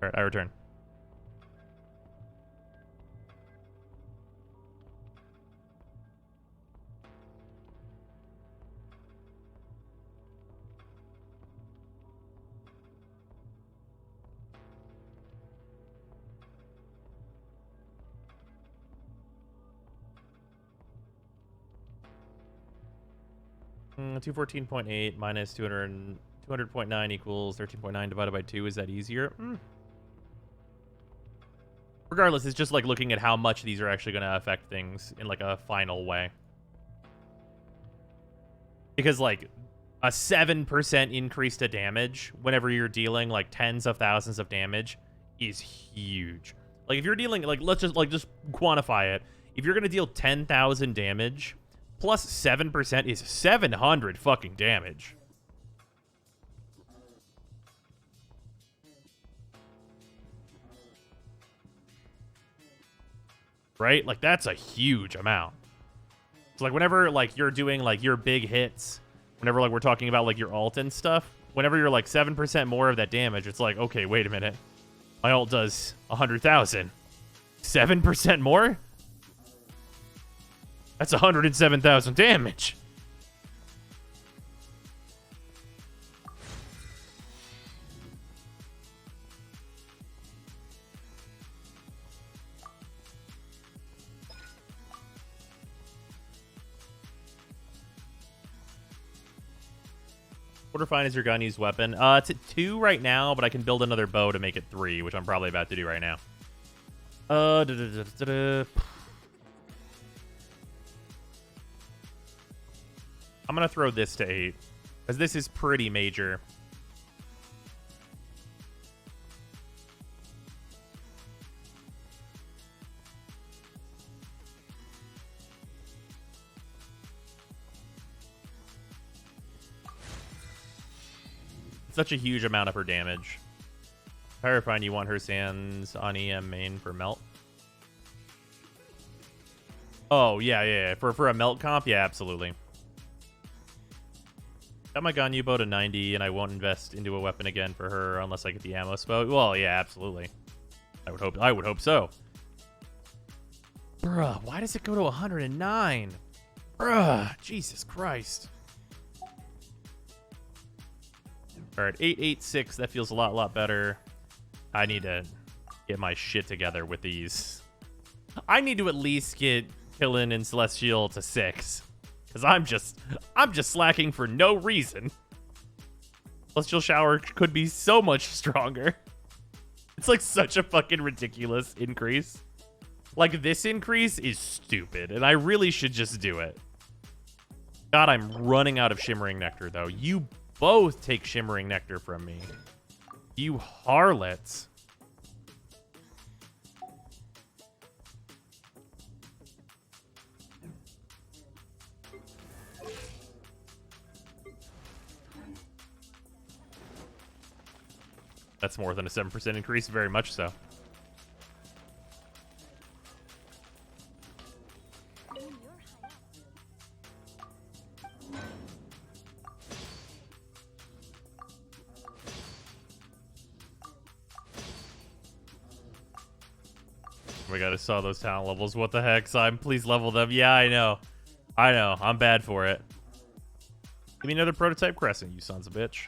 All right, I return. Mm, 214.8 minus 200.9 equals 13.9 divided by 2. Is that easier? Regardless, it's just like looking at how much these are actually going to affect things in like a final way. Because like a 7% increase to damage whenever you're dealing like tens of thousands of damage is huge. Like if you're dealing like let's just quantify it. If you're going to deal 10,000 damage plus 7% is 700 fucking damage. Right? Like, that's a huge amount. So, like, whenever, like, you're doing, like, your big hits, whenever, like, we're talking about, like, your ult and stuff, whenever you're, like, 7% more of that damage, it's like, okay, wait a minute. My ult does 100,000. 7% more? That's 107,000 damage. What refine is your gun used weapon? It's at 2 right now, but I can build another bow to make it 3, which I'm probably about to do right now. I'm gonna throw this to 8, because this is pretty major. Such a huge amount of her damage. Pyrifine, you want her sands on EM main for melt? Oh, yeah. For a melt comp, yeah, absolutely. Got my Ganyu bow to 90, and I won't invest into a weapon again for her unless I get the ammo bow. Well, yeah, absolutely. I would hope so. Bruh, why does it go to 109? Bruh, Jesus Christ. All right, 886. That feels a lot better. I need to get my shit together with these. I need to at least get Killin and Celestial to 6, because I'm just slacking for no reason. Celestial Shower could be so much stronger. It's like such a fucking ridiculous increase. Like, this increase is stupid, and I really should just do it. God, I'm running out of Shimmering Nectar, though. You both take Shimmering Nectar from me. You harlots. That's more than a 7% increase, very much so. Oh my god, I saw those talent levels. What the heck, Simon? Please level them. Yeah, I know. I know. I'm bad for it. Give me another prototype crescent, you sons of bitch.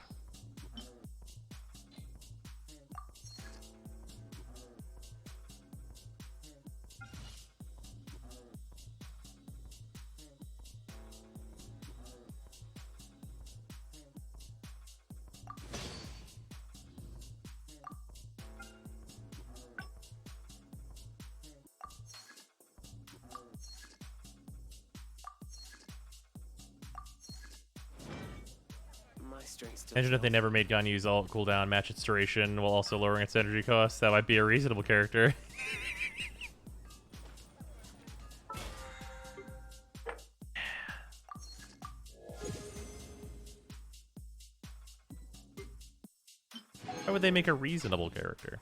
Imagine if they never made Ganyu's ult cooldown match its duration while also lowering its energy cost. That might be a reasonable character. How would they make a reasonable character?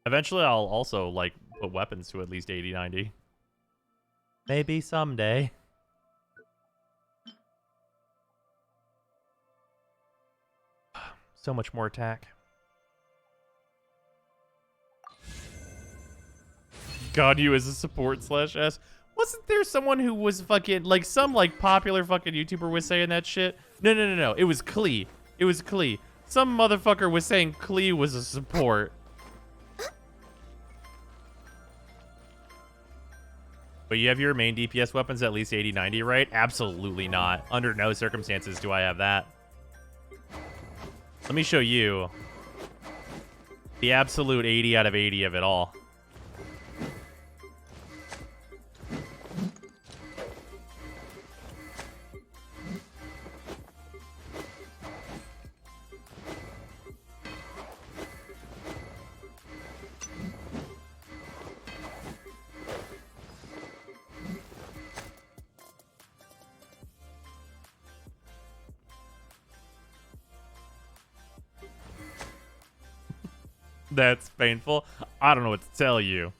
Eventually, I'll also, like, put weapons to at least 80, 90. Maybe someday. So much more attack. God, you as a support /S. Wasn't there someone who was fucking, like, some, like, popular fucking YouTuber was saying that shit? No. It was Klee. It was Klee. Some motherfucker was saying Klee was a support. But you have your main DPS weapons at least 80, 90, right? Absolutely not. Under no circumstances do I have that. Let me show you the absolute 80 out of 80 of it all. That's painful. I don't know what to tell you.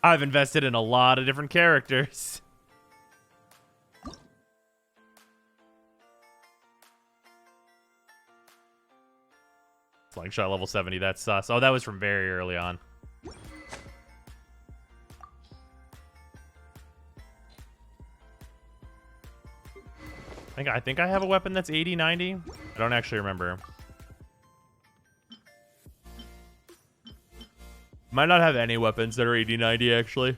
I've invested in a lot of different characters. Slingshot level 70, that's sus. Oh, that was from very early on. I think I have a weapon that's 80, 90. I don't actually remember. Might not have any weapons that are 80, 90, actually.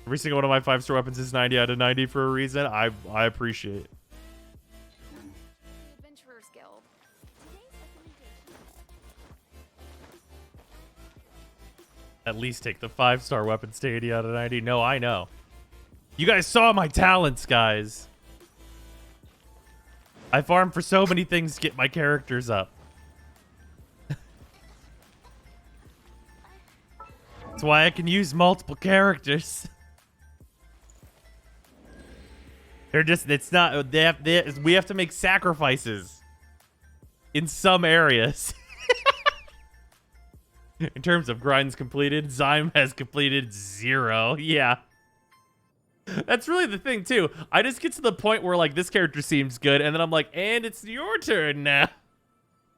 Every single one of my 5-star weapons is 90 out of 90 for a reason. I appreciate it. Adventurers Guild. At least take the 5-star weapons to 80 out of 90. No, I know. You guys saw my talents, guys. I farm for so many things to get my characters up. That's why I can use multiple characters. They're just, it's not, we have to make sacrifices in some areas. In terms of grinds completed, Zyme has completed 0. Yeah. That's really the thing, too. I just get to the point where, like, this character seems good, and then I'm like, and it's your turn now.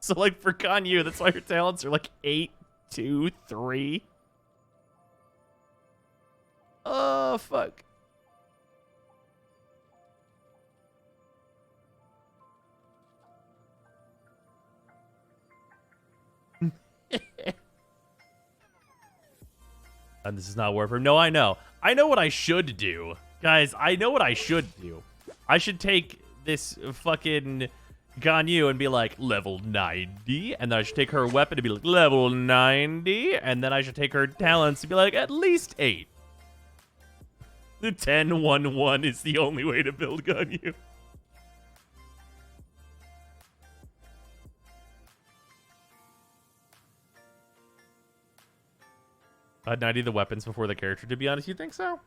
So, like, for Ganyu, that's why your talents are, like, 8, 2, 3. Oh, fuck. And this is not Warframe. No, I know. I know what I should do. Guys, I know what I should do. I should take this fucking Ganyu and be like, level 90. And then I should take her weapon and be like, level 90. And then I should take her talents and be like, at least 8. The 10-1-1 is the only way to build Ganyu. I'd 90 the weapons before the character, to be honest. You think so?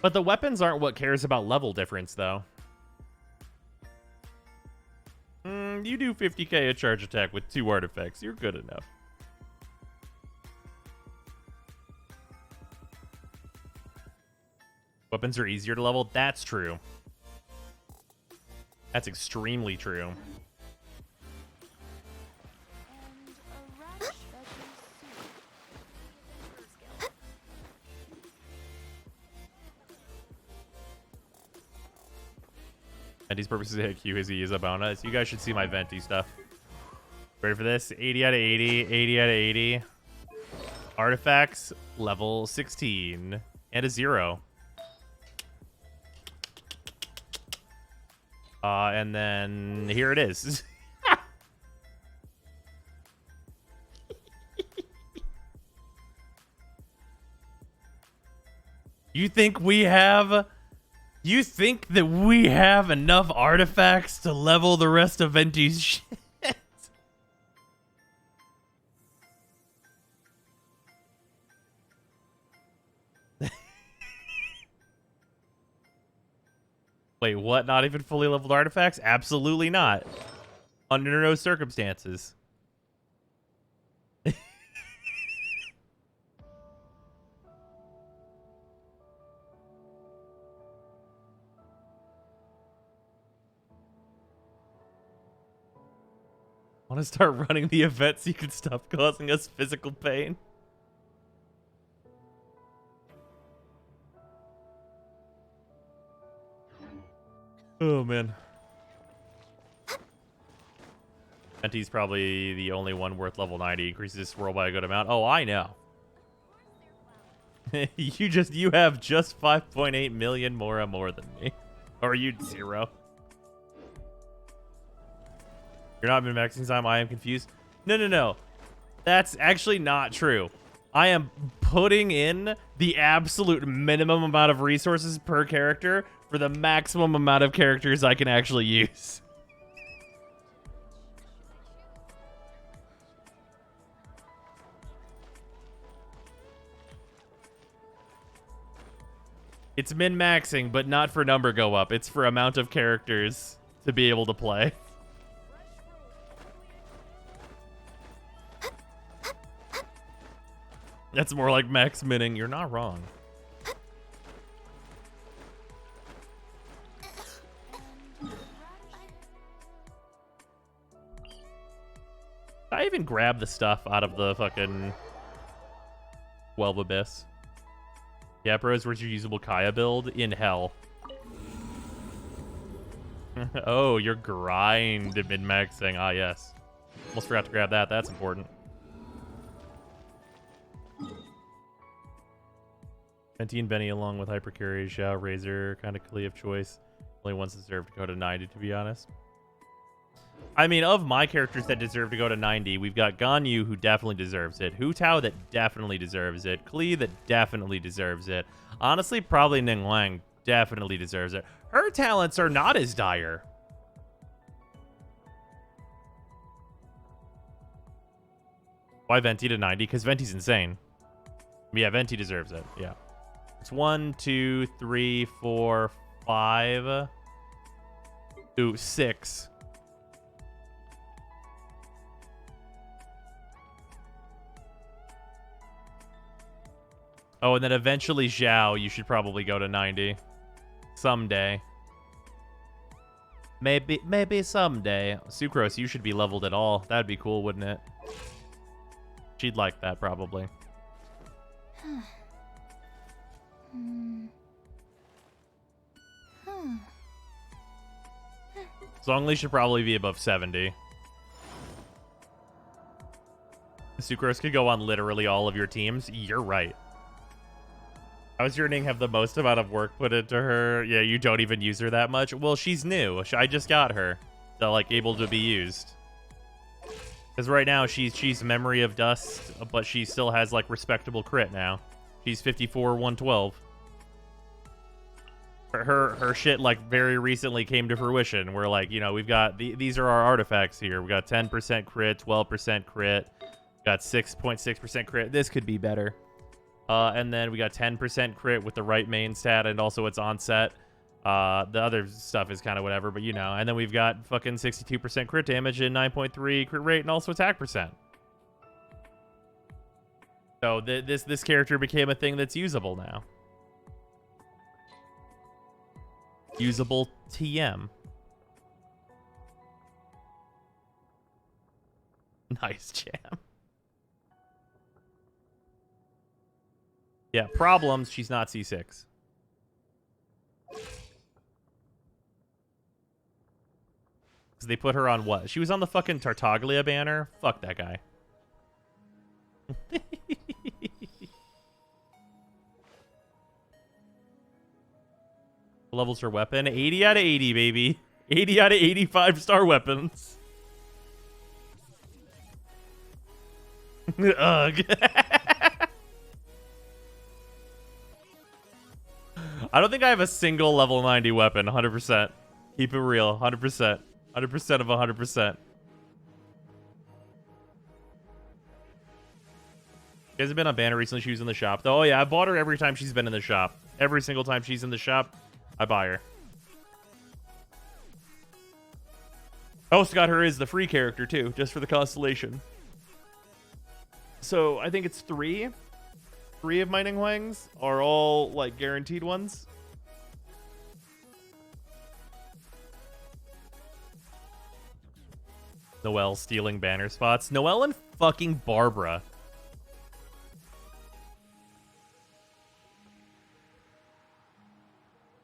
But the weapons aren't what cares about level difference, though. You do 50k a charge attack with 2 artifacts. You're good enough. Weapons are easier to level. That's true. That's extremely true. Venti's purposes to hit Q as he uses a bonus. You guys should see my Venti stuff. Ready for this? 80 out of 80, 80 out of 80. Artifacts, level 16. And a 0. And then here it is. You think that we have enough artifacts to level the rest of Venti's shit? Wait, what? Not even fully leveled artifacts? Absolutely not. Under no circumstances. Want to start running the event so you can stop causing us physical pain? Oh, man. Venti's probably the only one worth level 90. Increases this roll by a good amount. Oh, I know. you have just 5.8 million more than me. Or are you 0? You're not been maxing time. I am confused. No. That's actually not true. I am putting in the absolute minimum amount of resources per character for the maximum amount of characters I can actually use. It's min-maxing, but not for number go up. It's for amount of characters to be able to play. That's more like max minning. You're not wrong. I even grab the stuff out of the fucking 12 Abyss. Yeah, bros, where's your usable Kaya build? In hell. Oh, you're grind min-maxing. Ah, yes. Almost forgot to grab that. That's important. Venti and Benny, along with Hypercarry, Xiao, Razor, kind of Kali of choice. Only ones deserve to go to 90, to be honest. I mean, of my characters that deserve to go to 90, we've got Ganyu, who definitely deserves it. Hu Tao, that definitely deserves it. Kali, that definitely deserves it. Honestly, probably Ning Wang definitely deserves it. Her talents are not as dire. Why Venti to 90? Because Venti's insane. Yeah, Venti deserves it. Yeah. It's 1, 2, 3, 4, 5. Ooh, 6. Oh, and then eventually Xiao, you should probably go to 90. Someday. Maybe someday. Sucrose, you should be leveled at all. That'd be cool, wouldn't it? She'd like that, probably. Zhongli should probably be above 70. Sucrose could go on literally all of your teams. You're right. How does your Ning have the most amount of work put into her? Yeah, you don't even use her that much. Well, she's new. I just got her. So, like, able to be used. Because right now, she's Memory of Dust, but she still has, like, respectable crit now. She's 54, 112. Her shit, like, very recently came to fruition. We're like, you know, we've got... these are our artifacts here. We've got 10% crit, 12% crit. Got 6.6% crit. This could be better. And then we got 10% crit with the right main stat, and also it's on set. The other stuff is kind of whatever, but you know. And then we've got fucking 62% crit damage and 9.3 crit rate, and also attack percent. So this character became a thing that's usable now. Usable TM. Nice jam. Yeah, problems. She's not C6. Because they put her on what? She was on the fucking Tartaglia banner? Fuck that guy. Levels her weapon. 80 out of 80, baby. 80 out of 85 star weapons. Ugh. I don't think I have a single level 90 weapon. 100%. Keep it real. 100%. 100% of 100%. You guys have been on banner recently. She was in the shop, though. Oh, yeah. I bought her every time she's been in the shop. Every single time she's in the shop, I buy her. I also got her as the free character, too, just for the constellation. So, I think it's 3. 3 of my Ninghuangs are all, like, guaranteed ones. Noelle stealing banner spots. Noelle and fucking Barbara.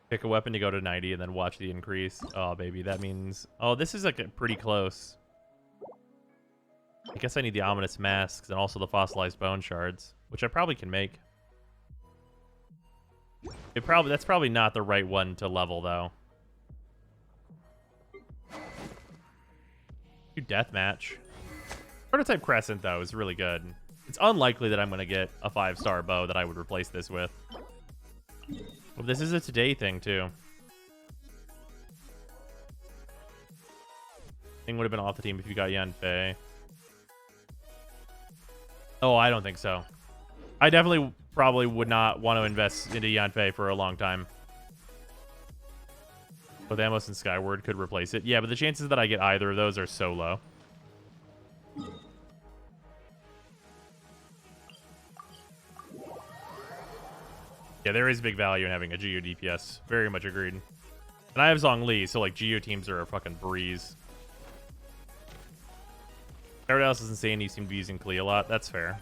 Pick a weapon to go to 90 and then watch the increase. Oh, baby, that means... Oh, this is like pretty close. I guess I need the ominous masks and also the fossilized bone shards, which I probably can make. That's probably not the right one to level, though. Do deathmatch. Prototype Crescent, though, is really good. It's unlikely that I'm going to get a 5-star bow that I would replace this with. Well, this is a today thing, too. Thing would have been off the team if you got Yanfei. Oh, I don't think so. I definitely probably would not want to invest into Yanfei for a long time. But Amos and Skyward could replace it. Yeah, but the chances that I get either of those are so low. Yeah, there is big value in having a Geo DPS. Very much agreed. And I have Zhongli, so like Geo teams are a fucking breeze. Everyone else is insane. You seem to be using Klee a lot. That's fair.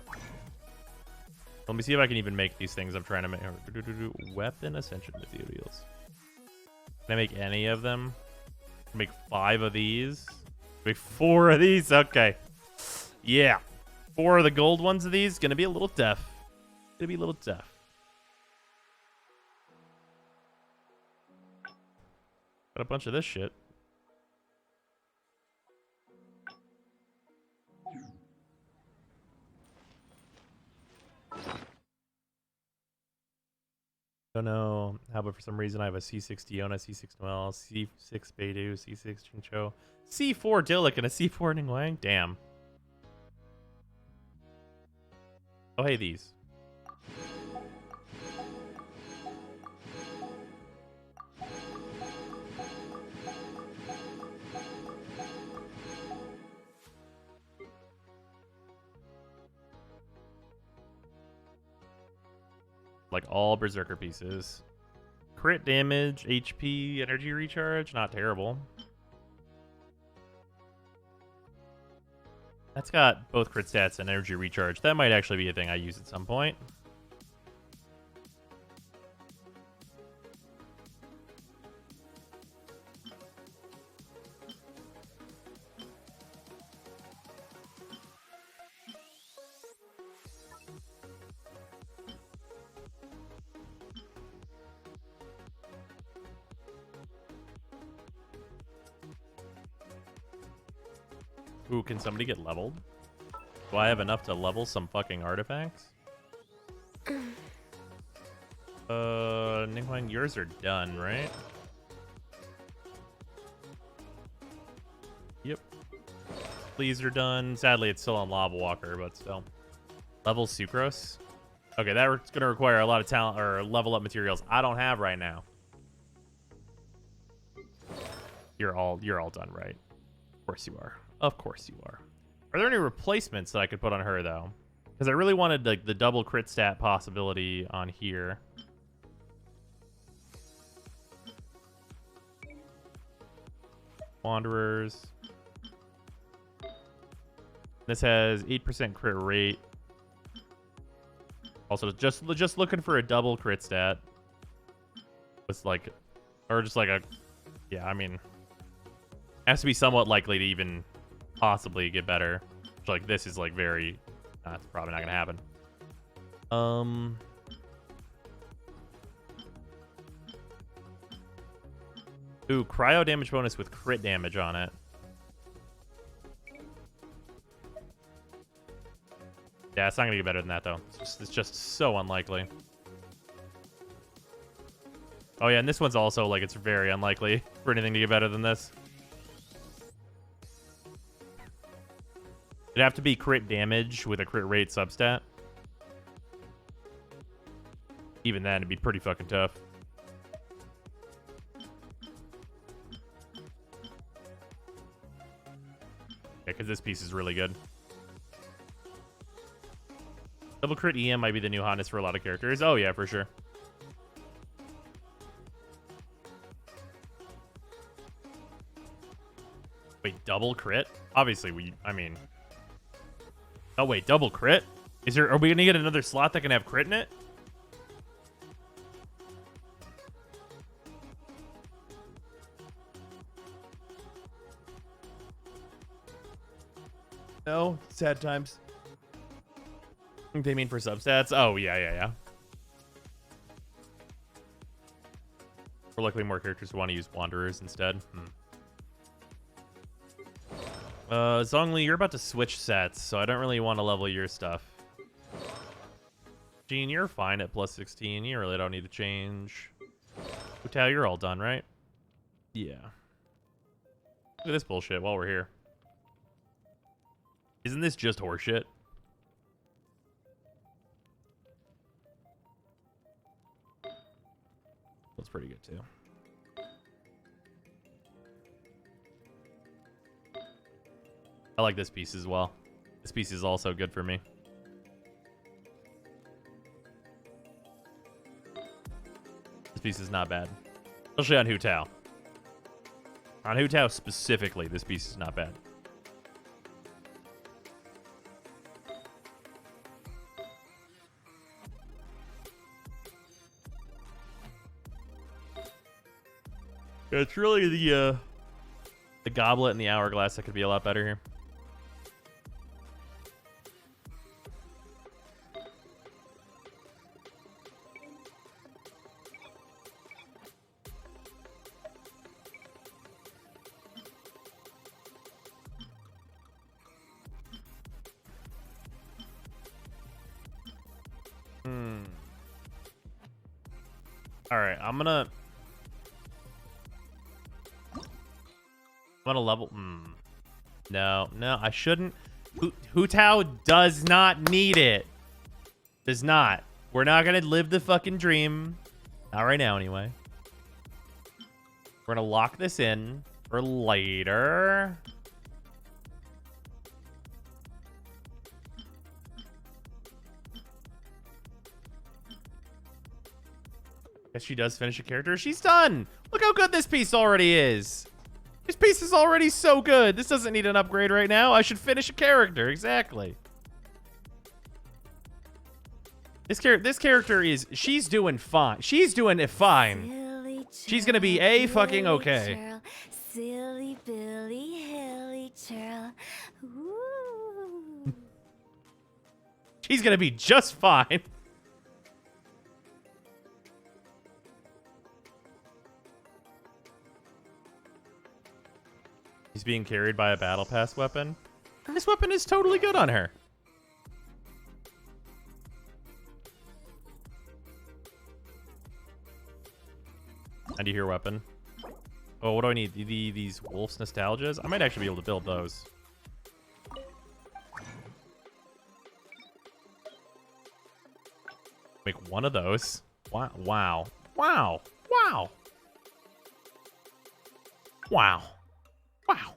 Let me see if I can even make these things I'm trying to make. Weapon Ascension materials. Can I make any of them? Make 5 of these? Make 4 of these? Okay. Yeah. 4 of the gold ones of these. Gonna be a little tough. Gonna be a little tough. Got a bunch of this shit. Don't know how, but for some reason I have a C6 Diona, C6 Noelle, C6 Beidou, C6 Chincho, C4 Dillik, and a C4 Ninghuang. Damn. Oh, hey, these. Like all Berserker pieces. Crit damage, HP, energy recharge, not terrible. That's got both crit stats and energy recharge. That might actually be a thing I use at some point. Ooh, can somebody get leveled? Do I have enough to level some fucking artifacts? Ninghuang, yours are done, right? Yep. Please are done. Sadly, it's still on Lava Walker, but still. Level Sucrose? Okay, that's gonna require a lot of talent or level up materials I don't have right now. You're all done, right? Of course you are. Of course you are. Are there any replacements that I could put on her, though? Because I really wanted the double crit stat possibility on here. Wanderers. This has 8% crit rate. Also, just looking for a double crit stat. With like, or just like a, yeah, I mean, has to be somewhat likely to even possibly get better. Which, like, this is like very, that's probably not gonna happen. Ooh, cryo damage bonus with crit damage on it. Yeah, it's not gonna get better than that though. It's just so unlikely. Oh yeah, and this one's also like it's very unlikely for anything to get better than this. It'd have to be crit damage with a crit rate substat. Even then, it'd be pretty fucking tough. Yeah, because this piece is really good. Double crit EM might be the new hotness for a lot of characters. Oh yeah, for sure. Wait, double crit? Obviously, I mean... Oh wait, double crit? Are we gonna get another slot that can have crit in it? No, sad times. They mean for substats? Oh, yeah. Or likely more characters want to use Wanderers instead. Zhongli, you're about to switch sets, so I don't really want to level your stuff. Gene, you're fine at plus 16. You really don't need to change. Utao, you're all done, right? Yeah. Look at this bullshit while we're here. Isn't this just horseshit? That's pretty good too. I like this piece as well. This piece is also good for me. This piece is not bad. Especially on Hu Tao. On Hu Tao specifically, this piece is not bad. It's really the goblet and the hourglass that could be a lot better here. All right, I'm gonna level. No, I shouldn't. Hu Tao does not need it. Does not. We're not gonna live the fucking dream. Not right now, anyway. We're gonna lock this in for later. Guess she does finish a character. She's done. Look how good this piece already is. This piece is already so good. This doesn't need an upgrade right now. I should finish a character. Exactly. This character is... She's doing fine. She's doing it fine. She's gonna be fucking okay. Silly Billy Hilly Churl. She's gonna be just fine. He's being carried by a battle pass weapon. This weapon is totally good on her. I need your weapon. Oh, what do I need? These Wolf's Nostalgias? I might actually be able to build those. Make one of those. Wow. Wow. Wow. Wow. Wow. Wow.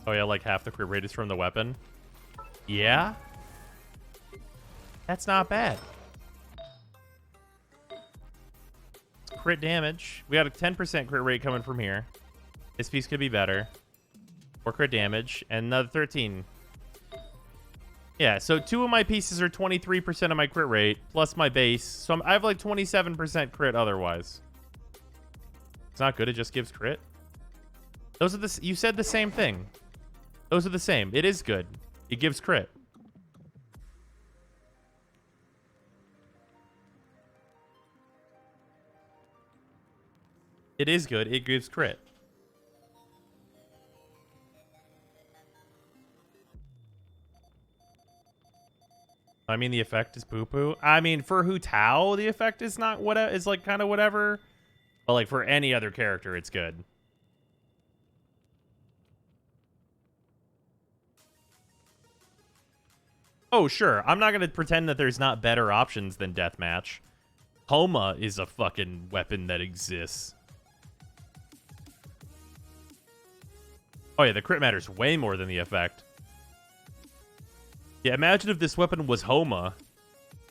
Oh yeah, like half the crit rate is from the weapon. Yeah? That's not bad. crit damage. We got a 10% crit rate coming from here. This piece could be better. 4 crit damage and another 13. Yeah, so 2 of my pieces are 23% of my crit rate plus my base. So I have like 27% crit otherwise. It's not good. It just gives crit. Those are the... You said the same thing. Those are the same. It is good. It gives crit. It is good. It gives crit. I mean, the effect is poo-poo. I mean, for Hu Tao, the effect is not what is like kind of whatever. But like for any other character, it's good. Oh, sure. I'm not going to pretend that there's not better options than Deathmatch. Homa is a fucking weapon that exists. Oh, yeah, the crit matters way more than the effect. Yeah, imagine if this weapon was Homa.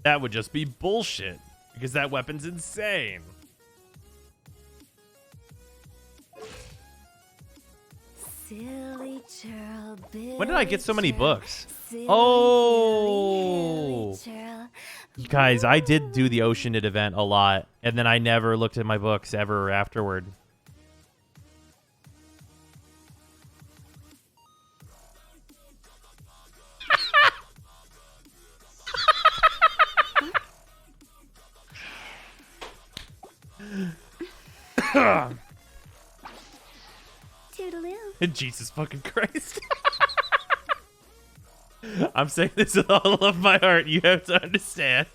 That would just be bullshit. Because that weapon's insane. Silly churl, When did I get so many books? silly Oh! churl. Guys, I did do the Oceanid event a lot. And then I never looked at my books ever afterward. Toodaloo. Jesus fucking Christ. I'm saying this with all of my heart. You have to understand.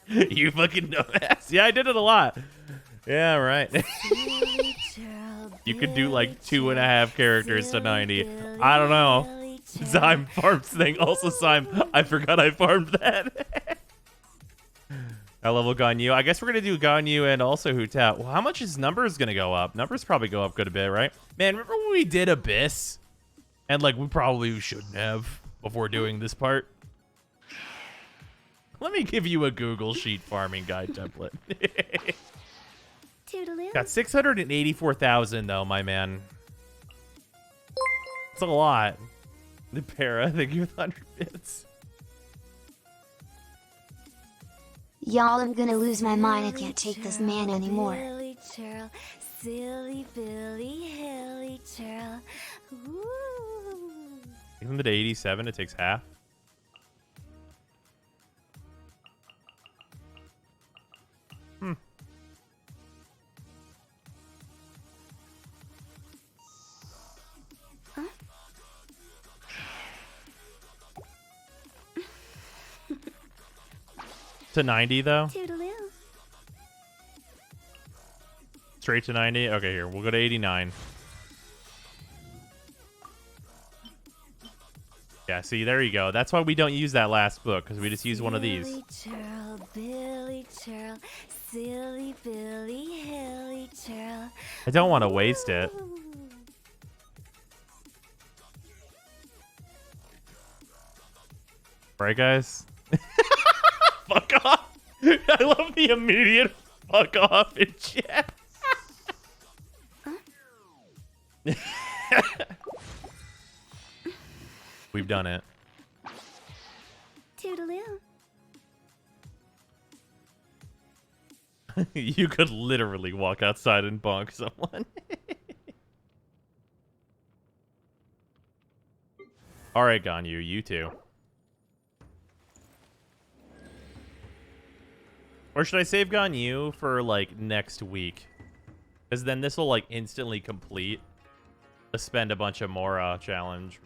You fucking dumbass. Yeah, I did it a lot. Yeah, right. You could do like 2.5 characters to 90. I don't know. Zyme farms thing. Also, Zyme, I forgot I farmed that. I level Ganyu. I guess we're going to do Ganyu and also Hu Tao. Well, how much is Numbers going to go up? Numbers probably go up good a bit, right? Man, remember when we did Abyss? And like, we probably shouldn't have before doing this part. Let me give you a Google Sheet farming guide template. Toodaloo. Got 684,000 though, my man. It's a lot. The para, thank you with 100 bits. Y'all, I'm gonna lose my mind. I can't take this man anymore. Billy churl, silly Billy Hilly churl. Ooh. Even to 87, it takes half. To 90 though? Toodaloo. Straight to 90? Okay, here. We'll go to 89. Yeah, see, there you go. That's why we don't use that last book, because we just use one of these. Billy churl, silly Billy Hilly churl. I don't want to waste it. Right, guys? Fuck off. I love the immediate fuck off in chat. We've done it. Toodaloo. You could literally walk outside and bonk someone. All right, Ganyu, you too. Or should I save Ganyu for, like, next week? Because then this will, like, instantly complete the spend a bunch of Mora challenge.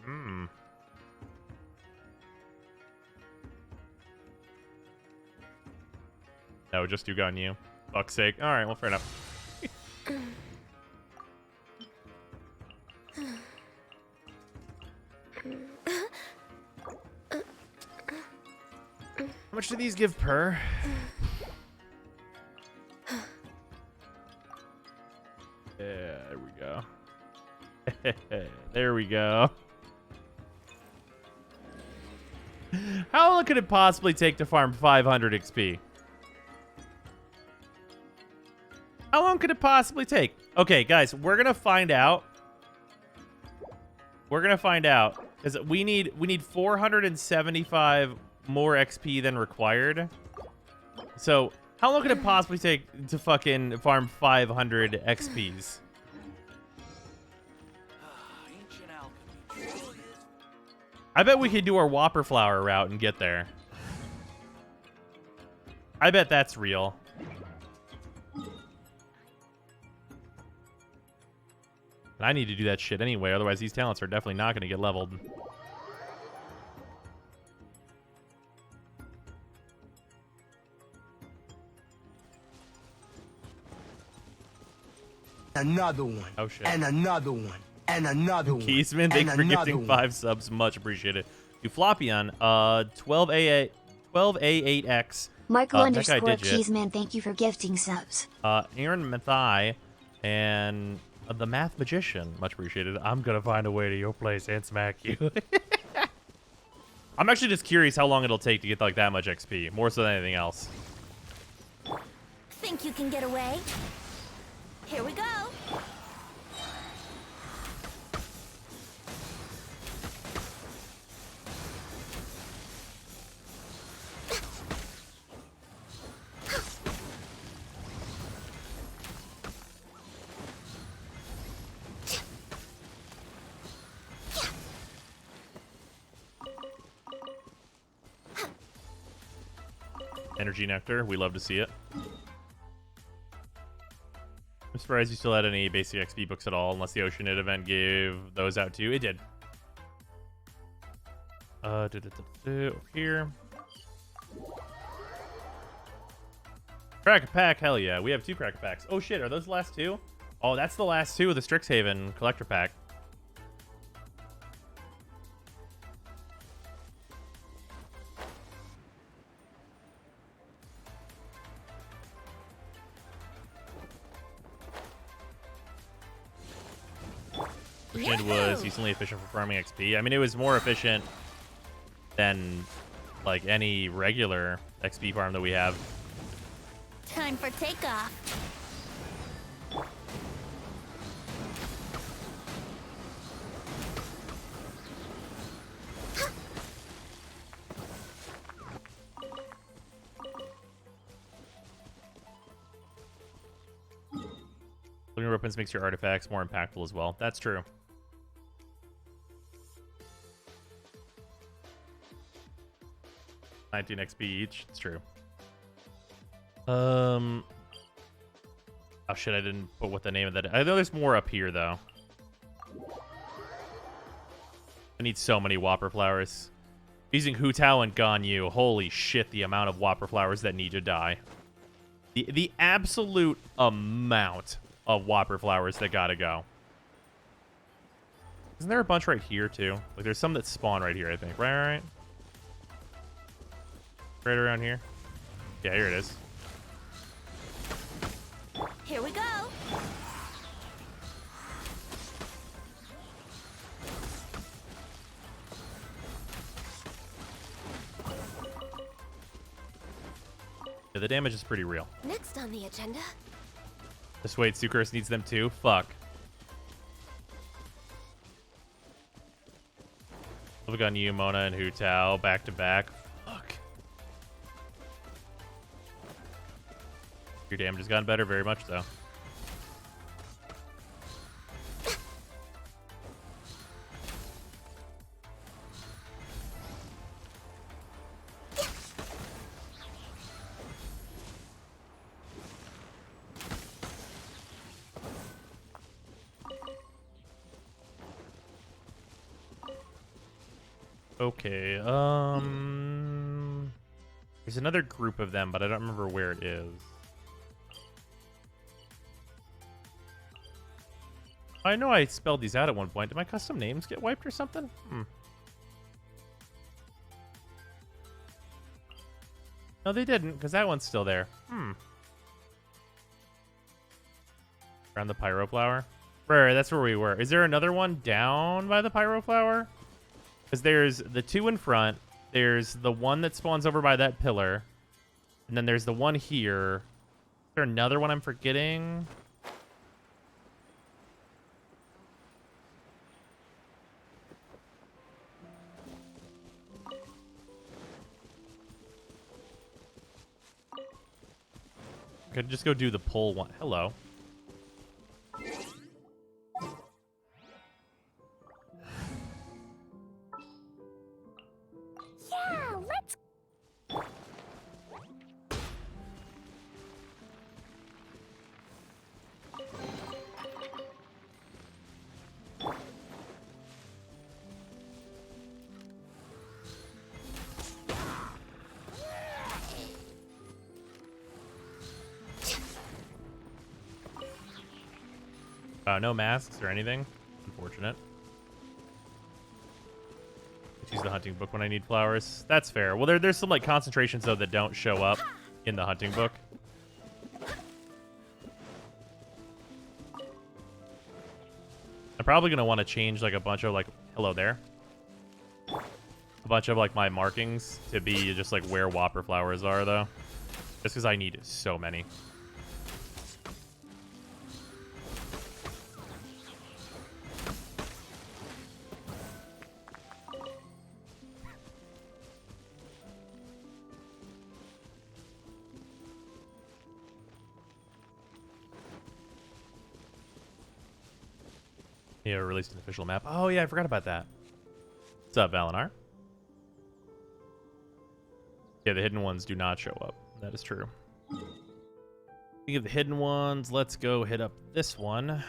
No, just do Ganyu. Fuck's sake. Alright, well, fair enough. How much do these give per? Yeah, there we go. There we go. How long could it possibly take to farm 500 XP? How long could it possibly take? Okay, guys, we're gonna find out. We're gonna find out because we need 475 more XP than required. So how long could it possibly take to fucking farm 500 XPs? I bet we could do our Whopper Flower route and get there. I bet that's real. And I need to do that shit anyway, otherwise these talents are definitely not going to get leveled. Another one. Oh shit. And another one. And another one. Keysman, thanks for gifting 5 subs. Much appreciated. Uflopion, 12A8X. Michael underscore Keysman, thank you for gifting subs. Aaron Mathai and the Math Magician, much appreciated. I'm gonna find a way to your place and smack you. I'm actually just curious how long it'll take to get like that much XP, more so than anything else. Think you can get away? Here we go. Energy Nectar, we love to see it. I'm surprised you still had any basic XP books at all, unless the Oceanid event gave those out too. It did. Over here. Crack a pack, hell yeah. We have 2 crack packs. Oh shit, are those the last 2? Oh, that's the last 2 of the Strixhaven collector pack. It was decently efficient for farming XP. I mean, it was more efficient than like any regular XP farm that we have. Time for takeoff. Living weapons makes your artifacts more impactful as well. That's true. 19 XP each. It's true. Oh shit, I didn't put what the name of that. I know there's more up here though. I need so many Whopper flowers. Using Hu Tao and Ganyu. Holy shit, the amount of Whopper flowers that need to die. The absolute amount of Whopper flowers that gotta go. Isn't there a bunch right here too? Like there's some that spawn right here, I think. Right. Right around here. Yeah, here it is. Here we go. Yeah, the damage is pretty real. Next on the agenda. Just wait, Sucrose needs them too? Fuck. We've got you, Mona, and Hu Tao back to back. Fuck. Your damage has gotten better, very much so. Okay, there's another group of them, but I don't remember where it is. I know I spelled these out at one point. Did my custom names get wiped or something? No, they didn't, because that one's still there. Around the Pyro Flower? Right, that's where we were. Is there another one down by the Pyro Flower? Because there's the 2 in front, there's the one that spawns over by that pillar, and then there's the one here, there another one I'm forgetting? Could just go do the pull one. Hello. Yeah, let's. No masks or anything. Unfortunate. Let's use the hunting book when I need flowers. That's fair. Well, there's some like concentrations though that don't show up in the hunting book. I'm probably gonna want to change like a bunch of like hello there. A bunch of like my markings to be just like where Whopper flowers are though. Just because I need so many. Yeah, released an official map. Oh yeah, I forgot about that. What's up, Valinar? Yeah, the hidden ones do not show up. That is true. Speaking of the hidden ones, let's go hit up this one.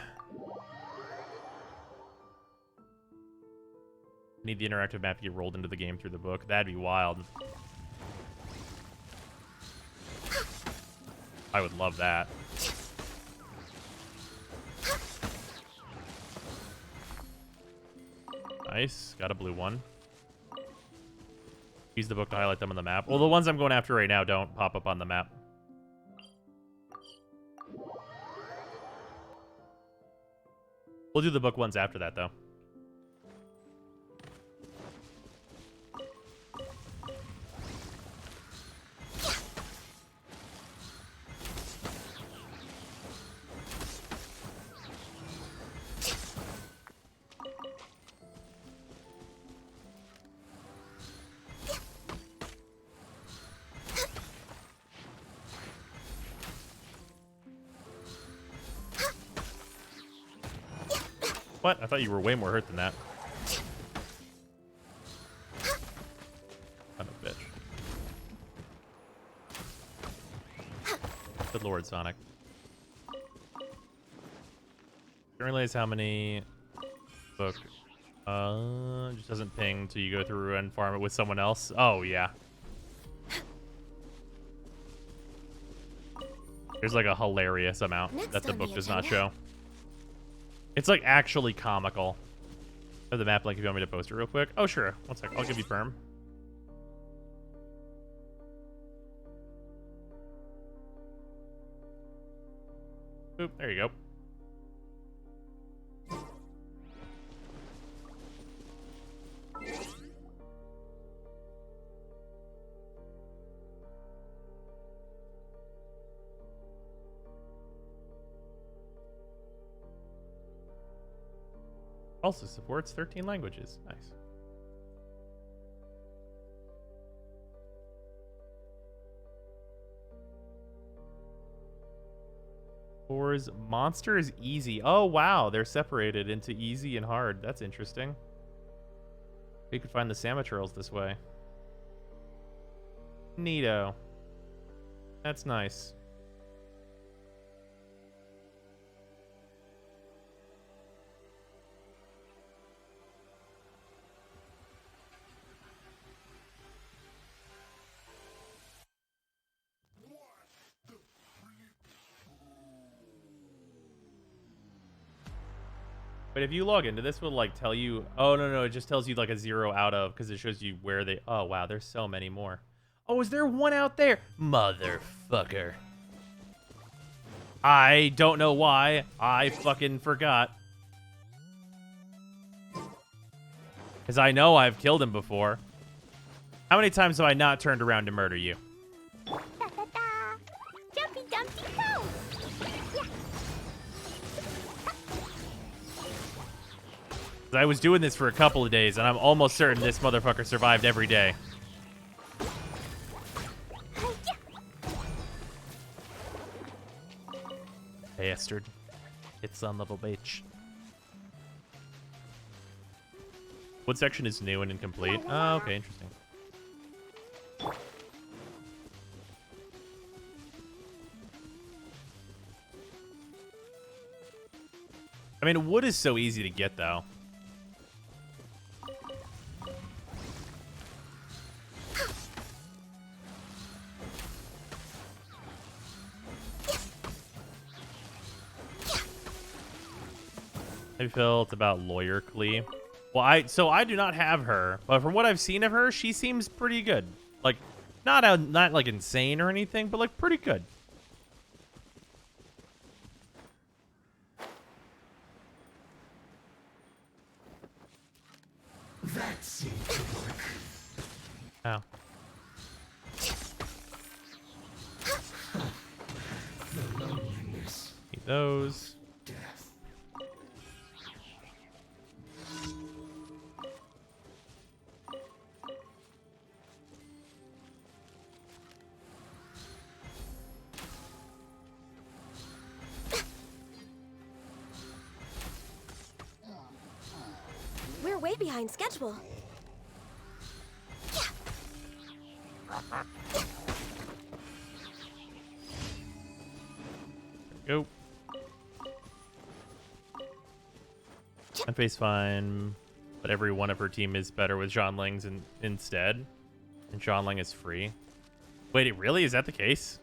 Need the interactive map to get rolled into the game through the book. That'd be wild. I would love that. Nice. Got a blue one. Use the book to highlight them on the map. Well, the ones I'm going after right now don't pop up on the map. We'll do the book ones after that, though. What? I thought you were way more hurt than that. Son of a bitch. Good lord, Sonic. Don't realize how many book. Just doesn't ping till you go through and farm it with someone else. Oh yeah. There's like a hilarious amount that the book does not show. It's like actually comical. I have the map link if you want me to post it real quick. Oh sure. One sec. I'll give you perm. Boop. There you go. Also supports 13 languages. Nice. Four's monster is easy. Oh, wow. They're separated into easy and hard. That's interesting. You could find the Samaturls this way. Neato. That's nice. But if you log into this, will like tell you, oh no, it just tells you like a 0 out of, because it shows you where they, oh wow, there's so many more. Oh, is there one out there? Motherfucker. I don't know why. I fucking forgot. Because I know I've killed him before. How many times have I not turned around to murder you? Jumpy Dumpty Go! I was doing this for a couple of days, and I'm almost certain this motherfucker survived every day. Bastard. It's son of a bitch. What section is new and incomplete? Oh, okay, interesting. I mean, wood is so easy to get, though. I felt about Lawyer Klee. Well, I do not have her, but from what I've seen of her, she seems pretty good. Like, not like insane or anything, but like pretty good. That seemed to work. Ow. The loneliness. Eat those. Death. We're way behind schedule. Go. Unface's fine, but every one of her team is better with Zhongling's instead. And Zhongling is free. Wait, it really? Is that the case?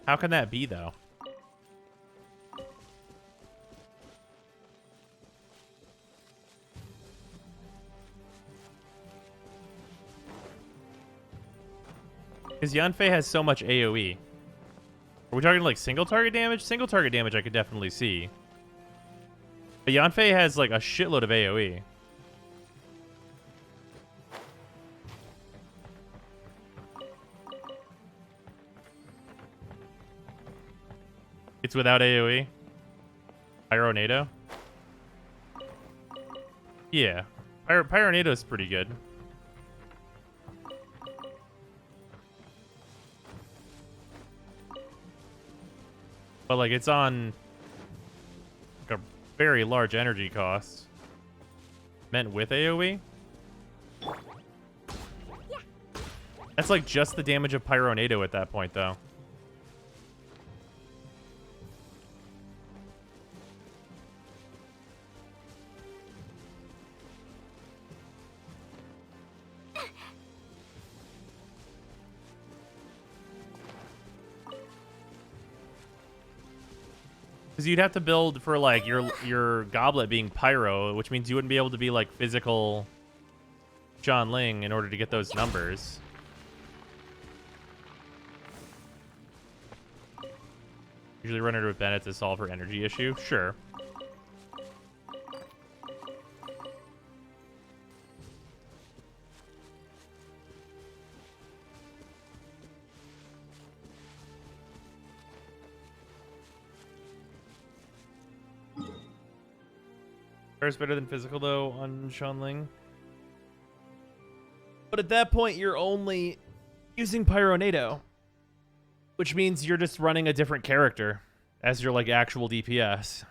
How can that be, though? Because Yanfei has so much AoE. Are we talking like single target damage? Single target damage I could definitely see. But Yanfei has like a shitload of AoE. It's without AoE? Pyronado? Yeah. Pyronado's pretty good. But like it's on like a very large energy cost. Meant with AoE? That's like just the damage of Pyronado at that point though. Because you'd have to build for like your goblet being pyro, which means you wouldn't be able to be like physical Zhongling in order to get those numbers. Usually run it with Bennett to solve her energy issue. Sure. Is better than physical though on Zhongling. But at that point you're only using Pyronado, which means you're just running a different character as your like actual DPS.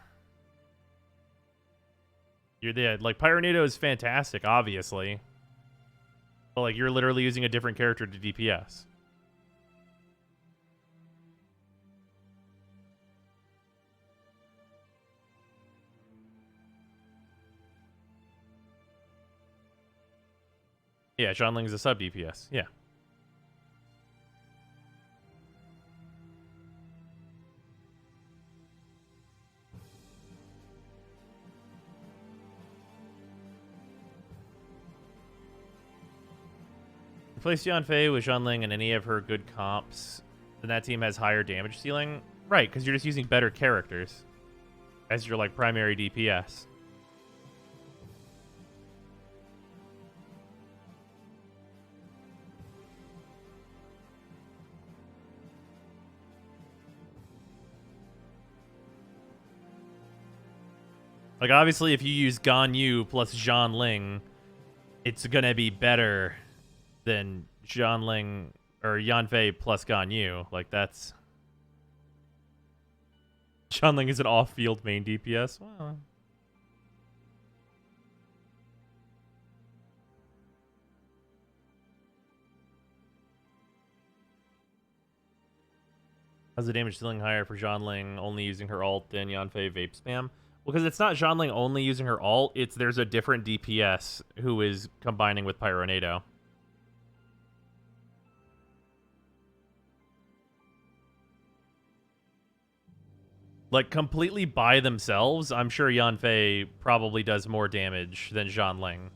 You're dead. Like Pyronado is fantastic, obviously. But like you're literally using a different character to DPS. Yeah, Zhongling's a sub DPS. Yeah. Replace Yanfei with Zhongling and any of her good comps, then that team has higher damage ceiling. Right, because you're just using better characters as your like primary DPS. Like, obviously, if you use Ganyu plus Zhonling, it's gonna be better than Zhonling or Yanfei plus Ganyu. Like, that's... Zhonling is an off-field main DPS. Well... How's the damage ceiling higher for Zhonling only using her ult than Yanfei vape spam? Well, because it's not Zhonling only using her ult, it's there's a different DPS who is combining with Pyronado. Like, completely by themselves, I'm sure Yanfei probably does more damage than Zhonling.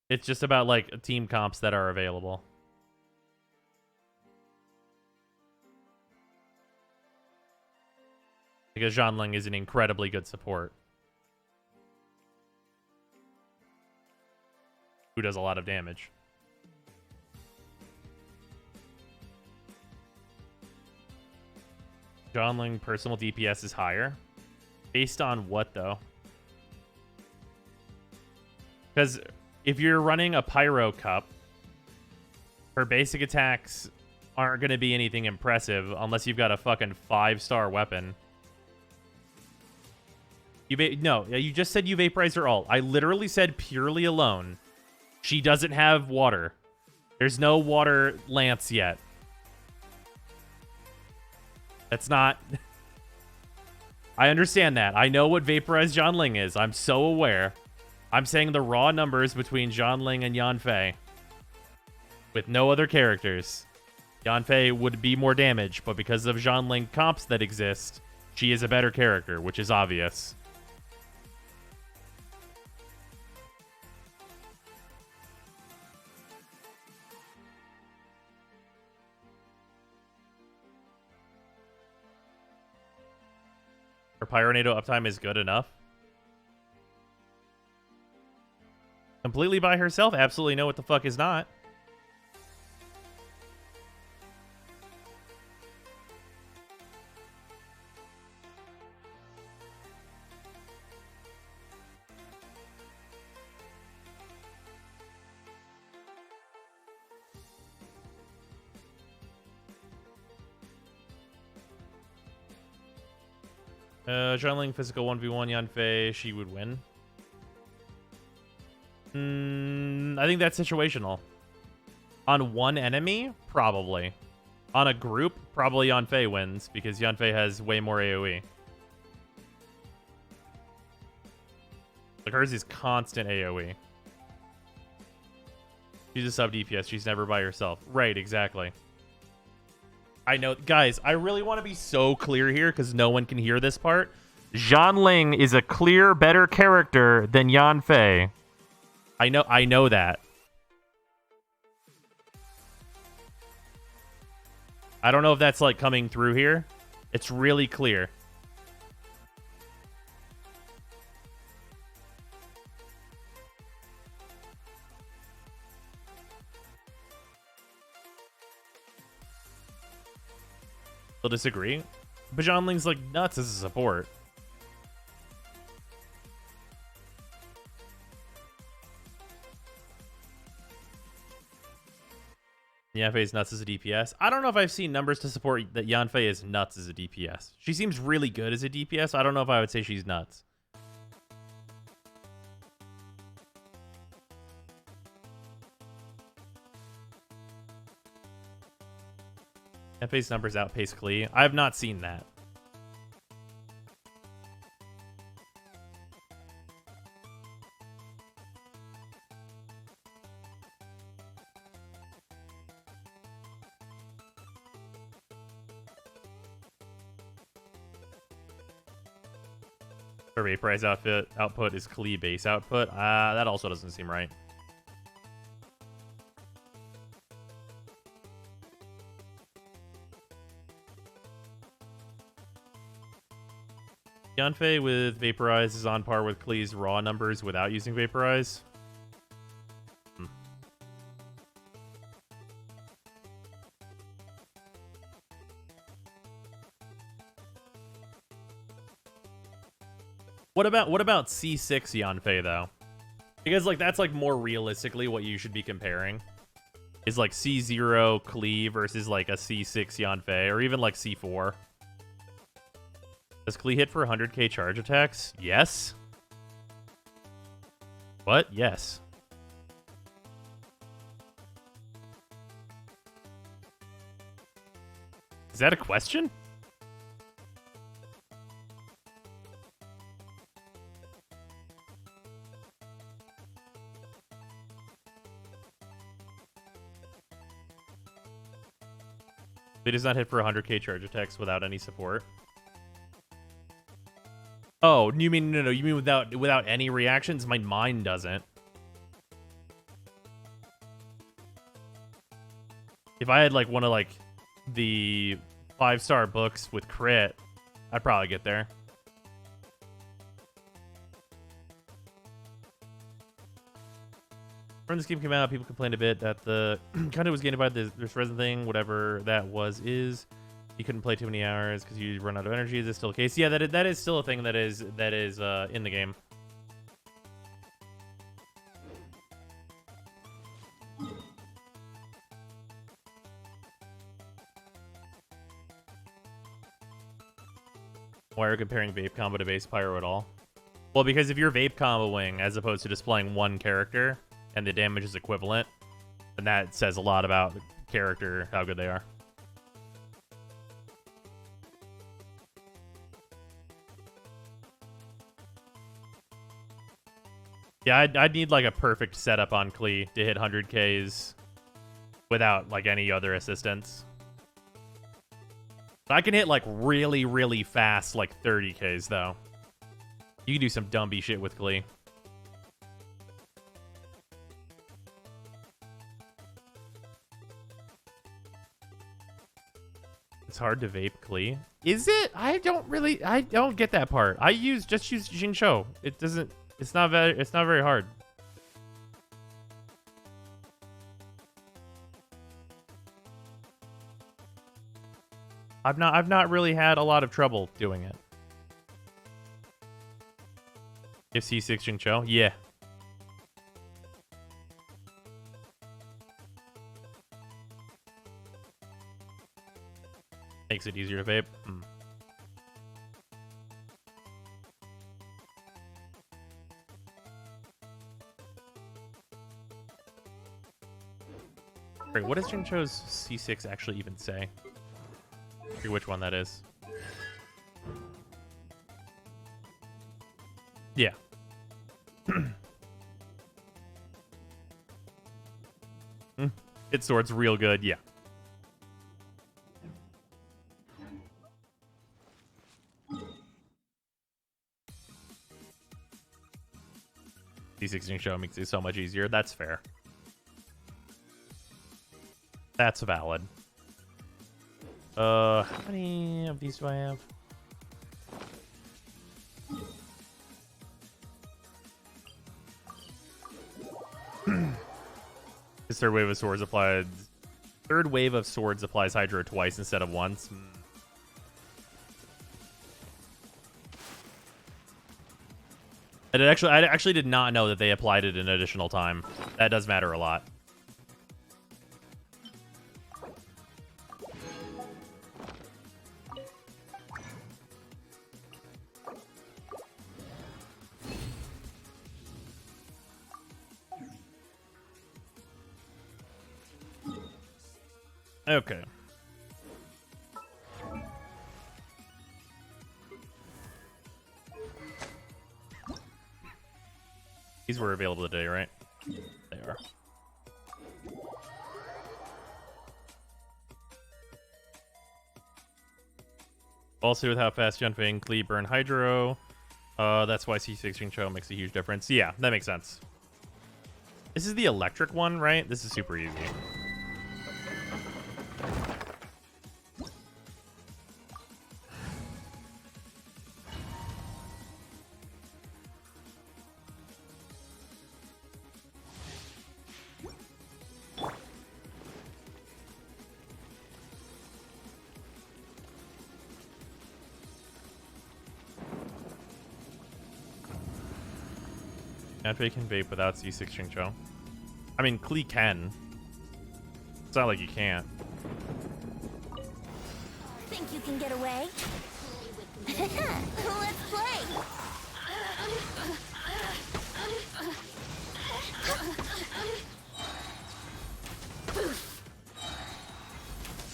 It's just about, like, team comps that are available. Because Zhonling is an incredibly good support. Who does a lot of damage. Zhonling personal DPS is higher. Based on what, though? Because... if you're running a Pyro Cup, her basic attacks aren't going to be anything impressive unless you've got a fucking 5-star weapon. No, you just said you vaporized her ult. I literally said purely alone. She doesn't have water. There's no water lance yet. That's not... I understand that. I know what vaporized Zhonling is. I'm so aware. I'm saying the raw numbers between Zhonling and Yanfei. With no other characters. Yanfei would be more damage, but because of Zhonling comps that exist, she is a better character, which is obvious. Her Pyronado uptime is good enough. Completely by herself? Absolutely no what the fuck is not. Zhonling physical 1v1 Yanfei, she would win. I think that's situational. On one enemy, probably. On a group, probably Yanfei wins, because Yanfei has way more AoE. Like, hers is constant AoE. She's a sub DPS, she's never by herself. Right, exactly. I know, guys, I really want to be so clear here, because no one can hear this part. Zhonling is a clear, better character than Yanfei. I know that. I don't know if that's, like, coming through here. It's really clear. They'll disagree. But Zhonling's, like, nuts as a support. Yanfei is nuts as a DPS. I don't know if I've seen numbers to support that Yanfei is nuts as a DPS. She seems really good as a DPS. I don't know if I would say she's nuts. Yanfei's numbers outpace Klee. I have not seen that. Her vaporize output is Klee base output. That also doesn't seem right. Yanfei with vaporize is on par with Klee's raw numbers without using vaporize. What about C6 Yanfei though? Because like that's like more realistically what you should be comparing. Is like C0 Klee versus like a C6 Yanfei, or even like C4. Does Klee hit for 100k charge attacks? Yes. What? Yes. Is that a question? It does not hit for 100k charge attacks without any support. Oh, you mean no? You mean without any reactions? Mine doesn't. If I had like one of like the 5-star books with crit, I'd probably get there. When this game came out, people complained a bit that the kind of was gained by this resin thing, whatever that is. You couldn't play too many hours because you run out of energy. Is this still the case? Yeah, that is still a thing that is in the game. Why are you comparing vape combo to base pyro at all? Well, because if you're vape comboing as opposed to displaying one character and the damage is equivalent, then that says a lot about the character, how good they are. Yeah, I'd need like a perfect setup on Klee to hit 100Ks without like any other assistance. I can hit like really, really fast, like 30Ks though. You can do some Dumby shit with Klee. It's hard to vape Klee. Is it? I don't get that part. Just use Jinshou. It's not very hard. I've not really had a lot of trouble doing it. If C6 Jinshou? Yeah. Makes it easier to vape. Wait, what does Jinshou's C6 actually even say? I forget which one that is. Yeah. Hit sword's real good, yeah. C6 Jinshou makes it so much easier. That's fair. That's valid. How many of these do I have? His third wave of swords applies Hydro twice instead of once. And I actually did not know that they applied it an additional time. That does matter a lot. Okay. These were available today, right? They are. Also, with how fast Yanfei and Klee burn Hydro, that's why C6 Jinshou makes a huge difference. Yeah, that makes sense. This is the electric one, right? This is super easy. Yanfei can vape without C6 Xingqiu. I mean, Klee can. It's not like you can't. Think you can get away? Let's play!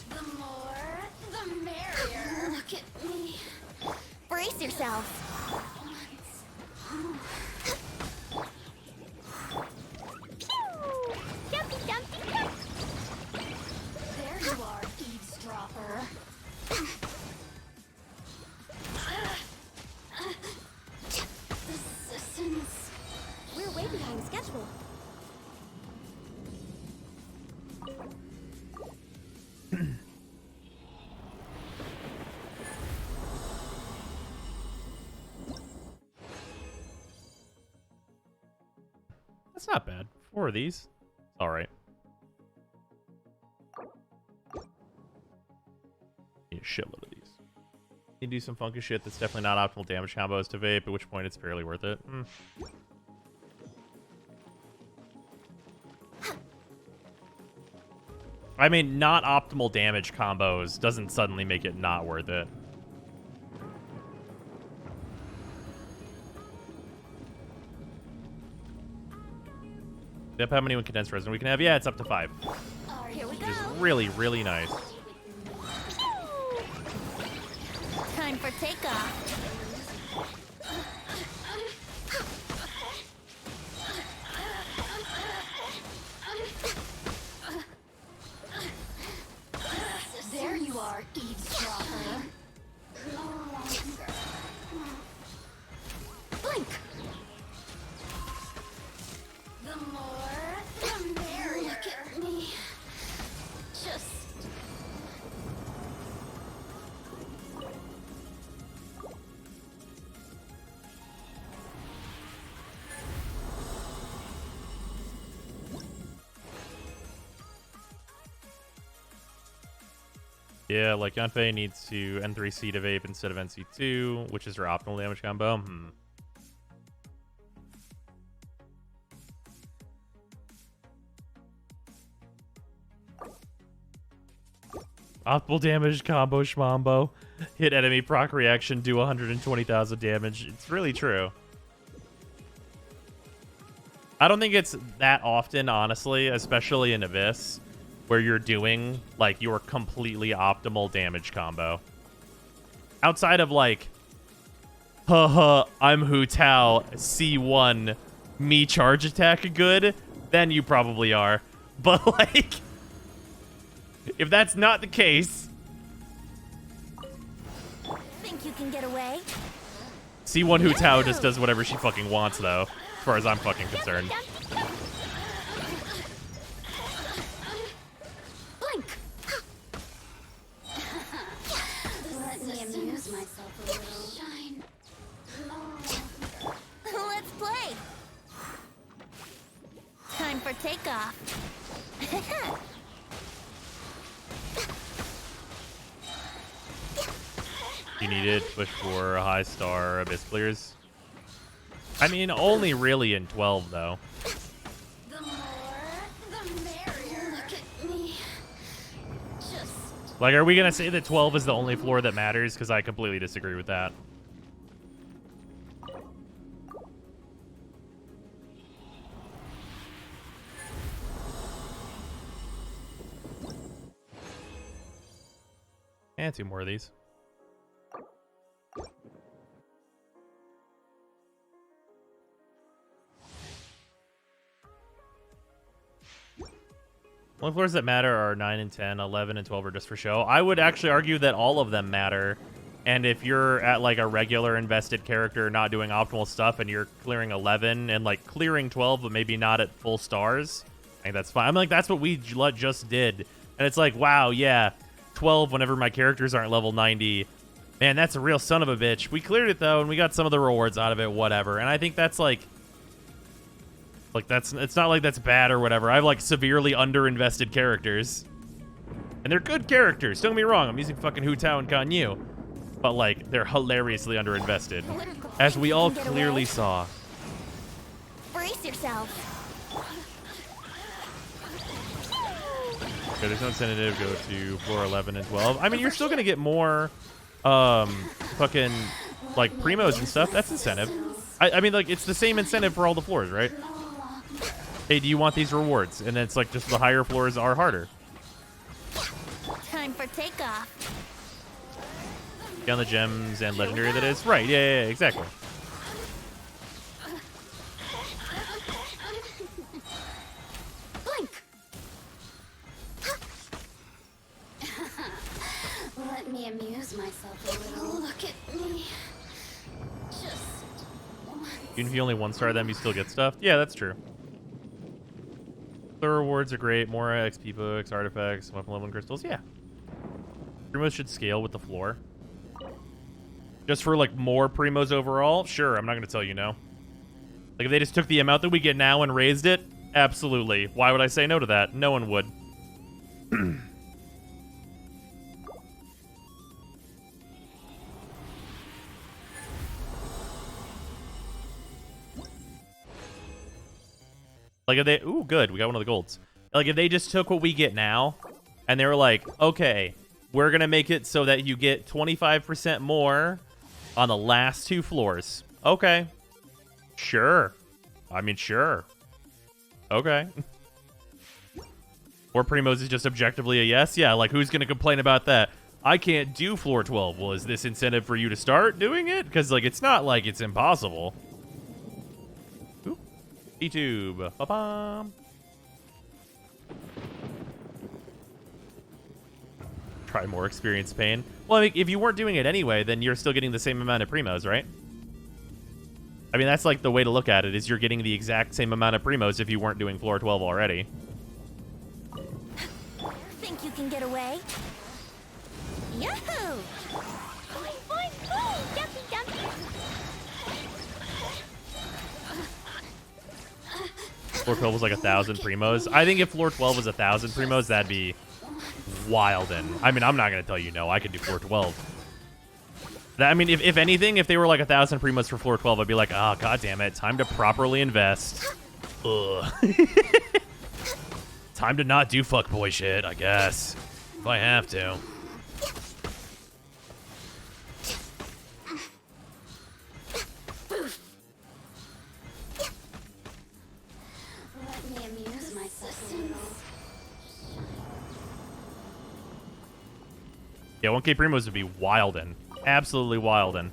The more, the merrier. Look at me. Brace yourself. Jumpy, jumpy, jump. There you are, eavesdropper. Assistance. We're way behind schedule. That's not bad. 4 of these. All right. Need a shitload of these. You do some funky shit that's definitely not optimal damage combos to vape, at which point it's barely worth it. I mean, not optimal damage combos doesn't suddenly make it not worth it. Yep, how many condensed resin we can have? Yeah, it's up to 5. Here we go. Which is really, really nice. Time for takeoff. There you are, eavesdropper. No longer. Blink. The more, the merrier. Look at me. Just Yeah, like Yanfei needs to N3C to vape instead of NC2, which is her optimal damage combo. Optimal damage combo schmombo. Hit enemy proc reaction, do 120,000 damage. It's really true. I don't think it's that often, honestly, especially in Abyss, where you're doing, like, your completely optimal damage combo. Outside of, like, haha, I'm Hu Tao, C1, me charge attack good, then you probably are. But, like, if that's not the case, Think you can get away? C1 Hu Tao just does whatever she fucking wants, though, as far as I'm fucking concerned. Blink. let me amuse myself a little. Shine. Let's play. Time for takeoff. You needed to push for a high star Abyss clears. I mean, only really in 12, though. The more, the merrier. Look at me. Just Like, are we going to say that 12 is the only floor that matters? Because I completely disagree with that. And 2 more of these. Only floors that matter are 9 and 10, 11 and 12 are just for show. I would actually argue that all of them matter. And if you're at like a regular invested character not doing optimal stuff and you're clearing 11 and like clearing 12 but maybe not at full stars, I think that's fine. I'm like, that's what we just did. And it's like, wow, yeah, 12 whenever my characters aren't level 90. Man, that's a real son of a bitch. We cleared it though and we got some of the rewards out of it, whatever. And I think that's like that's, it's not like that's bad or whatever. I have like severely underinvested characters. And they're good characters. Don't get me wrong. I'm using fucking Hu Tao and Kan Yu. But like, they're hilariously underinvested. As we all clearly saw. Brace Brace yourself. Okay, there's no incentive. Go to floor 11 and 12. I mean, you're still gonna get more, fucking like primos and stuff. That's incentive. I mean, like it's the same incentive for all the floors, right? Hey, do you want these rewards? And it's like just the higher floors are harder. Time for takeoff. On the gems and legendary that is. Right, yeah, exactly. Blink. Let me amuse myself a little. Look at me. Just Even if you only one-star them, you still get stuff. Yeah, that's true. The rewards are great. More XP books, artifacts, weapon level crystals. Yeah. Primos should scale with the floor. Just for, like, more primos overall? Sure, I'm not going to tell you no. Like, if they just took the amount that we get now and raised it, absolutely. Why would I say no to that? No one would. Like, if they... Ooh, good. We got one of the golds. Like, if they just took what we get now, and they were like, okay, we're going to make it so that you get 25% more on the last 2 floors. Okay. Sure. I mean, sure. Okay. Or Primos is just objectively a yes? Yeah, like, who's going to complain about that? I can't do floor 12. Well, is this incentive for you to start doing it? Because, like, it's not like it's impossible. Ooh. E-tube. Ba-bam. Try more experience pain. Well, I mean, if you weren't doing it anyway, then you're still getting the same amount of primos, right? I mean, that's like the way to look at it, is you're getting the exact same amount of primos if you weren't doing floor 12 already. Think you can get away? Yahoo! Boing, boing, boing! Jumpy, jumpy! Floor 12 was like 1,000 primos. I think if floor 12 was 1,000 primos, that'd be wildin'. I mean, I'm not gonna tell you no. I could do floor 12. I mean, if anything, if they were like 1,000 primos for floor 12, I'd be like, oh, god damn it, time to properly invest. Ugh. Time to not do fuckboy shit, I guess, if I have to. let me amuse myself a little. Yeah, 1K primos would be wildin'. Absolutely wildin'.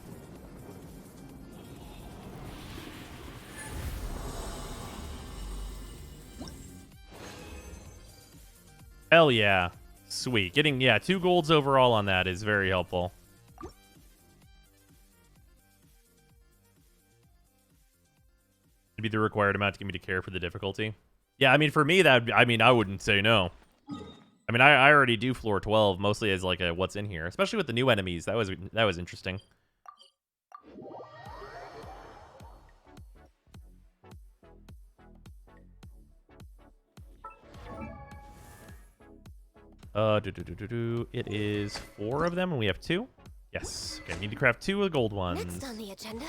Hell yeah. Sweet. Getting, yeah, 2 golds overall on that is very helpful. It'd be the required amount to get me to care for the difficulty. Yeah, I mean, for me, that, I mean, I wouldn't say no. I mean, I already do floor 12, mostly as like a what's in here, especially with the new enemies. That was interesting. It is 4 of them, and we have 2. Yes. Okay, need to craft 2 of the gold ones. Next on the agenda.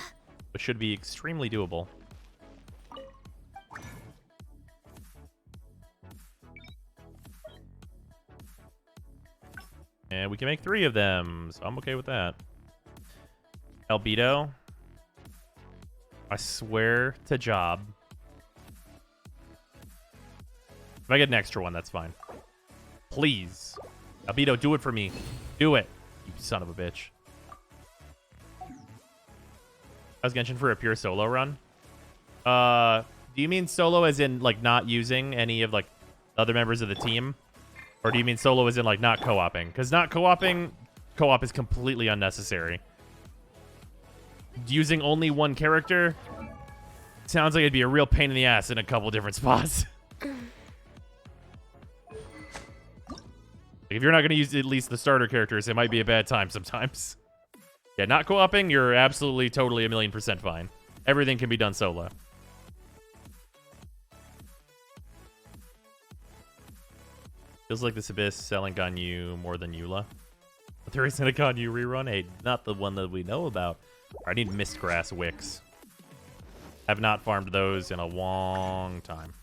Which should be extremely doable. And we can make 3 of them, so I'm okay with that. Albedo. I swear to job. If I get an extra one, that's fine. Please. Albedo, do it for me. Do it, you son of a bitch. How's Genshin for a pure solo run? Do you mean solo as in, like, not using any of, like, other members of the team? Or do you mean solo as in, like, not co-oping? Because not co-oping, co-op is completely unnecessary. Using only one character sounds like it'd be a real pain in the ass in a couple different spots. If you're not going to use at least the starter characters, it might be a bad time sometimes. Yeah, not co-oping, you're absolutely, totally, 1,000,000% fine. Everything can be done solo. Feels like this Abyss selling Ganyu more than Eula. But there isn't a Ganyu rerun? Hey, not the one that we know about. I need Mistgrass Wicks. Have not farmed those in a long time.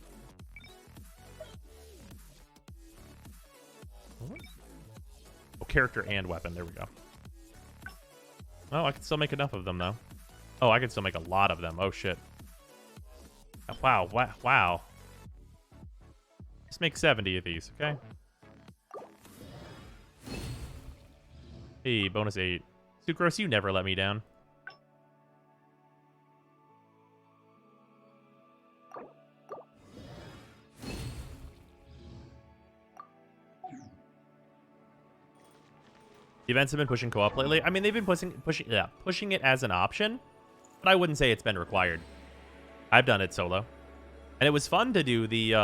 Oh, character and weapon. There we go. Oh, I can still make enough of them, though. Oh, I can still make a lot of them. Oh, shit. Wow. Wow. Let's make 70 of these, okay? Hey, bonus 8. Sucrose, you never let me down. The events have been pushing co-op lately. I mean, they've been pushing it as an option, but I wouldn't say it's been required. I've done it solo, and it was fun to do the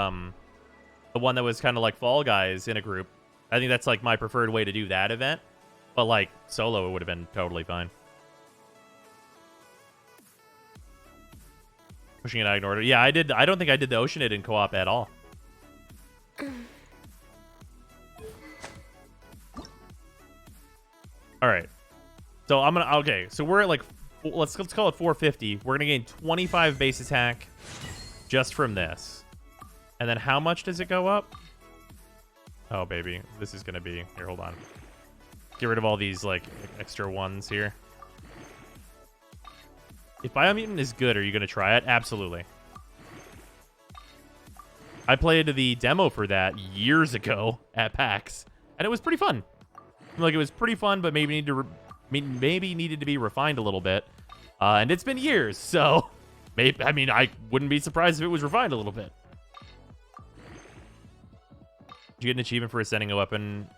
one that was kind of like Fall Guys in a group. I think that's like my preferred way to do that event, but like solo, it would have been totally fine. Pushing it, I ignored it. Yeah, I did. I don't think I did the Oceanid in co-op at all. All right, so I'm gonna okay. So we're at like let's call it 450. We're gonna gain 25 base attack just from this, and then how much does it go up? Oh baby, this is gonna be here. Hold on, get rid of all these like extra ones here. If Biomutant is good, are you gonna try it? Absolutely. I played the demo for that years ago at PAX, and it was pretty fun. Like, it was pretty fun, but maybe needed to be refined a little bit. And it's been years, so maybe I wouldn't be surprised if it was refined a little bit. Did you get an achievement for ascending a weapon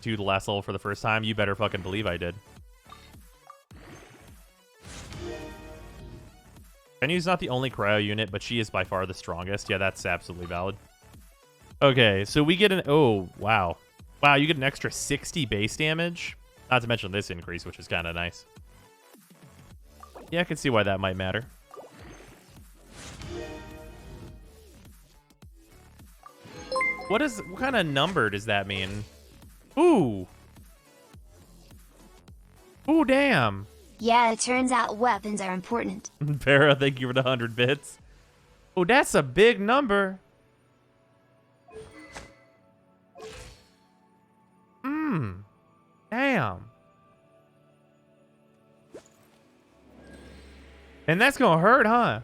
to the last level for the first time? You better fucking believe I did. Venue's not the only cryo unit, but she is by far the strongest. Yeah, that's absolutely valid. Okay, so we get an... Oh, wow. Wow, you get an extra 60 base damage. Not to mention this increase, which is kind of nice. Yeah, I can see why that might matter. What kind of number does that mean? Ooh. Ooh, damn. Yeah, it turns out weapons are important. Para, thank you for the 100 bits. Oh, that's a big number. Damn. And that's gonna hurt, huh?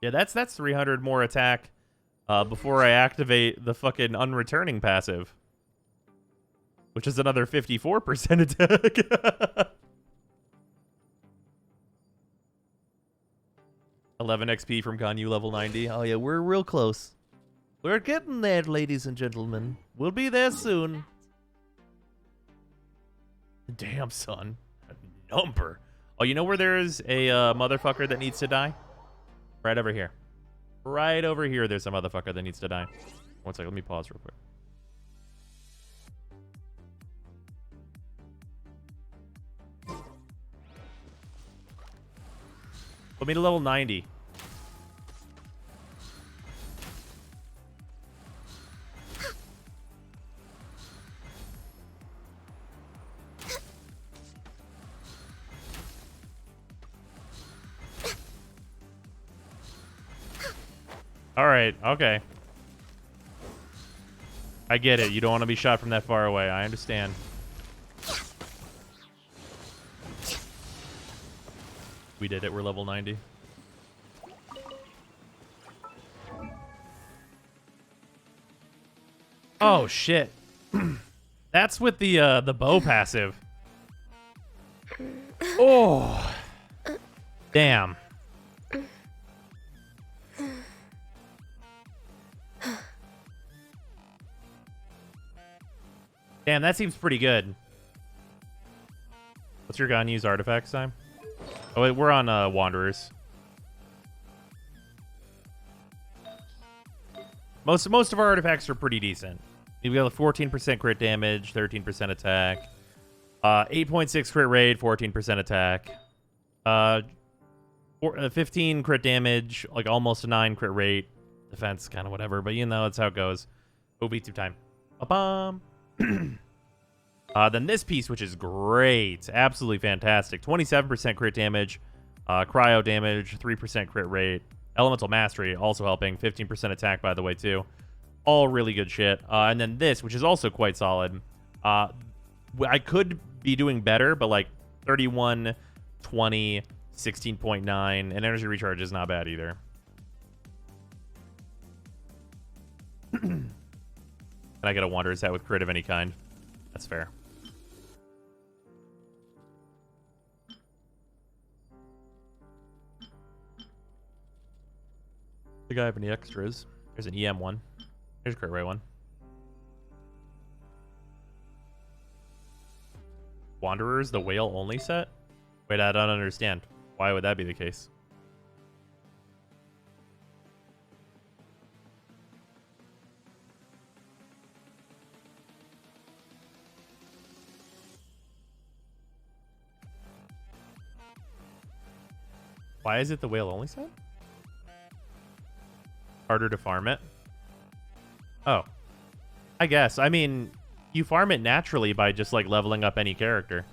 Yeah, that's 300 more attack before I activate the fucking unreturning passive, which is another 54% attack. 11 XP from Ganyu level 90. Oh yeah, we're real close. We're getting there, ladies and gentlemen. We'll be there soon. Damn, son. A number. Oh, you know where there's a motherfucker that needs to die? Right over here. Right over here, there's a motherfucker that needs to die. One second, let me pause real quick. Put me to level 90. All right, okay. I get it. You don't want to be shot from that far away. I understand. We did it. We're level 90. Oh, shit. That's with the bow passive. Oh. Damn. Damn, that seems pretty good. What's your Ganyu's artifacts time? Oh, wait, we're on Wanderers. Most of our artifacts are pretty decent. We got a 14% crit damage, 13% attack, 8.6 crit rate, 14% attack, 15 crit damage, like almost a 9 crit rate, defense, kind of whatever. But you know, that's how it goes. OV2 time. Ba-bum. Then this piece, which is great, absolutely fantastic. 27% crit damage, cryo damage, 3% crit rate, elemental mastery also helping, 15% attack by the way too. All really good shit. And then this, which is also quite solid. I could be doing better, but like 31, 20, 16.9, and energy recharge is not bad either. And I get a Wanderer's Hat with crit of any kind. That's fair. The guy have any extras? There's an EM one. There's a crit rate one. Wanderers, the whale only set? Wait, I don't understand. Why would that be the case? Why is it the whale only set? Harder to farm it? Oh. I guess. I mean, you farm it naturally by just like leveling up any character.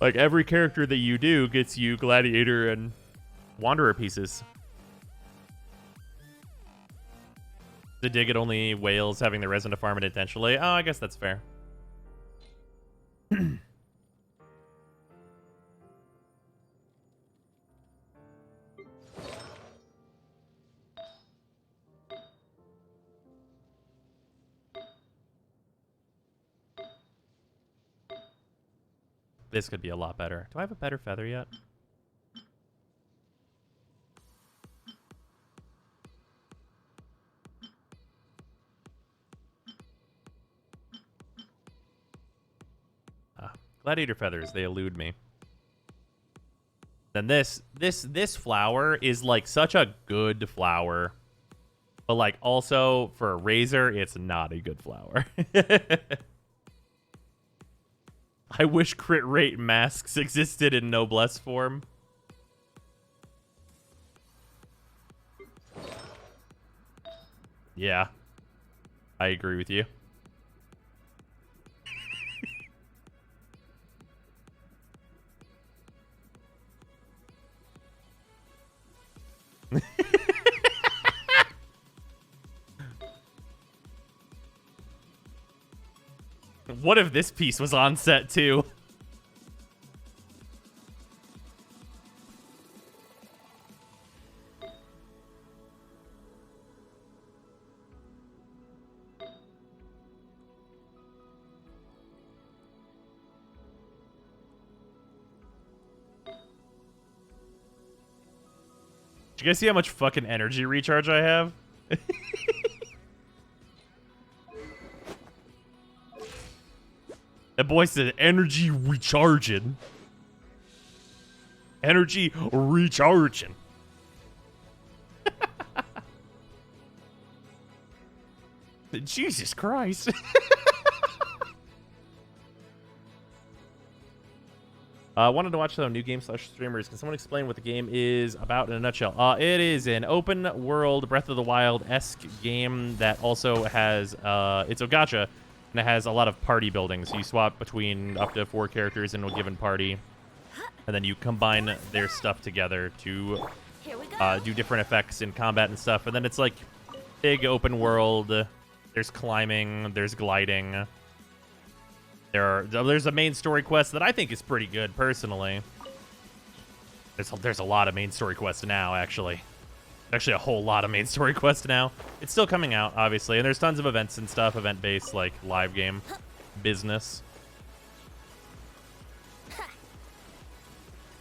Like every character that you do gets you gladiator and wanderer pieces. To dig it only whales having the resin to farm it intentionally. Oh, I guess that's fair. This could be a lot better. Do I have a better feather yet? Gladiator feathers, they elude me. Then this flower is like such a good flower. But like also for a razor, it's not a good flower. I wish crit rate masks existed in noblesse form. Yeah. I agree with you. What if this piece was on set too? Did you guys see how much fucking energy recharge I have? That boy said energy recharging. Energy recharging. Jesus Christ. Wanted to watch some new game / streamers. Can someone explain what the game is about in a nutshell? It is an open world Breath of the Wild-esque game that also has, it's a gacha, and it has a lot of party building. So you swap between up to 4 characters in a given party, and then you combine their stuff together to do different effects in combat and stuff. And then it's like big open world. There's climbing, there's gliding. There's a main story quest that I think is pretty good, personally. There's a lot of main story quests now, actually. Actually, a whole lot of main story quests now. It's still coming out, obviously, and there's tons of events and stuff, event-based, like, live game business.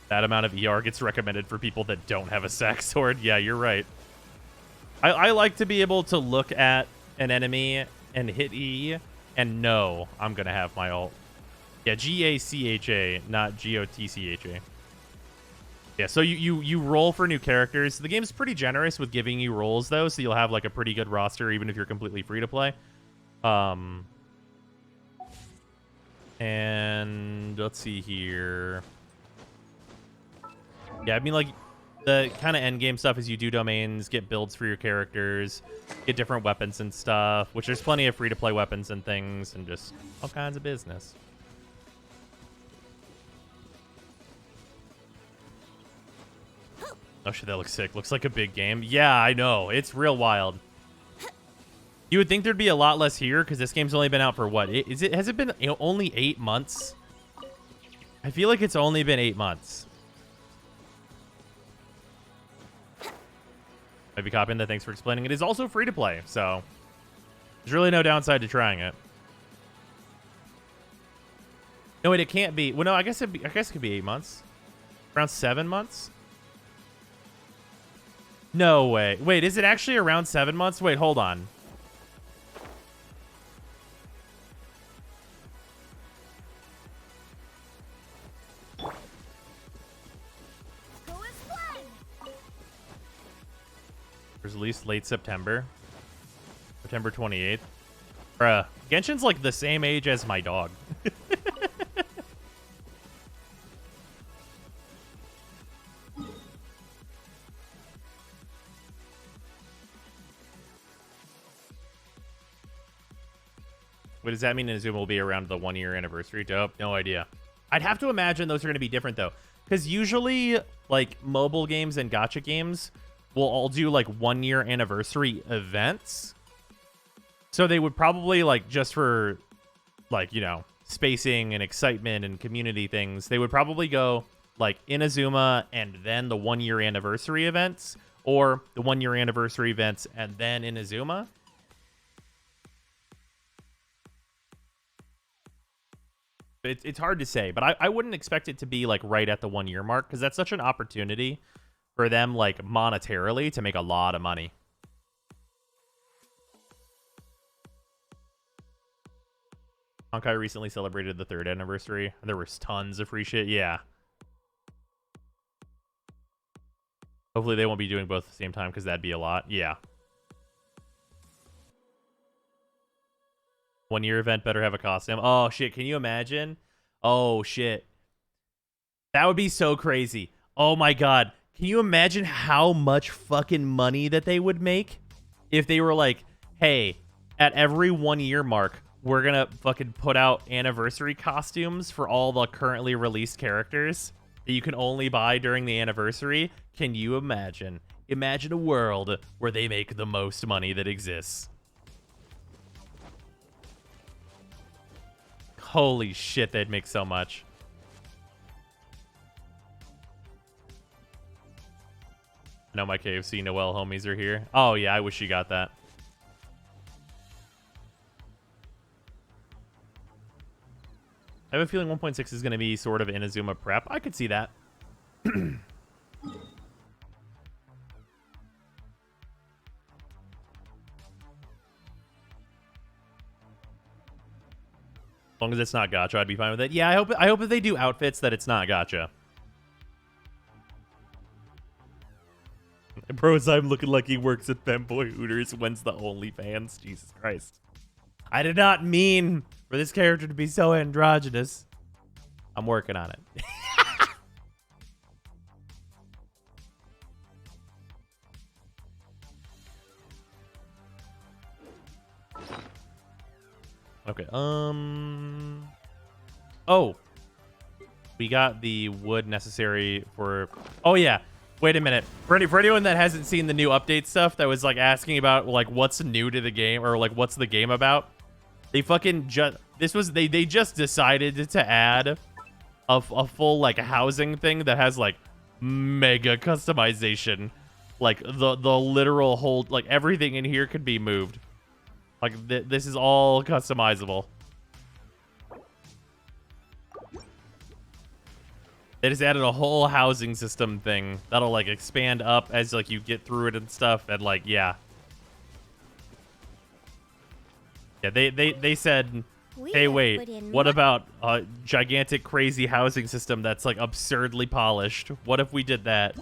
That amount of ER gets recommended for people that don't have a sack sword. Yeah, you're right. I like to be able to look at an enemy and hit E and know I'm going to have my ult. Yeah, G-A-C-H-A, not G-O-T-C-H-A. Yeah, so you roll for new characters. The game's pretty generous with giving you rolls, though, so you'll have, like, a pretty good roster even if you're completely free to play. And let's see here. Yeah, I mean, like, the kind of end game stuff is you do domains, get builds for your characters, get different weapons and stuff, which there's plenty of free-to-play weapons and things, and just all kinds of business. Oh shit, that looks sick. Looks like a big game. Yeah, I know. It's real wild. You would think there'd be a lot less here because this game's only been out for what? Has it been only 8 months? I feel like it's only been 8 months. Maybe copying that. Thanks for explaining. It is also free to play, so there's really no downside to trying it. No, wait, it can't be. Well, no, I guess it could be 8 months. Around 7 months. No way. Wait, is it actually around 7 months? Wait, hold on. It was released late September. September 28th. Bruh, Genshin's like the same age as my dog. What does that mean? Inazuma will be around the 1 year anniversary. Dope. No idea. I'd have to imagine those are going to be different though, because usually like mobile games and gacha games will all do like 1 year anniversary events. So they would probably like, just for like, you know, spacing and excitement and community things, they would probably go like Inazuma and then the 1 year anniversary events, or the 1 year anniversary events and then Inazuma. It's hard to say, but I wouldn't expect it to be like right at the 1 year mark, because that's such an opportunity for them, like monetarily, to make a lot of money. Honkai recently celebrated the 3rd anniversary. There was tons of free shit. Yeah. Hopefully they won't be doing both at the same time, because that'd be a lot. Yeah. 1 year event better have a costume. Oh shit, can you imagine? Oh shit. That would be so crazy. Oh my god. Can you imagine how much fucking money that they would make if they were like, hey, at every 1 year mark, we're gonna fucking put out anniversary costumes for all the currently released characters that you can only buy during the anniversary? Can you imagine? Imagine a world where they make the most money that exists. Holy shit, they'd make so much. I know my KFC Noel homies are here. Oh yeah, I wish you got that. I have a feeling 1.6 is going to be sort of Inazuma prep. I could see that. As long as it's not gacha, I'd be fine with it. Yeah, I hope if they do outfits that it's not gacha. Bros, I'm looking like he works at Femboy Hooters. When's the OnlyFans? Jesus Christ. I did not mean for this character to be so androgynous. I'm working on it. Okay, oh. We got the wood necessary for... Oh, yeah. Wait a minute. For anyone that hasn't seen the new update stuff that was, like, asking about, like, what's new to the game, or, like, what's the game about, they fucking just... They just decided to add a full, like, housing thing that has, like, mega customization. Like, the literal whole... Like, everything in here could be moved. Like, this is all customizable. They just added a whole housing system thing that'll, like, expand up as, like, you get through it and stuff. And, like, yeah. Yeah, they said, hey, wait, what about a gigantic, crazy housing system that's, like, absurdly polished? What if we did that?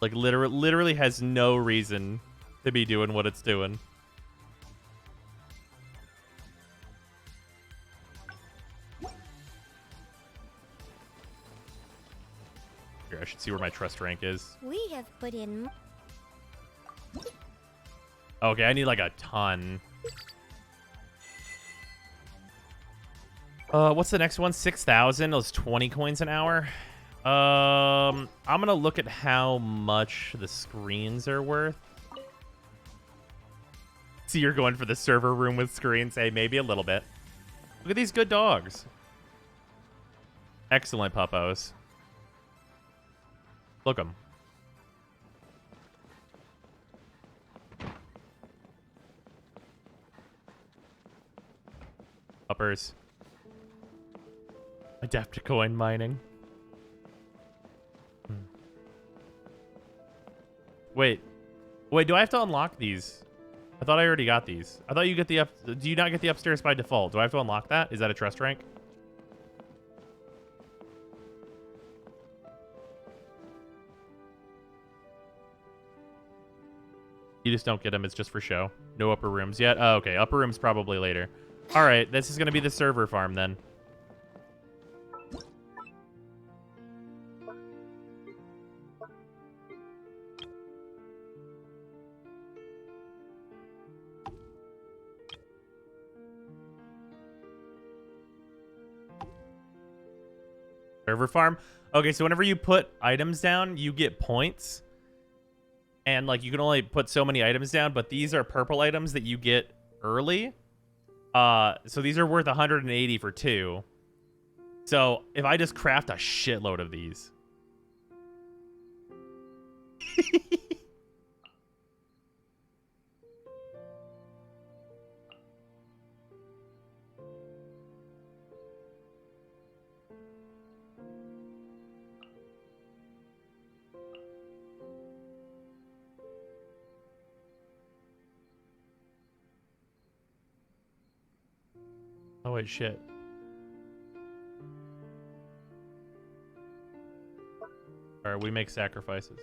Like, literally has no reason to be doing what it's doing. should see where my trust rank is. We have put in. Okay, I need like a ton. What's the next one? 6,000. Those 20 coins an hour. I'm gonna look at how much the screens are worth. So you're going for the server room with screens? Hey, maybe a little bit. Look at these good dogs. Excellent puppos. Look 'em. Uppers. Adaptocoin mining. Wait, do I have to unlock these? I thought I already got these. I thought you get the do you not get the upstairs by default? Do I have to unlock that? Is that a trust rank? You just don't get them. It's just for show. No upper rooms yet. Oh, okay. Upper rooms probably later. All right. This is going to be the server farm then. Server farm. Okay, so whenever you put items down, you get points. And like you can only put so many items down, but these are purple items that you get early. So these are worth 180 for 2. So if I just craft a shitload of these. Oh, wait, shit. All right, we make sacrifices.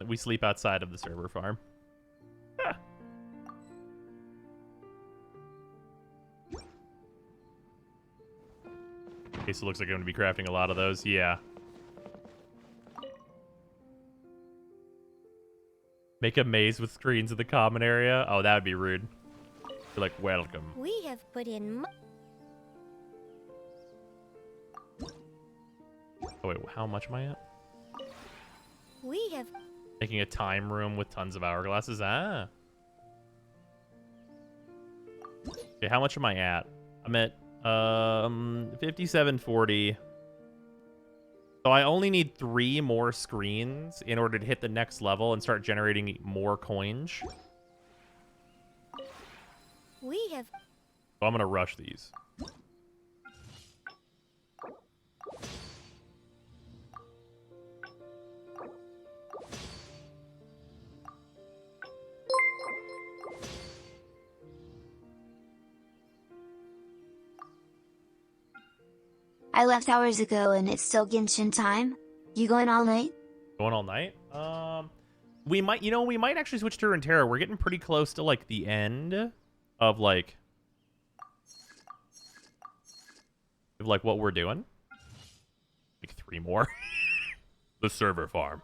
We sleep outside of the server farm. Ah. Okay, so it looks like I'm going to be crafting a lot of those. Yeah. Make a maze with screens in the common area. Oh, that would be rude. You're like, welcome. We have put in. Oh, wait, how much am I at? We have. Making a time room with tons of hourglasses. Ah. Okay, how much am I at? I'm at 5740. So I only need 3 more screens in order to hit the next level and start generating more coins. We have. So I'm gonna rush these. I left hours ago and it's still Genshin time. You going all night? Going all night? We might, we might actually switch to Runeterra. We're getting pretty close to like the end of like what we're doing. Like 3 more. The server farm.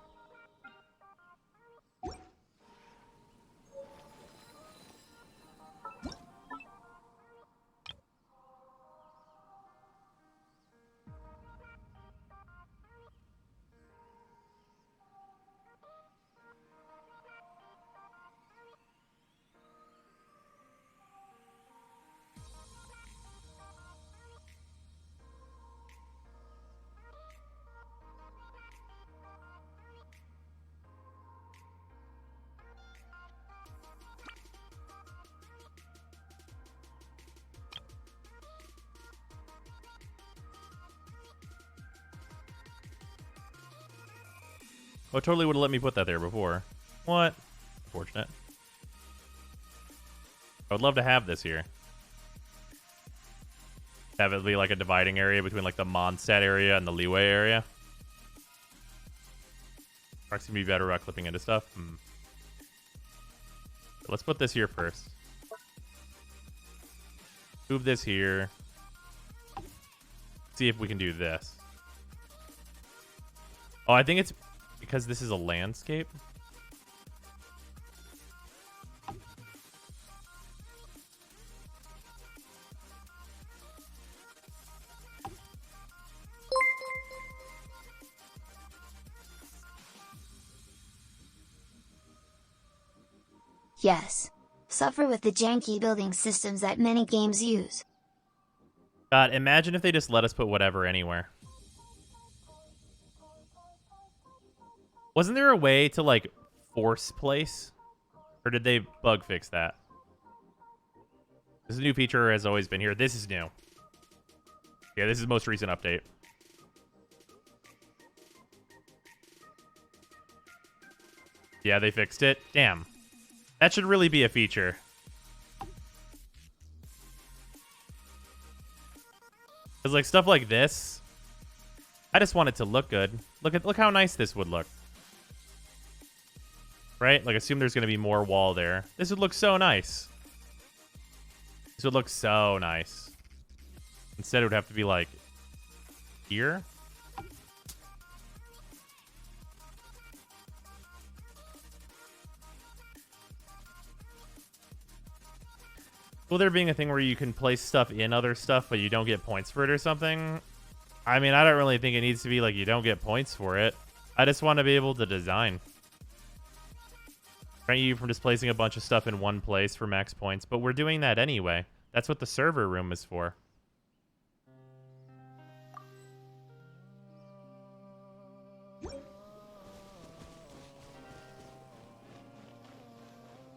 Oh, it totally would have let me put that there before. What? Unfortunate. I would love to have this here. Have it be like a dividing area between like the Mondstadt area and the Leeway area. Rock's gonna be better about clipping into stuff. Let's put this here first. Move this here. see if we can do this. Oh, I think it's because this is a landscape. Yes. Suffer with the janky building systems that many games use. God, imagine if they just let us put whatever anywhere. Wasn't there a way to, like, force place? Or did they bug fix that? This new feature has always been here. This is new. Yeah, this is the most recent update. Yeah, they fixed it. Damn. That should really be a feature. Because, like, stuff like this, I just want it to look good. Look how nice this would look. Right? Like, assume there's going to be more wall there. This would look so nice. This would look so nice. Instead, it would have to be, like, here. Will there being a thing where you can place stuff in other stuff, but you don't get points for it or something? I mean, I don't really think it needs to be like you don't get points for it. I just want to be able to design. Prevent you from just placing a bunch of stuff in one place for max points, but we're doing that anyway. That's what the server room is for.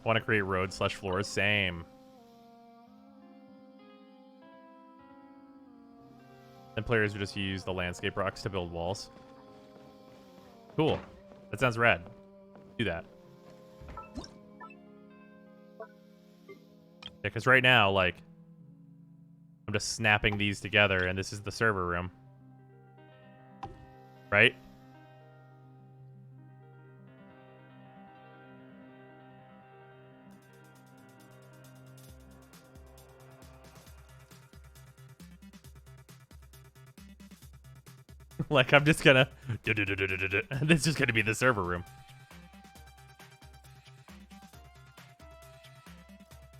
Want to create roads/floors? Same. Then players would just use the landscape rocks to build walls. Cool. That sounds rad. Do that. Yeah, because right now, like, I'm just snapping these together, and this is the server room. Right? Like, I'm just gonna... This is gonna be the server room.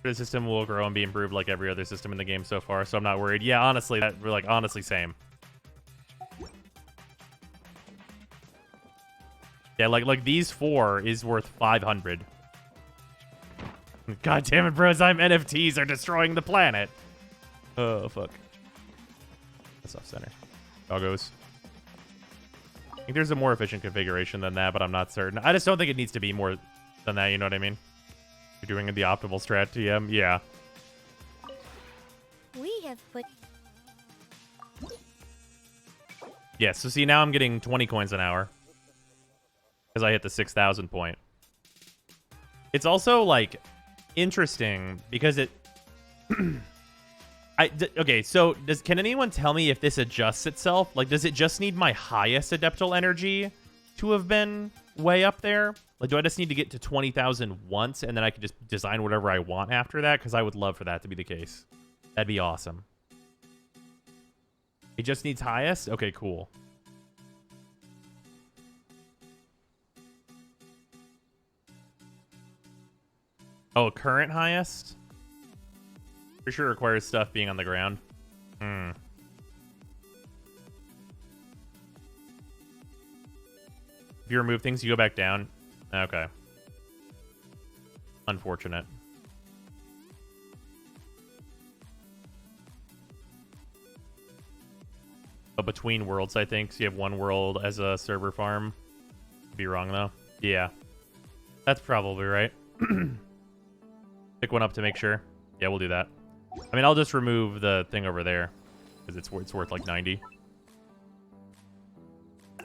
The system will grow and be improved like every other system in the game so far, so I'm not worried. Yeah, honestly, we're like, honestly, same. Yeah, like these 4 is worth 500. God damn it, bros, NFTs are destroying the planet. Oh, fuck. That's off center. Doggos. I think there's a more efficient configuration than that, but I'm not certain. I just don't think it needs to be more than that, you know what I mean? You're doing the optimal strat TM, yeah. We have put... Yeah, so see, now I'm getting 20 coins an hour. Because I hit the 6,000 point. It's also, like, interesting, because it... Okay, so can anyone tell me if this adjusts itself? Like, does it just need my highest adeptal energy to have been way up there? Like, do I just need to get to 20,000 once, and then I can just design whatever I want after that? Because I would love for that to be the case. That'd be awesome. It just needs highest? Okay, cool. Oh, current highest? For sure requires stuff being on the ground. If you remove things, you go back down. Okay. Unfortunate. But between worlds, I think. So you have one world as a server farm. Could be wrong, though. Yeah. That's probably right. Pick one up to make sure. Yeah, we'll do that. I mean, I'll just remove the thing over there. Because it's worth like 90.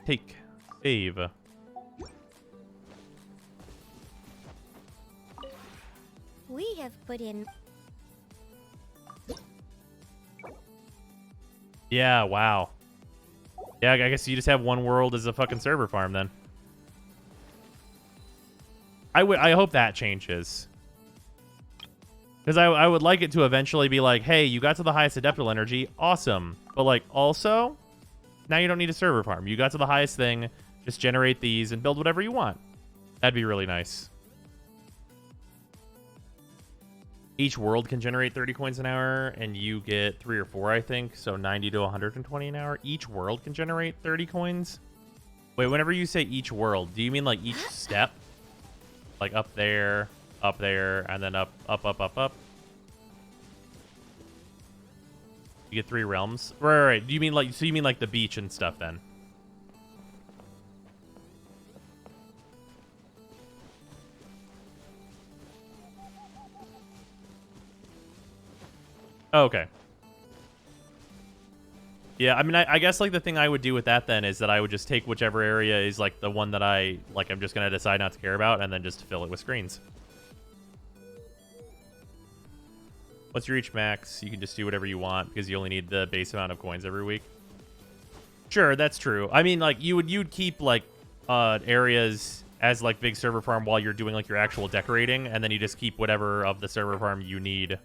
Take. Save. We have put in... Yeah, wow. Yeah, I guess you just have one world as a fucking server farm then. I hope that changes. Because I would like it to eventually be like, hey, you got to the highest adeptal energy. Awesome. But, like, also, now you don't need a server farm. You got to the highest thing. Just generate these and build whatever you want. That'd be really nice. Each world can generate 30 coins an hour, and you get 3 or 4, I think. So 90 to 120 an hour. Each world can generate 30 coins. Wait, whenever you say each world, do you mean, like, each step? Like, up there, and then up. You get 3 realms. Right. Do you mean like, so you mean like the beach and stuff then? Oh, okay. Yeah, I mean, I guess like the thing I would do with that then is that I would just take whichever area is like the one that I'm just gonna decide not to care about, and then just fill it with screens. Once you reach max, you can just do whatever you want because you only need the base amount of coins every week. Sure, that's true. I mean, like you'd keep like areas as like big server farm while you're doing like your actual decorating, and then you just keep whatever of the server farm you need.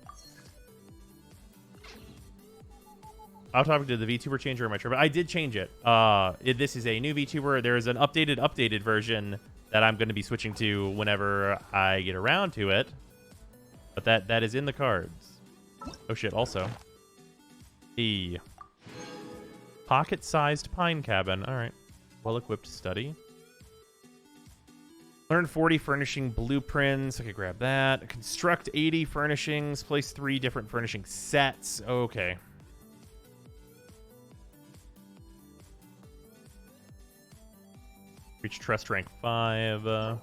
Off topic, did the VTuber change or am I tripping? I did change it. This is a new VTuber. There is an updated version that I'm going to be switching to whenever I get around to it. But that is in the cards. Oh shit, also. E. Pocket-sized pine cabin. Alright. Well-equipped study. Learn 40 furnishing blueprints. I could grab that. Construct 80 furnishings. Place 3 different furnishing sets. Okay. Reach trust rank 5.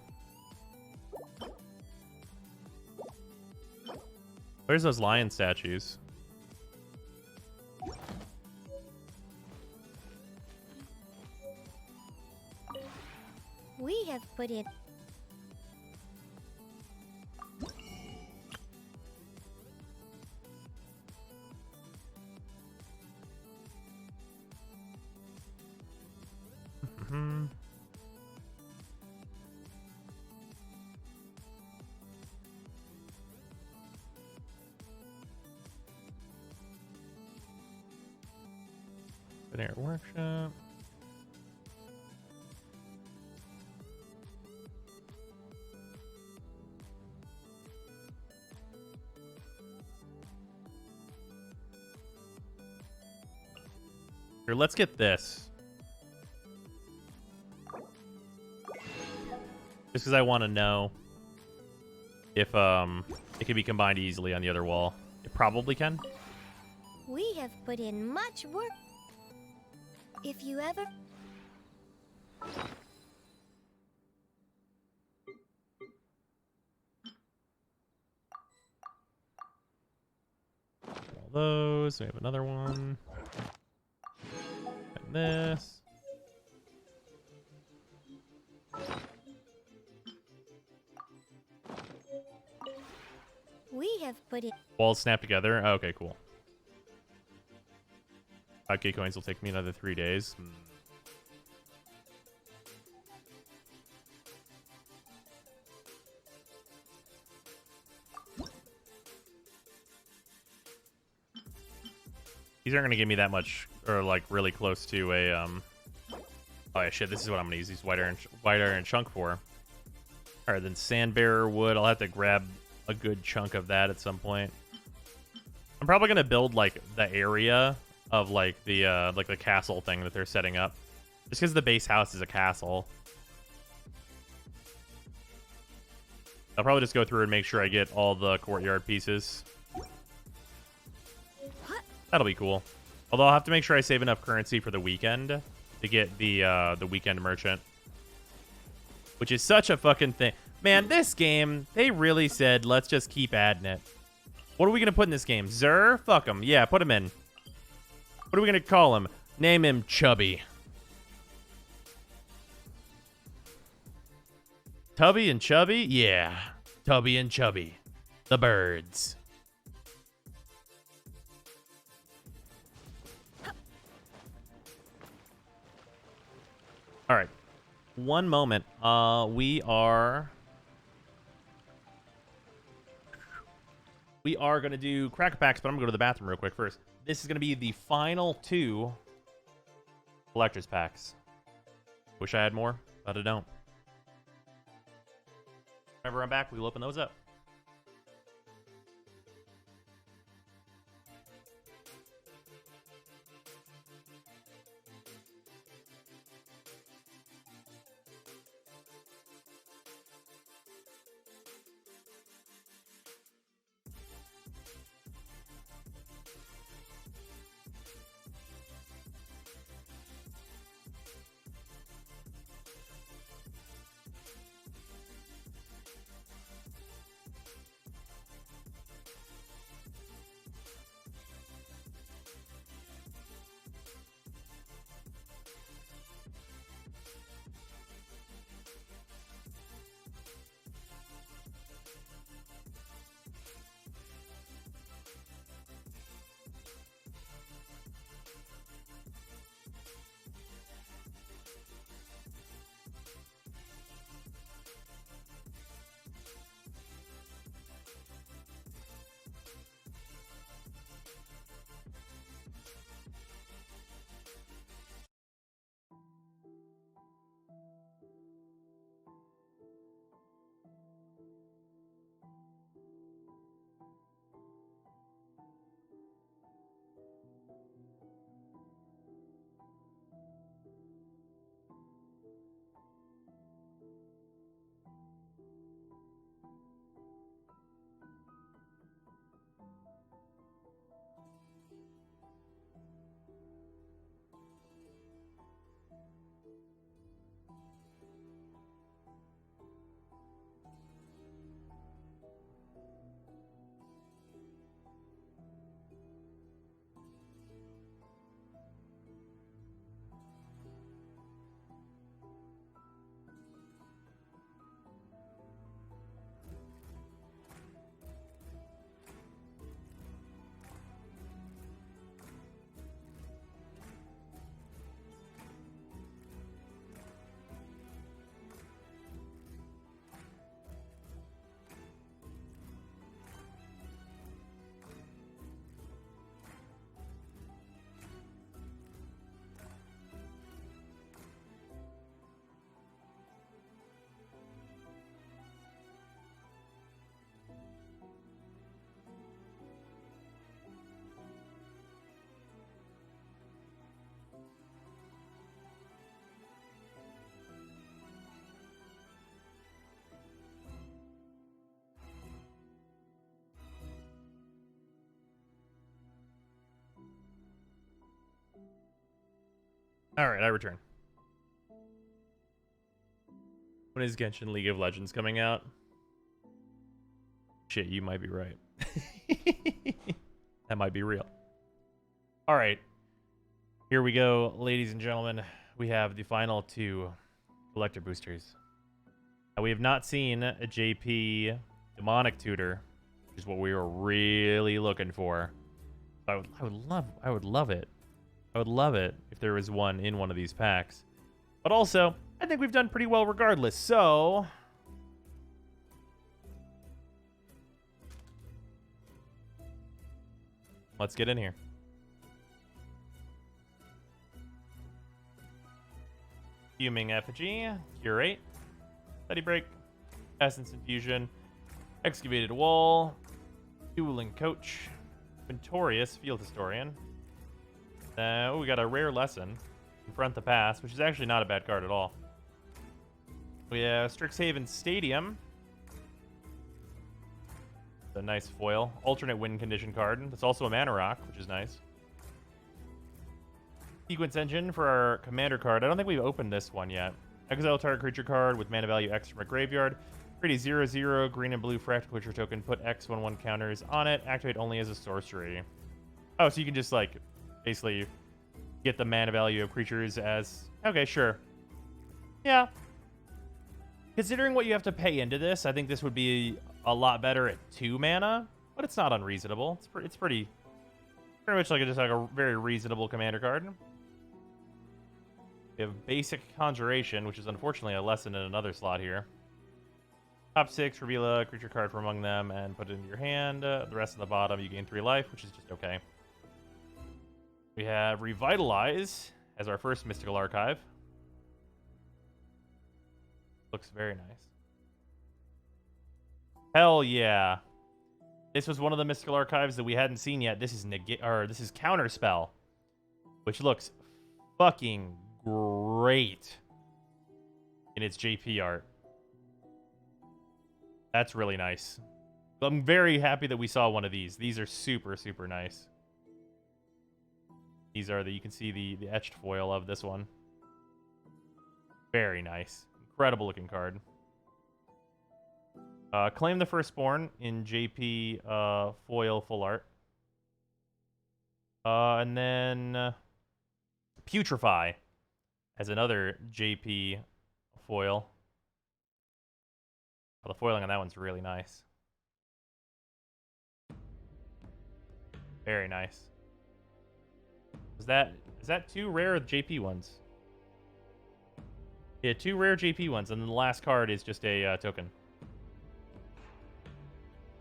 Where's those lion statues? We have put in. Air workshop. Here, let's get this. Just because I want to know if it can be combined easily on the other wall. It probably can. We have put in much work. If you ever... All those. We have another one. And this. We have put it... Walls snap together. Oh, okay, cool. 5k coins will take me another 3 days. These aren't going to give me that much, or like really close to a, oh yeah, shit, this is what I'm going to use these white iron chunk for. Alright, then sandbearer wood. I'll have to grab a good chunk of that at some point. I'm probably going to build like the area of like the castle thing that they're setting up. Just because the base house is a castle. I'll probably just go through and make sure I get all the courtyard pieces. That'll be cool. Although I'll have to make sure I save enough currency for the weekend to get the weekend merchant. Which is such a fucking thing. Man, this game, they really said, let's just keep adding it. What are we going to put in this game? Zer? Fuck him. Yeah, put him in. What are we going to call him? Name him Chubby. Tubby and Chubby? Yeah. Tubby and Chubby. The birds. All right. One moment. We are... we are going to do cracker packs, but I'm going to go to the bathroom real quick first. This is going to be the final 2 collector's packs. Wish I had more, but I don't. Whenever I'm back, we'll open those up. Alright, I return. When is Genshin League of Legends coming out? Shit, you might be right. That might be real. Alright. Here we go, ladies and gentlemen. We have the final 2 collector boosters. Now, we have not seen a JP Demonic Tutor, which is what we were really looking for. I would love it. I would love it if there was one in one of these packs. But also, I think we've done pretty well regardless, so... let's get in here. Fuming Effigy, Curate, Study Break, Essence Infusion, Excavated Wall, Dueling Coach, Ventorious Field Historian. We got a Rare Lesson, Confront the Past, which is actually not a bad card at all. We have Strixhaven Stadium. A nice foil. Alternate win condition card. That's also a mana rock, which is nice. Sequence Engine for our commander card. I don't think we've opened this one yet. Exile target creature card with mana value X from a graveyard. Create a 0/0 green and blue fractal creature token. Put X/1/1 counters on it. Activate only as a sorcery. Oh, so you can just, like, basically get the mana value of creatures as... okay, sure. Yeah. Considering what you have to pay into this, I think this would be a lot better at 2 mana, but it's not unreasonable. It's pretty much like just like a very reasonable commander card. We have Basic Conjuration, which is unfortunately a lesson in another slot here. Top 6, reveal a creature card from among them and put it into your hand. The rest of the bottom, you gain 3 life, which is just okay. We have Revitalize as our first Mystical Archive. Looks very nice. Hell yeah. This was one of the Mystical Archives that we hadn't seen yet. This is this is Counterspell, which looks fucking great in its JP art. That's really nice. I'm very happy that we saw one of these. These are super, super nice. These are you can see the etched foil of this one. Very nice. Incredible looking card. Claim the Firstborn in JP foil full art. And then Putrefy as another JP foil. Oh, the foiling on that one's really nice. Very nice. Is that 2 rare JP ones? Yeah, 2 rare JP ones, and then the last card is just a token.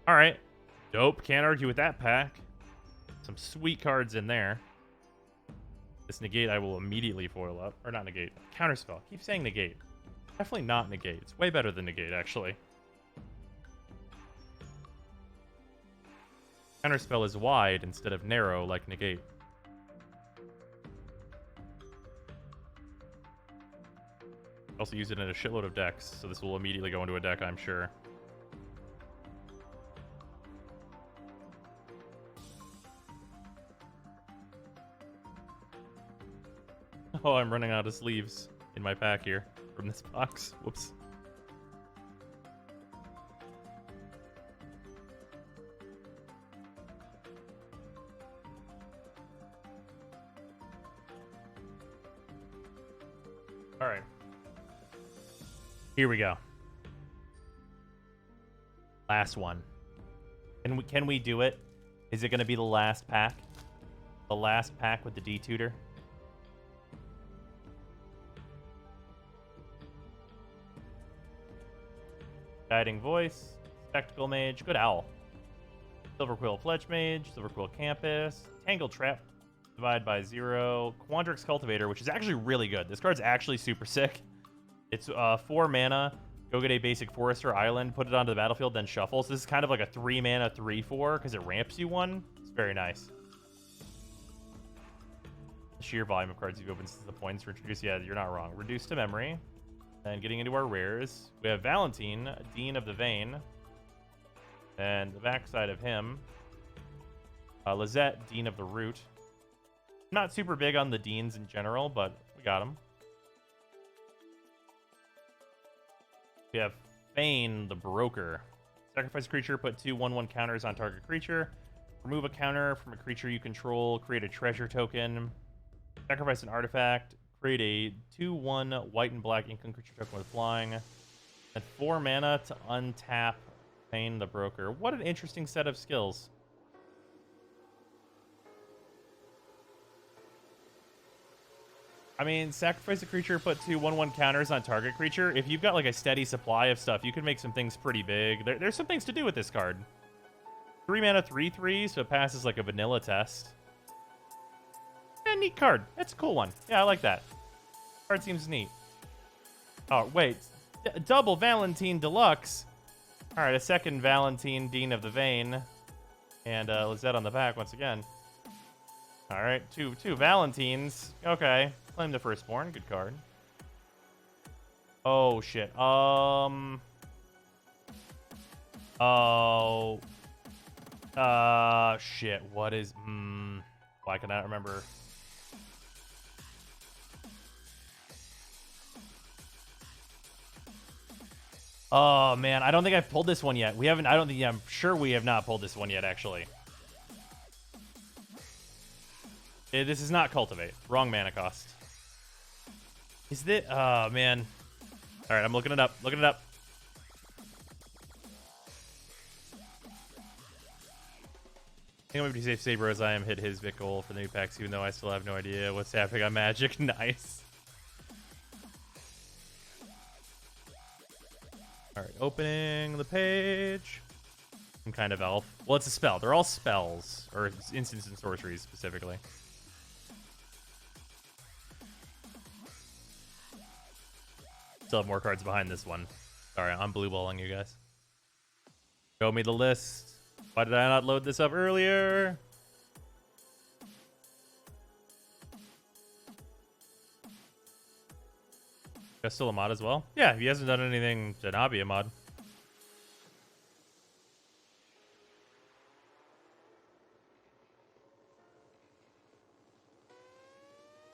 All right, dope. Can't argue with that pack. Some sweet cards in there. This negate I will immediately foil up, or not negate. Counterspell. Keep saying negate. Definitely not negate. It's way better than negate, actually. Counterspell is wide instead of narrow like negate. Also use it in a shitload of decks, so this will immediately go into a deck, I'm sure. Oh, I'm running out of sleeves in my pack here from this box. Whoops. All right. Here we go. Last one. Can we do it? Is it going to be the last pack? The last pack with the D-Tutor? Guiding Voice, Spectacle Mage, Good Owl, Silver Quill Fletch Mage, Silver Quill Campus, Tangle Trap, Divide by 0, Quandrix Cultivator, which is actually really good. This card's actually super sick. It's 4 mana, go get a basic Forester Island, put it onto the battlefield, then shuffle. So this is kind of like a 3 mana 3/4 because it ramps you 1. It's very nice. The sheer volume of cards you've opened since the points were introduced. Yeah, you're not wrong. Reduced to memory. And getting into our rares, we have Valentine, Dean of the Vein. And the backside of him, Lizette, Dean of the Root. Not super big on the Deans in general, but we got him. We have Fane, the Broker. Sacrifice a creature, put 2 1/1 counters on target creature. Remove a counter from a creature you control, create a treasure token. Sacrifice an artifact. Create a 2/1 white and black income creature token with flying. And 4 mana to untap Fane the Broker. What an interesting set of skills. I mean, sacrifice a creature, put 2 1/1 counters on target creature. If you've got like a steady supply of stuff, you can make some things pretty big. There's some things to do with this card. 3 mana 3/3, so it passes like a vanilla test. Yeah, neat card. That's a cool one. Yeah, I like that. Card seems neat. Oh, wait. Double Valentine Deluxe. All right, a second Valentine, Dean of the Vein. And Lizette on the back once again. All right, two Valentines. Okay. Claim the Firstborn. Good card. Oh, shit. Oh. Shit. What is... Why can I not remember? Oh, man. I don't think I've pulled this one yet. We haven't... I'm sure we have not pulled this one yet, actually. This is not Cultivate. Wrong mana cost. Is this... Oh, man. All right, I'm looking it up. Looking it up. I think I'm going to be safe Saber as I am hit his big goal for the new packs, even though I still have no idea what's happening on Magic. Nice. All right, opening the page. Some kind of elf. Well, it's a spell. They're all spells, or instants and sorceries specifically. Still have more cards behind this one. Sorry, I'm blue balling you guys. Show me the list. Why did I not load this up earlier? That's still a mod as well? Yeah, he hasn't done anything to not be a mod.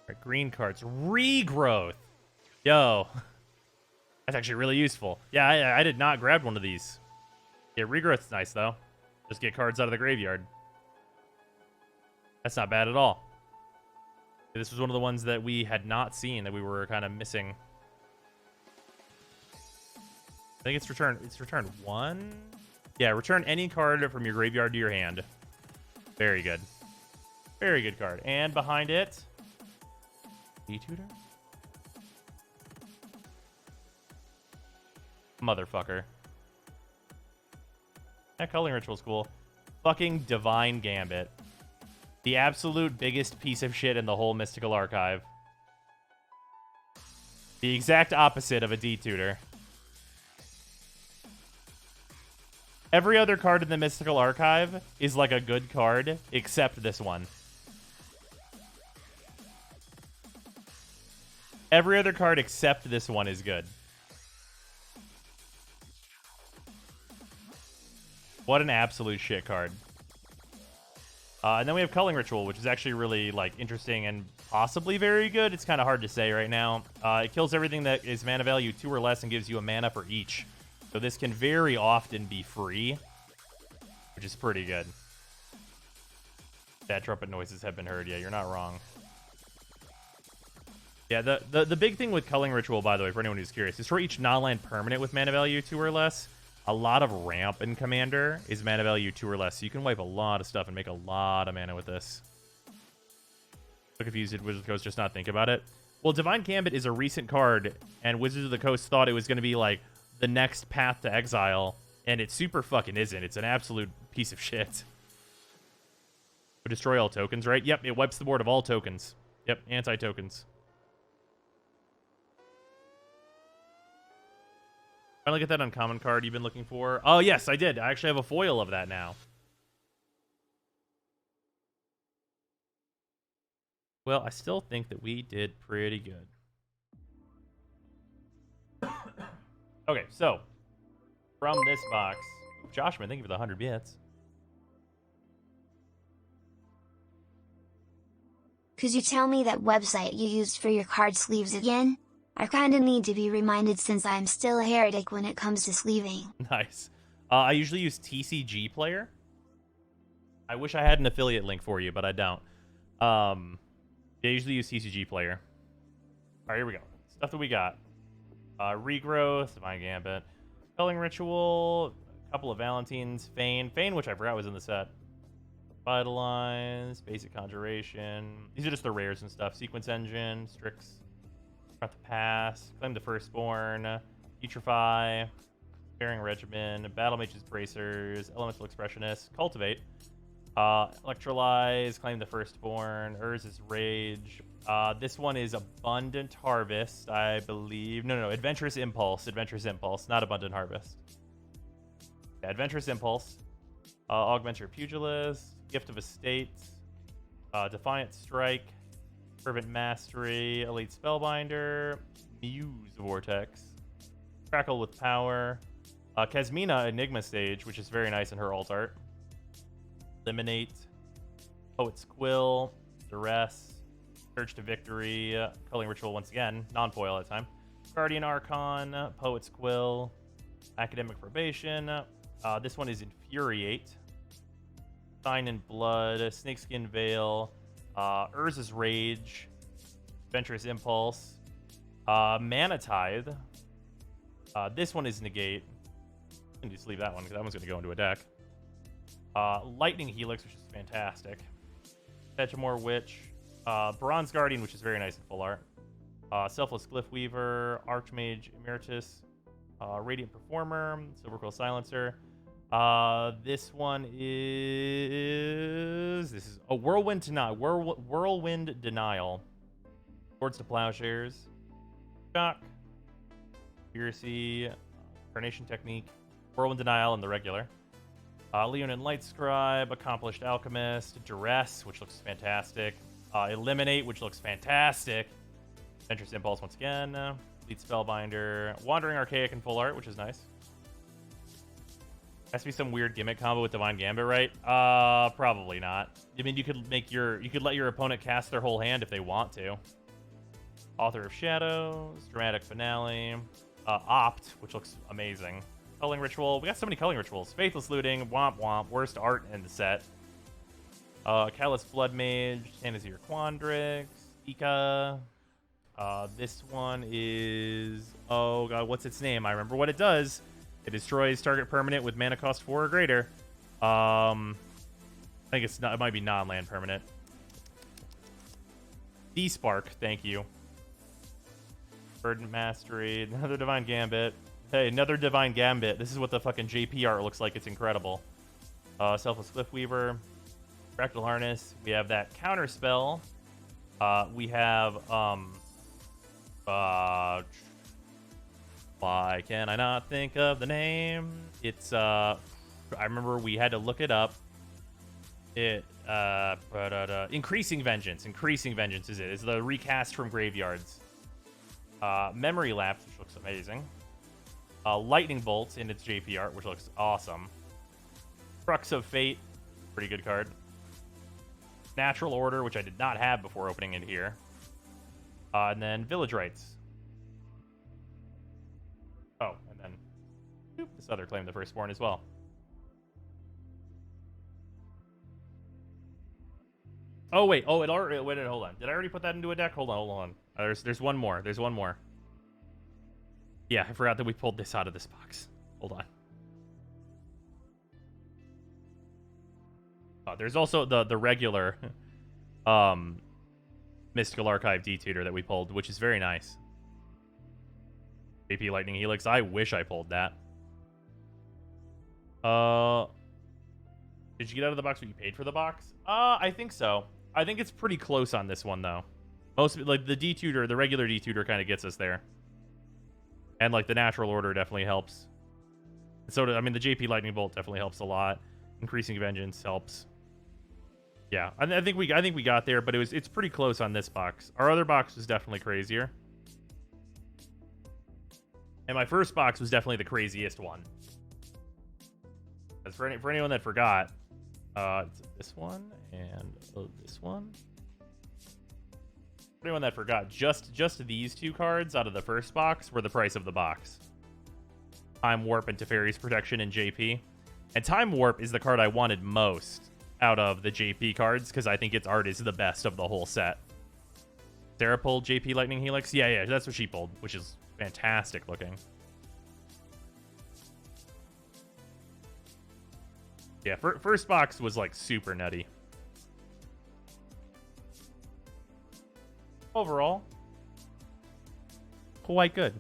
Right, green cards. Regrowth. Yo. That's actually really useful. Yeah, I did not grab one of these. Yeah, regrowth's nice, though. Just get cards out of the graveyard. That's not bad at all. This was one of the ones that we had not seen, that we were kind of missing. I think it's return 1. Yeah, return any card from your graveyard to your hand. Very good. Very good card. And behind it, D-Tutor? Motherfucker. That culling ritual's cool. Fucking Divine Gambit. The absolute biggest piece of shit in the whole Mystical Archive. The exact opposite of a D-Tutor. Every other card in the Mystical Archive is like a good card, except this one. Every other card except this one is good. What an absolute shit card. And then we have Culling Ritual, which is actually really like interesting and possibly very good. It's kind of hard to say right now. It kills everything that is mana value 2 or less and gives you a mana for each. So this can very often be free, which is pretty good. That trumpet noises have been heard. Yeah, you're not wrong. Yeah, the big thing with Culling Ritual, by the way, for anyone who's curious, is for each non-land permanent with mana value 2 or less, a lot of ramp in Commander is mana value 2 or less, so you can wipe a lot of stuff and make a lot of mana with this. So confused, did Wizards of the Coast just not think about it? Well, Divine Gambit is a recent card, and Wizards of the Coast thought it was going to be like the next path to exile, and it super fucking isn't. It's an absolute piece of shit. But destroy all tokens, right? Yep, it wipes the board of all tokens. Yep, anti-tokens. Finally get that uncommon card you've been looking for. Oh, yes, I did. I actually have a foil of that now. Well, I still think that we did pretty good. Okay, so from this box, Joshman, thank you for the 100 bits. Could you tell me that website you used for your card sleeves again? I kinda need to be reminded since I'm still a heretic when it comes to sleeving. Nice. I usually use TCG Player. I wish I had an affiliate link for you, but I don't. Yeah, I usually use TCG Player. Alright, here we go. Stuff that we got. Regrowth, Divine Gambit, Culling Ritual, a couple of Valentines, Feign, which I forgot was in the set. Vitalize, Basic Conjuration. These are just the rares and stuff. Sequence Engine, Strix, Got the Pass, Claim the Firstborn, Putrefy, Bearing Regimen, Battle Mage's Bracers, Elemental Expressionist, Cultivate, Electrolyze, Claim the Firstborn, Urz's Rage. This one is Abundant Harvest, I believe. No, Adventurous Impulse, not Abundant Harvest. Yeah, Adventurous Impulse, Augment Your Pugilist, Gift of Estate, Defiant Strike, Fervent Mastery, Elite Spellbinder, Muse Vortex, Crackle with Power, Kasmina Enigma Stage, which is very nice in her alt art, Eliminate, Poet's Quill, Duress, Surge to Victory, Culling Ritual once again, non-foil that time, Guardian Archon, Poet's Quill, Academic Probation, this one is Infuriate, Sign in Blood, Snakeskin Veil, Urz's Rage, Adventurous Impulse, Mana Tithe. This one is Negate. I'm going to just leave that one because that one's going to go into a deck. Lightning Helix, which is fantastic. Fetchamore Witch, Bronze Guardian, which is very nice in full art. Selfless Glyph Weaver, Archmage Emeritus, Radiant Performer, Silver Quill Silencer. This one is Whirlwind Denial. Swords to Plowshares. Shock. Conspiracy. Carnation Technique. Whirlwind Denial and the regular. Leonin Light Scribe. Accomplished Alchemist. Duress, which looks fantastic. Eliminate, which looks fantastic. Adventurous Impulse once again. Lead Spellbinder. Wandering Archaic in full art, which is nice. Has to be some weird gimmick combo with Divine Gambit, right? Probably not. I mean, you could let your opponent cast their whole hand if they want to. Author of Shadows, Dramatic Finale, Opt, which looks amazing. Culling Ritual. We got so many Culling Rituals. Faithless Looting, Womp Womp, worst art in the set. Callous Blood Mage, Tanazir Quandrix, Ika. This one is, oh god, what's its name? I remember what it does. It destroys target permanent with mana cost 4 or greater. I think it's not. It might be non-land permanent. D-Spark, thank you. Burden Mastery, another Divine Gambit. Hey, another Divine Gambit. This is what the fucking JP art looks like. It's incredible. Selfless Cliffweaver, Fractal Harness. We have that counter spell. We have why can I not think of the name? It's I remember we had to look it up. Increasing Vengeance. Increasing Vengeance is it. It's the recast from Graveyards. Memory Lapse, which looks amazing. Lightning Bolt in its JP art, which looks awesome. Crux of Fate, pretty good card. Natural Order, which I did not have before opening it here. And then Village Rites. Oh, and then this other Claim the Firstborn as well. Oh wait, it already. Wait, hold on. Did I already put that into a deck? Hold on. There's one more. There's one more. Yeah, I forgot that we pulled this out of this box. Hold on. There's also the regular Mystical Archive D-Tutor that we pulled, which is very nice. JP Lightning Helix. I wish I pulled that. Did you get out of the box what you paid for the box? I think so. I think it's pretty close on this one, though. Most of it, like the D-Tutor, the regular D-Tutor kind of gets us there. And, like, the Natural Order definitely helps. So, I mean, the JP Lightning Bolt definitely helps a lot. Increasing Vengeance helps. Yeah, I think we got there, but it's pretty close on this box. Our other box was definitely crazier. And my first box was definitely the craziest one. As for anyone that forgot, it's this one and this one. For anyone that forgot, just these two cards out of the first box were the price of the box. Time Warp and Teferi's Protection in JP. And Time Warp is the card I wanted most out of the JP cards because I think its art is the best of the whole set. Sarah pulled JP Lightning Helix? Yeah, that's what she pulled, which is fantastic looking. Yeah, first box was like super nutty. Overall, quite good.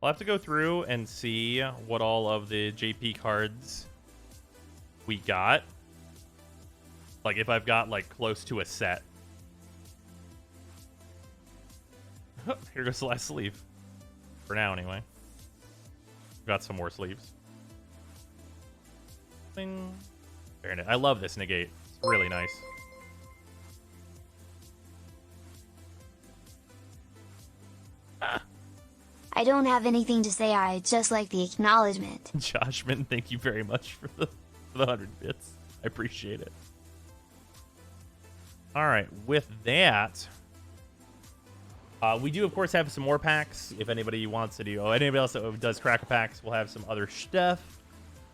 I'll have to go through and see what all of the JP cards we got. Like, if I've got, like, close to a set. Here goes the last sleeve. For now, anyway. Got some more sleeves. Bing. Very nice. I love this negate. It's really nice. I don't have anything to say. I just like the acknowledgement. Joshman, thank you very much for the 100 bits. I appreciate it. All right, with that, we do, of course, have some more packs. If anybody wants to do, anybody else that does crack packs, we'll have some other stuff.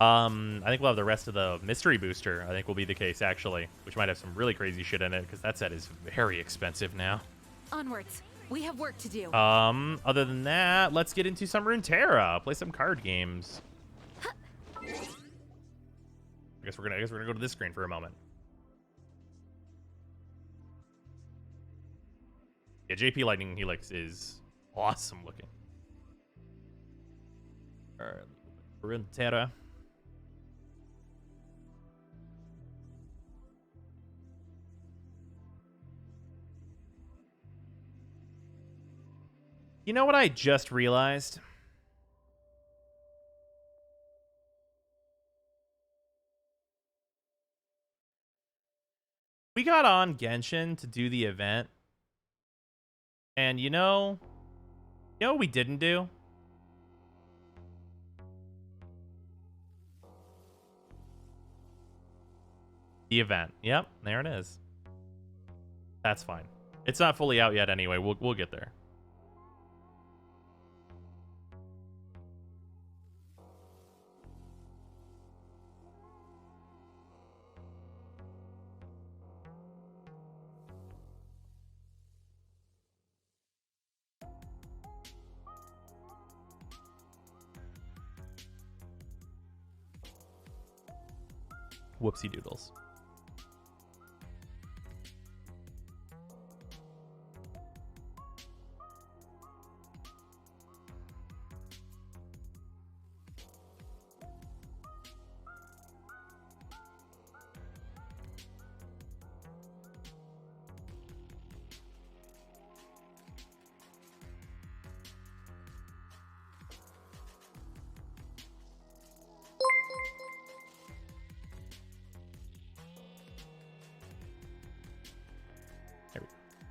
I think we'll have the rest of the mystery booster. I think will be the case, actually, which might have some really crazy shit in it because that set is very expensive now. Onwards. We have work to do. Other than that, let's get into some Runeterra. Play some card games. I guess we're gonna go to this screen for a moment. Yeah, JP Lightning Helix is awesome looking. All right, Runeterra. You know what I just realized? We got on Genshin to do the event. And you know what we didn't do? The event. Yep, there it is. That's fine. It's not fully out yet anyway. We'll get there. Whoopsie doodles.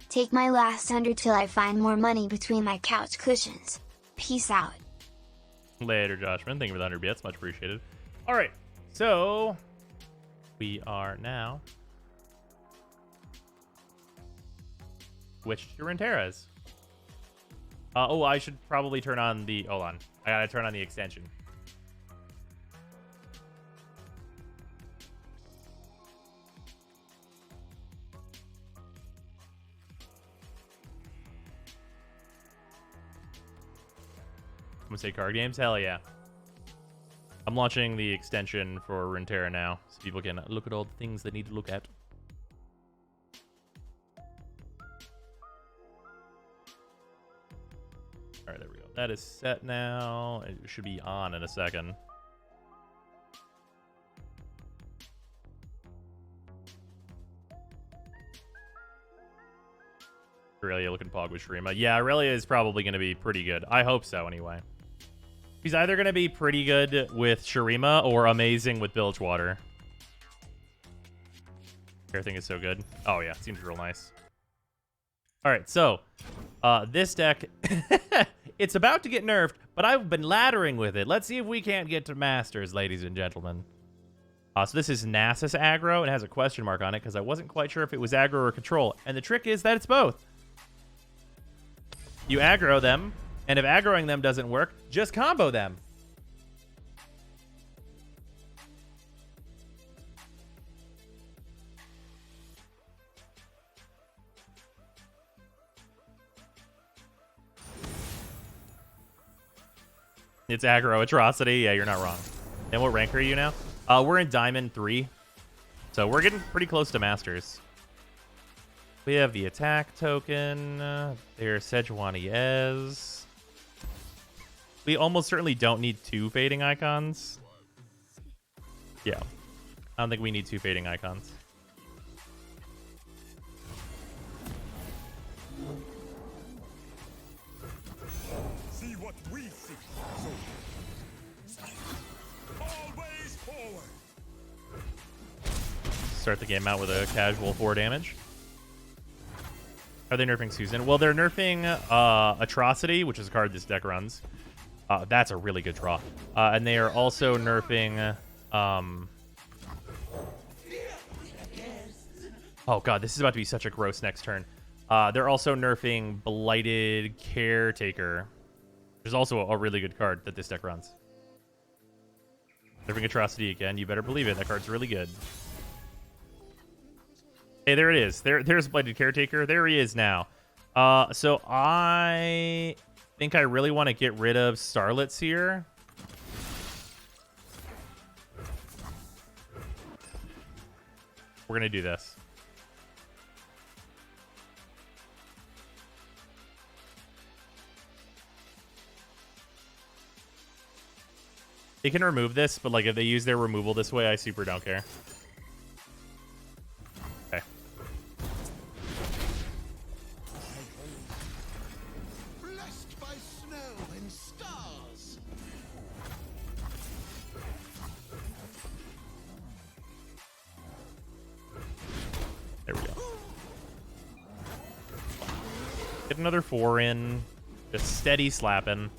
Take my last 100 till I find more money between my couch cushions. Peace out. Later, Joshman. Thank you for the 100 bits. Much appreciated. All right. So, we are now switched to Runeterras. Oh, I should probably turn on the... Hold on. I gotta turn on the extension. I'm gonna say card games. Hell yeah. I'm launching the extension for Runeterra now, so people can look at all the things they need to look at. All right, there we go. That is set now. It should be on in a second. Aurelia looking pog with Shurima. Yeah, Aurelia is probably going to be pretty good. I hope so, anyway. He's either going to be pretty good with Shurima or amazing with Bilgewater. Everything is so good. Oh, yeah. It seems real nice. All right, so this deck, it's about to get nerfed, but I've been laddering with it. Let's see if we can't get to Masters, ladies and gentlemen. So this is Nasus aggro. It has a question mark on it because I wasn't quite sure if it was aggro or control. And the trick is that it's both. You aggro them, and if aggroing them doesn't work, just combo them. It's aggro atrocity. Yeah, you're not wrong. And what rank are you now? We're in Diamond 3. So we're getting pretty close to Masters. We have the attack token. There's Sejuani Ez. We almost certainly don't need 2 fading icons. Yeah. I don't think we need 2 fading icons. See what we see. Always forward. Start the game out with a casual 4 damage. Are they nerfing Susan? Well, they're nerfing Atrocity, which is a card this deck runs. That's a really good draw. And they are also nerfing... Oh, God, this is about to be such a gross next turn. They're also nerfing Blighted Caretaker, which is also a really good card that this deck runs. Nerfing Atrocity again. You better believe it. That card's really good. Hey, there it is. There's Blighted Caretaker. There he is now. So I think I really want to get rid of Starlet Seer. We're gonna do this. They can remove this, but like if they use their removal this way, I super don't care. Okay. Blessed by snow and stars. There we go. Get another 4 in. Just steady slapping.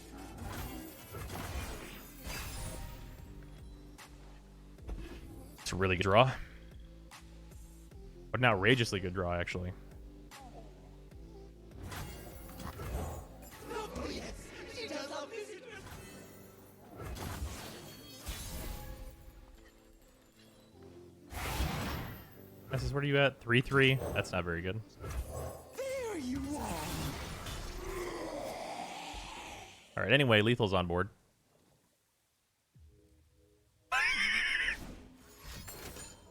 It's a really good draw. But an outrageously good draw, actually. This is where are you at? 3-3? That's not very good. There you are. Alright, anyway, Lethal's on board.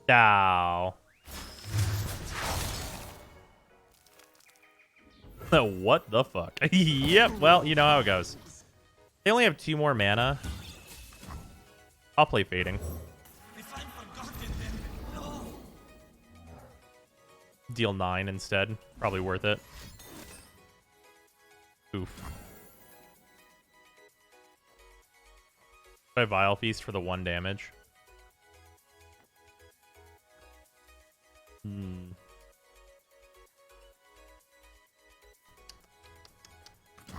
Ow. What the fuck? Yep, well, you know how it goes. They only have 2 more mana. I'll play Fading. Deal 9 instead. Probably worth it. Oof. Try Vile Feast for the 1 damage.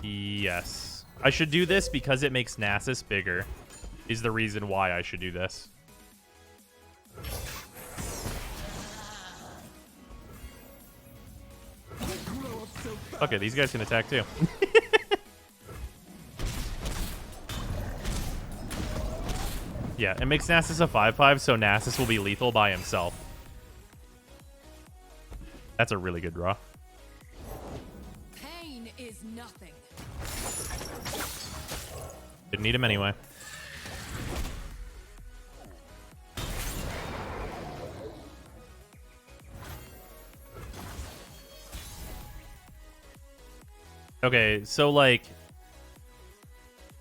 Yes. I should do this because it makes Nasus bigger. Is the reason why I should do this. Okay, these guys can attack too. Yeah, it makes Nasus a 5/5, so Nasus will be lethal by himself. That's a really good draw. Pain is nothing. Didn't need him anyway. Okay, so like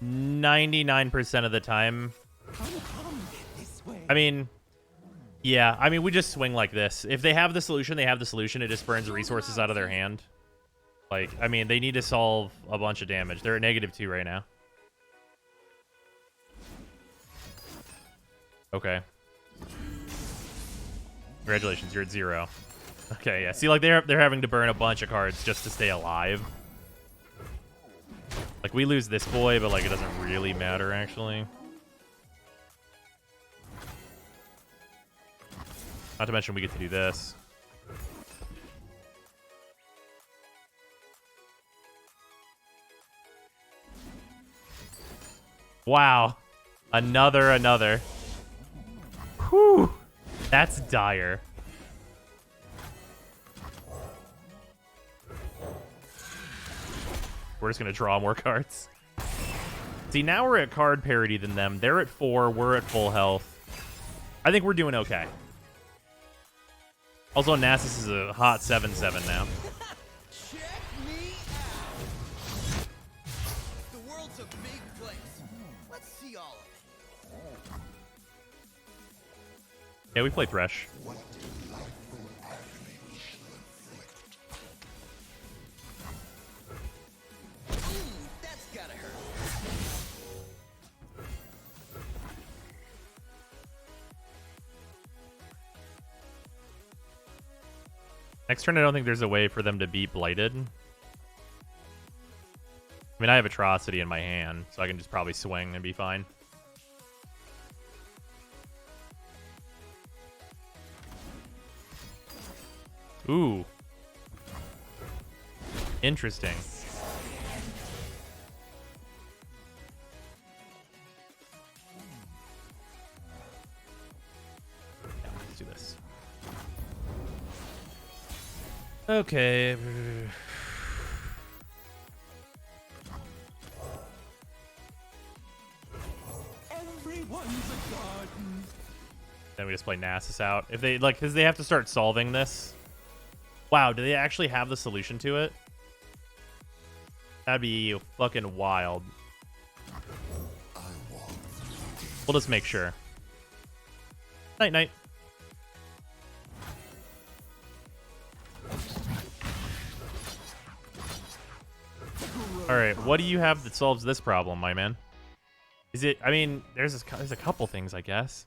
99% of the time, I mean, yeah, I mean, we just swing like this. If they have the solution, they have the solution. It just burns resources out of their hand. Like, I mean, they need to solve a bunch of damage. They're at -2 right now. Okay. Congratulations, you're at 0. Okay, yeah. See, like they're having to burn a bunch of cards just to stay alive. Like we lose this boy, but like it doesn't really matter actually. Not to mention we get to do this. Wow. Another. Whew. That's dire. We're just going to draw more cards. See, now we're at card parity than them. They're at 4. We're at full health. I think we're doing okay. Also, Nasus is a hot 7/7 now. Check me out. The world's a big place. Let's see all of it. Yeah, we play Thresh. That's gotta hurt. Next turn, I don't think there's a way for them to beat Blighted. I mean, I have Atrocity in my hand, so I can just probably swing and be fine. Ooh. Interesting. Yeah, let's do this. Okay. Everyone's a garden. Then we just play Nasus out. If they like, because they have to start solving this. Wow, do they actually have the solution to it? That'd be fucking wild. We'll just make sure. Night, night. All right, what do you have that solves this problem, my man? Is it? I mean, there's a couple things, I guess.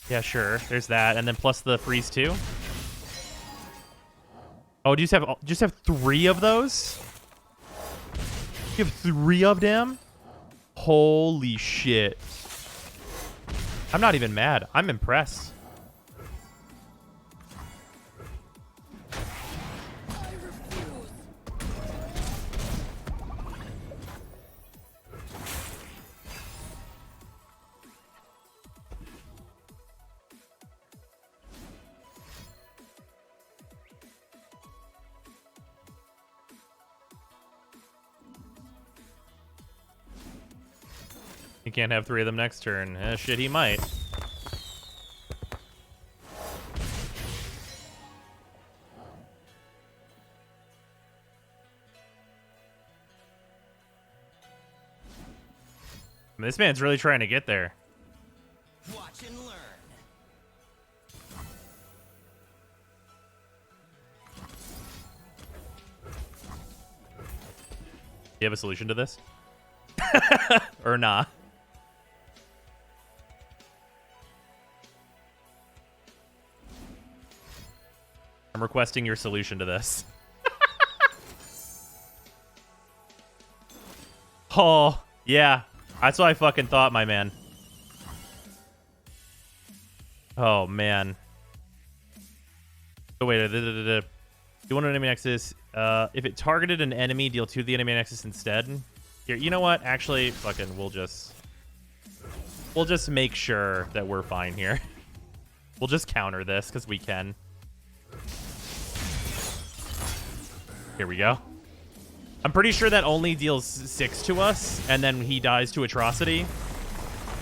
Yeah, sure. There's that, and then plus the freeze too. Oh, do you just have 3 of those? You have 3 of them? Holy shit! I'm not even mad. I'm impressed. He can't have 3 of them next turn. Shit, he might. I mean, this man's really trying to get there. Watch and learn. Do you have a solution to this? Or nah? I'm requesting your solution to this. Oh, yeah. That's what I fucking thought, my man. Oh, man. Oh, wait. You want an enemy nexus? If it targeted an enemy, deal 2 to the enemy nexus instead. Here, you know what? Actually, fucking, we'll just make sure that we're fine here. We'll just counter this, because we can. Here we go. I'm pretty sure that only deals 6 to us, and then he dies to Atrocity.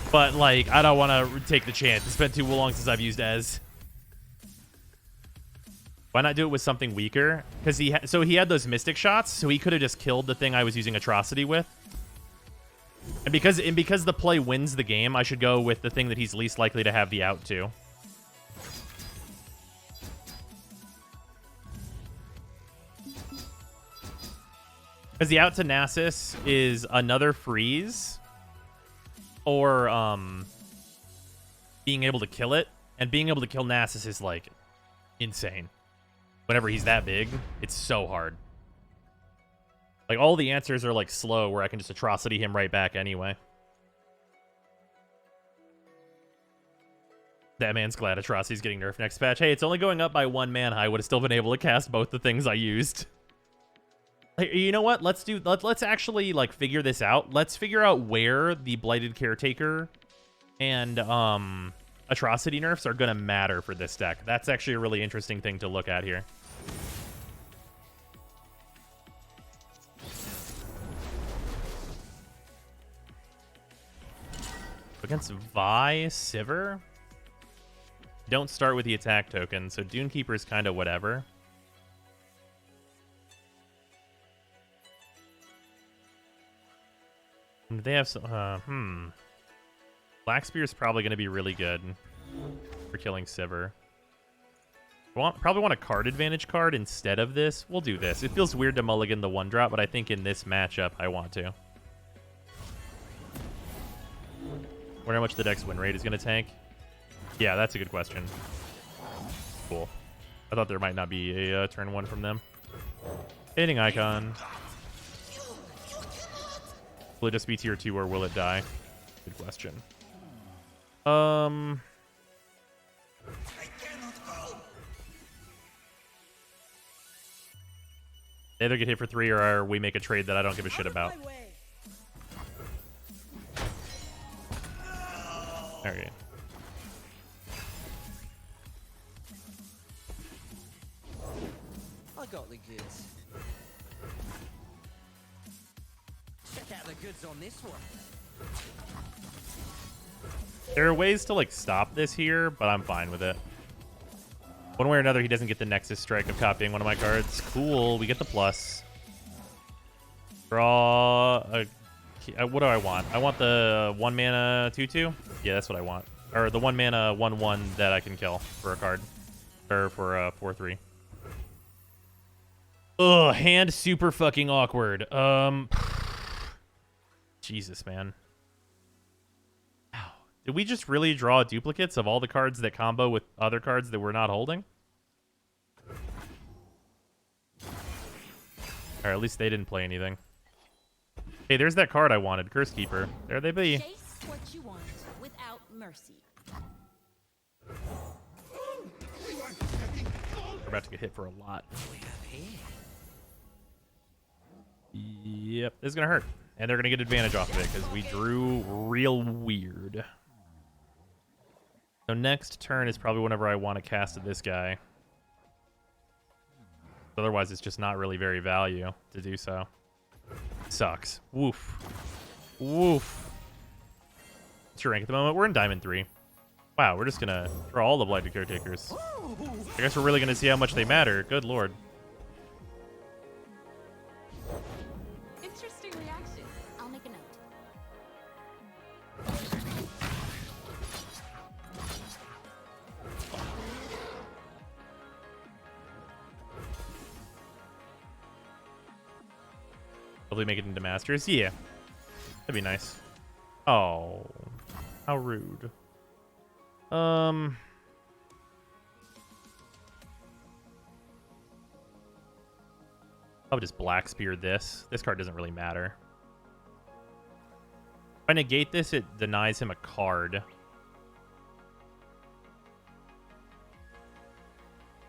But, like, I don't want to take the chance. It's been too long since I've used Ez. Why not do it with something weaker? Because he had those Mystic shots, so he could have just killed the thing I was using Atrocity with. And because the play wins the game, I should go with the thing that he's least likely to have the out to. Because the out to Nasus is another freeze or being able to kill it. And being able to kill Nasus is, like, insane. Whenever he's that big, it's so hard. Like, all the answers are, like, slow where I can just Atrocity him right back anyway. That man's glad Atrocity's getting nerfed next patch. Hey, it's only going up by 1 mana. I would have still been able to cast both the things I used. You know what? Let's actually, like, figure this out. Let's figure out where the Blighted Caretaker and Atrocity nerfs are going to matter for this deck. That's actually a really interesting thing to look at here. Against Vi Sivir? Don't start with the attack token, so Dunekeeper is kind of whatever. They have some, Black Spear is probably going to be really good for killing Sivir. Probably want a card advantage card instead of this. We'll do this. It feels weird to mulligan the 1-drop, but I think in this matchup, I want to. Wonder how much the deck's win rate is going to tank. Yeah, that's a good question. Cool. I thought there might not be a turn 1 from them. Hitting icon. Will it just be tier 2 or will it die? Good question. They either get hit for 3 or we make a trade that I don't give a shit about. Okay. I got the goods. Check out the goods on this one. There are ways to like stop this here, but I'm fine with it. One way or another, he doesn't get the Nexus Strike of copying one of my cards. Cool, we get the plus. Draw a... What do I want? I want the 1 mana 2/2? Yeah, that's what I want. Or the 1 mana 1/1 that I can kill for a card. Or for a 4/3. Ugh, hand super fucking awkward. Jesus, man. Ow. Did we just really draw duplicates of all the cards that combo with other cards that we're not holding? Or at least they didn't play anything. Hey, there's that card I wanted, Curse Keeper. There they be. Chase what you want without mercy. We're about to get hit for a lot. Yep, this is gonna hurt. And they're gonna get advantage off of it because we drew real weird. So next turn is probably whenever I want to cast this guy. Otherwise, it's just not really very value to do so. Sucks. Woof. Woof. What's your rank at the moment? We're in Diamond 3. Wow, we're just gonna draw all the Blighted Caretakers. I guess we're really gonna see how much they matter. Good lord. Interesting reaction. I'll make a note. Hopefully make it into Masters. Yeah. That'd be nice. Oh. How rude. I'll just Black Spear this. This card doesn't really matter. If I negate this, it denies him a card.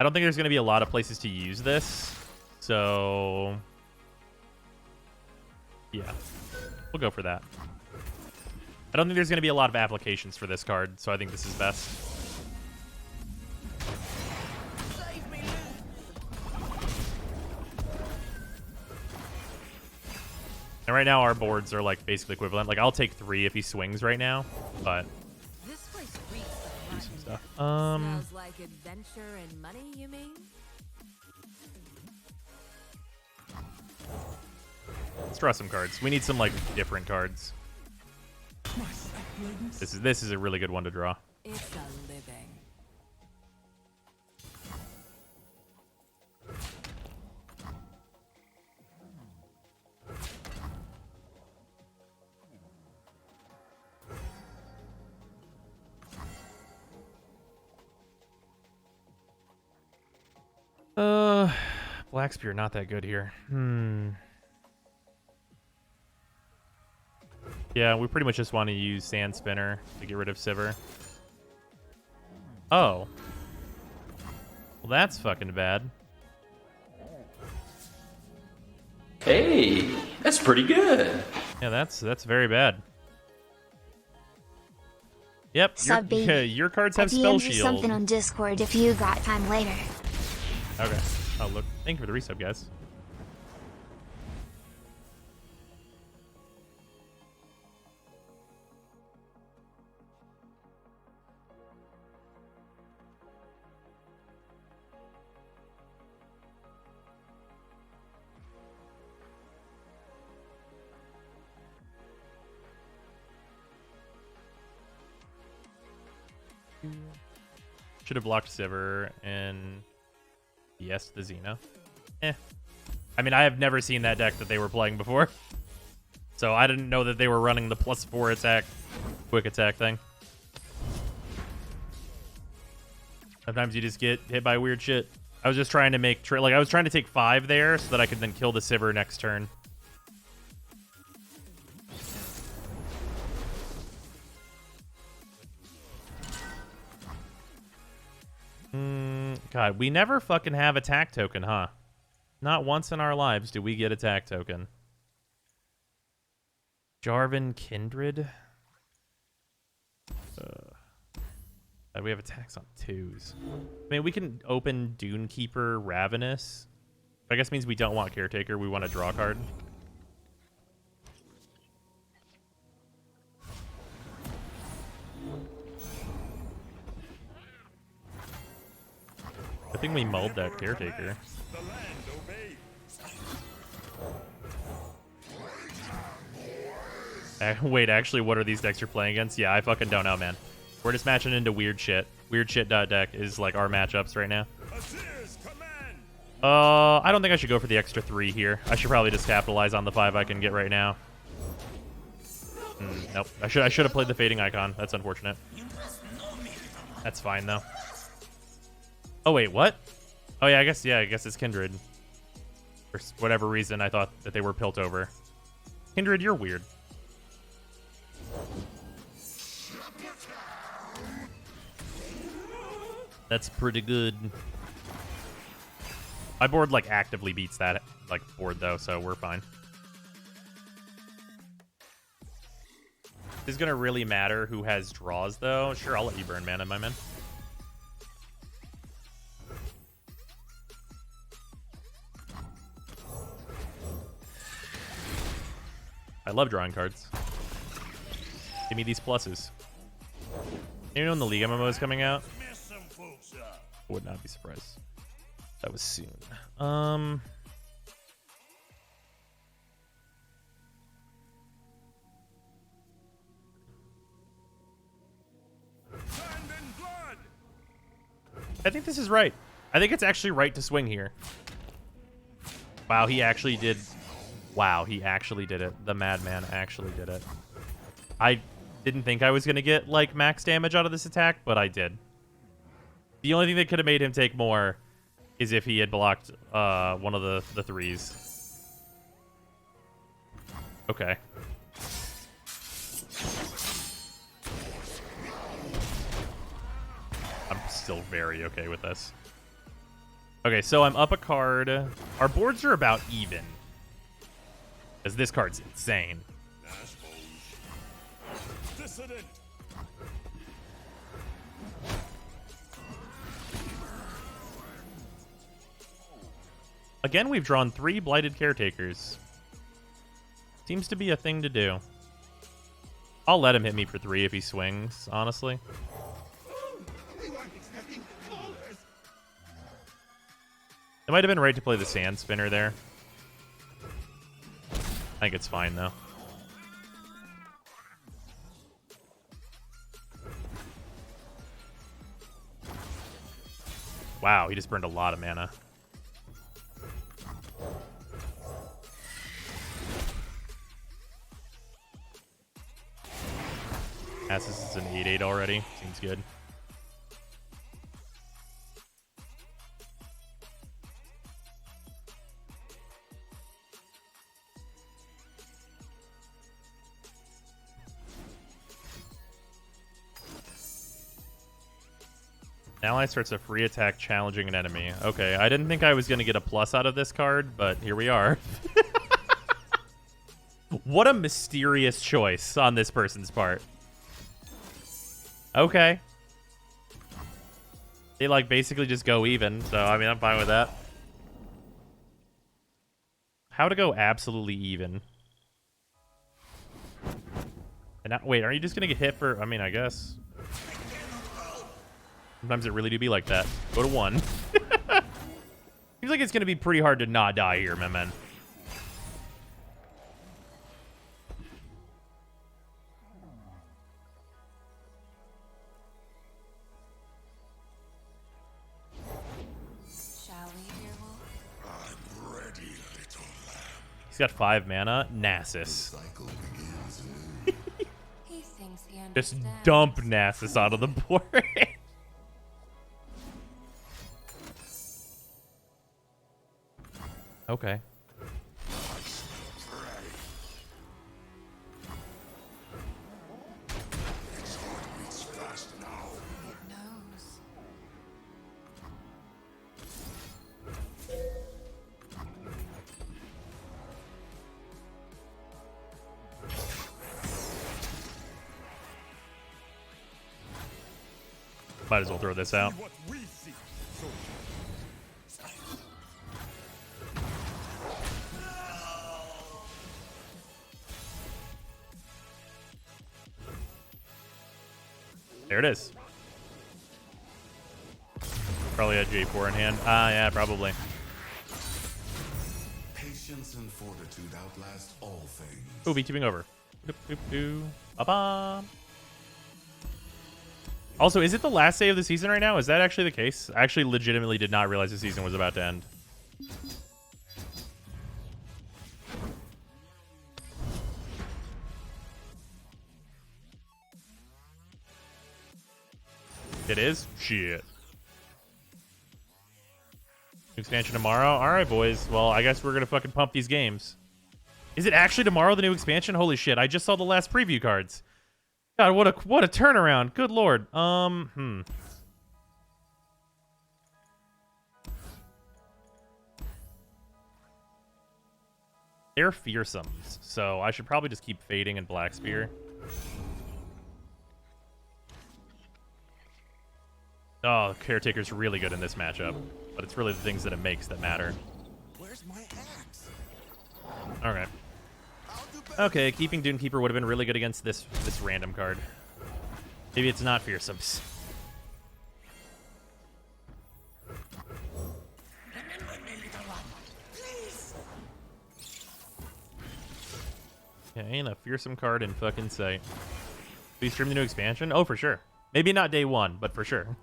I don't think there's going to be a lot of places to use this. So... yeah. We'll go for that. I don't think there's going to be a lot of applications for this card, so I think this is best. And right now our boards are like basically equivalent. Like I'll take 3 if he swings right now, but This place reeks do of some money. stuff. Smells like adventure and money, you mean? Let's draw some cards. We need some like different cards. This is a really good one to draw. It's a living. Black Spear not that good here. Yeah, we pretty much just want to use Sand Spinner to get rid of Sivir. Oh. Well, that's fucking bad. Hey, that's pretty good. Yeah, that's very bad. Yep, Sub baby. your cards I have Spell DM'd you Shield. something on Discord if you got time later. Okay. Oh, look. Thank you for the resub, guys. Should have blocked Sivir and yes, the Xena. I mean, I have never seen that deck that they were playing before. So I didn't know that they were running the +4 attack, quick attack thing. Sometimes you just get hit by weird shit. I was just trying to make... I was trying to take 5 there so that I could then kill the Sivir next turn. God, we never fucking have attack token, huh? Not once in our lives do we get attack token. Jarvan Kindred? We have attacks on 2s. I mean, we can open Dunekeeper Ravenous. I guess means we don't want Caretaker. We want to draw a card. thing we mulled that caretaker. Wait, actually, what are these decks you're playing against? Yeah, I fucking don't know, man. We're just matching into weird shit. Weird shit deck is like our matchups right now. I don't think I should go for the extra 3 here. I should probably just capitalize on the 5 I can get right now. Nope. I should have played the fading icon. That's unfortunate. That's fine though. Oh wait, what? Oh yeah, I guess it's Kindred. For whatever reason, I thought that they were pilt over. Kindred, you're weird. That's pretty good. My board like actively beats that like board though, so we're fine. Is gonna really matter who has draws though? Sure, I'll let you burn mana, my man. I love drawing cards. Give me these pluses. You know when the League MMO is coming out? Would not be surprised. That was soon. I think this is right. I think it's actually right to swing here. Wow, he actually did. Wow, he actually did it. The madman actually did it. I didn't think I was going to get, like, max damage out of this attack, but I did. The only thing that could have made him take more is if he had blocked one of the 3s. Okay. I'm still very okay with this. Okay, so I'm up a card. Our boards are about even. Because this card's insane. Again, we've drawn 3 Blighted Caretakers. Seems to be a thing to do. I'll let him hit me for 3 if he swings, honestly. It might have been right to play the Sand Spinner there. I think it's fine, though. Wow, he just burned a lot of mana. This is an 8/8 already. Seems good. Ally starts a free attack challenging an enemy. Okay, I didn't think I was going to get a plus out of this card, but here we are. What a mysterious choice on this person's part. Okay. They, like, basically just go even, so, I mean, I'm fine with that. How to go absolutely even. And now, wait, are you just going to get hit for... I mean, I guess... Sometimes it really do be like that. Go to 1. Seems like it's going to be pretty hard to not die here, my man. Shall we, dear wolf? I'm ready, little lamb. He's got 5 mana. Nasus. He thinks he Just understands. dump Nasus out of the board. Okay. Might as well throw this out. There it is. Probably a J4 in hand. Yeah, probably. Patience and fortitude outlast all things. Oh, VTubing over. Doop, doop, doo. Ba-ba. Also, is it the last day of the season right now? Is that actually the case? I actually legitimately did not realize the season was about to end. It is? Shit. Expansion tomorrow? Alright, boys. Well, I guess we're gonna fucking pump these games. Is it actually tomorrow, the new expansion? Holy shit, I just saw the last preview cards. God, what a turnaround. Good lord. They're fearsomes, so I should probably just keep fading and Black Spear. Oh, Caretaker's really good in this matchup, but it's really the things that it makes that matter. Where's my axe? Okay. Okay, keeping Dunekeeper would have been really good against this random card. Maybe it's not fearsomes. Yeah, ain't a fearsome card in fucking sight. Will you stream the new expansion? Oh, for sure. Maybe not day one, but for sure.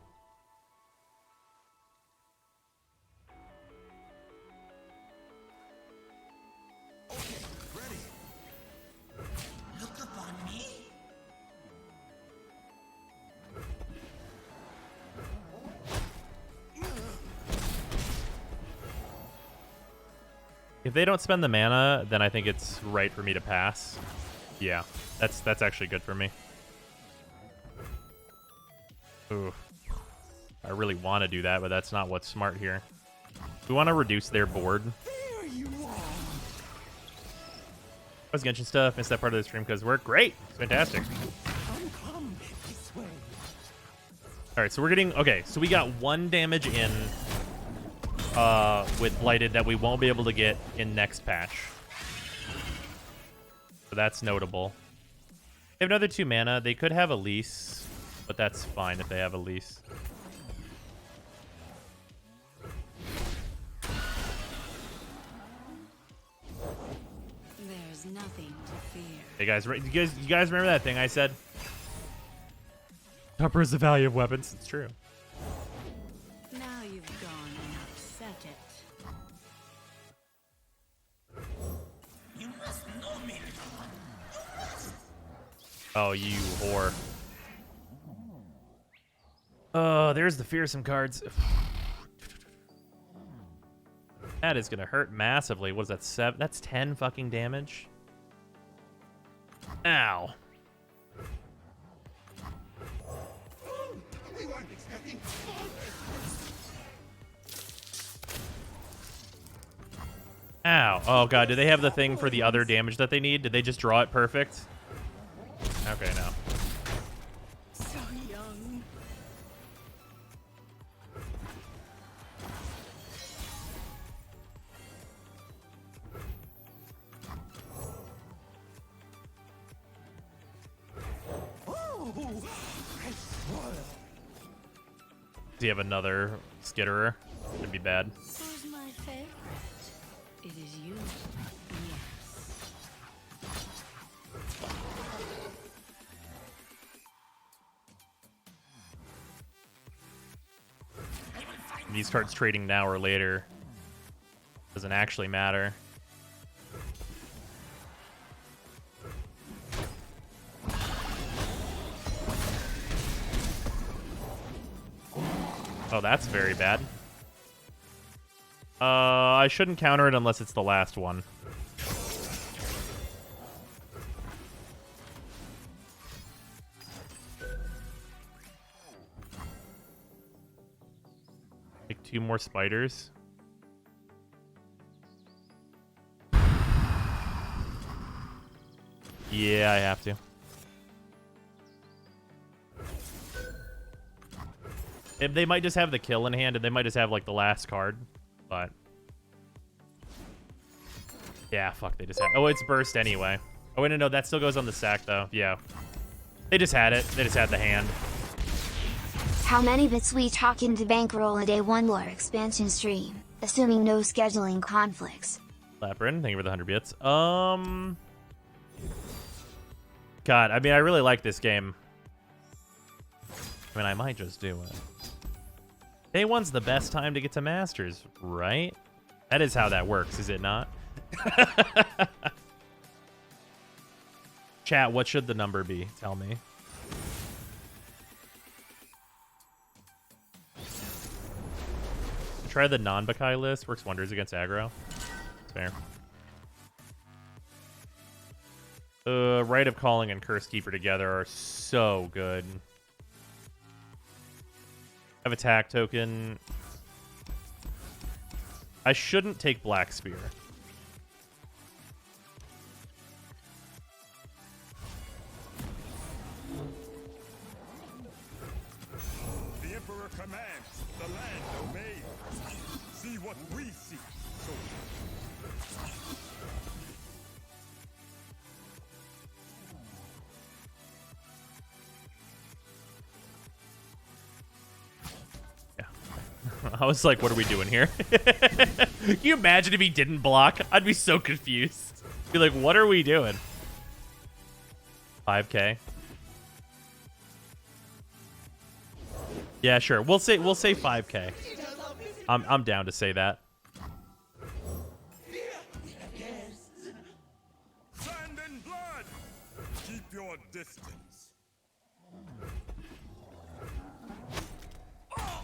If they don't spend the mana, then I think it's right for me to pass. Yeah, that's actually good for me. Ooh. I really want to do that, but that's not what's smart here. We want to reduce their board. How's Genshin stuff? Missed that part of the stream because we're great. It's fantastic. Alright, so we're getting... Okay, so we got 1 damage in with Blighted that we won't be able to get in next patch. So that's notable. They have another 2 mana. They could have Elise, but that's fine if they have Elise. There's nothing to fear. Hey guys, you guys remember that thing I said? Upper is the value of weapons. It's true. Now you've gone and upset it. You must know me, little one. You must. Oh, you whore. There's the fearsome cards. That is gonna hurt massively. What is that, 7? That's 10 fucking damage. Ow. Ow. Oh god, do they have the thing for the other damage that they need? Did they just draw it perfect? Okay, no. So young. Do you have another skitterer? Would be bad. Who's my favorite? It is you. Yes. These cards trading now or later doesn't actually matter. Oh, that's very bad. I shouldn't counter it unless it's the last one. Like 2 more spiders. Yeah, I have to. They might just have the kill in hand, and they might just have, like, the last card. But... yeah, fuck, they just had... oh, it's burst anyway. Oh, wait, no, that still goes on the sack, though. Yeah. They just had it. They just had the hand. How many bits we talking to bankroll a day 1 lore expansion stream, assuming no scheduling conflicts? Laprin, thank you for the 100 bits. God, I mean, I really like this game. I mean, I might just do it. Day 1's the best time to get to Masters, right? That is how that works, is it not? Chat, what should the number be? Tell me. Try the non-Bakai list. Works wonders against aggro. It's fair. Rite of Calling and Curse Keeper together are so good. I have attack token. I shouldn't take Black Spear. The Emperor commands, the land obeys. See what we see, soldier. I was like, what are we doing here? Can you imagine if he didn't block? I'd be so confused. Be like, what are we doing? 5K. Yeah, sure. We'll say 5K. I'm down to say that. Sand and blood. Keep your distance.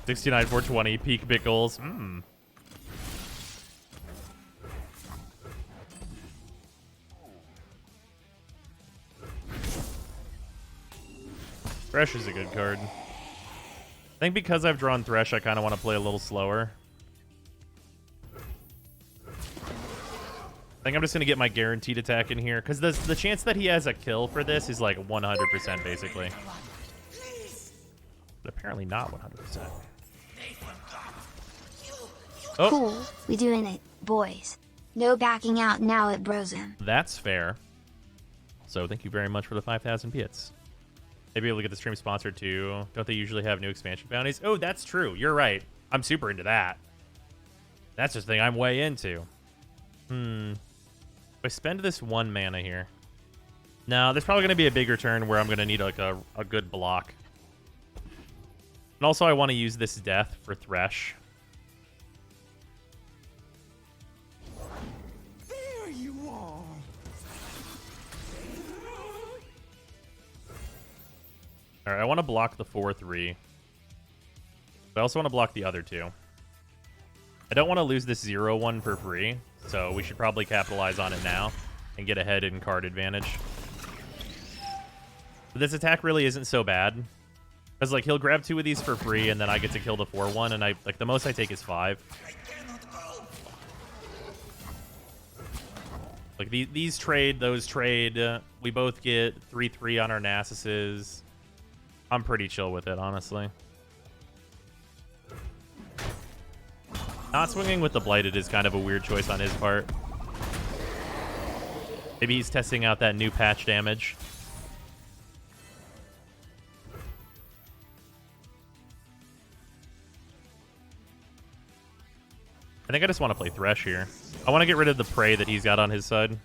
69 420 peak bit goals. Thresh is a good card. I think because I've drawn Thresh, I kind of want to play a little slower. I think I'm just going to get my guaranteed attack in here, because the chance that he has a kill for this is like 100% basically. But apparently not 100%. Oh. Cool, we doing it, boys. No backing out now at Brosum. That's fair. So thank you very much for the 5,000 bits. Maybe able to get the stream sponsored too. Don't they usually have new expansion bounties? Oh, that's true. You're right. I'm super into that. That's just the thing I'm way into. If I spend this 1 mana here. No, there's probably going to be a bigger turn where I'm going to need like a good block. And also I want to use this death for Thresh. There you are. All right, I want to block the 4/3. But I also want to block the other 2. I don't want to lose this 0/1 for free, so we should probably capitalize on it now and get ahead in card advantage. But this attack really isn't so bad. Because, like, he'll grab 2 of these for free, and then I get to kill the 4/1, and like the most I take is 5. Like, these trade, those trade. We both get 3/3 on our Nasus's. I'm pretty chill with it, honestly. Not swinging with the Blighted is kind of a weird choice on his part. Maybe he's testing out that new patch damage. I think I just want to play Thresh here. I want to get rid of the prey that he's got on his side. And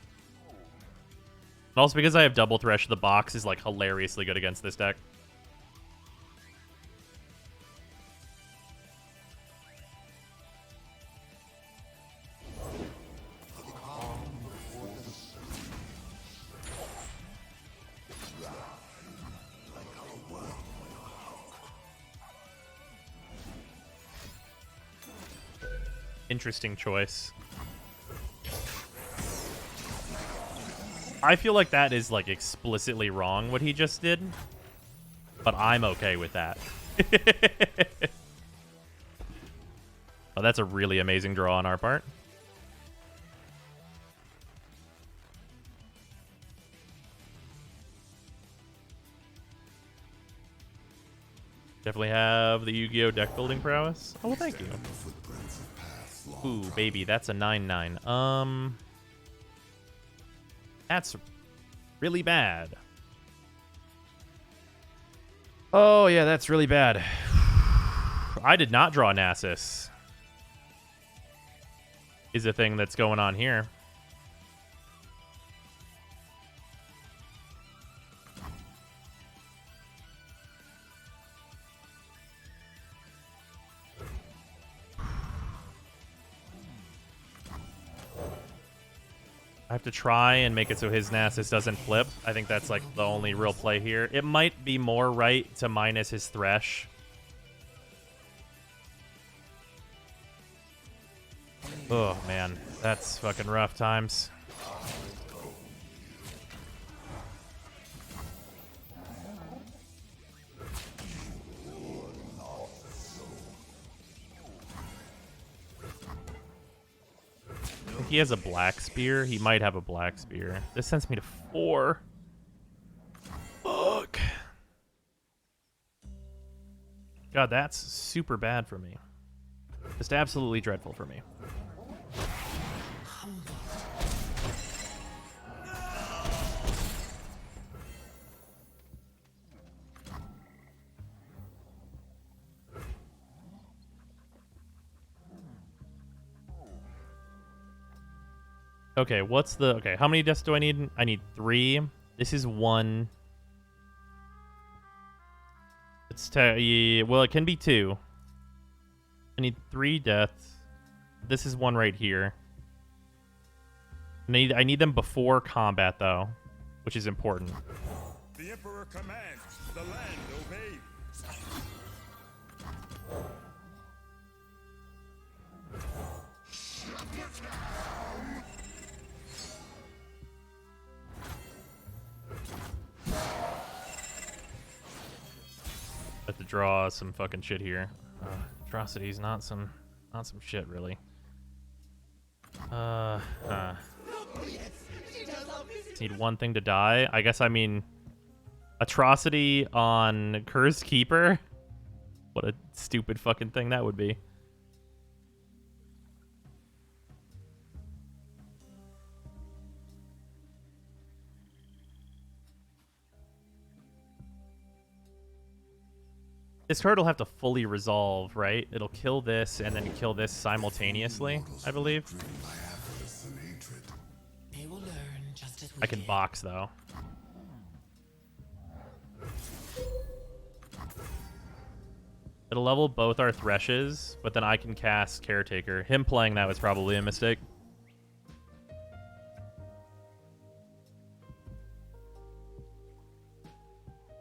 also because I have double Thresh, the box is like hilariously good against this deck. Interesting choice. I feel like that is like explicitly wrong what he just did, but I'm okay with that. Oh, that's a really amazing draw on our part. Definitely have the Yu-Gi-Oh! Deck building prowess. Oh, well, thank you. Ooh, baby, that's a 9/9. That's really bad. Oh, yeah, that's really bad. I did not draw Nasus. Is a thing that's going on here. I have to try and make it so his Nasus doesn't flip. I think that's like the only real play here. It might be more right to minus his Thresh. Oh man, that's fucking rough times. I think he has a black spear. He might have a black spear. This sends me to 4. Fuck. God, that's super bad for me. Just absolutely dreadful for me. Okay, what's the... Okay, how many deaths do I need? I need 3. This is 1. It's... well, it can be 2. I need 3 deaths. This is 1 right here. I need them before combat, though, which is important. The Emperor commands. The land obeys. Have to draw some fucking shit here. Atrocities, not some shit really. Need one thing to die. I guess I mean atrocity on Cursed Keeper. What a stupid fucking thing that would be. This card will have to fully resolve, right? It'll kill this and then kill this simultaneously, I believe. I can box, though. It'll level both our Threshes, but then I can cast Caretaker. Him playing that was probably a mistake.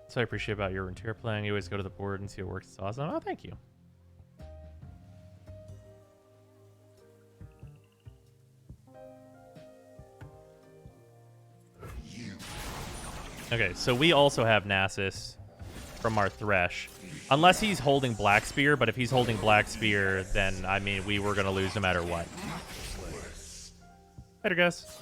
So I appreciate about your Rentier playing. You always go to the board and see what works. It's awesome. Oh, thank you. Okay, so we also have Nasus from our Thresh. Unless he's holding Black Spear, but if he's holding Black Spear, then, I mean, we were going to lose no matter what. Later, guys.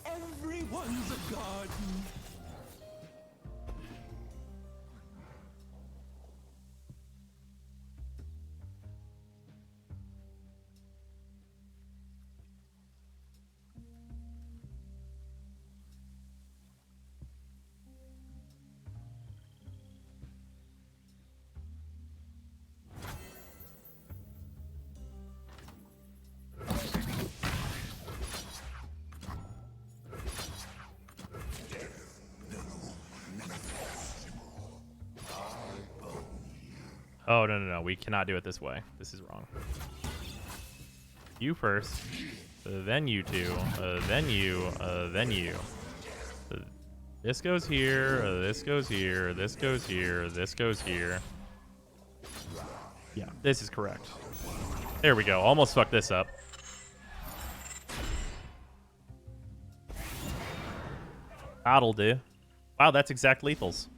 Everyone's a garden. Oh, no. We cannot do it this way. This is wrong. You first. Then you two. Then you. Then you. This goes here. This goes here. This goes here. This goes here. Yeah, this is correct. There we go. Almost fucked this up. That'll do. Wow, that's exact lethals.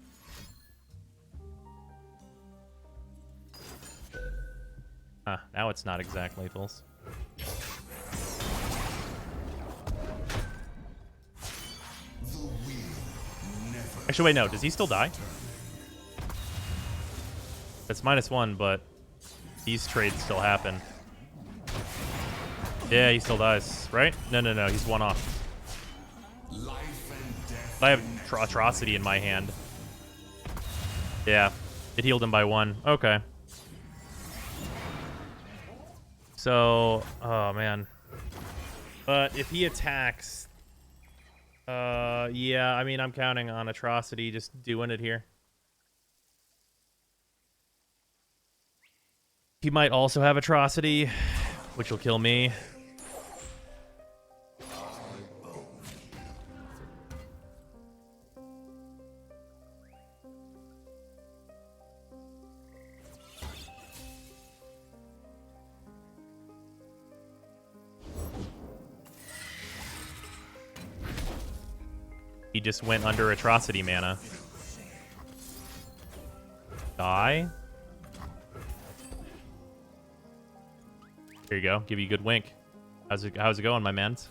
Huh, now it's not exact lethals. Actually, wait, no. Does he still die? It's -1, but these trades still happen. Yeah, he still dies, right? No, no, no. He's one off. I have Atrocity in my hand. Yeah, it healed him by 1. Okay. So, oh man. But if he attacks, yeah, I mean, I'm counting on Atrocity just doing it here. He might also have Atrocity, which will kill me. He just went under Atrocity mana. Die. Here you go. Give you a good wink. How's it going, my mans?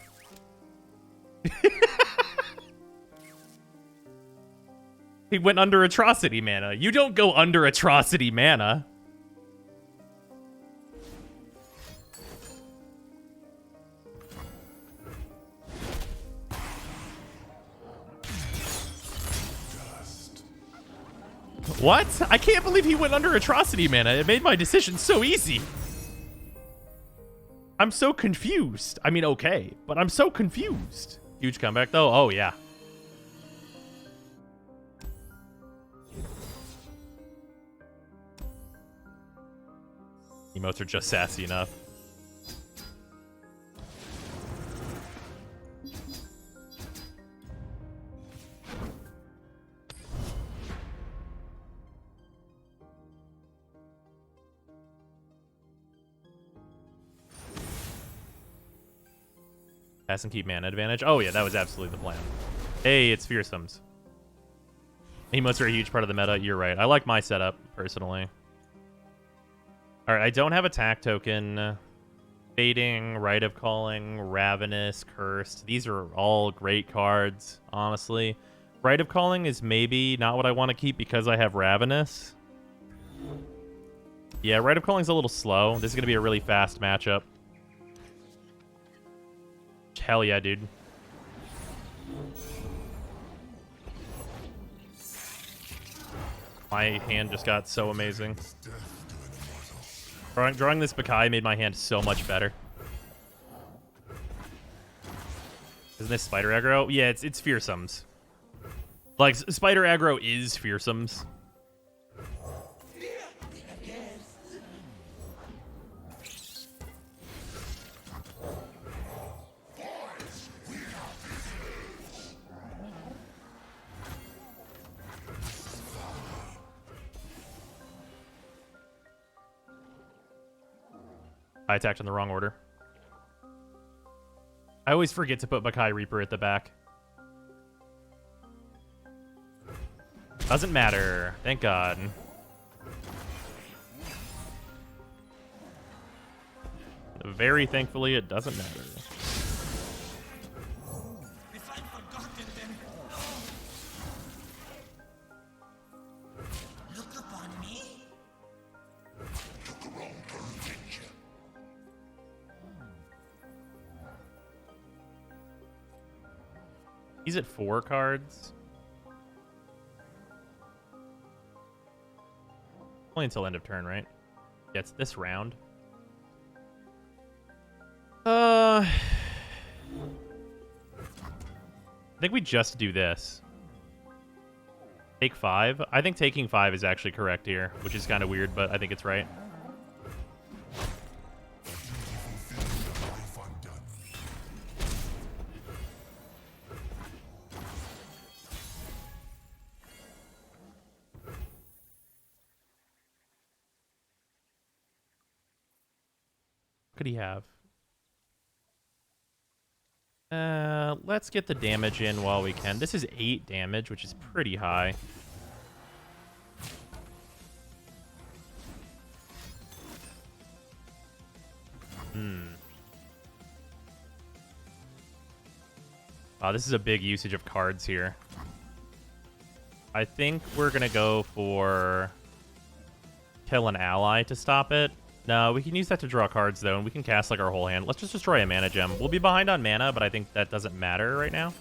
He went under Atrocity mana. You don't go under Atrocity mana. What? I can't believe he went under Atrocity mana. It made my decision so easy. I'm so confused. I mean, okay, but I'm so confused. Huge comeback, though. Oh, yeah. Emotes are just sassy enough. Pass and keep mana advantage. Oh, yeah, that was absolutely the plan. Hey, it's Fearsomes. Emotes are a huge part of the meta. You're right. I like my setup, personally. All right, I don't have attack token. Fading, Rite of Calling, Ravenous, Cursed. These are all great cards, honestly. Rite of Calling is maybe not what I want to keep because I have Ravenous. Yeah, Rite of Calling's a little slow. This is going to be a really fast matchup. Hell yeah, dude. My hand just got so amazing. Drawing this Bakai made my hand so much better. Isn't this Spider Aggro? Yeah, it's Fearsomes. Like, Spider Aggro is Fearsomes. I attacked in the wrong order. I always forget to put Bakai Reaper at the back. Doesn't matter. Thank God. Very thankfully, it doesn't matter. He's at 4 cards. Only until end of turn, right? Yeah, it's this round. I think we just do this. Take 5. I think taking 5 is actually correct here, which is kind of weird, but I think it's right. Could he have? Let's get the damage in while we can. This is 8 damage, which is pretty high. Wow, this is a big usage of cards here. I think we're gonna go for kill an ally to stop it. No, we can use that to draw cards, though, and we can cast, like, our whole hand. Let's just destroy a mana gem. We'll be behind on mana, but I think that doesn't matter right now.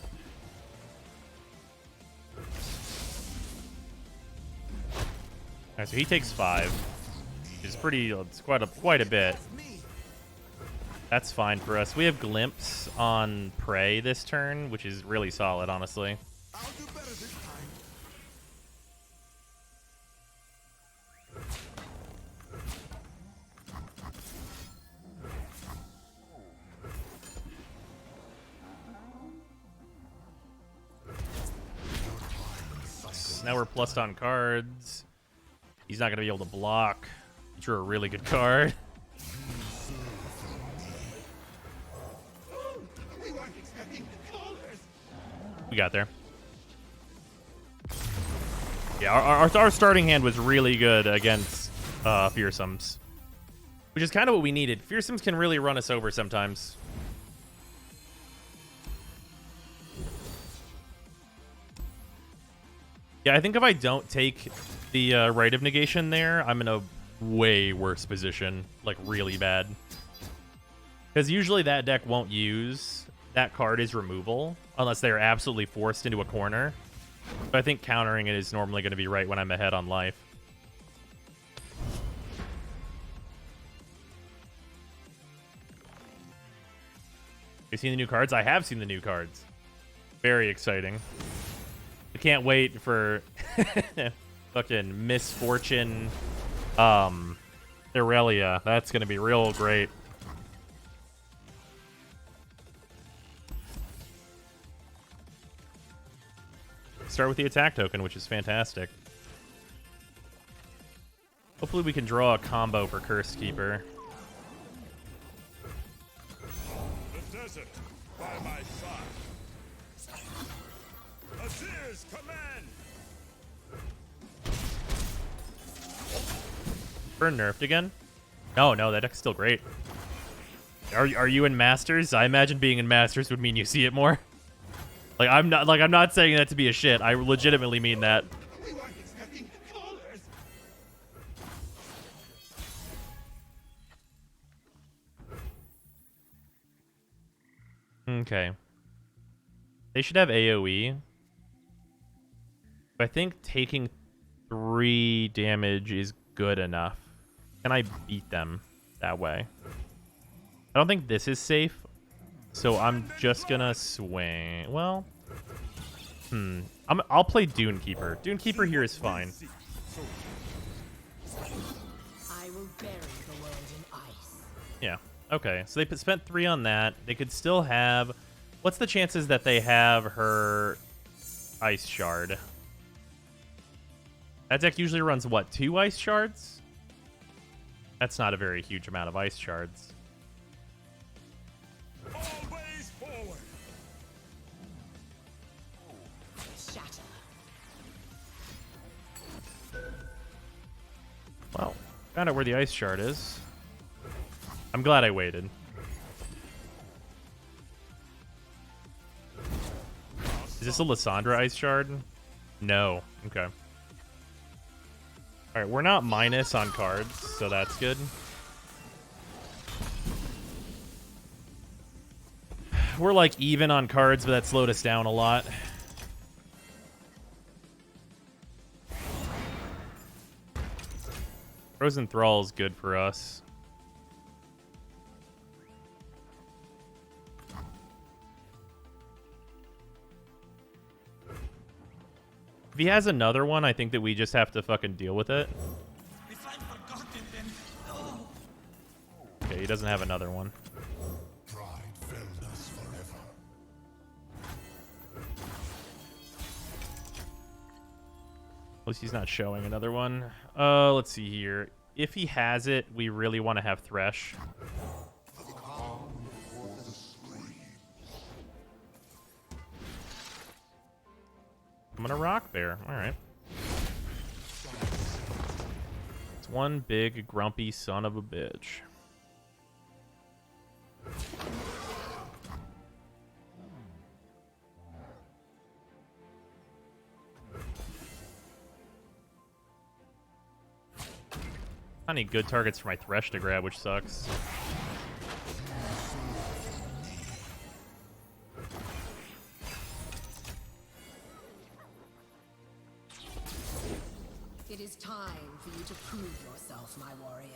Alright, so he takes 5. Which is pretty... It's quite a bit. That's fine for us. We have Glimpse on Prey this turn, which is really solid, honestly. Now we're plussed on cards. He's not going to be able to block. He drew a really good card. We got there. Yeah, our starting hand was really good against Fearsomes, which is kind of what we needed. Fearsomes can really run us over sometimes. Yeah, I think if I don't take the Rite of Negation there, I'm in a way worse position, like really bad. Because usually that deck won't use that card as removal unless they're absolutely forced into a corner. But I think countering it is normally going to be right when I'm ahead on life. You seen the new cards? I have seen the new cards. Very exciting. I can't wait for fucking Misfortune Irelia. That's going to be real great. Start with the attack token, which is fantastic. Hopefully we can draw a combo for Cursed Keeper. The desert by my side. Azir's command. Burn nerfed again? No, that deck's still great. Are you in Masters? I imagine being in Masters would mean you see it more. I'm not saying that to be a shit. I legitimately mean that. Okay. They should have AoE. I think taking 3 damage is good enough. Can I beat them that way? I don't think this is safe. So I'm just gonna swing. Well, I'll play Dune Keeper. Dune Keeper here is fine. I will bury the world in ice. Yeah. Okay. So they spent 3 on that. They could still have. What's the chances that they have her Ice Shard? That deck usually runs what? 2 Ice Shards? That's not a very huge amount of Ice Shards. Always forward. Shatter. Well, found out where the Ice Shard is. I'm glad I waited. Is this a Lysandra Ice Shard? No. Okay. Alright, we're not minus on cards, so that's good. We're like even on cards, but that slowed us down a lot. Frozen Thrall is good for us. If he has another one, I think that we just have to fucking deal with it. Okay, he doesn't have another one. At least he's not showing another one. Let's see here. If he has it, we really want to have Thresh. I'm gonna rock bear. All right. It's one big grumpy son of a bitch. Not any good targets for my Thresh to grab, which sucks. It is time for you to prove yourself, my warrior.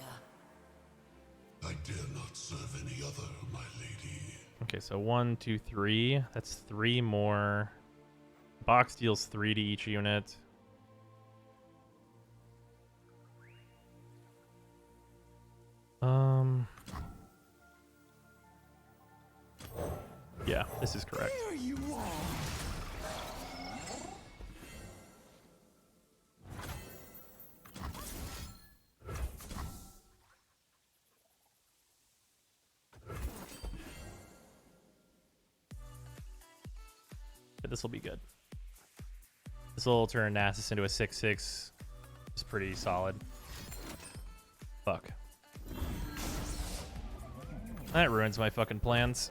I dare not serve any other, my lady. Okay, so 1, 2, 3. That's 3 more. Box deals 3 to each unit. Yeah, this is correct. There you are. This will be good. This will turn Nasus into a 6/6. It's pretty solid. Fuck. That ruins my fucking plans.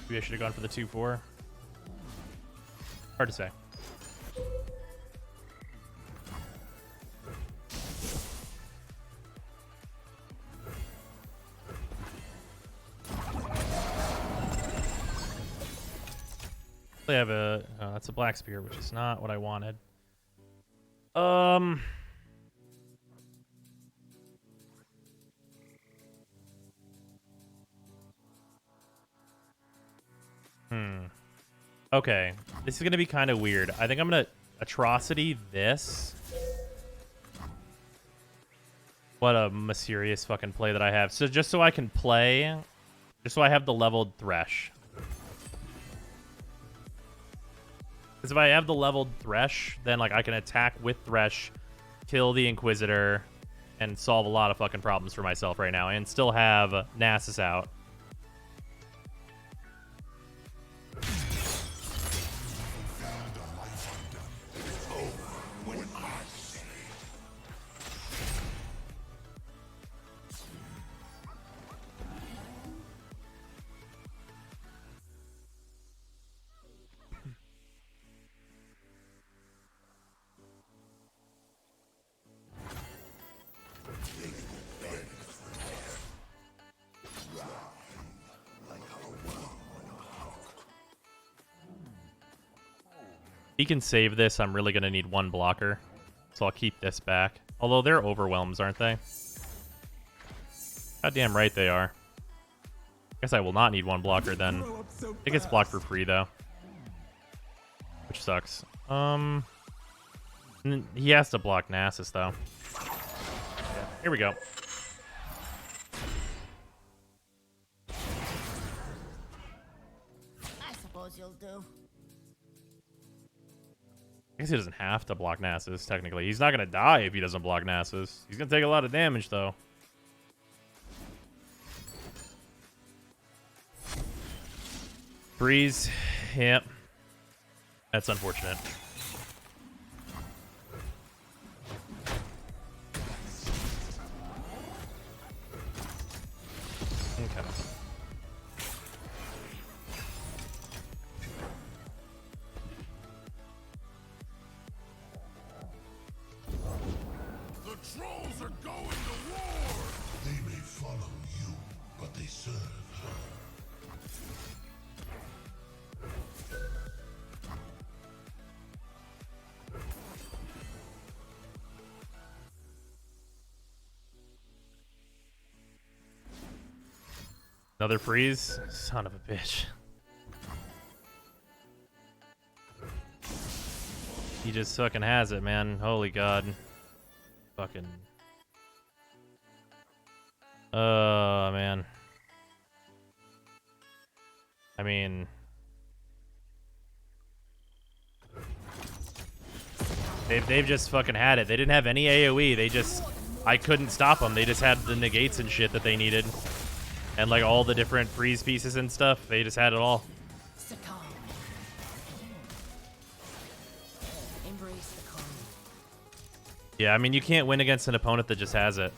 Maybe I should have gone for the 2/4. Hard to say. They have a that's a black spear, which is not what I wanted. Okay, this is gonna be kind of weird. I think I'm gonna atrocity this. What a mysterious fucking play that I have. So just so I can play, just so I have the leveled Thresh. Because if I have the leveled Thresh, then like I can attack with Thresh, kill the Inquisitor, and solve a lot of fucking problems for myself right now, and still have Nasus out. He can save this. I'm really going to need one blocker. So I'll keep this back. Although they're overwhelms, aren't they? Goddamn right they are. Guess I will not need one blocker then. It gets blocked for free though. Which sucks. He has to block Nasus though. Yeah, here we go. I suppose you'll do. I guess he doesn't have to block Nasus, technically. He's not going to die if he doesn't block Nasus. He's going to take a lot of damage, though. Breeze. Yep. That's unfortunate. Okay. Trolls are going to war! They may follow you, but they serve her. Another freeze? Son of a bitch. He just fucking has it, man. Holy God. Fucking. Oh, man. I mean. They've just fucking had it. They didn't have any AoE. They just. I couldn't stop them. They just had the negates and shit that they needed. And like all the different freeze pieces and stuff. They just had it all. Yeah, I mean, you can't win against an opponent that just has it.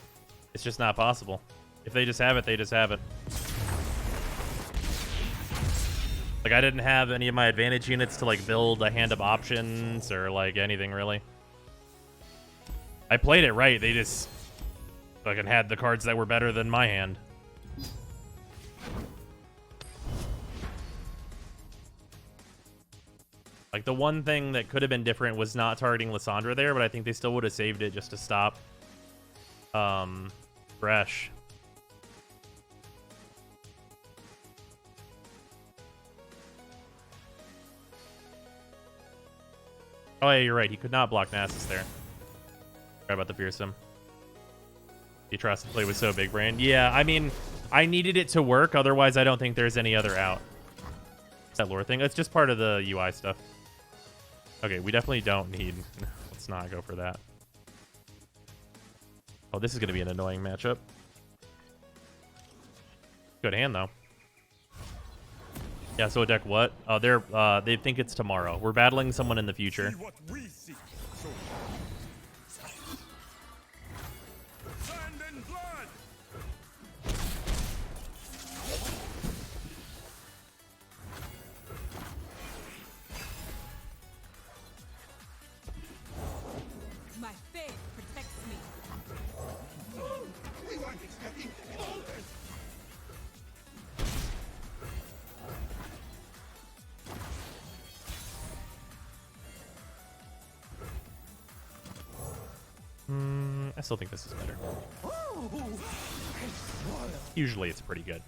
It's just not possible. If they just have it, they just have it. Like, I didn't have any of my advantage units to, like, build a hand of options or, like, anything, really. I played it right. They just fucking had the cards that were better than my hand. Like, the one thing that could have been different was not targeting Lysandra there, but I think they still would have saved it just to stop Thresh. Oh, yeah, you're right. He could not block Nasus there. Sorry about the fearsome. The atrocity play was so big brain. Yeah, I mean, I needed it to work. Otherwise, I don't think there's any other out. It's that lore thing. It's just part of the UI stuff. Okay, we definitely don't need... Let's not go for that. Oh, this is going to be an annoying matchup. Good hand, though. Yeah, so deck what? Oh, they think it's tomorrow. We're battling someone in the future. My faith protects me. I still think this is better. Usually it's pretty good.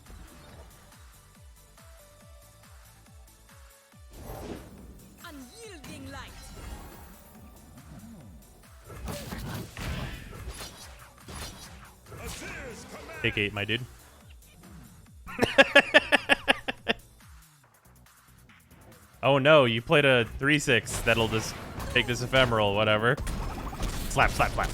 Unyielding light. Take 8, my dude. Oh no, you played a 3/6 that'll just take this ephemeral, whatever. Slap, slap, slap.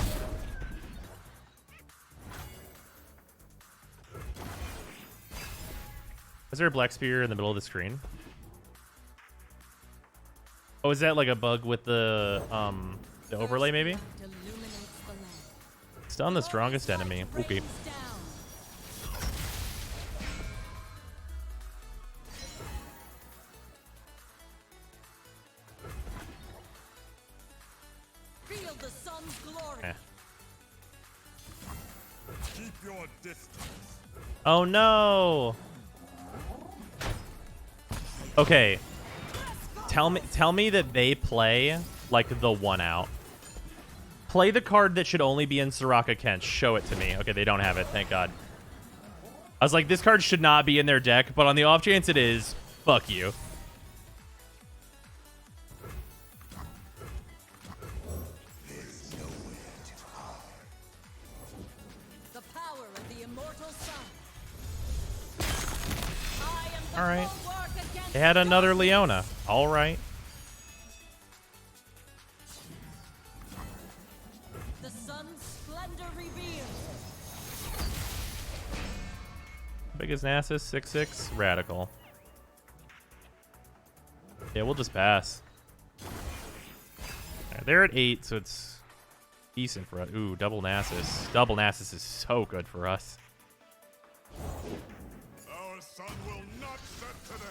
Is there a black spear in the middle of the screen? Oh, is that like a bug with the overlay, maybe? Stun the strongest enemy. Okay. Feel the sun's glory. Keep your distance. Oh no. Okay. Tell me that they play like the one out. Play the card that should only be in Soraka Kench. Show it to me. Okay, they don't have it. Thank God. I was like, this card should not be in their deck, but on the off chance it is, fuck you. The power of the immortal sun. All right. They had another Leona. All right. The sun's splendor revealed. Big as Nasus, 6/6, radical. Yeah, we'll just pass. Right, they're at 8, so it's decent for us. Ooh, double Nasus. Double Nasus is so good for us. Our sun will not set today.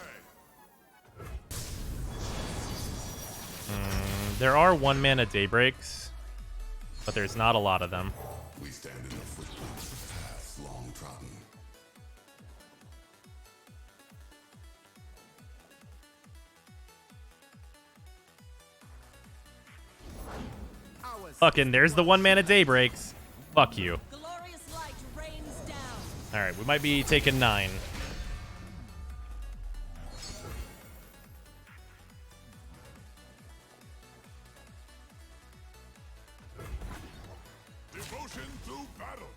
There are 1-mana daybreaks, but there's not a lot of them. We stand in the footprints of paths long trodden. Fucking, there's the 1-mana daybreaks. Fuck you. Glorious light rains down. All right, we might be taking 9. Devotion to battle.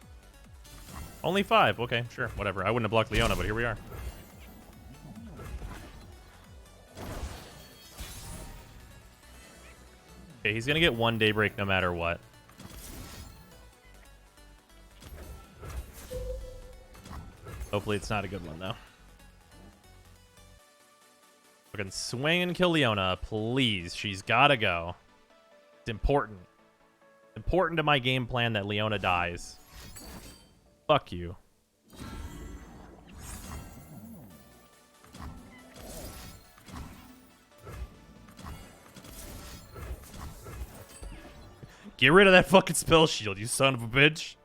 Only 5. Okay, sure, whatever. I wouldn't have blocked Leona, but here we are. Okay, he's gonna get 1 daybreak no matter what. Hopefully it's not a good one, though. Fucking swing and kill Leona, please. She's gotta go. It's important. Important to my game plan that Leona dies. Fuck you. Get rid of that fucking spell shield, you son of a bitch.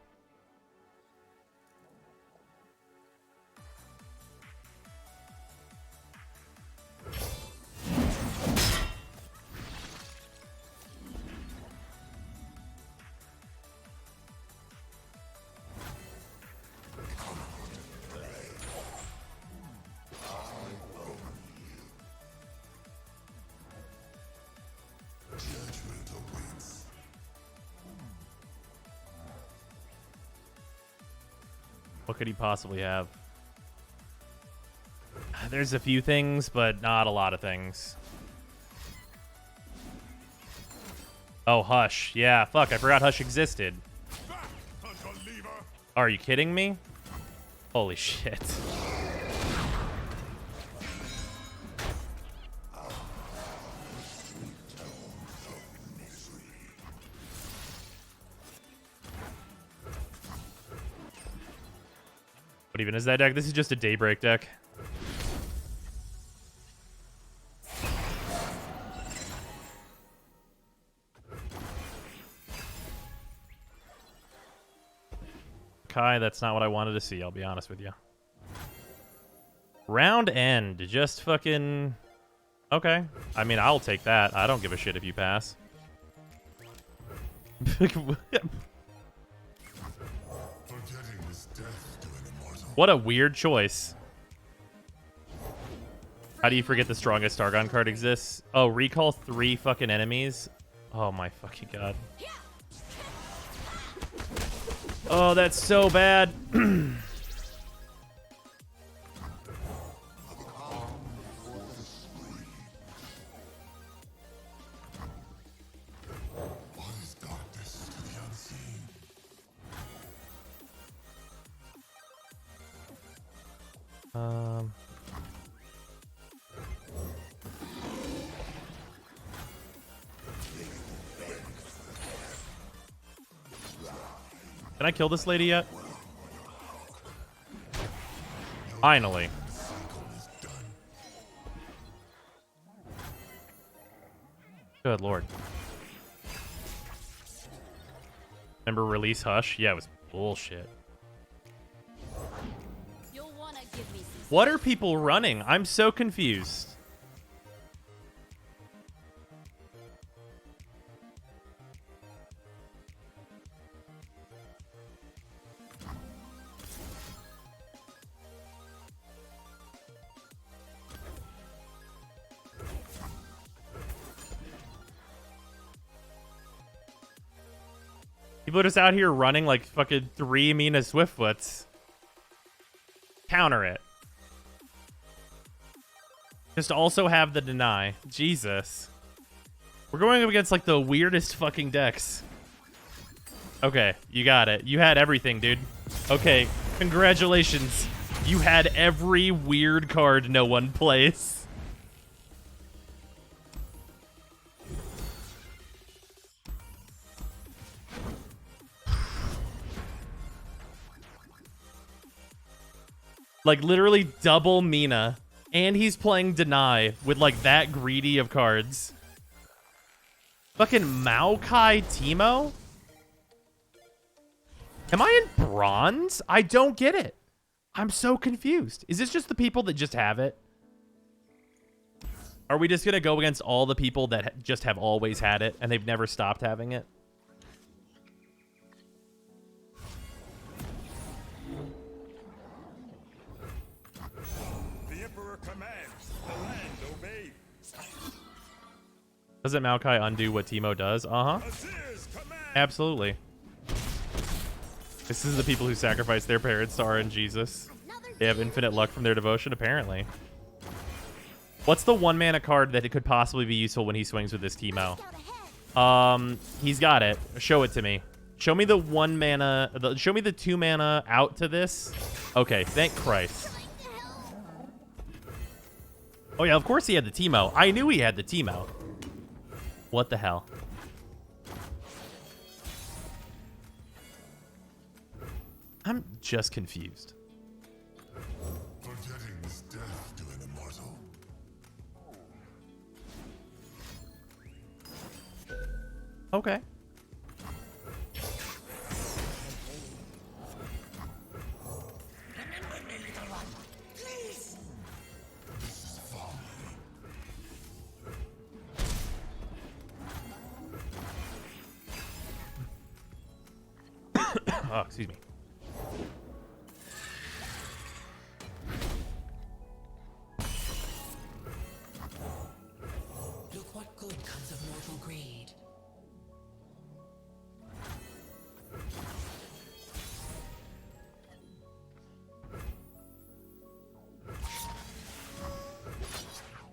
What could he possibly have? There's a few things, but not a lot of things. Oh, Hush. Yeah, fuck, I forgot Hush existed. Are you kidding me? Holy shit. What even is that deck? This is just a Daybreak deck. Kai, that's not what I wanted to see, I'll be honest with you. Round end. Just fucking... Okay. I mean, I'll take that. I don't give a shit if you pass. What a weird choice. How do you forget the strongest Targon card exists? Oh, recall 3 fucking enemies? Oh my fucking god. Oh, that's so bad. Can I kill this lady yet? Finally. Good lord. Remember release Hush? Yeah, it was bullshit. What are people running? I'm so confused. People are just out here running like fucking 3 Mina Swiftfoots. Counter it. Just also have the deny. Jesus. We're going up against like the weirdest fucking decks. Okay, you got it. You had everything, dude. Okay, congratulations. You had every weird card no one plays. Like, literally double Mina. And he's playing Deny with, like, that greedy of cards. Fucking Maokai Teemo? Am I in bronze? I don't get it. I'm so confused. Is this just the people that just have it? Are we just going to go against all the people that just have always had it and they've never stopped having it? Doesn't Maokai undo what Teemo does? Uh-huh. Absolutely. This is the people who sacrifice their parents to RN Jesus. They have infinite luck from their devotion, apparently. What's the 1-mana card that it could possibly be useful when he swings with this Teemo? He's got it. Show it to me. Show me the 1 mana. Show me the 2 mana out to this. Okay, thank Christ. Oh yeah, of course he had the Teemo. I knew he had the Teemo. What the hell? I'm just confused. Forgetting is death to an immortal. Okay. Remember me, little one. Please. This is folly. Oh, excuse me. Look what good comes of mortal greed.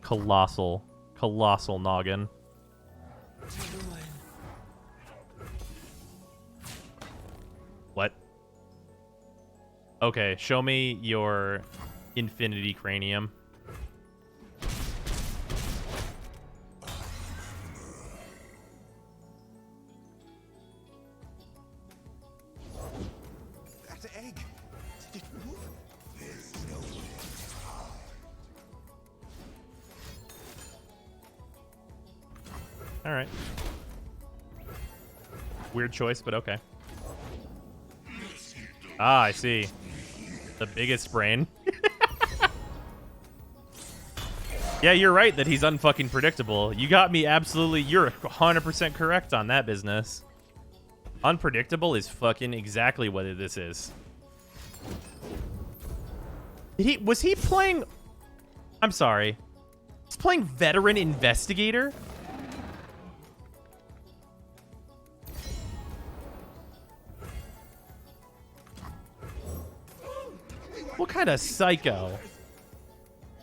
Colossal noggin. What? Okay, show me your infinity cranium. That egg. Did it move? There's no way to hide. All right. Weird choice, but okay. Ah, I see. The biggest brain. Yeah, you're right that he's unfucking predictable. You got me absolutely. You're 100% correct on that business. Unpredictable is fucking exactly what this is. Was he playing? I'm sorry. He's playing veteran investigator? What kind of psycho?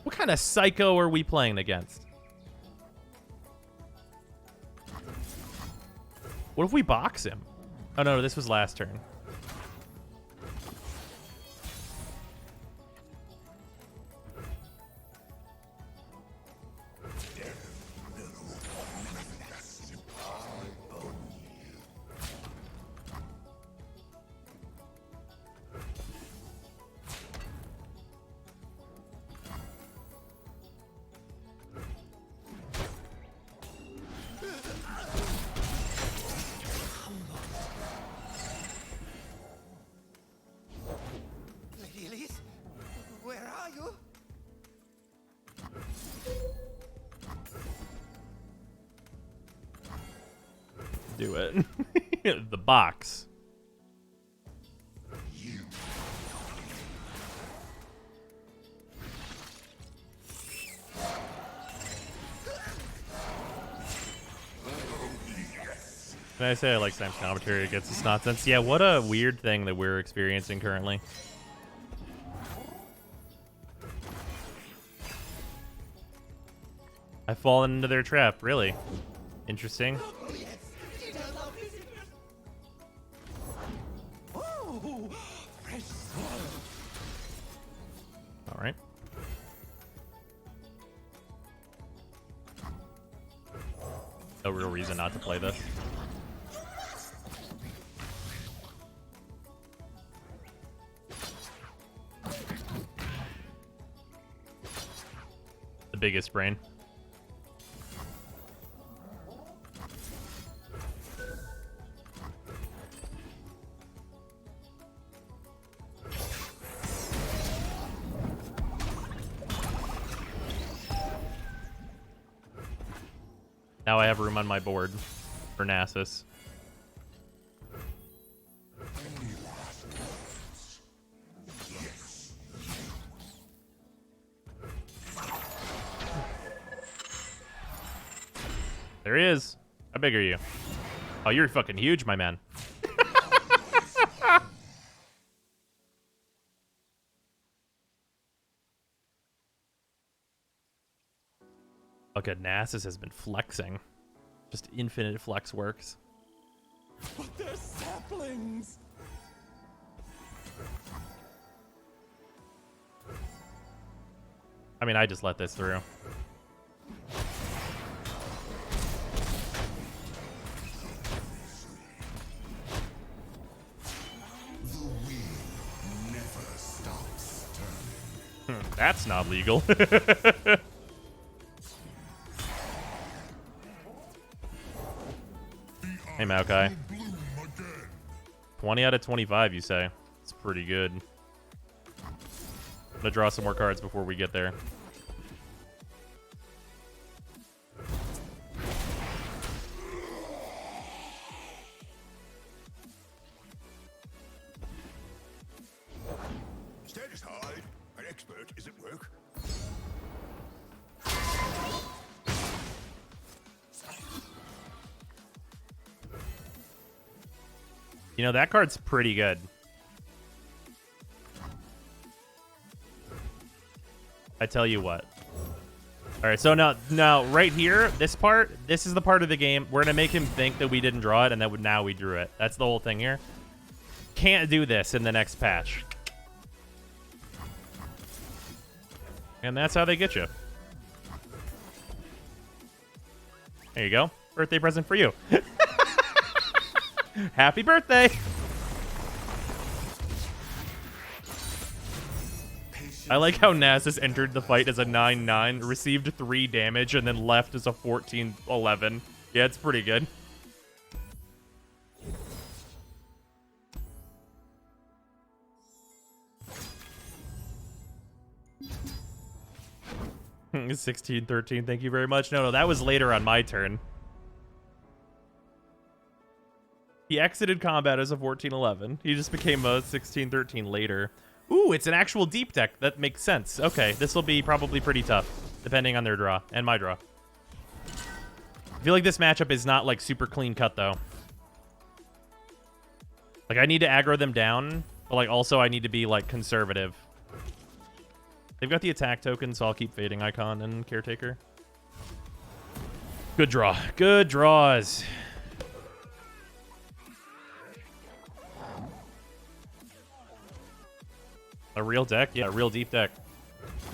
What kind of psycho are we playing against? What if we box him? Oh no, this was last turn. Lady Elise, where are you? Do it. The box. Can I say I like Sam's commentary against this nonsense? Yeah, what a weird thing that we're experiencing currently. I've fallen into their trap, really. Interesting. Alright. No real reason not to play this. The biggest brain. Now I have room on my board for Nasus. There he is. How big are you? Oh, you're fucking huge, my man. Okay, Nasus has been flexing. Just infinite flex works. But they're saplings. I mean, I just let this through. That's not legal. Hey, Maokai. 20 out of 25, you say? It's pretty good. I'm gonna draw some more cards before we get there. Status high. An expert is at work. You know, that card's pretty good. I tell you what. All right, so now right here, this is the part of the game. We're going to make him think that we didn't draw it and that now we drew it. That's the whole thing here. Can't do this in the next patch. And that's how they get you. There you go. Birthday present for you. Happy birthday! I like how Nasus entered the fight as a 9-9, received 3 damage, and then left as a 14-11. Yeah, it's pretty good. Hmm, 16-13, thank you very much. No, that was later on my turn. He exited combat as a 14-11. He just became a 16-13 later. Ooh, it's an actual deep deck. That makes sense. Okay, this will be probably pretty tough, depending on their draw and my draw. I feel like this matchup is not, like, super clean cut, though. Like, I need to aggro them down, but, like, also I need to be, like, conservative. They've got the attack token, so I'll keep Fading Icon and Caretaker. Good draw. Good draws. A real deck? Yeah, a real deep deck.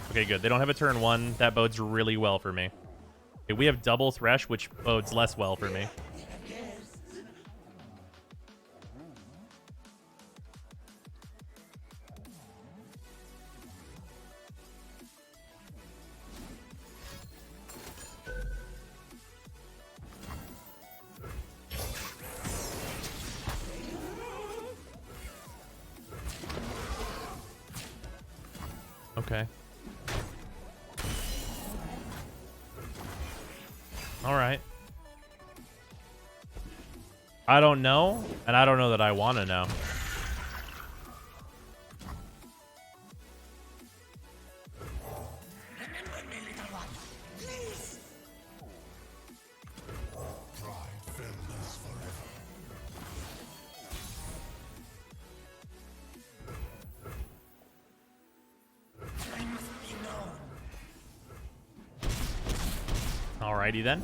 Okay, good. They don't have a turn 1. That bodes really well for me. Okay, we have double Thresh, which bodes less well for me. Okay. All right. I don't know, and I don't know that I want to know. Alrighty then.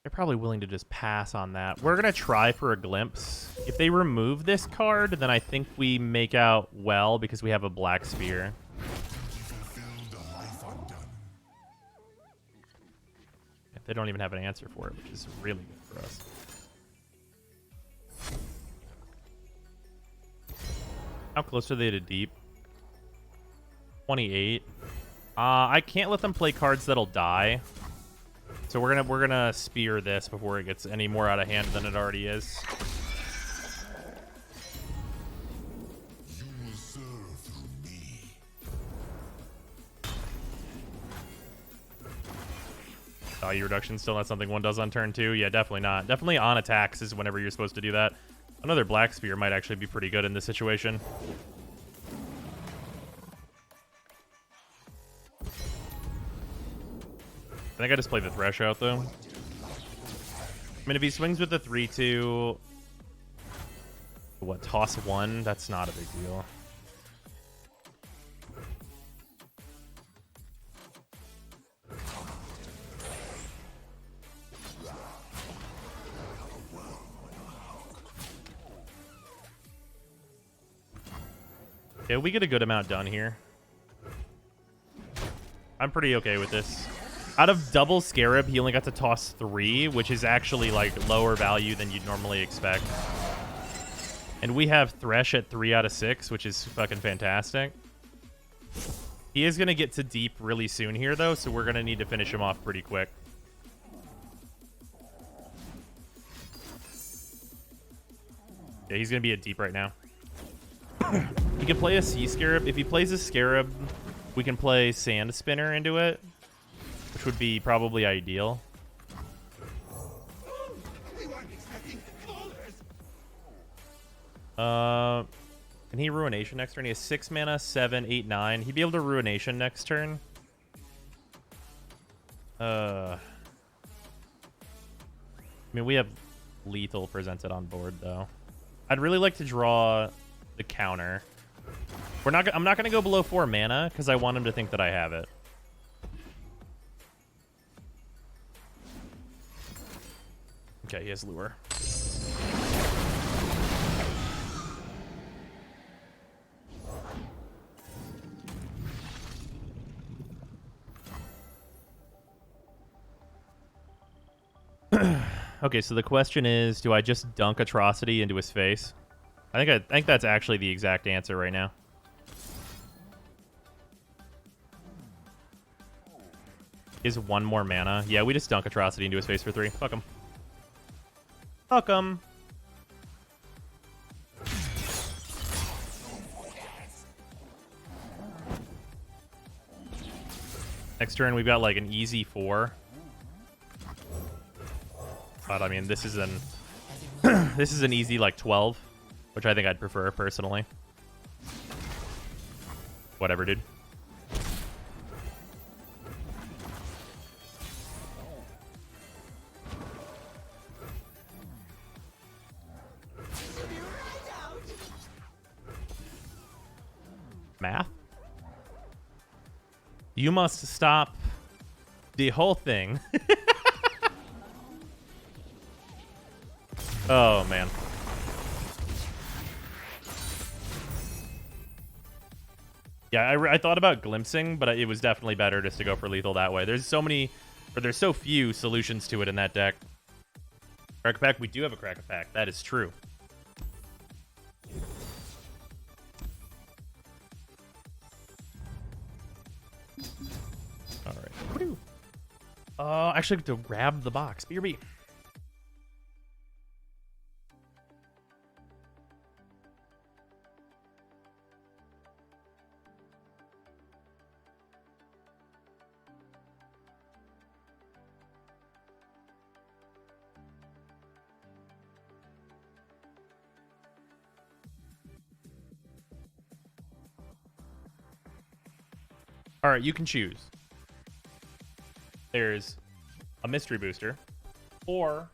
They're probably willing to just pass on that. We're going to try for a glimpse. If they remove this card, then I think we make out well because we have a Black Spear. They don't even have an answer for it, which is really good for us. How close are they to deep? 28. I can't let them play cards that'll die. So we're gonna spear this before it gets any more out of hand than it already is. You will serve through me. Value reduction still not something one does on turn 2. Yeah, definitely not. Definitely on attacks is whenever you're supposed to do that. Another Black Spear might actually be pretty good in this situation. I think I just played the Thresh out, though. I mean, if he swings with the 3-2... What, toss 1? That's not a big deal. Yeah, we get a good amount done here. I'm pretty okay with this. Out of double Scarab, he only got to toss 3, which is actually like lower value than you'd normally expect. And we have Thresh at 3 out of 6, which is fucking fantastic. He is going to get to deep really soon here, though, so we're going to need to finish him off pretty quick. Yeah, he's going to be at deep right now. He can play a Sea Scarab. If he plays a Scarab, we can play Sand Spinner into it, which would be probably ideal. Can he Ruination next turn? He has 6 mana, 7, 8, 9. He'd be able to Ruination next turn. I mean, we have lethal presented on board, though. I'd really like to draw the counter. I'm not gonna go below 4 mana because I want him to think that I have it. Okay, he has lure. Okay, so the question is, do I just dunk Atrocity into his face? I think that's actually the exact answer right now. He has 1 more mana. Yeah, we just dunk Atrocity into his face for 3. Fuck him. Fuck him. Next turn, we've got like an easy 4. But I mean, this is an this is an easy like 12, which I think I'd prefer personally. Whatever, dude. Math? You must stop the whole thing. Oh, man. Yeah, I thought about glimpsing, but it was definitely better just to go for lethal that way. There's so many, or there's so few solutions to it in that deck. Crack Pack, we do have a Crack Pack. That is true. All right. Actually, I have to grab the box. BRB. All right, you can choose. There's a mystery booster, or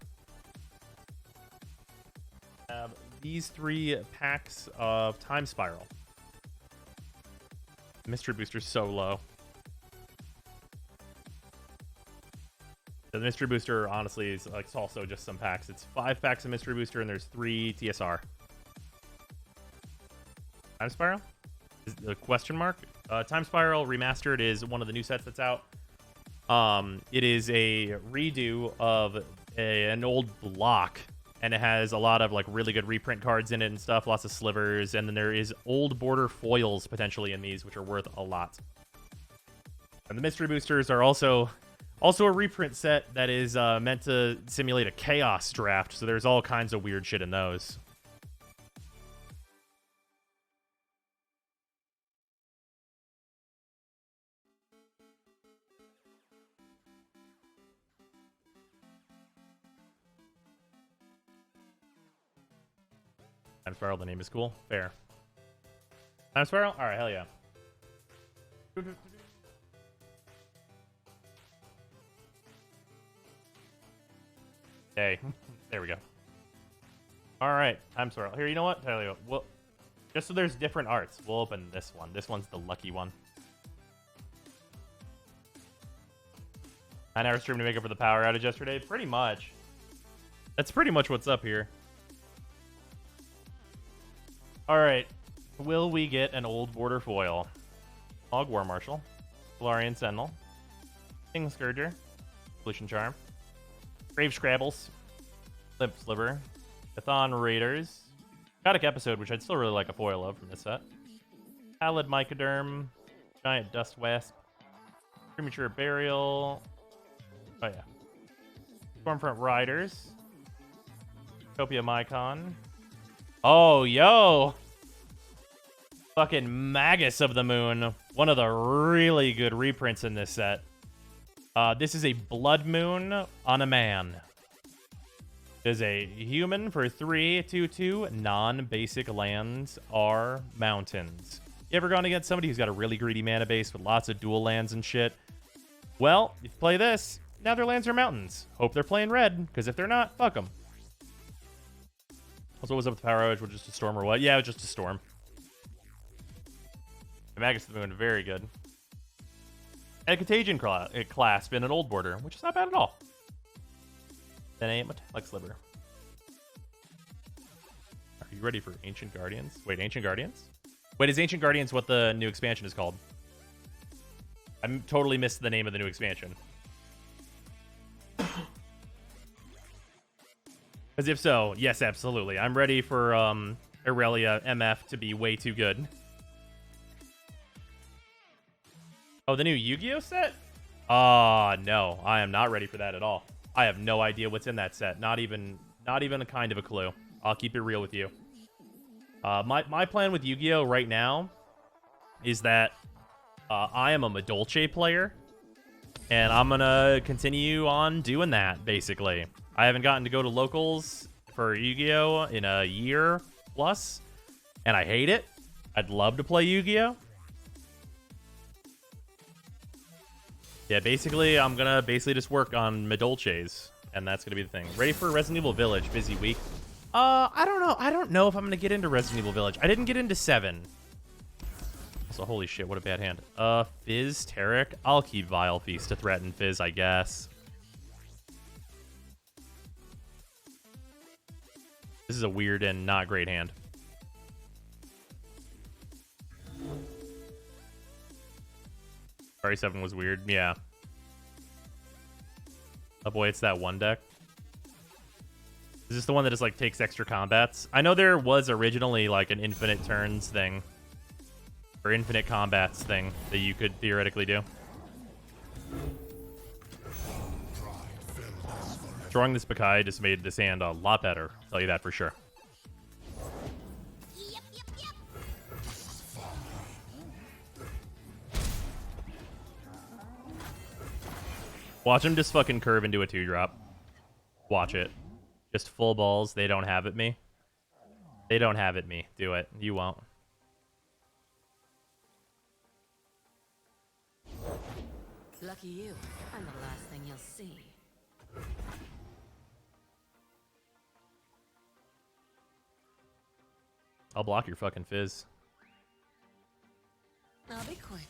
have these 3 packs of Time Spiral. Mystery booster's so low. The mystery booster, honestly, is like it's also just some packs. It's 5 packs of mystery booster, and there's 3 TSR. Time Spiral? Is the question mark? Time Spiral Remastered is one of the new sets that's out. It is a redo of an old block, and it has a lot of like really good reprint cards in it and stuff, lots of slivers, and then there is old border foils potentially in these, which are worth a lot. And the mystery boosters are also a reprint set that is meant to simulate a chaos draft, so there's all kinds of weird shit in those. Time Spiral, the name is cool. Fair. Time Spiral? Alright, hell yeah. Okay, there we go. Alright, Time Spiral. Here, you know what? Tell you what, well, just so there's different arts, we'll open this one. This one's the lucky one. 9-hour stream to make up for the power outage yesterday? Pretty much. That's pretty much what's up here. Alright, will we get an old border foil? Hog War Marshal, Solarian Sentinel, King Scourger. Pollution Charm. Grave Scrabbles. Limp Sliver. Athon Raiders. Chaotic Episode, which I'd still really like a foil of from this set. Pallid Mycoderm. Giant Dust Wasp. Premature Burial. Oh, yeah. Stormfront Riders. Utopia Mycon. Oh, yo! Fucking Magus of the Moon. One of the really good reprints in this set. This is a Blood Moon on a man. There's a human for 3/2/2. Non-basic lands are mountains. You ever gone against somebody who's got a really greedy mana base with lots of dual lands and shit? Well, if you play this, now their lands are mountains. Hope they're playing red, because if they're not, fuck them. Also, what's up with the Power Outage? Was just a storm or what? Yeah, it was just a storm. The Magus of the Moon, very good. And a Contagion clasp in an old border, which is not bad at all. Then a Metallic Sliver. Are you ready for Ancient Guardians? Wait, Ancient Guardians? Wait, is Ancient Guardians what the new expansion is called? I totally missed the name of the new expansion. Because if so, yes, absolutely. I'm ready for Aurelia MF to be way too good. Oh, the new Yu-Gi-Oh set? No. I am not ready for that at all. I have no idea what's in that set. Not even a kind of a clue. I'll keep it real with you. My plan with Yu-Gi-Oh right now is that I am a Madolche player, and I'm gonna continue on doing that, basically. I haven't gotten to go to locals for Yu-Gi-Oh in a year plus, and I hate it. I'd love to play Yu-Gi-Oh. Yeah, basically, I'm gonna just work on Madolches, and that's gonna be the thing. Ready for Resident Evil Village, busy week. I don't know. I don't know if I'm gonna get into Resident Evil Village. I didn't get into 7. So holy shit, what a bad hand. Fizz, Tarek. I'll keep Vile Feast to threaten Fizz, I guess. This is a weird and not great hand. Sorry, 7 was weird. Yeah. Oh boy, it's that one deck. Is this the one that just like takes extra combats? I know there was originally like an infinite turns thing. Or infinite combats thing that you could theoretically do. Drawing this Bakai just made this hand a lot better. I'll tell you that for sure. Watch him just fucking curve into a 2-drop. Watch it. Just full balls. They don't have it me. They don't have it me. Do it. You won't. Lucky you. I'm the last thing you'll see. I'll block your fucking Fizz. I'll be quick.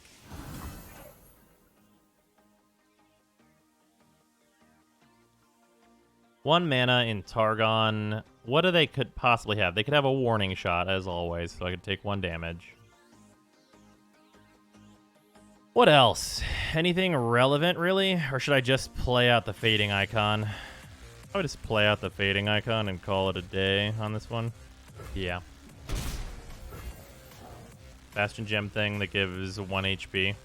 One mana in Targon. What do they could possibly have? They could have a warning shot, as always, so I could take 1 damage. What else? Anything relevant, really? Or should I just play out the Fading Icon? I would just play out the Fading Icon and call it a day on this one. Yeah. Bastion Gem thing that gives 1 HP.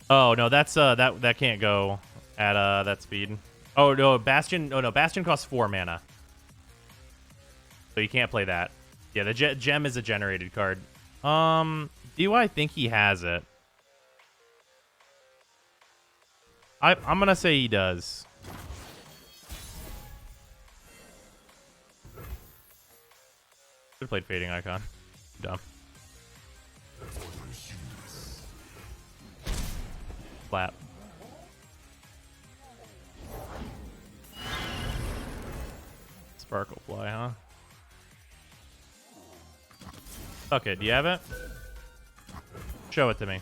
Oh, no, that's that can't go at that speed. Oh, no, Bastion... Oh, no, Bastion costs 4 mana. So you can't play that. Yeah, the Gem is a generated card. Do I think he has it? I'm gonna say he does. Should've played Fading Icon. Dumb. Flap. Sparkle Fly, huh? Okay, do you have it? Show it to me.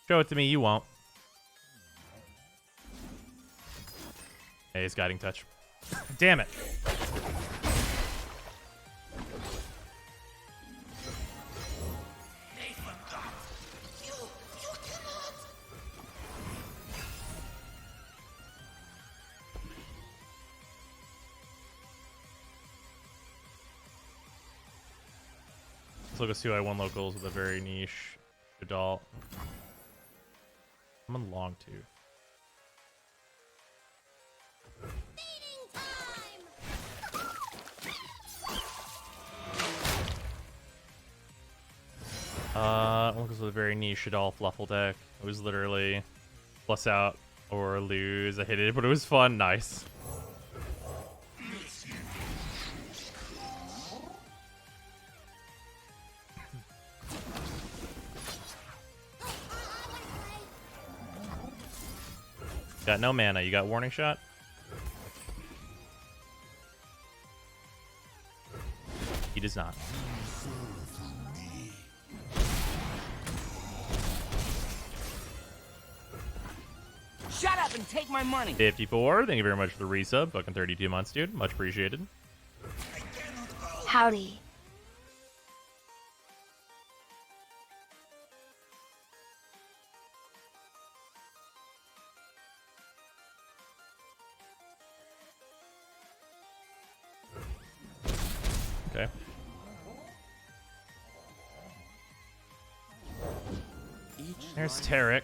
Show it to me, you won't. Hey, he's Guiding Touch. Damn it. Let's look at 2i1 locals with a very niche adult. I'm on long tooth. Locals with a very niche adult fluffle deck. It was literally plus out or lose. I hit it, but it was fun. Nice. Got no mana. You got warning shot? He does not. Shut up and take my money. 54. Thank you very much for the resub. Fucking 32 months, dude. Much appreciated. Howdy. Okay. There's Tarek.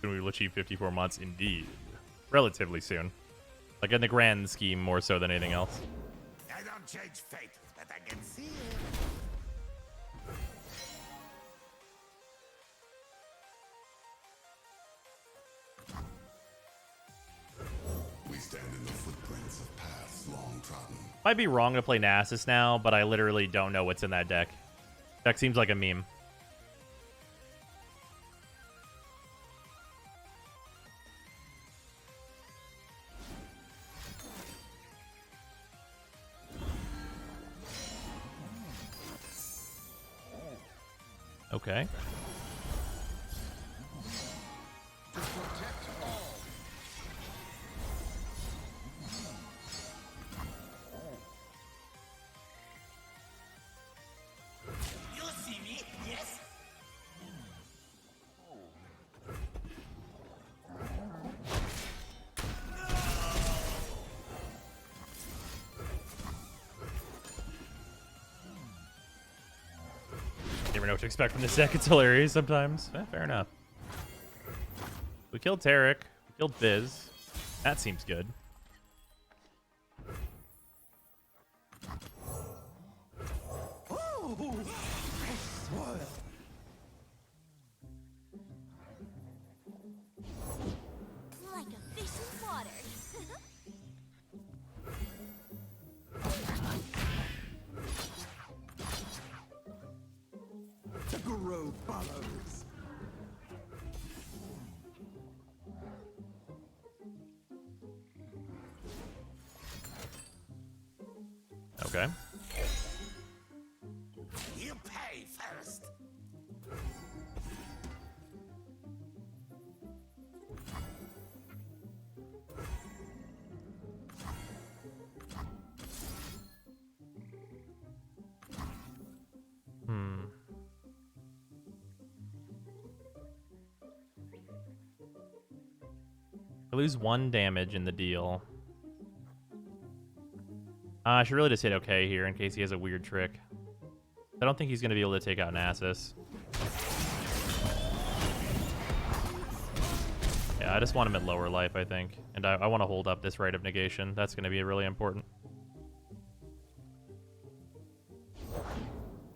We will achieve 54 months indeed. Relatively soon. Like in the grand scheme, more so than anything else. I don't change fate, but I can see it. We stand in the footprints of paths long trodden. Might be wrong to play Nasus now, but I literally don't know what's in that deck. Deck seems like a meme. Okay. You'll see me, yes? Never know what to expect from this deck. It's hilarious sometimes. Fair enough. We killed Tarek. We killed Biz. That seems good. Like a fish in water. The grove follows. Okay. You pay first. I lose 1 damage in the deal. I should really just hit okay here in case he has a weird trick. I don't think he's going to be able to take out Nasus. Yeah, I just want him at lower life, I think. And I want to hold up this Rite of Negation. That's going to be really important.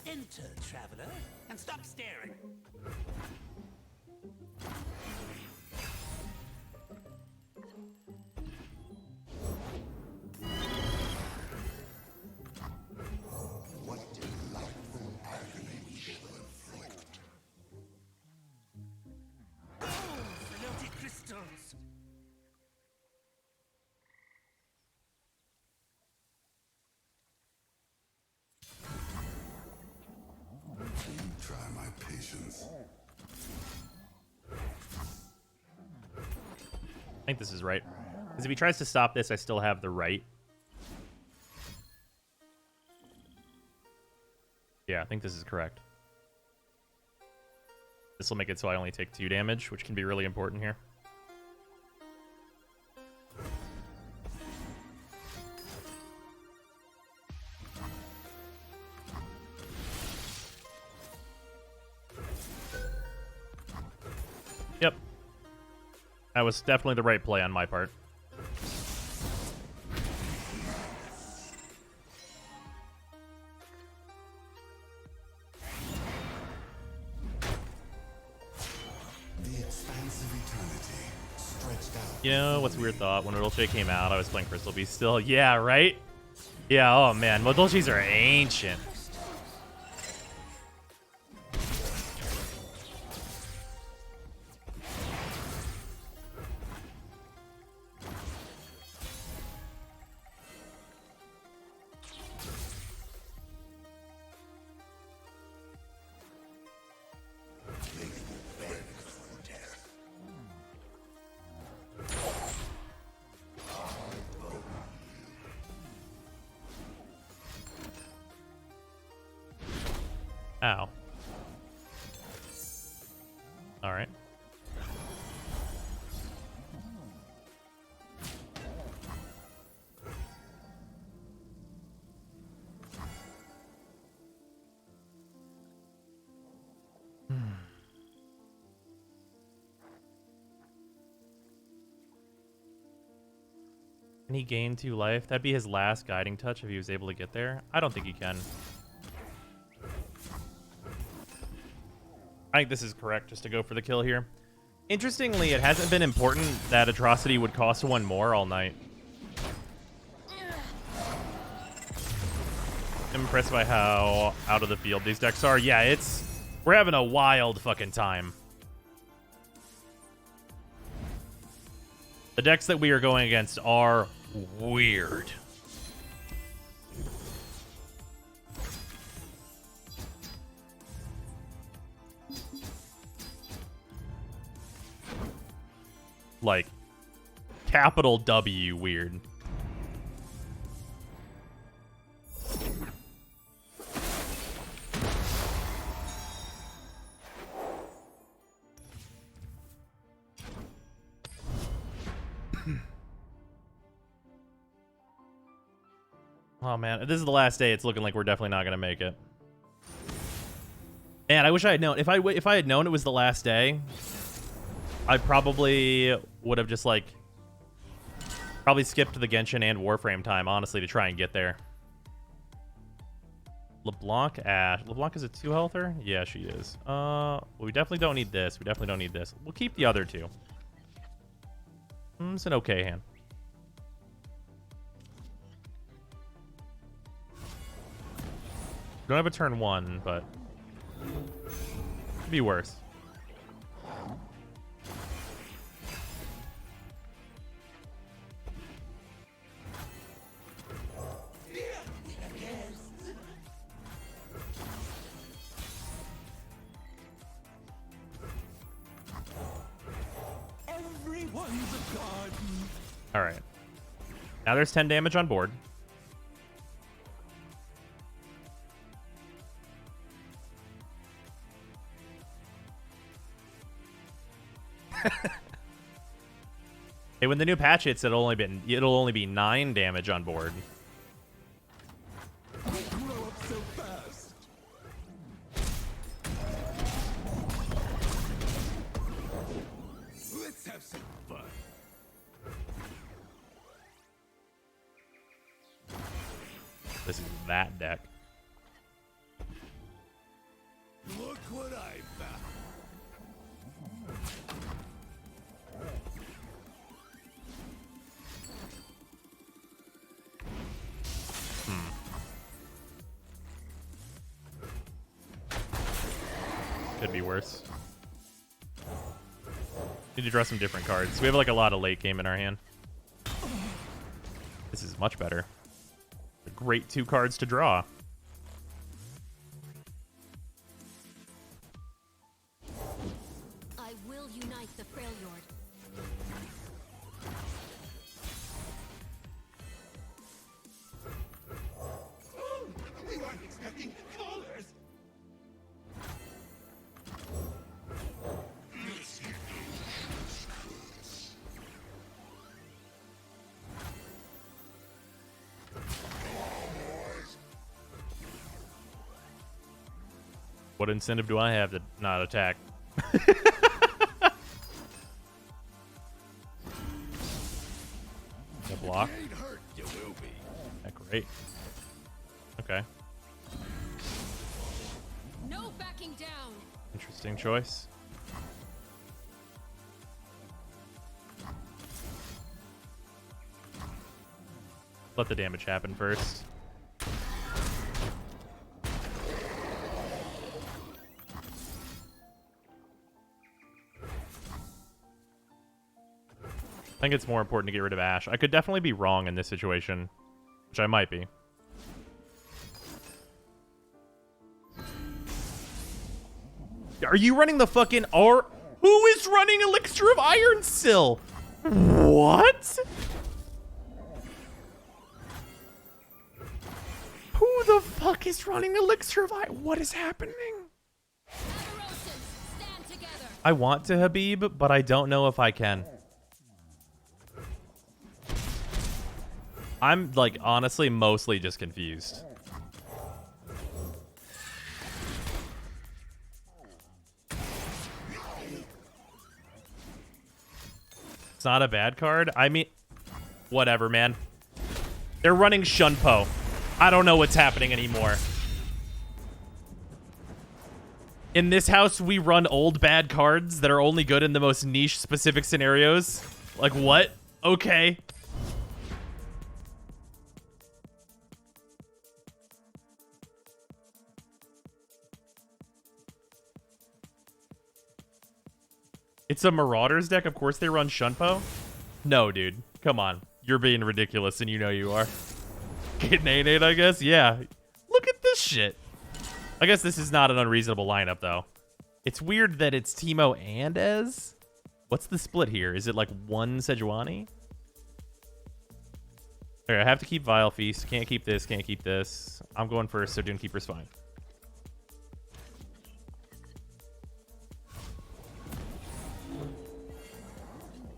Enter, traveler, and stop staring. What delightful agony we shall inflict. Oh, floaty crystals. Try my patience. I think this is right. Because if he tries to stop this, I still have the right. Yeah, I think this is correct. This will make it so I only take 2 damage, which can be really important here. That was definitely the right play on my part. The expanse of eternity stretched out. You know, what's a weird thought? When Modolce came out, I was playing Crystal Beast still. Yeah, right? Yeah, oh man, Modolces are ancient. Ow. All right. Can he gain 2 life? That'd be his last guiding touch if he was able to get there. I don't think he can. I think this is correct just to go for the kill here. Interestingly, it hasn't been important that Atrocity would cost 1 more all night. I'm impressed by how out of the field these decks are. Yeah, we're having a wild fucking time. The decks that we are going against are weird. Like, capital W weird. Oh man, if this is the last day, it's looking like we're definitely not gonna make it. Man, I wish I had known. If I had known it was the last day, I probably would have just like probably skipped the Genshin and Warframe time, honestly, to try and get there. LeBlanc Ash. LeBlanc is a 2 healther? Yeah, she is. Well, we definitely don't need this. We definitely don't need this. We'll keep the other 2. It's an okay hand. Don't have a turn 1, but could be worse. All right. Now there's 10 damage on board. Hey, when the new patch hits, it'll only be 9 damage on board. Let's have some fun. This is that deck. Look what I found. Could be worse. Need to draw some different cards. We have like a lot of late game in our hand. This is much better. A great 2 cards to draw. I will unite the Freljord. We weren't expecting callers. What incentive do I have to not attack? Great. Okay. No backing down. Interesting choice. Let the damage happen first. I think it's more important to get rid of Ashe. I could definitely be wrong in this situation, which I might be. Are you running the fucking R? Who is running Elixir of Iron still? What? Who the fuck is running Elixir of Iron? What is happening? I want to Habib, but I don't know if I can. I'm, like, honestly, mostly just confused. It's not a bad card. I mean, whatever, man. They're running Shunpo. I don't know what's happening anymore. In this house, we run old bad cards that are only good in the most niche specific scenarios. Like, what? Okay. It's a Marauders deck. Of course they run Shunpo. No, dude. Come on. You're being ridiculous, and you know you are. Get Nate, I guess? Yeah. Look at this shit. I guess this is not an unreasonable lineup, though. It's weird that it's Teemo and Ez. What's the split here? Is it like one Sejuani? Okay, I have to keep Vile Feast. Can't keep this. Can't keep this. I'm going first, so Dune Keeper's fine.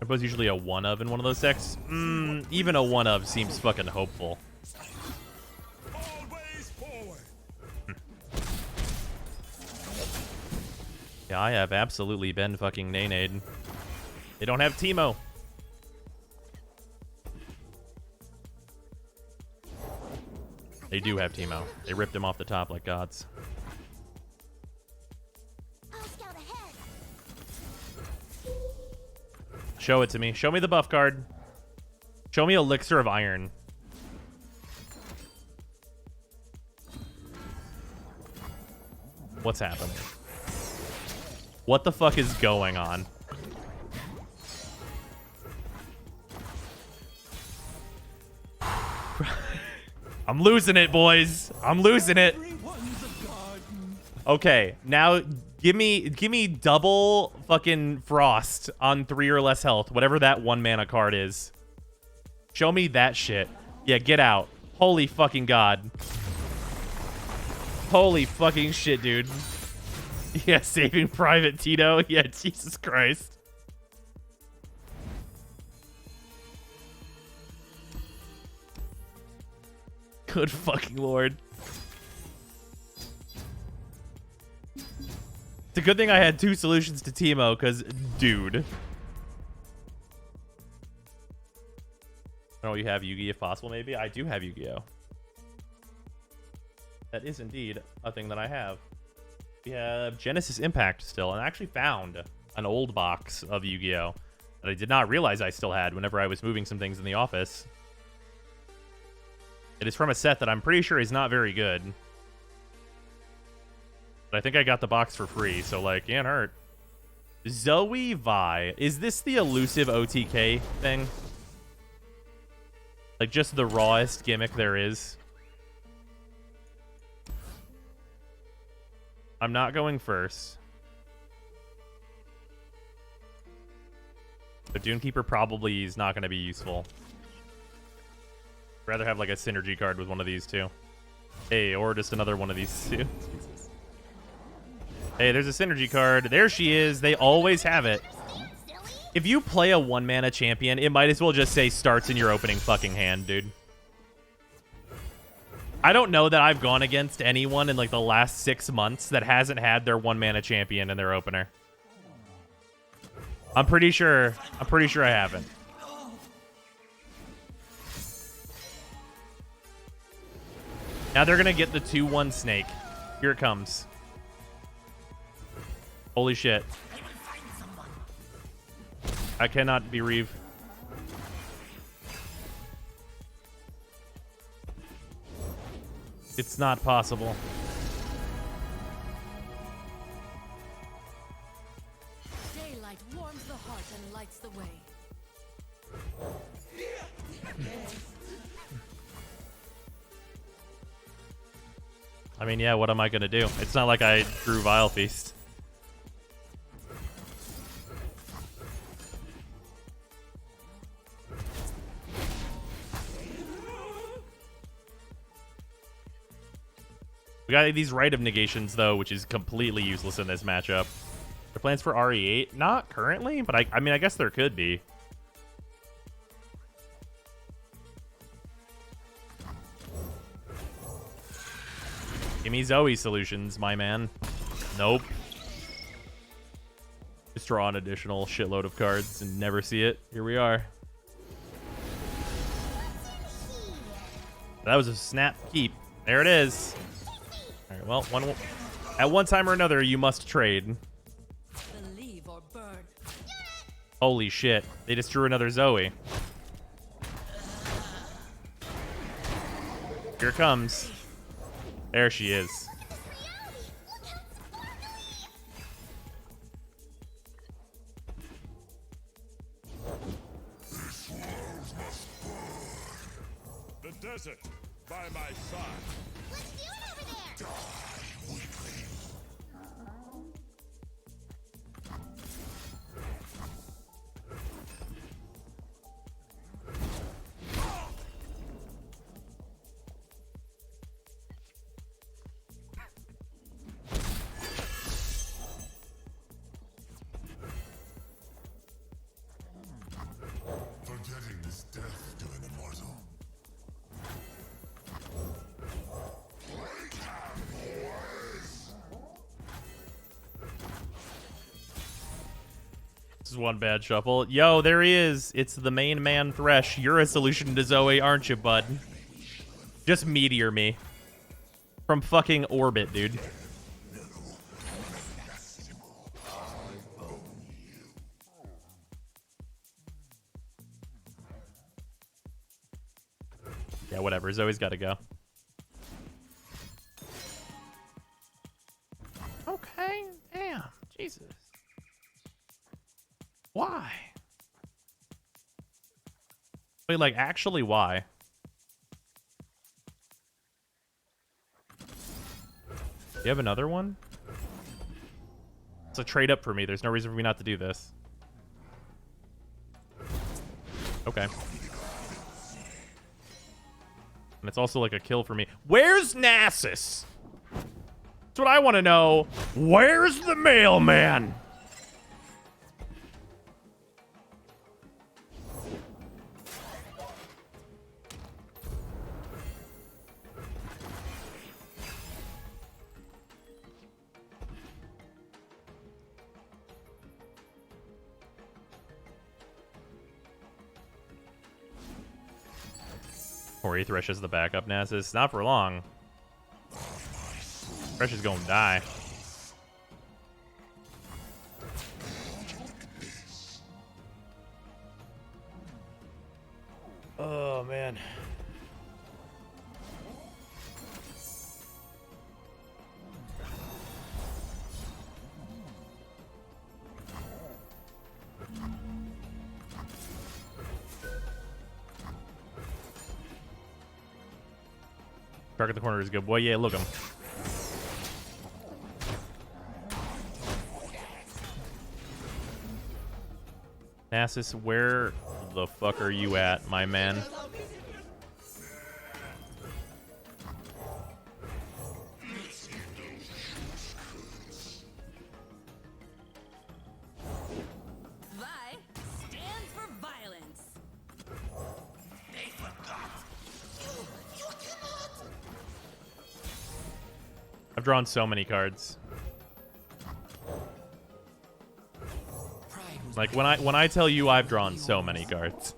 I suppose usually a one of in one of those decks. Even a one of seems fucking hopeful. Yeah, I have absolutely been fucking nay-nayed. They don't have Teemo. They do have Teemo. They ripped him off the top like gods. Show it to me. Show me the buff card. Show me Elixir of Iron. What's happening? What the fuck is going on? I'm losing it, boys. I'm losing it. Okay, now give me double fucking Frost on 3 or less health, whatever that 1 mana card is. Show me that shit. Yeah, get out. Holy fucking god. Holy fucking shit, dude. Yeah, Saving Private Tito. Yeah, Jesus Christ. Good fucking lord. It's a good thing I had 2 solutions to Teemo, because, dude. Oh, you have Yugi if possible, maybe? I do have Yu-Gi-Oh! That is indeed a thing that I have. We have Genesis Impact still, and I actually found an old box of Yu-Gi-Oh! That I did not realize I still had whenever I was moving some things in the office. It is from a set that I'm pretty sure is not very good. But I think I got the box for free, so, like, can't hurt. Zoe Vi. Is this the elusive OTK thing? Like, just the rawest gimmick there is? I'm not going first. The Dune Keeper probably is not going to be useful. I'd rather have like a synergy card with one of these two. Hey, or just another one of these two. Jesus. Hey, there's a synergy card. There she is. They always have it. If you play a 1 mana champion, it might as well just say starts in your opening fucking hand, dude. I don't know that I've gone against anyone in like the last 6 months that hasn't had their 1 mana champion in their opener. I'm pretty sure I haven't. Now they're gonna get the 2-1 snake. Here it comes. Holy shit. I cannot be Reeve. It's not possible. Daylight warms the heart and lights the way. I mean, yeah, what am I gonna do? It's not like I drew Vile Feast. We got these Rite of Negations, though, which is completely useless in this matchup. Are plans for RE8? Not currently, but I mean, I guess there could be. Give me Zoe solutions, my man. Nope. Just draw an additional shitload of cards and never see it. Here we are. That was a snap keep. There it is. All right, well, at one time or another, you must trade. Believe or burn. Holy shit. They just drew another Zoe. Here it comes. There she is. The desert by my side. What's doing over there? Die, weakling. Forgetting is death to an immortal. This is one bad shuffle. Yo, there he is. It's the main man Thresh. You're a solution to Zoe, aren't you, bud? Just meteor me. From fucking orbit, dude. Yeah, whatever. Zoe's got to go. Okay. Damn. Jesus. Why? Wait, like, actually, why? Do you have another one? It's a trade up for me. There's no reason for me not to do this. Okay. And it's also like a kill for me. Where's Nasus? That's what I want to know. Where's the mailman? Or Thresh is the backup Nasus. Not for long. Thresh is gonna die. Oh, man. Dark at the corner is good. Boy, yeah, look him. Nasus, where the fuck are you at, my man? I've drawn so many cards. Like when I tell you I've drawn so many cards.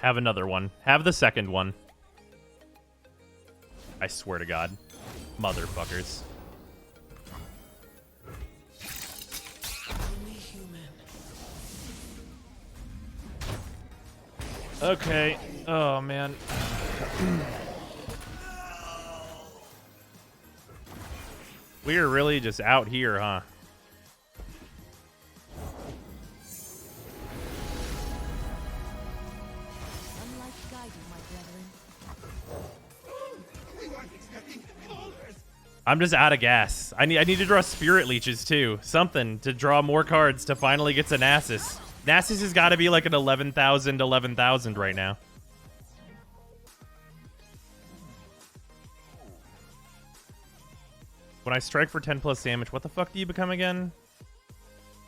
Have another one. Have the second one. I swear to God. Motherfuckers. Okay. Oh, man. We are really just out here, huh? I'm just out of gas. I need to draw Spirit Leeches, too. Something to draw more cards to finally get to Nasus. Nasus has got to be like an 11,000 right now. When I strike for 10 plus damage, what the fuck do you become again?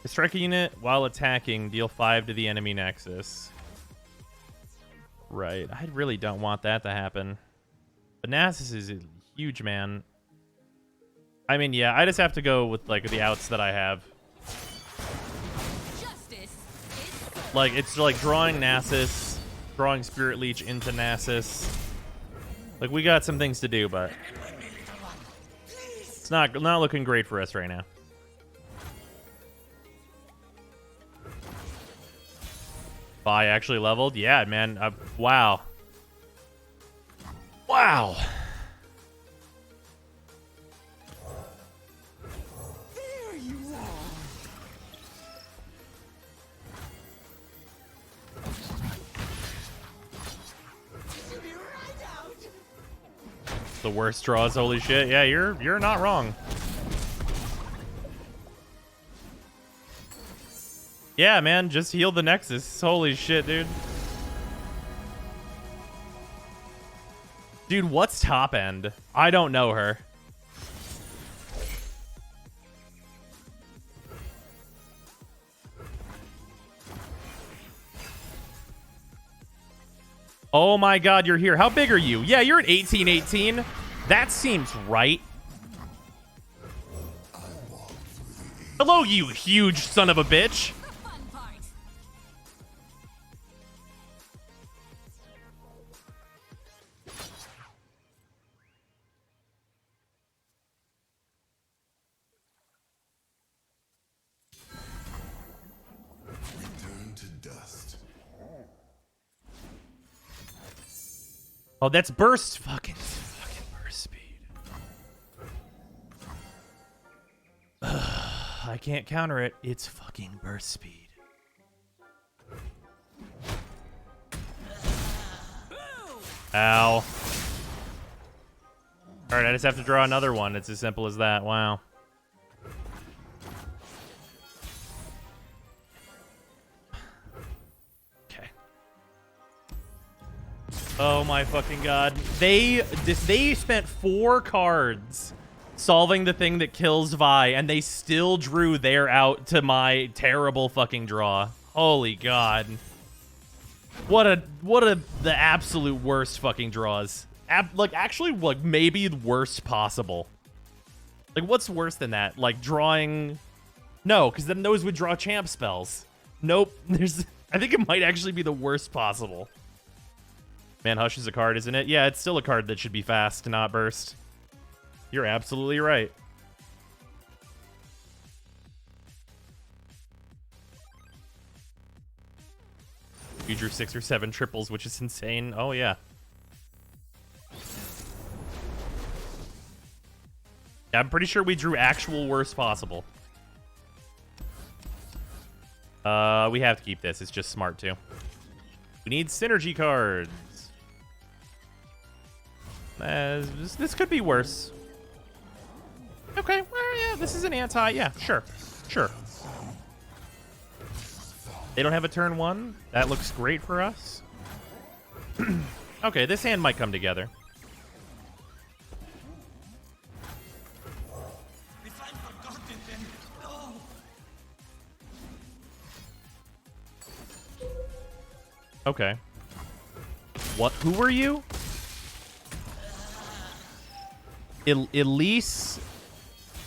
A strike a unit while attacking, deal 5 to the enemy Nexus. Right. I really don't want that to happen. But Nasus is huge, man. I mean, yeah, I just have to go with, like, the outs that I have. Like, it's like drawing Nasus, drawing Spirit Leech into Nasus. Like, we got some things to do, but it's not looking great for us right now. Vi actually leveled? Yeah, man. Wow. Wow. There you are. The worst draws, holy shit. Yeah, you're not wrong. Yeah, man, just heal the Nexus. Holy shit, dude. Dude, what's top end? I don't know her. Oh my god, you're here. How big are you? Yeah, you're at 1818. That seems right. Hello, you huge son of a bitch. Return to dust. Oh, that's burst. Fucking burst speed. I can't counter it. It's fucking burst speed. Ow. Alright, I just have to draw another one. It's as simple as that. Wow. Okay. Oh my fucking god. They spent 4 cards solving the thing that kills Vi, and they still drew their out to my terrible fucking draw. Holy god. What the absolute worst fucking draws. Like, actually, like, maybe the worst possible. Like, what's worse than that? Like, drawing... No, because then those would draw champ spells. Nope. I think it might actually be the worst possible. Man, Hush is a card, isn't it? Yeah, it's still a card that should be fast, not burst. You're absolutely right. You drew 6 or 7 triples, which is insane. Oh, yeah. Yeah, I'm pretty sure we drew actual worst possible. We have to keep this. It's just smart, too. We need synergy cards. This could be worse. Okay, well, yeah, this is an anti. Yeah, sure. Sure. They don't have a turn 1. That looks great for us. Okay, this hand might come together. Okay. What? Who were you? Elise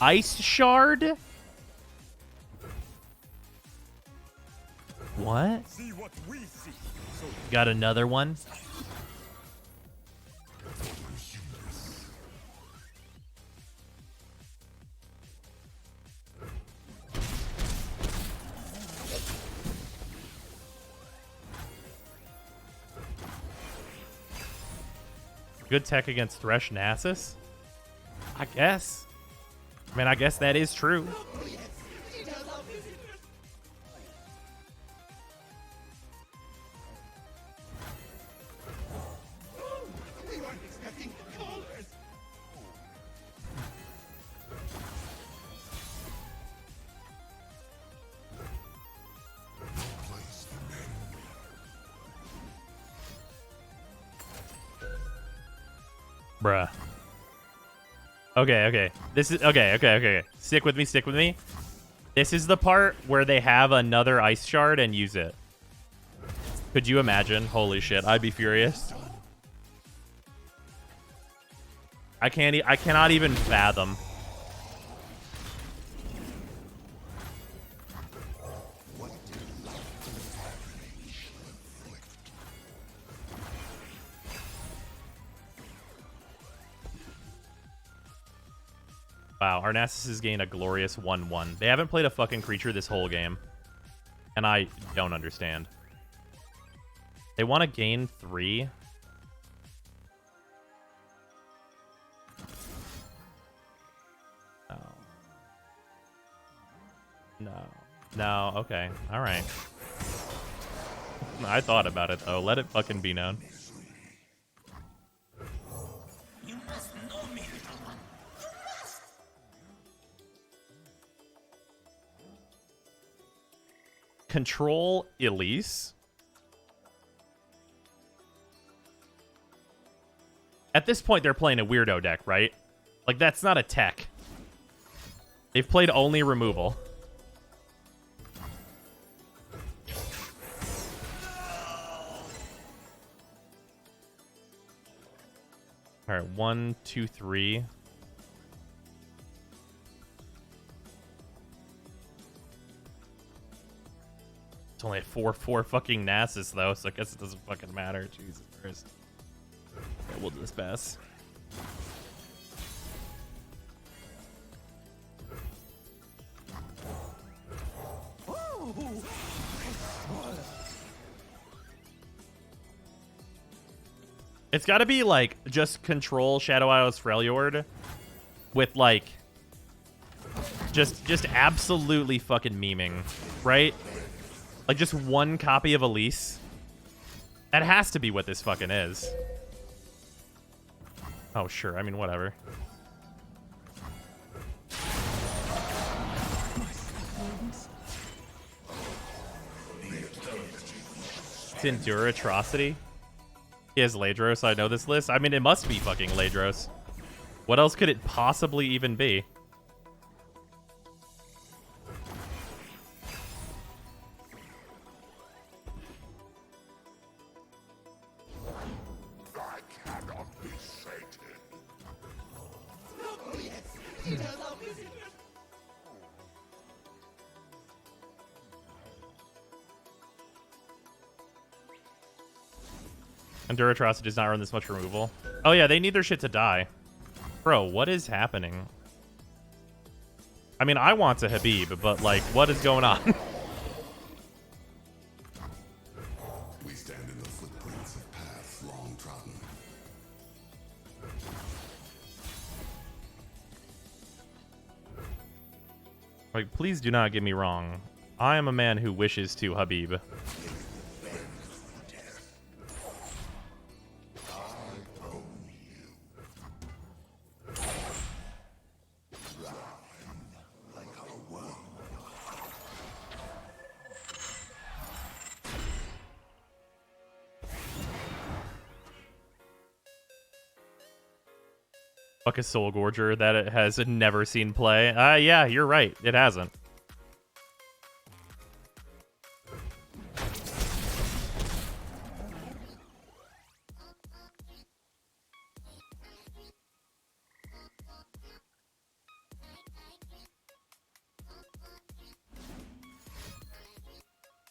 Ice Shard? What? See what we see. So Got another one? Good tech against Thresh Nasus? I guess. I mean, I guess that is true. Bruh. Okay. This is okay. Stick with me. This is the part where they have another ice shard and use it. Could you imagine? Holy shit, I'd be furious. I cannot even fathom. Wow, our Nasus has gained a glorious 1-1. They haven't played a fucking creature this whole game. And I don't understand. They want to gain 3. No, okay. Alright. I thought about it, though. Let it fucking be known. Control Elise. At this point, they're playing a weirdo deck, right? Like, that's not a tech. They've played only removal. All right, 1, 2, 3. It's only a 4/4 fucking Nasus though, so I guess it doesn't fucking matter. Jesus Christ. Okay, we'll just pass. It's got to be like just control Shadow Isles Freljord with like just absolutely fucking memeing, right? Like just one copy of Elise. That has to be what this fucking is. Oh, sure. I mean, whatever. It's Endure Atrocity. He has Ladros. I know this list. I mean, it must be fucking Ladros. What else could it possibly even be? Endure Atrocity does not run this much removal. Oh yeah, they need their shit to die. Bro, what is happening? I mean, I want a Habib, but like, what is going on? We stand in the footprints of paths long trodden. Like, please do not get me wrong. I am a man who wishes to Habib. Fuck a Soul Gorger that it has never seen play. Yeah, you're right. It hasn't.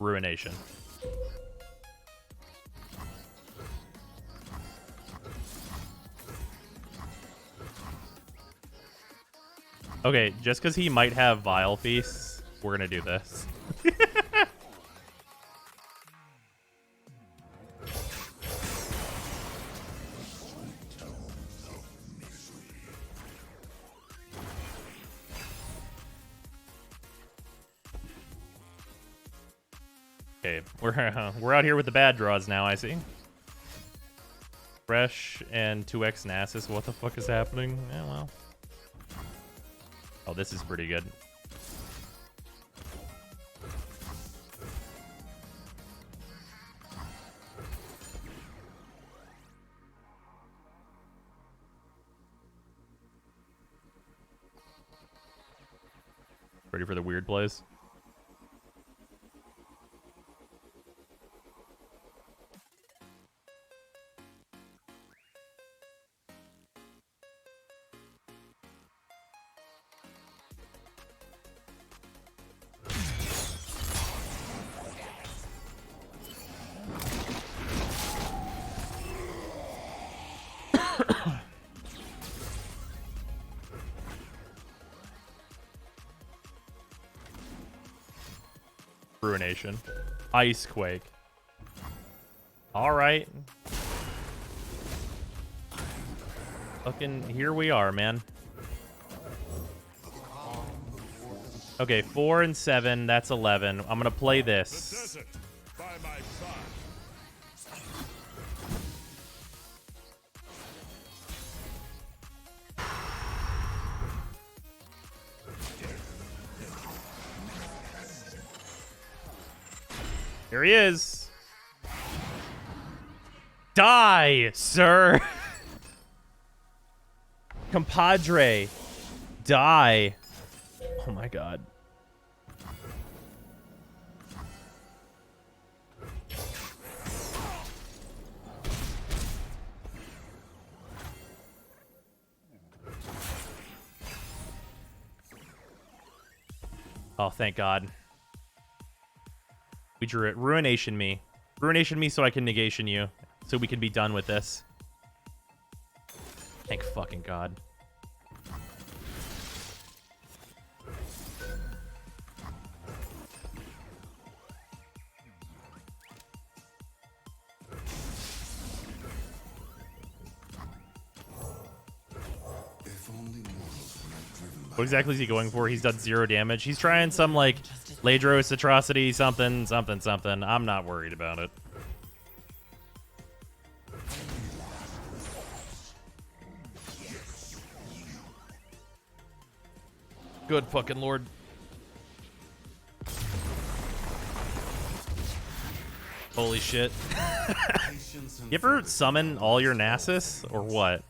Ruination. Okay, just because he might have Vile Feasts, we're gonna do this. Okay, we're out here with the bad draws now, I see. Fresh and 2x Nasus. What the fuck is happening? Yeah, well. Oh, this is pretty good. Ready for the weird plays? Ruination. Icequake. Alright. Fucking here we are, man. Okay, 4 and 7, that's 11. I'm gonna play this. Here he is. Die, sir. Compadre. Die. Oh my god. Oh, thank God. We drew it. Ruination me. Ruination me so I can negation you. So we can be done with this. Thank fucking God. What exactly is he going for? He's done 0 damage. He's trying some, like, Ladros atrocity, something, something, something. I'm not worried about it. Good fucking lord. Holy shit. You ever summon all your Nasus, or what?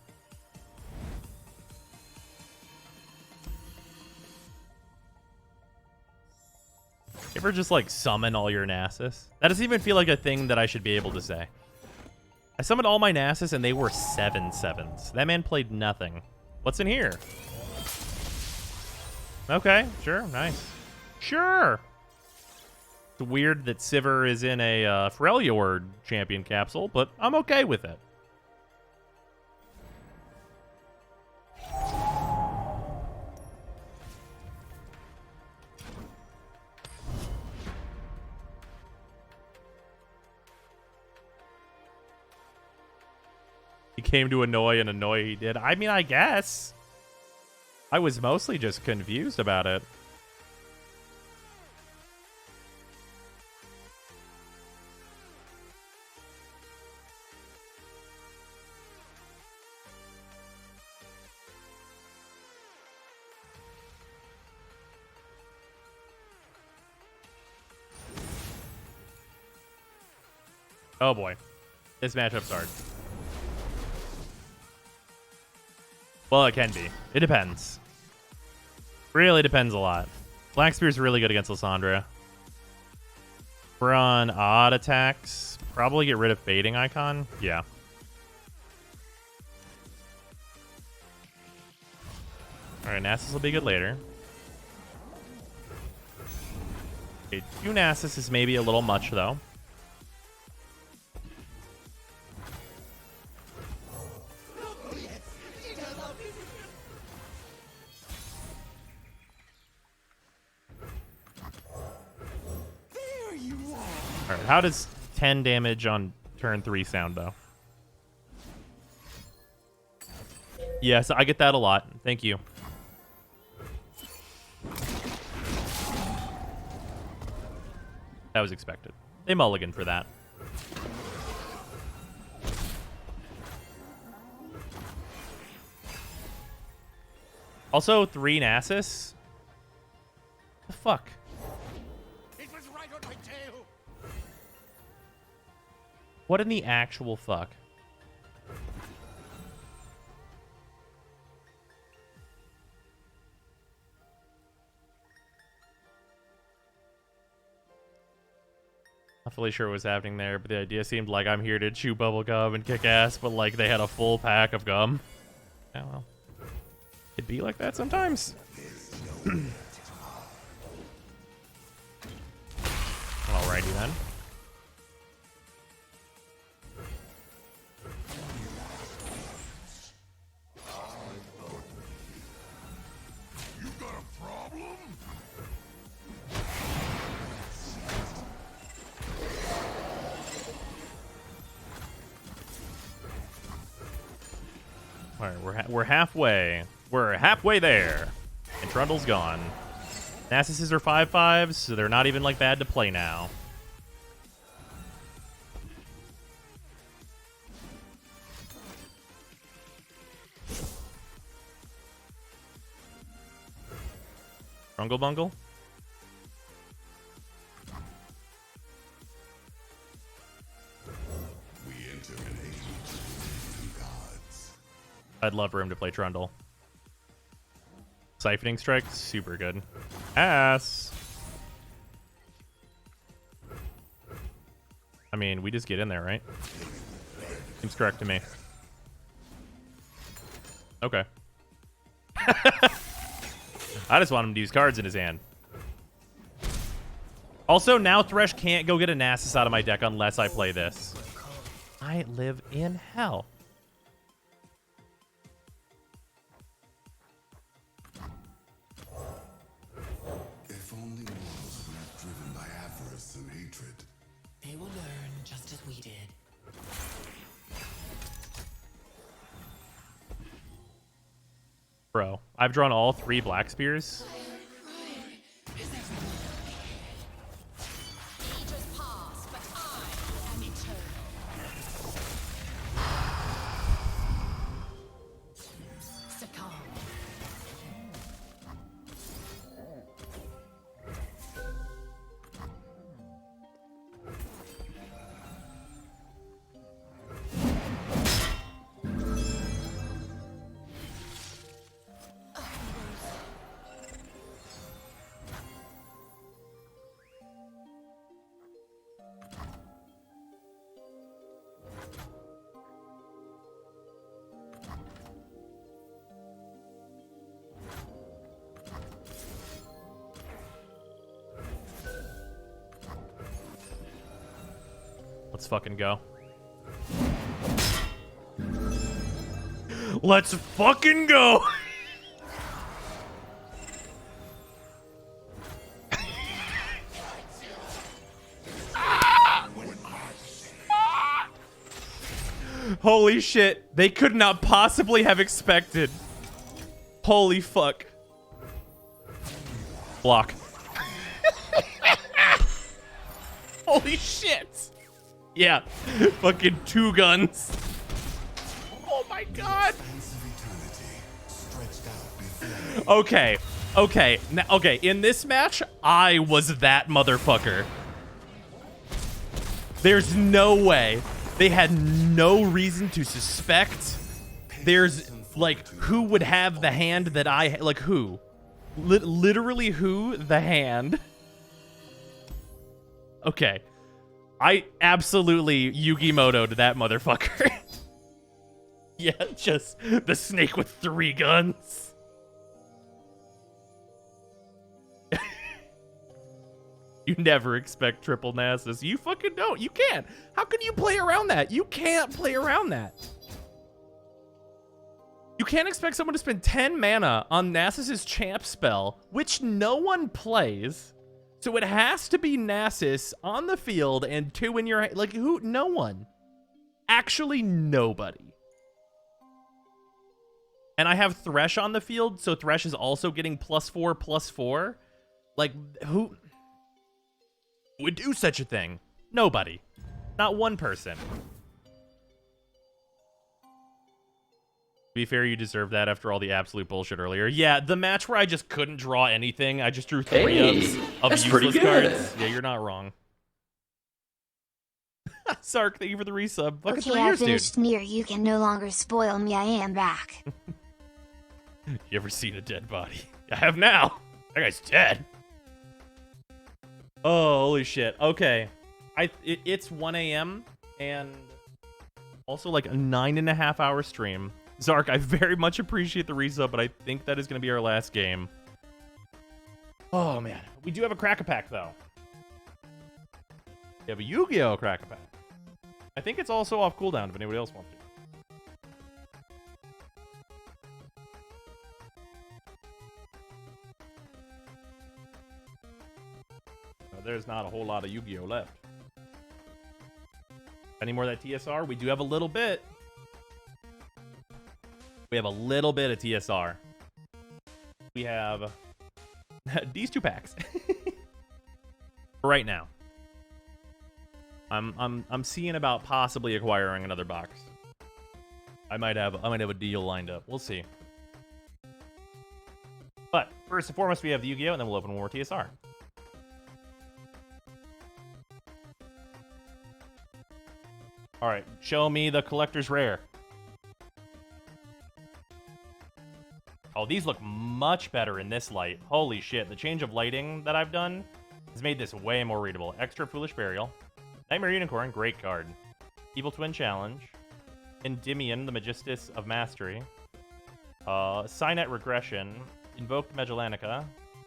You ever just, like, summon all your Nasus? That doesn't even feel like a thing that I should be able to say. I summoned all my Nasus, and they were 7/7s. That man played nothing. What's in here? Okay, sure, nice. Sure! It's weird that Sivir is in a Freljord champion capsule, but I'm okay with it. He came to annoy and annoy he did. I mean, I guess. I was mostly just confused about it. Oh boy. This matchup's hard. Well, it can be. It depends. Really depends a lot. Black Spear's really good against Lysandra. We're on odd attacks. Probably get rid of Fading Icon. Yeah. Alright, Nasus will be good later. Okay, 2 Nasus is maybe a little much, though. Alright, how does 10 damage on turn 3 sound, though? Yes, I get that a lot. Thank you. That was expected. They mulligan for that. Also, 3 Nasus? The fuck? It was right on my tail. What in the actual fuck? Not fully sure what was happening there, but the idea seemed like I'm here to chew bubble gum and kick ass, but like they had a full pack of gum. Yeah, well, it'd be like that sometimes. Alrighty then. You got a problem? All right, we're halfway. We're halfway there, and Trundle's gone. Nasuses are 5/5s, so they're not even like bad to play now. Trungle Bungle? We enter an age of new gods. I'd love for him to play Trundle. Siphoning Strike, super good. Ass. I mean, we just get in there, right? Seems correct to me. Okay. I just want him to use cards in his hand. Also, now Thresh can't go get a Nasus out of my deck unless I play this. I live in hell. If only mortals were not driven by avarice and hatred. They will learn just as we did. Bro, I've drawn all 3 Black Spears. Ages pass, but I am eternal. Succumb. Let's fucking go. Let's fucking go! Holy shit. They could not possibly have expected. Holy fuck. Block. Holy shit. Yeah. Fucking 2 guns. Oh my god. Okay. Okay. Okay. In this match, I was that motherfucker. There's no way. They had no reason to suspect. There's, like, who would have the hand that I... Like, who? Literally who? The hand. Okay. I absolutely Yu-Gi-Moto'd that motherfucker. Yeah, just the snake with 3 guns. You never expect triple Nasus. You fucking don't. You can't. How can you play around that? You can't play around that. You can't expect someone to spend 10 mana on Nasus's champ spell, which no one plays. So it has to be Nasus on the field and 2 in your... Like, who? No one. Actually, nobody. And I have Thresh on the field, so Thresh is also getting +4/+4. Like, who would do such a thing? Nobody. Not one person. To be fair, you deserve that after all the absolute bullshit earlier. Yeah, the match where I just couldn't draw anything. I just drew 3 of useless cards. Yeah, you're not wrong. Sark, thank you for the resub. Fucking Okay, 3 I years, finished dude. near. You can no longer spoil me. I am back. You ever seen a dead body? I have now. That guy's dead. Oh, holy shit. Okay. It's 1 a.m. and also like a 9.5 hour stream. Zark, I very much appreciate the resub, but I think that is going to be our last game. Oh, man. We do have a Crack-a-Pack, though. We have a Yu-Gi-Oh! Crack-a-Pack. I think it's also off cooldown if anybody else wants to. There's not a whole lot of Yu-Gi-Oh! Left. Any more of that TSR? We do have a little bit. We have a little bit of TSR. We have these 2 packs. Right now. I'm seeing about possibly acquiring another box. I might have a deal lined up. We'll see. But first and foremost, we have the Yu-Gi-Oh! And then we'll open one more TSR. All right, show me the collector's rare. Oh, these look much better in this light. Holy shit, the change of lighting that I've done has made this way more readable. Extra Foolish Burial. Nightmare Unicorn, great card. Evil Twin Challenge. Endymion, the Magistus of Mastery. Signet Regression. Invoked Magellanica.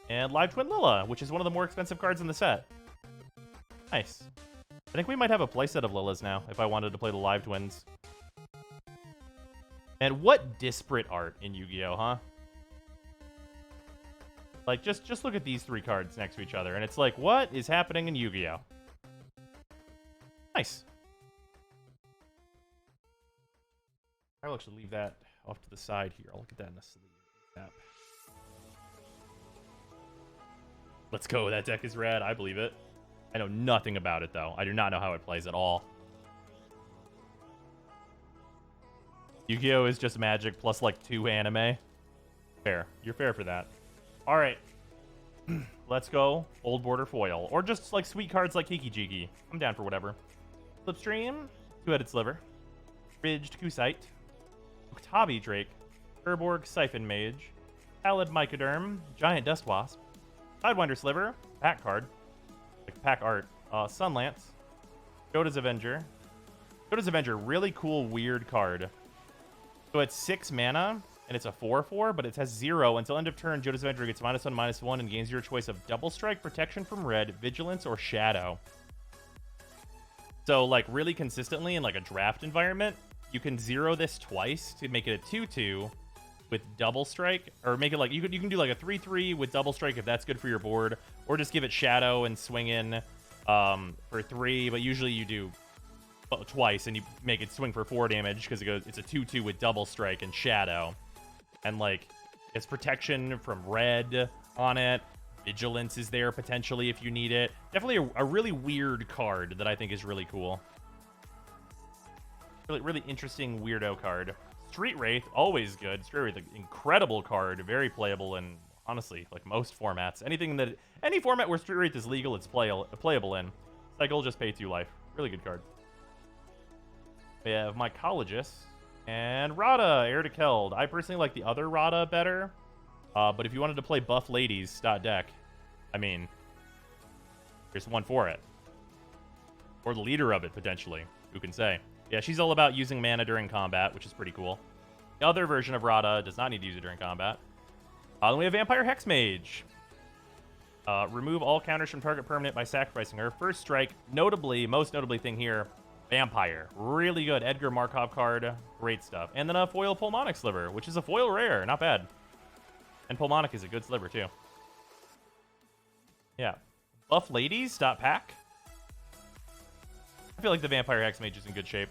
And Live Twin Lilla, which is one of the more expensive cards in the set. Nice. I think we might have a playset of Lillas now, if I wanted to play the Live Twins. And what disparate art in Yu-Gi-Oh, huh? Like, just look at these 3 cards next to each other, and it's like, what is happening in Yu-Gi-Oh? Nice. I'll actually leave that off to the side here. I'll look at that in the sleeve. Yep. Let's go. That deck is rad. I believe it. I know nothing about it, though. I do not know how it plays at all. Yu-Gi-Oh! Is just Magic plus, like, 2 anime. Fair. You're fair for that. All right. Let's go. Old Border Foil. Or just, like, sweet cards like Kiki Jiki. I'm down for whatever. Slipstream. Two-Headed Sliver. Ridged Kusite. Uktabi Drake. Urborg Siphon Mage. Pallid Mycoderm. Giant Dust Wasp. Sidewinder Sliver. Pack card. Like pack art. Sunlance. Joda's Avenger. Joda's Avenger, really cool, weird card. So it's 6 mana, and it's a 4/4, but it has 0. Until end of turn, Joda's Avenger gets -1/-1, and gains your choice of Double Strike, Protection from Red, Vigilance, or Shadow. So, like, really consistently in, like, a draft environment, you can 0 this twice to make it a 2/2 with Double Strike, or make it like, you can do like a 3/3 with Double Strike if that's good for your board, or just give it Shadow and swing in for 3, but usually you do twice and you make it swing for 4 damage because it's a 2/2 with Double Strike and Shadow, and like it's protection from red on it. Vigilance is there potentially if you need it. Definitely a really weird card that I think is really cool. Really interesting weirdo card. Street Wraith, always good. Street Wraith, incredible card, very playable in, honestly, like most formats. Any format where Street Wraith is legal, it's playable in. Cycle, just pay 2 life. Really good card. We have Mycologist and Rada, Heir to Keld. I personally like the other Rada better, but if you wanted to play buff ladies deck, I mean, there's one for it. Or the leader of it, potentially. Who can say? Yeah, she's all about using mana during combat, which is pretty cool. The other version of Rada does not need to use it during combat. Then we have Vampire Hexmage. Remove all counters from target permanent by sacrificing her. First strike, notably, most notably thing here, Vampire. Really good Edgar Markov card. Great stuff. And then a foil Pulmonic Sliver, which is a foil rare. Not bad. And Pulmonic is a good sliver, too. Yeah. Buff Ladies, pack. I feel like the Vampire Hexmage is in good shape.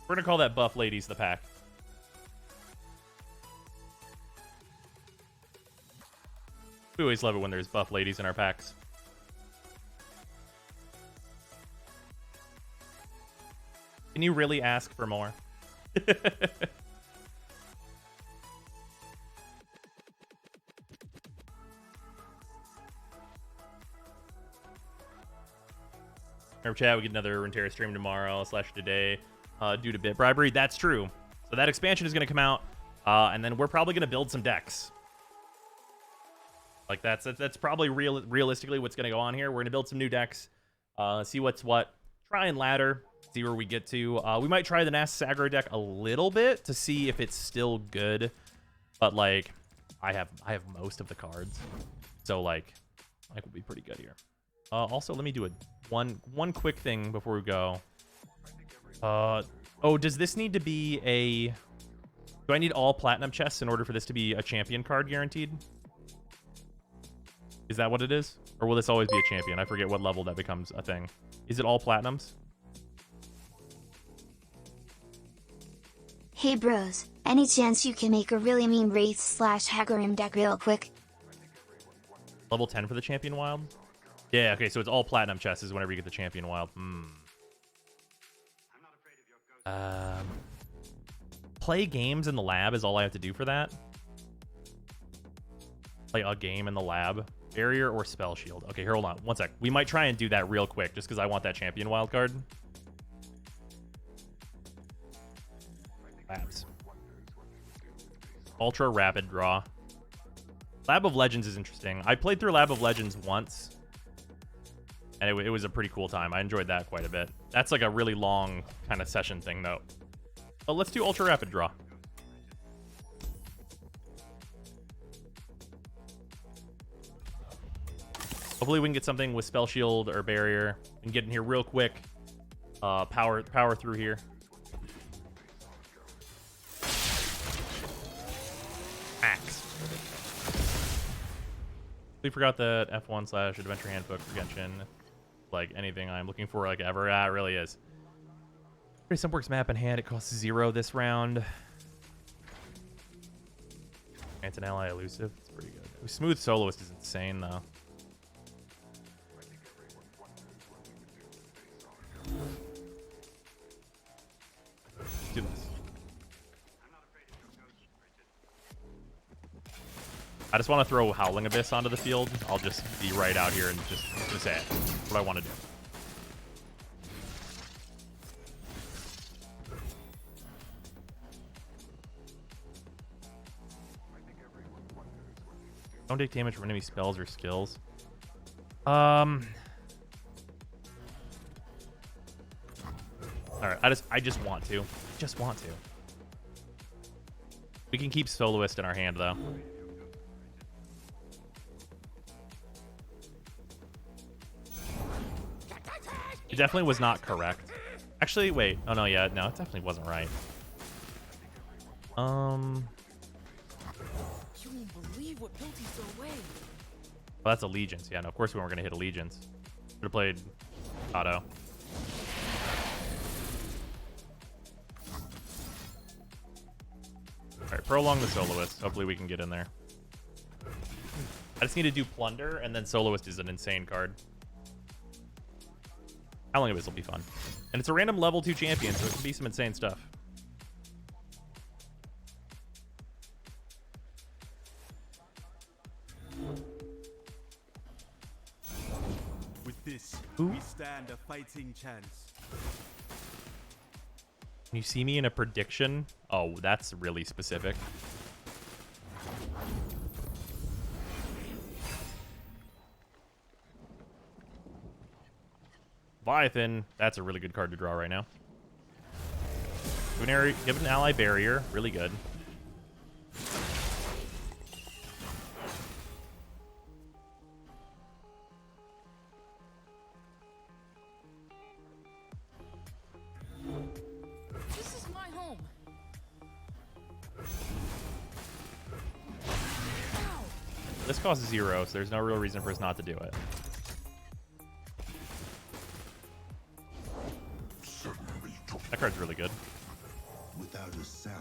We're going to call that Buff Ladies the pack. We always love it when there's buff ladies in our packs. Can you really ask for more? Remember, chat, we get another Runeterra stream tomorrow / today due to bit bribery. That's true. So that expansion is going to come out, and then we're probably going to build some decks. Like that's probably realistically what's going to go on here. We're going to build some new decks, see what's what, try and ladder, see where we get to. We might try the Nasus aggro deck a little bit to see if it's still good, but like I have most of the cards, so like we'll be pretty good here. Also, let me do one quick thing before we go. Oh, does this need to be a? Do I need all platinum chests in order for this to be a champion card guaranteed? Is that what it is? Or will this always be a champion? I forget what level that becomes a thing. Is it all platinums? Hey bros, any chance you can make a really mean Wraith / Hagarim deck real quick? Level 10 for the champion wild? Yeah, okay, so it's all platinum chests is whenever you get the champion wild. Play games in the lab is all I have to do for that. Play a game in the lab. Barrier or Spell Shield. Okay, here, hold on. One sec. We might try and do that real quick, just because I want that champion wildcard. Labs. Ultra rapid draw. Lab of Legends is interesting. I played through Lab of Legends once, and it was a pretty cool time. I enjoyed that quite a bit. That's like a really long kind of session thing, though. But let's do Ultra Rapid Draw. Hopefully we can get something with Spell Shield or Barrier. We can get in here real quick. Power through here. Axe. We forgot the F1 / Adventure Handbook for Genshin. Like anything I'm looking for like ever. Ah, it really is. Sunworks map in hand. It costs 0 this round. Grant an ally elusive. It's pretty good. Smooth Soloist is insane though. Let's do this. I just want to throw Howling Abyss onto the field. I'll just be right out here and just say it. That's what I want to do. Don't take damage from enemy spells or skills. Alright, I just want to. Just want to. We can keep Soloist in our hand though. It definitely was not correct. Actually, wait. Oh no, yeah, no, it definitely wasn't right. What built you so away? Well, that's Allegiance. Yeah, no, of course we weren't going to hit Allegiance. Should have played Auto. Alright, prolong the Soloist. Hopefully we can get in there. I just need to do Plunder, and then Soloist is an insane card. Howling Abyss will be fun. And it's a random level 2 champion, so it can be some insane stuff. With this, we stand a fighting chance. Can you see me in a prediction? Oh, that's really specific. Leviathan, that's a really good card to draw right now. Give an ally barrier, really good. This costs 0, so there's no real reason for us not to do it. That card's really good. Without a sound.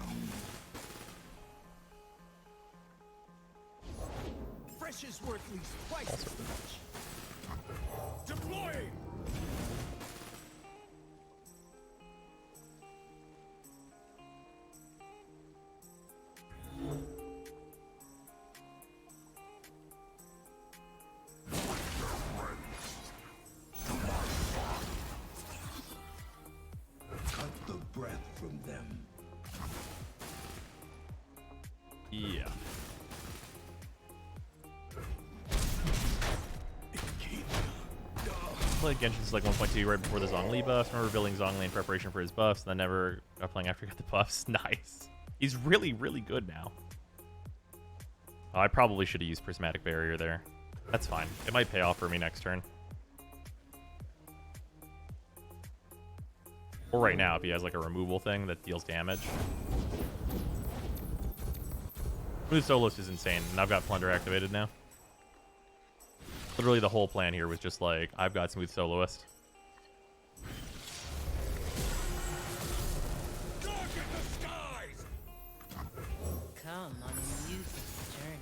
Fresh is worth at least twice as much. Deploying! Cut the breath from them. Yeah. Played Genshin's like 1.2 right before the Zhongli buffs. Remember building Zhongli in preparation for his buffs, and then never got playing after he got the buffs. Nice. He's really, really good now. Oh, I probably should have used Prismatic Barrier there. That's fine. It might pay off for me next turn. Or right now, if he has like a removal thing that deals damage. Smooth Soloist is insane, and I've got Plunder activated now. Literally the whole plan here was just like, I've got Smooth Soloist. Come on a music journey.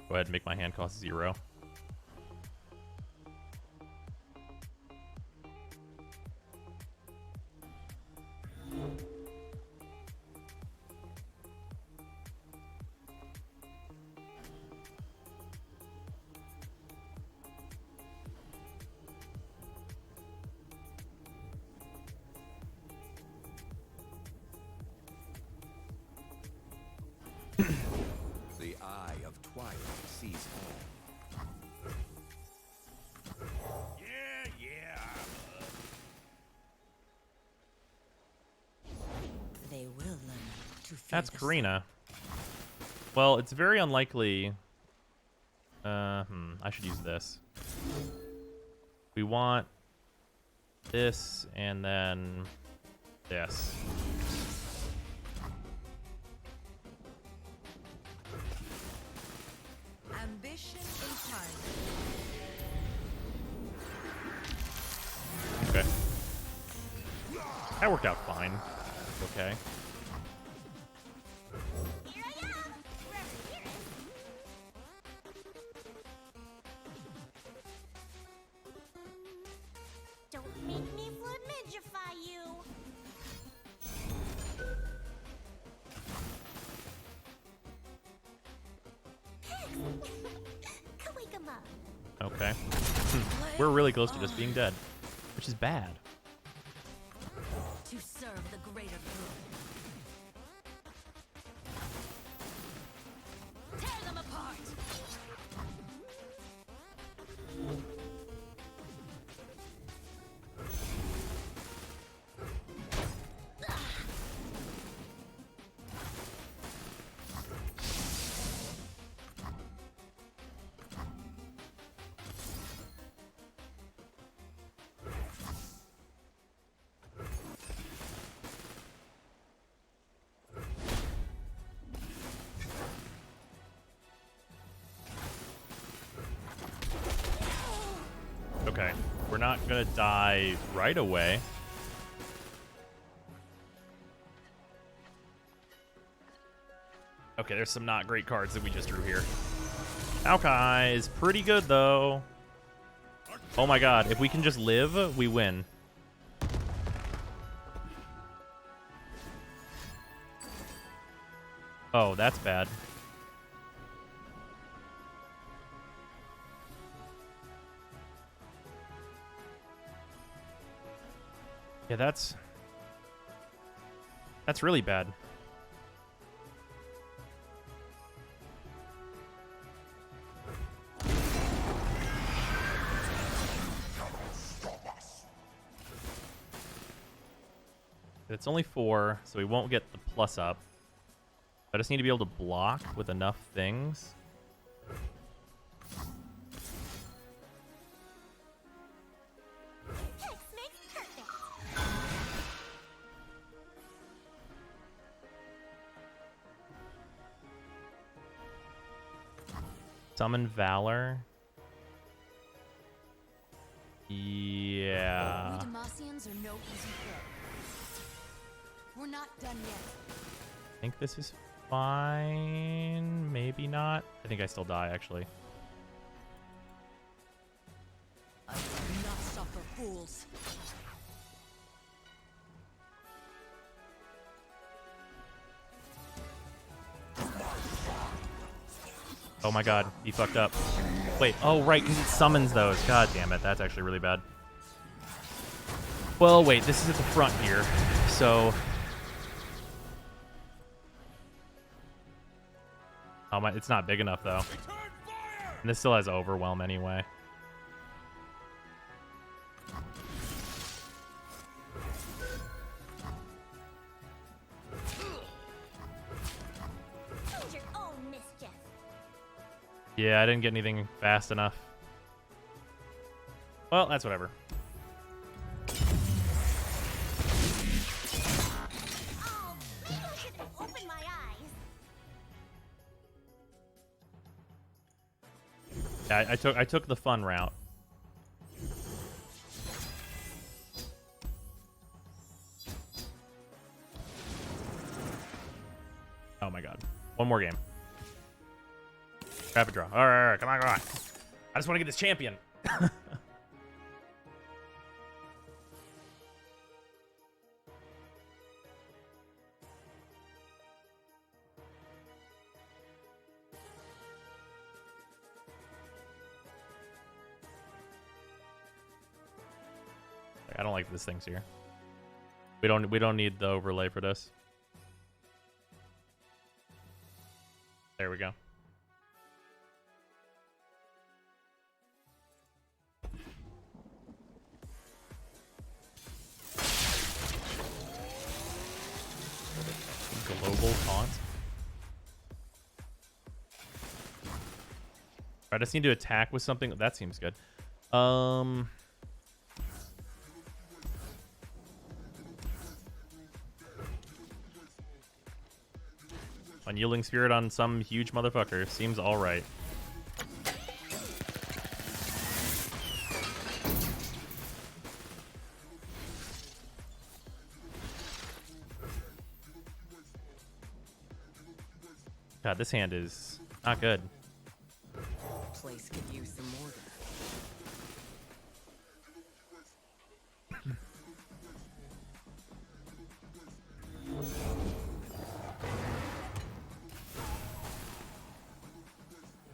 Go ahead and make my hand cost 0. The eye of twilight sees all. Yeah. They will learn to fear That's the Karina. Well, it's very unlikely. I should use this. We want this and then this. ambition in time. Okay. That worked out fine. Okay. Don't make me flamigify you. Wake 'em up. Okay. We're really close to just being dead, which is bad. To serve the greater good. Tear them apart. Okay. We're not gonna die right away. Okay, there's some not great cards that we just drew here. Maokai is pretty good, though. Oh my god, if we can just live, we win. Oh, that's bad. Yeah, that's really bad. It's only 4, so we won't get the plus up. I just need to be able to block with enough things. Summon Valor. Yeah. We Demacians are no easy prey. We're not done yet. I think this is fine. Maybe not. I think I still die, actually. I will not suffer fools. Oh my god, he fucked up. Wait, oh right, because it summons those. God damn it, that's actually really bad. Well, wait, this is at the front here, so... Oh my, it's not big enough though. And this still has Overwhelm anyway. Yeah, I didn't get anything fast enough. Well, that's whatever. Yeah, I took the fun route. Oh my god. One more game. Rapid draw. All right, come on, come on. I just want to get this champion. I don't like this thing's here. We don't need the overlay for this. There we go. Global taunt. I just need to attack with something. That seems good. Unyielding Spirit on some huge motherfucker. Seems alright. God, this hand is not good. Place could use some order.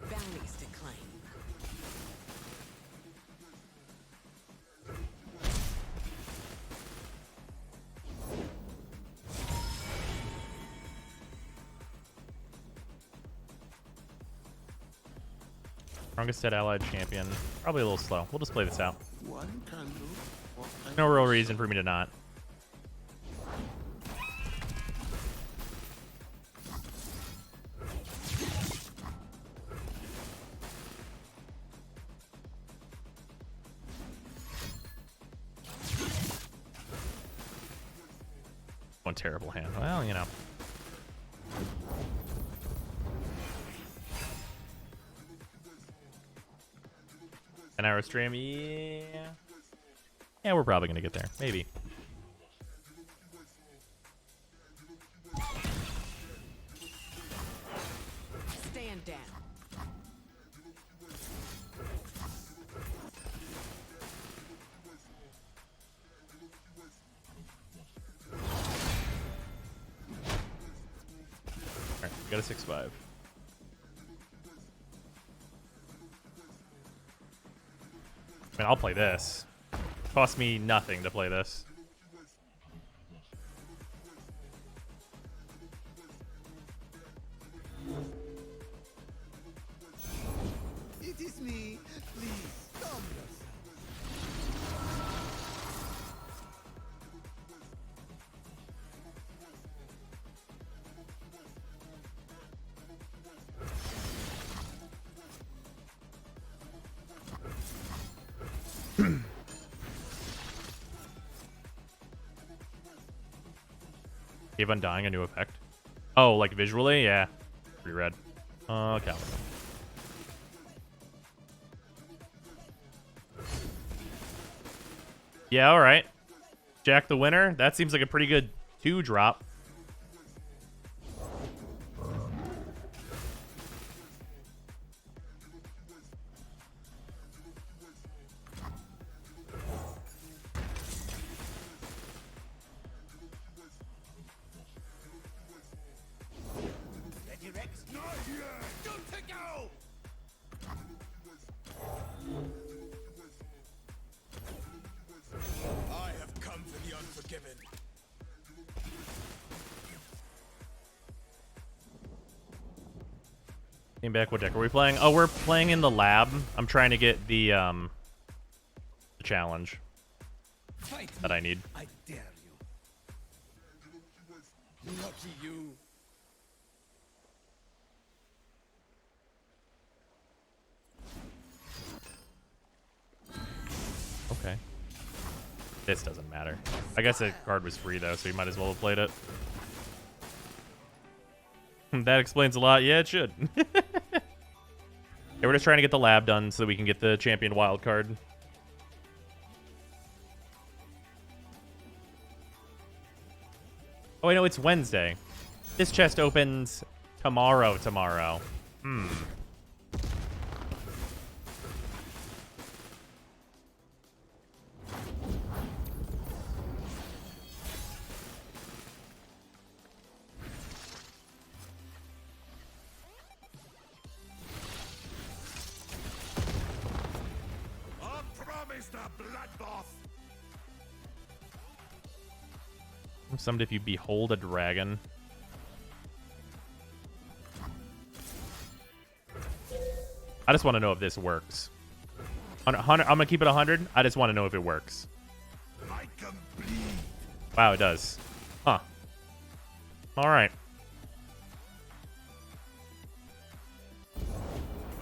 Bounties to claim. Strongest dead allied champion. Probably a little slow. We'll just play this out. One candle. No real reason for me to not. One terrible hand. Well, you know. An hour stream, yeah. Yeah, we're probably gonna get there. Maybe. Stand down. Alright, we got a 6-5. I mean, I'll play this. Cost me nothing to play this. It is me. Please, calm yourself. Gave Undying a new effect. Oh, like visually? Yeah. Pretty red. Okay. Yeah, all right. Jack the Winner. That seems like a pretty good 2-drop. I have come for the unforgiven. Came back. What deck are we playing? Oh, we're playing in the lab. I'm trying to get the challenge that I need. I dare you. Lucky you. Okay. This doesn't matter. I guess the card was free though, so you might as well have played it. That explains a lot. Yeah, it should. Yeah, we're just trying to get the lab done so that we can get the champion wild card. Oh, wait, no, it's Wednesday. This chest opens tomorrow. I promised a bloodbath. I'm summoned if you behold a dragon. I just want to know if this works. I'm gonna keep it 100. I just want to know if it works. Wow, it does. Huh. All right.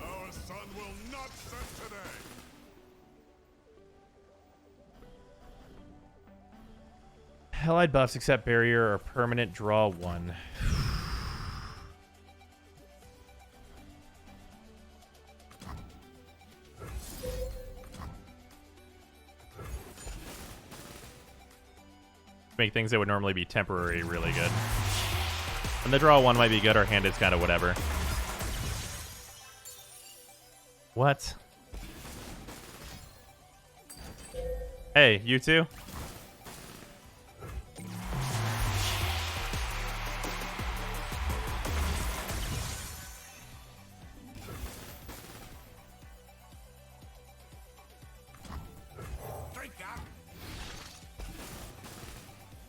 Our sun will not set today. Allied buffs except barrier or permanent draw 1. Make things that would normally be temporary really good. And the draw 1 might be good, our hand is kind of whatever. What? Hey, you two?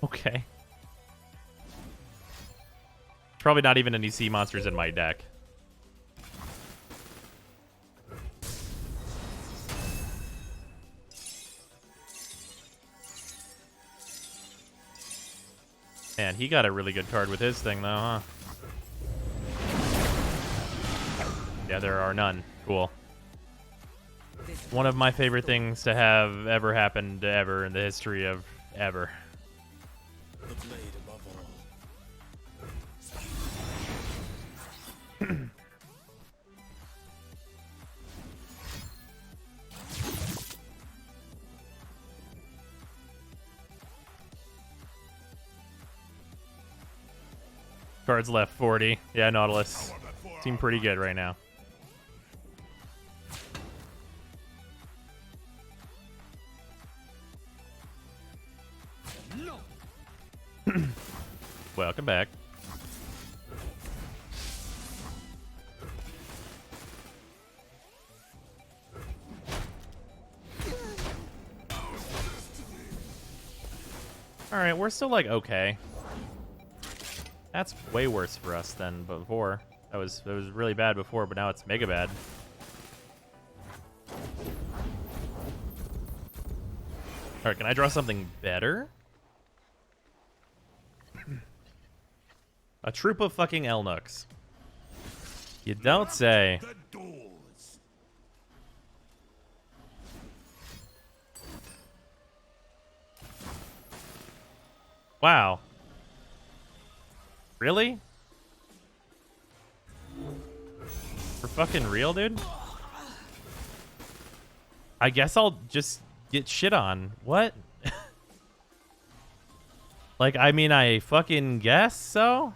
Okay. Probably not even any sea monsters in my deck. Man, he got a really good card with his thing, though, huh? Yeah, there are none. Cool. One of my favorite things to have ever happened ever in the history of ever. The blade above all. Cards left 40. Yeah, Nautilus. Seem pretty good right now. No. Welcome back. All right, we're still like okay. That's way worse for us than before. It was really bad before, but now it's mega bad. All right, can I draw something better? A troop of fucking Elnooks. You don't say. Wow. Really? For fucking real, dude? I guess I'll just get shit on. What? Like, I mean, I fucking guess so.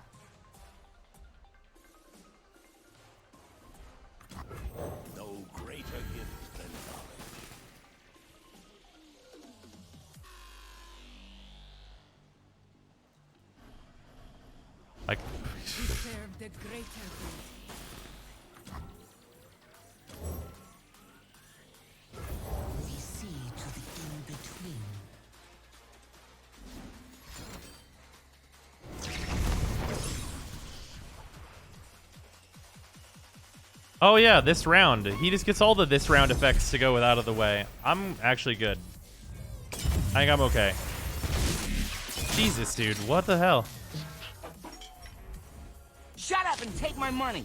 No greater gift than knowledge. Like, You serve the greater good. We see to the in-between. oh yeah, this round. He just gets all the this round effects to go out of the way. I'm actually good. I think I'm okay. Jesus, dude, what the hell? Shut up and take my money.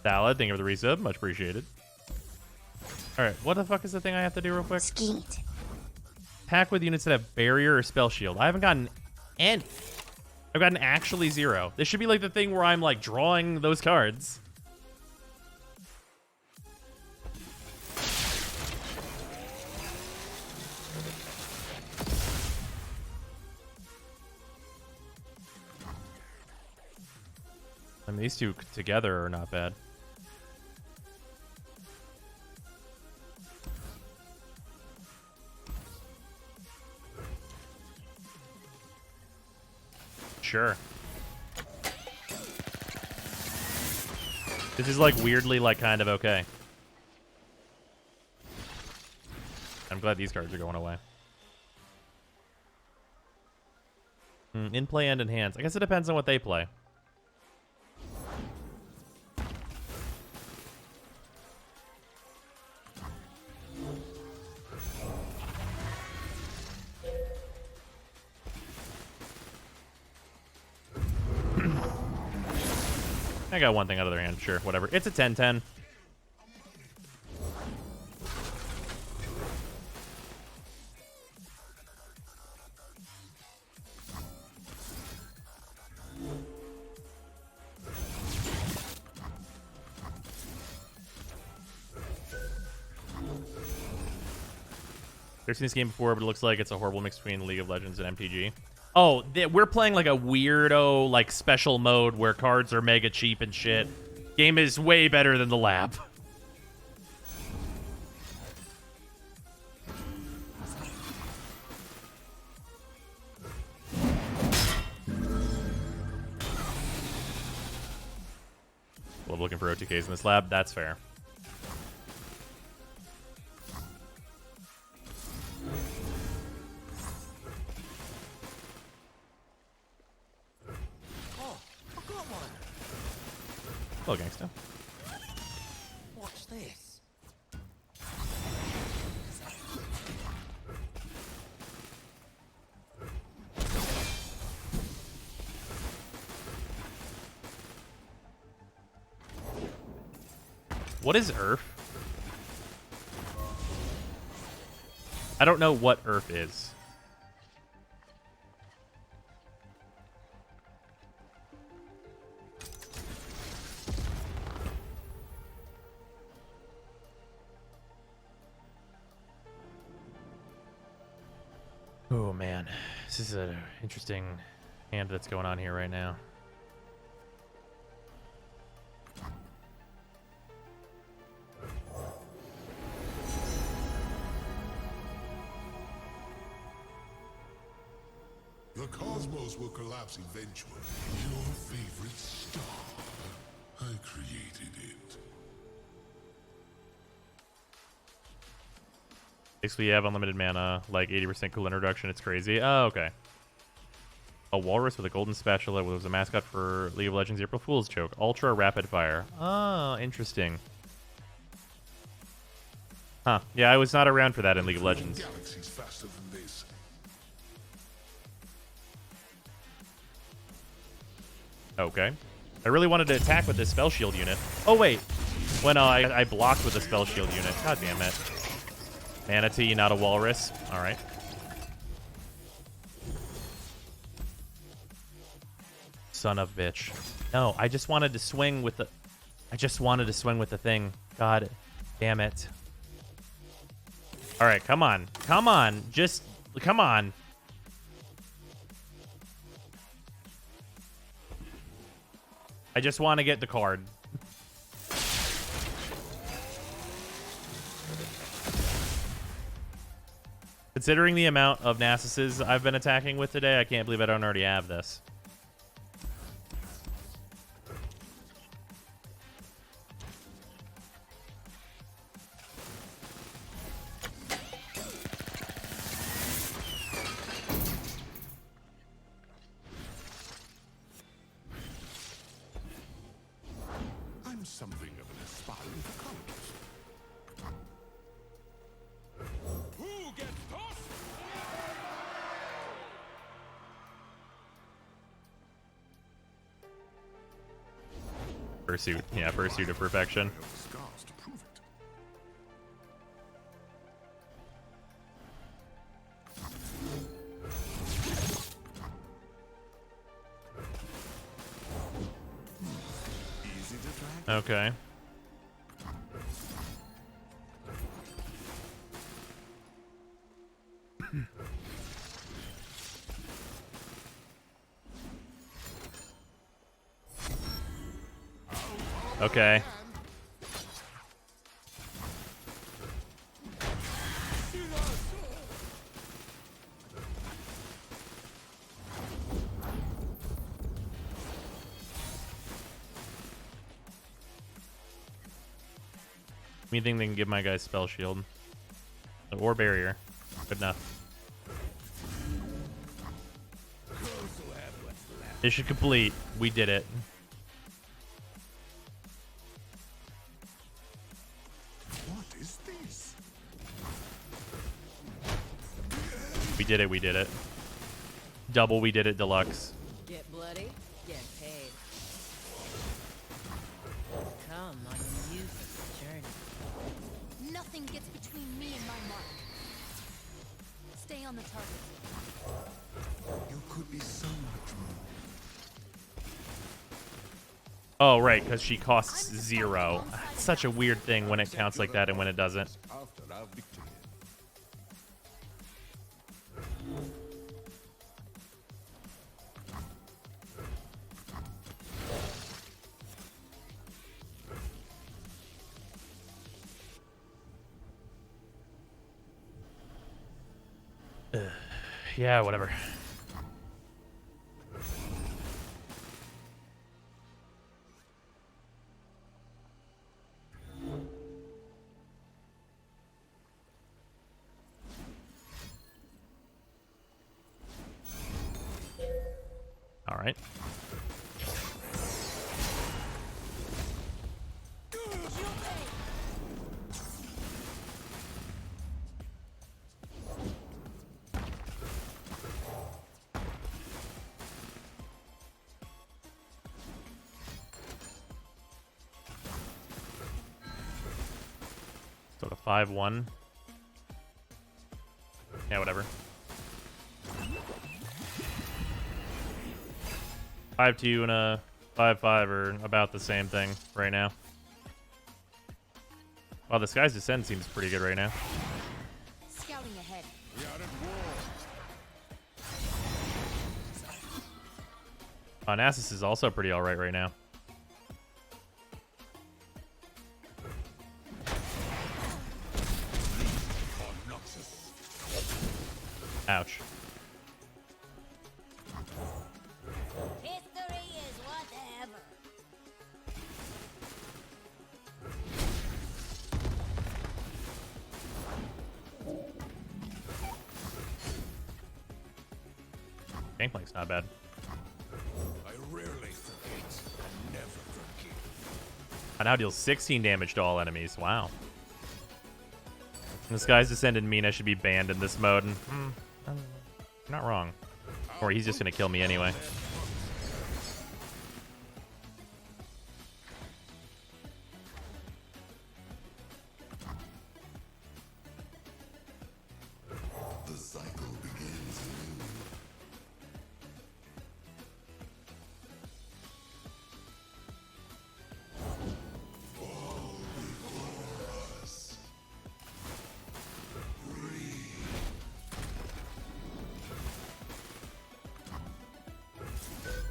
Salad, thank you for the resub, much appreciated. All right, what the fuck is the thing I have to do real quick? Skeet. Attack with units that have barrier or spell shield. I haven't gotten any. I've gotten actually 0. This should be like the thing where I'm like drawing those cards. I mean, these two together are not bad. Sure. This is like weirdly like kind of okay. I'm glad these cards are going away. In play and enhance. I guess it depends on what they play. I got one thing out of their hand. Sure, whatever. It's a 10-10. I've seen this game before, but it looks like it's a horrible mix between League of Legends and MTG. Oh, we're playing like a weirdo, like special mode where cards are mega cheap and shit. Game is way better than the lab. Love looking for OTKs in this lab. That's fair. Hello, gangsta. Watch this. What is Earth? I don't know what Earth is. Oh man, this is an interesting hand that's going on here right now. The cosmos will collapse eventually. Your favorite star. I created it. Basically, you have unlimited mana, like 80% cool introduction. It's crazy. Oh, okay. A walrus with a golden spatula was a mascot for League of Legends April Fool's joke. Ultra rapid fire. Oh, interesting. Huh. Yeah, I was not around for that in League of Legends. Galaxies faster than this. Okay. I really wanted to attack with this spell shield unit. Oh, wait. Well, no, I blocked with the spell shield unit. God damn it. Manatee, not a walrus. All right. Son of bitch. No, I just wanted to swing with the... I just wanted to swing with the thing. God damn it. All right, come on. Come on. Just... Come on. I just want to get the card. Considering the amount of Nasus's I've been attacking with today, I can't believe I don't already have this. I'm something of an aspiring psychologist. Who gets tossed? Pursuit. Yeah, pursuit of perfection. Scars to prove it. Easy to drag. Okay. Okay. Anything that can give my guy spell shield. Or barrier. Good enough. Mission complete. We did it. What is this? We did it, we did it. Double we did it deluxe. Get bloody, get paid. Come on a musical journey. Nothing gets between me and my mark. Stay on the target. You could be so much more. Oh, right, because she costs 0. It's such a weird thing when it counts like that and when it doesn't. After our victory. Yeah, whatever. All right. So to 5-1. Yeah, whatever. 5-2 and a 5-5 are about the same thing right now. Well, the Sky's Descent seems pretty good right now. Scouting ahead. We are at war. Nasus is also pretty alright right now. Ouch. History is whatever. Gangplank's not bad. I rarely forget and never forgive. I now deal 16 damage to all enemies. Wow. This guy's descended mean I should be banned in this mode. And, you're not wrong. Or he's just gonna kill me anyway. The cycle begins anew. Fall before us.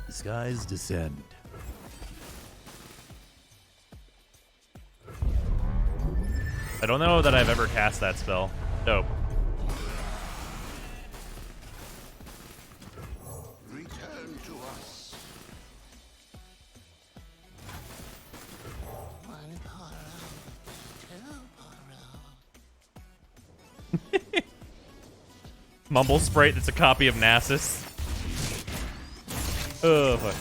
Skies descend. I don't know that I've ever cast that spell. Dope. Return to us. Mumble Sprite that's a copy of Nasus. Oh, fuck.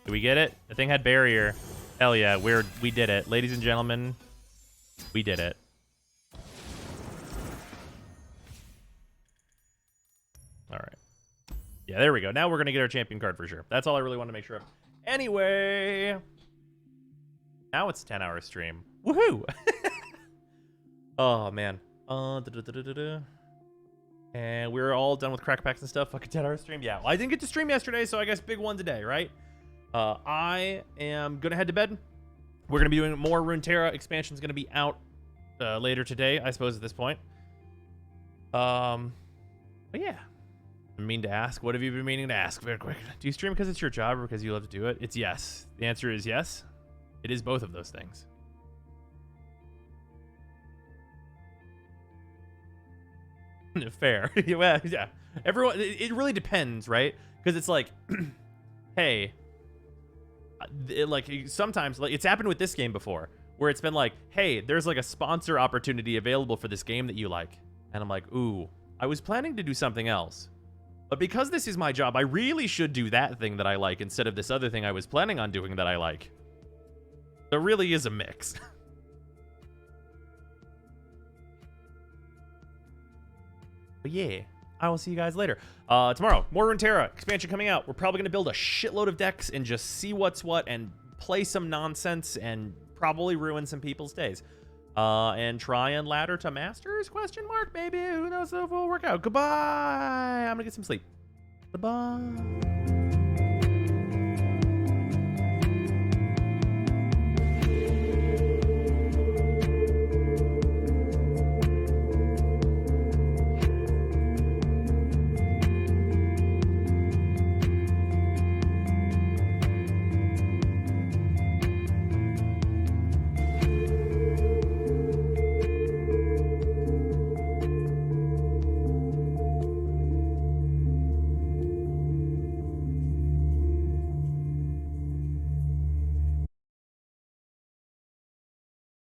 Did we get it? The thing had barrier. Hell yeah, we did it. Ladies and gentlemen, we did it. All right. Yeah, there we go. Now we're going to get our champion card for sure. That's all I really want to make sure of. Anyway, now it's a 10-hour stream. Woohoo! Oh, man. And we're all done with crack packs and stuff. Fucking 10-hour stream. Yeah, well, I didn't get to stream yesterday, so I guess big one today, right? I am going to head to bed. We're going to be doing more Runeterra. Expansion's going to be out later today, I suppose, at this point. But yeah. I mean to ask. What have you been meaning to ask? Very quick. Do you stream because it's your job or because you love to do it? It's yes. The answer is yes. It is both of those things. Fair. Well, yeah. Everyone, it really depends, right? Because it's like, hey, like sometimes, like it's happened with this game before, where it's been like, hey, there's like a sponsor opportunity available for this game that you like, and I'm like, ooh, I was planning to do something else, but because this is my job, I really should do that thing that I like instead of this other thing I was planning on doing that I like. There really is a mix. But yeah, I will see you guys later. Tomorrow, more Runeterra expansion coming out. We're probably going to build a shitload of decks and just see what's what and play some nonsense and probably ruin some people's days. And try and ladder to masters, question mark, maybe. Who knows if it will work out. Goodbye. I'm going to get some sleep. Goodbye.